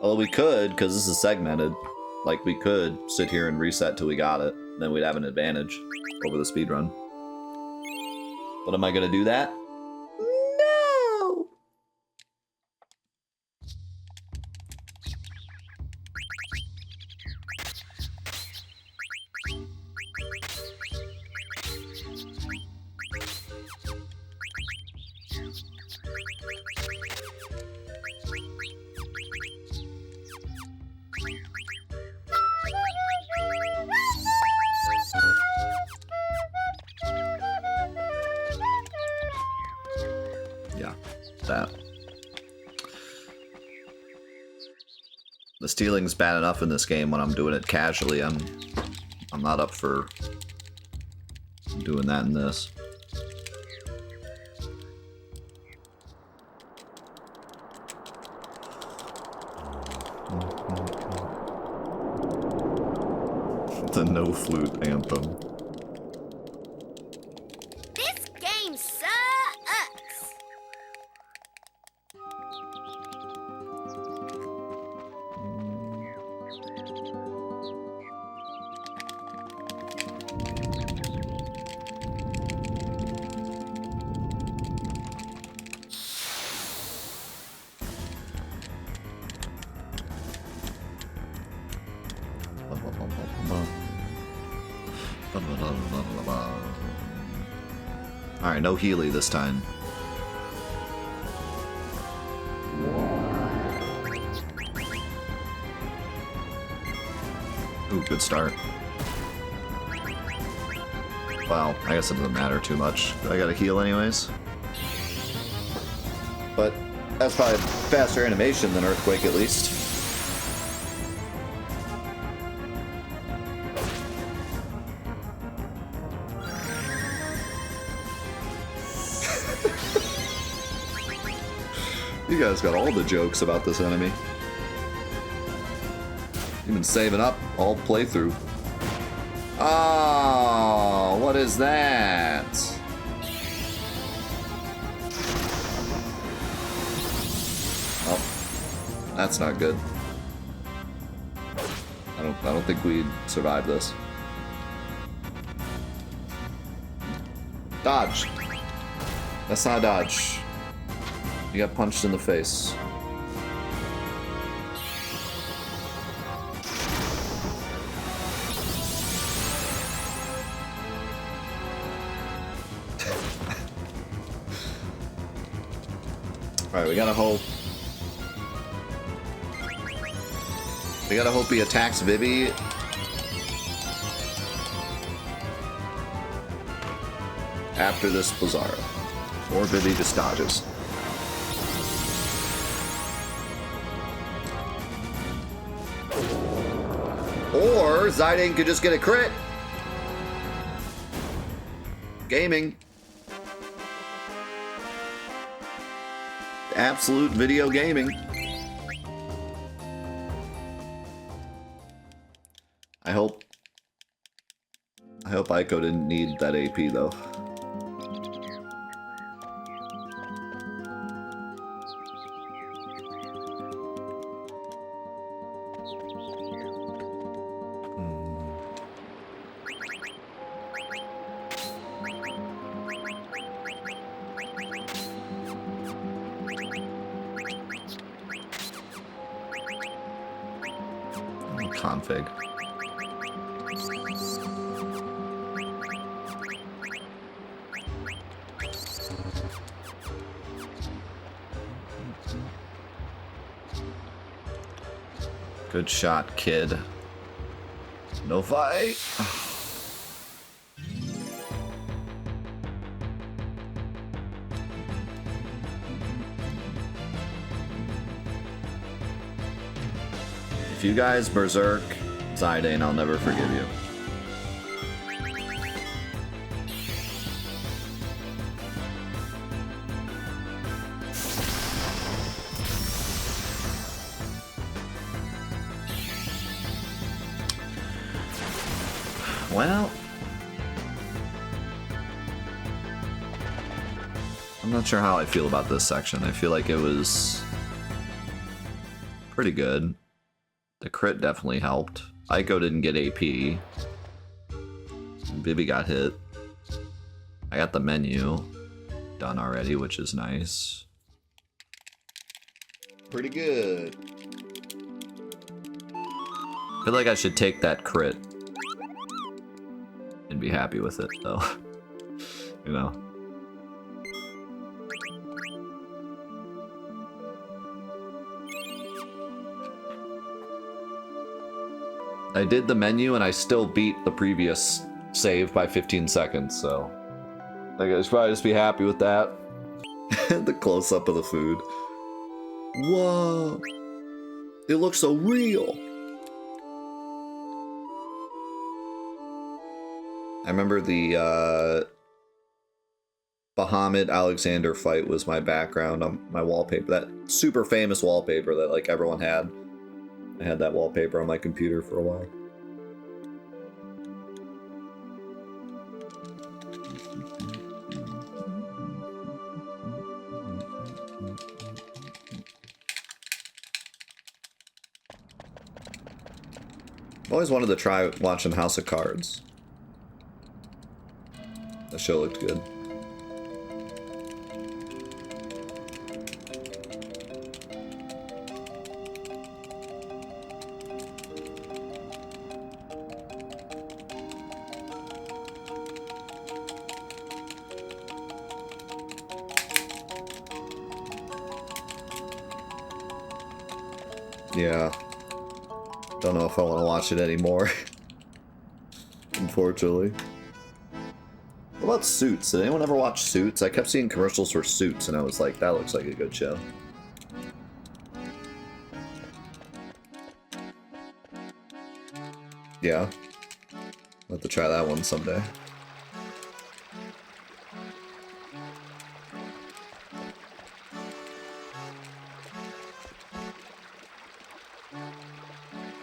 A: Well, we could, because this is segmented. Like, we could sit here and reset till we got it. Then we'd have an advantage over the speedrun. But am I going to do that? No! The stealing's bad enough in this game when I'm doing it casually. I'm not up for doing that in this. The no flute anthem.
E: This game sucks.
A: Alright, no Healy this time. Ooh, good start. Well, I guess it doesn't matter too much. I gotta heal anyways. But that's probably faster animation than Earthquake at least. You guys got all the jokes about this enemy. You've been saving up all playthrough. Oh, what is that? Oh, that's not good. I don't think we'd survive this. Dodge. That's not a dodge. You got punched in the face. Alright, we gotta hope. We gotta hope he attacks Vivi. After this Blizzara. Or Vivi just dodges. Or Zidane could just get a crit. Gaming. Absolute video gaming. I hope Aiko didn't need that AP though. Config. Good shot, kid. No fight. If you guys berserk Zidane, I'll never forgive you. Well, I'm not sure how I feel about this section. I feel like it was pretty good. The crit definitely helped. Aiko didn't get AP. Vivi got hit. I got the menu done already, which is nice. Pretty good. I feel like I should take that crit and be happy with it, though. You know. I did the menu and I still beat the previous save by 15 seconds, so I should probably just be happy with that. The close-up of the food. Whoa! It looks so real! I remember the Bahamut Alexander fight was my background on my wallpaper. That super famous wallpaper that like everyone had. I had that wallpaper on my computer for a while. I've always wanted to try watching House of Cards. That show looked good. Yeah. Don't know if I want to watch it anymore. Unfortunately. What about Suits? Did anyone ever watch Suits? I kept seeing commercials for Suits and I was like, that looks like a good show. Yeah. I'll have to try that one someday.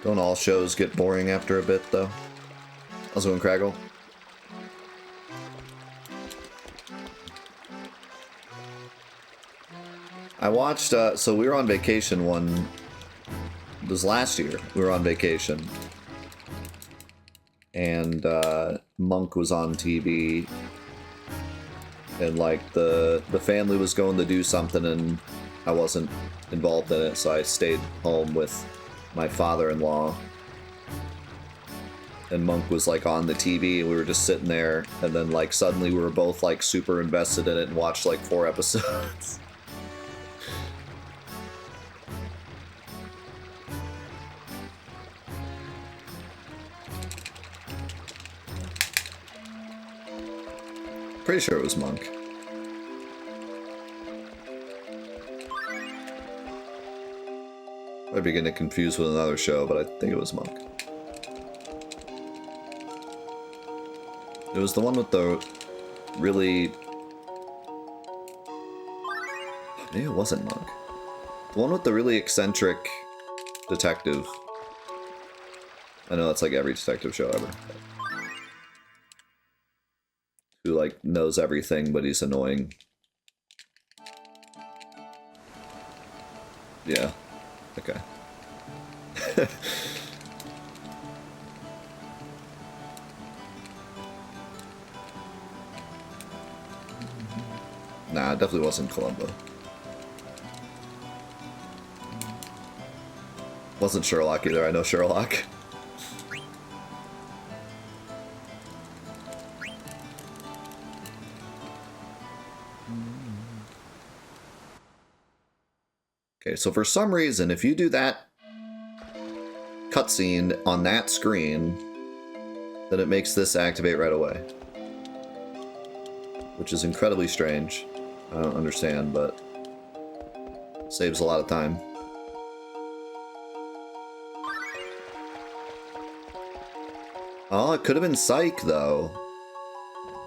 A: Don't all shows get boring after a bit, though? How's it going, Craggle? I watched, so we were on vacation it was last year, we were on vacation. And, Monk was on TV. And, like, the family was going to do something and I wasn't involved in it, so I stayed home with my father-in-law. And Monk was, like, on the TV, and we were just sitting there, and then, like, suddenly we were both, like, super invested in it and watched, like, 4 episodes. Pretty sure it was Monk. I'd be getting it confused with another show, but I think it was Monk. It was the one with the really... Maybe it wasn't Monk. The one with the really eccentric detective. I know that's like every detective show ever. Who, like, knows everything, but he's annoying. Yeah. Okay. Nah, it definitely wasn't Columbo. Wasn't Sherlock either, I know Sherlock. Okay, so for some reason, if you do that cutscene on that screen, then it makes this activate right away. Which is incredibly strange. I don't understand, but saves a lot of time. Oh, it could have been Psych, though.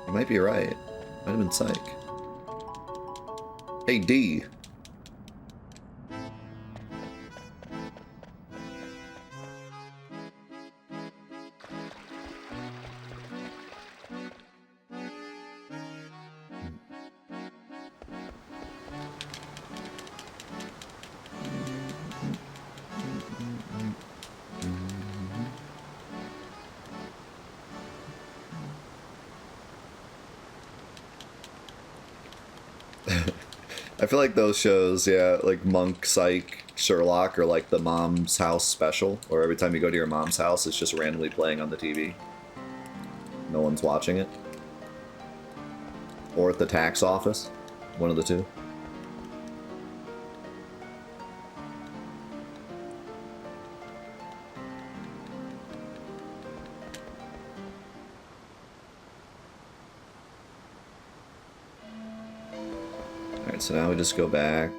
A: You might be right. Might have been Psych. Hey, D. I feel like those shows, yeah, like Monk, Psych, Sherlock, are like the mom's house special, or every time you go to your mom's house, it's just randomly playing on the TV. No one's watching it. Or at the tax office. One of the two. Alright, so now we just go back.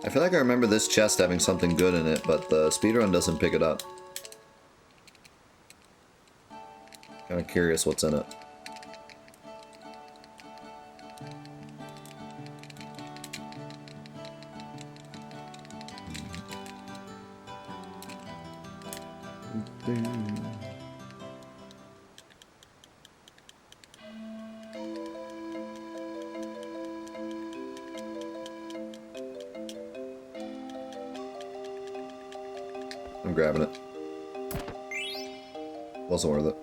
A: I feel like I remember this chest having something good in it, but the speedrun doesn't pick it up. Kinda curious what's in it. I'm grabbing it. Wasn't worth it.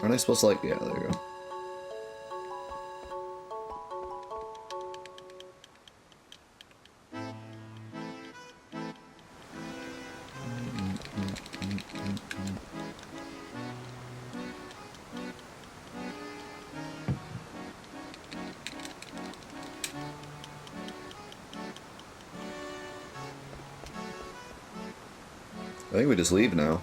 A: Aren't I supposed to, like, yeah, there you go. I think we just leave now.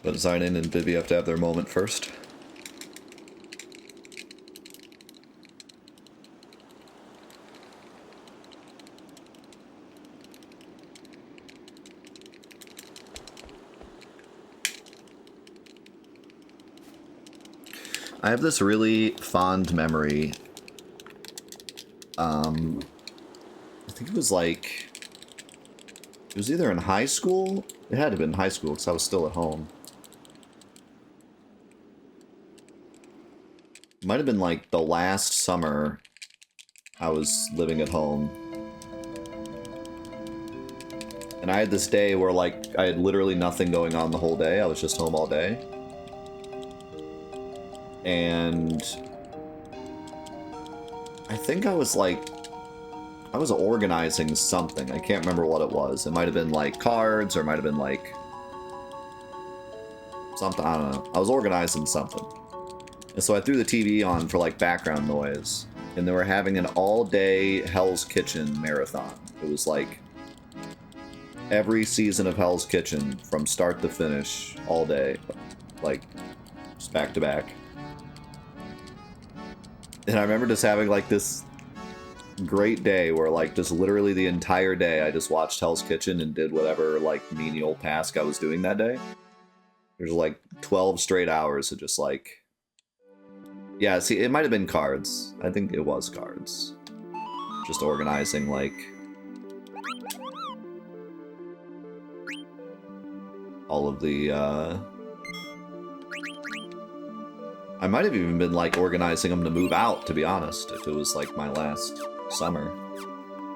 A: But Designing and Vivi have to have their moment first. I have this really fond memory. I think it was like... It was either in high school? It had to have been high school because I was still at home. It might have been like the last summer I was living at home. And I had this day where like I had literally nothing going on the whole day. I was just home all day. And I think I was like, I was organizing something. I can't remember what it was. It might have been like cards, or it might have been like something, I don't know. I was organizing something. And so I threw the TV on for like background noise. And they were having an all-day Hell's Kitchen marathon. It was like every season of Hell's Kitchen from start to finish, all day. Like, just back to back. And I remember just having like this great day where like just literally the entire day I just watched Hell's Kitchen and did whatever like menial task I was doing that day. There's like 12 straight hours of just like... Yeah, see, it might have been cards. I think it was cards. Just organizing like... all of the, I might have even been, like, organizing them to move out, to be honest, if it was, like, my last summer.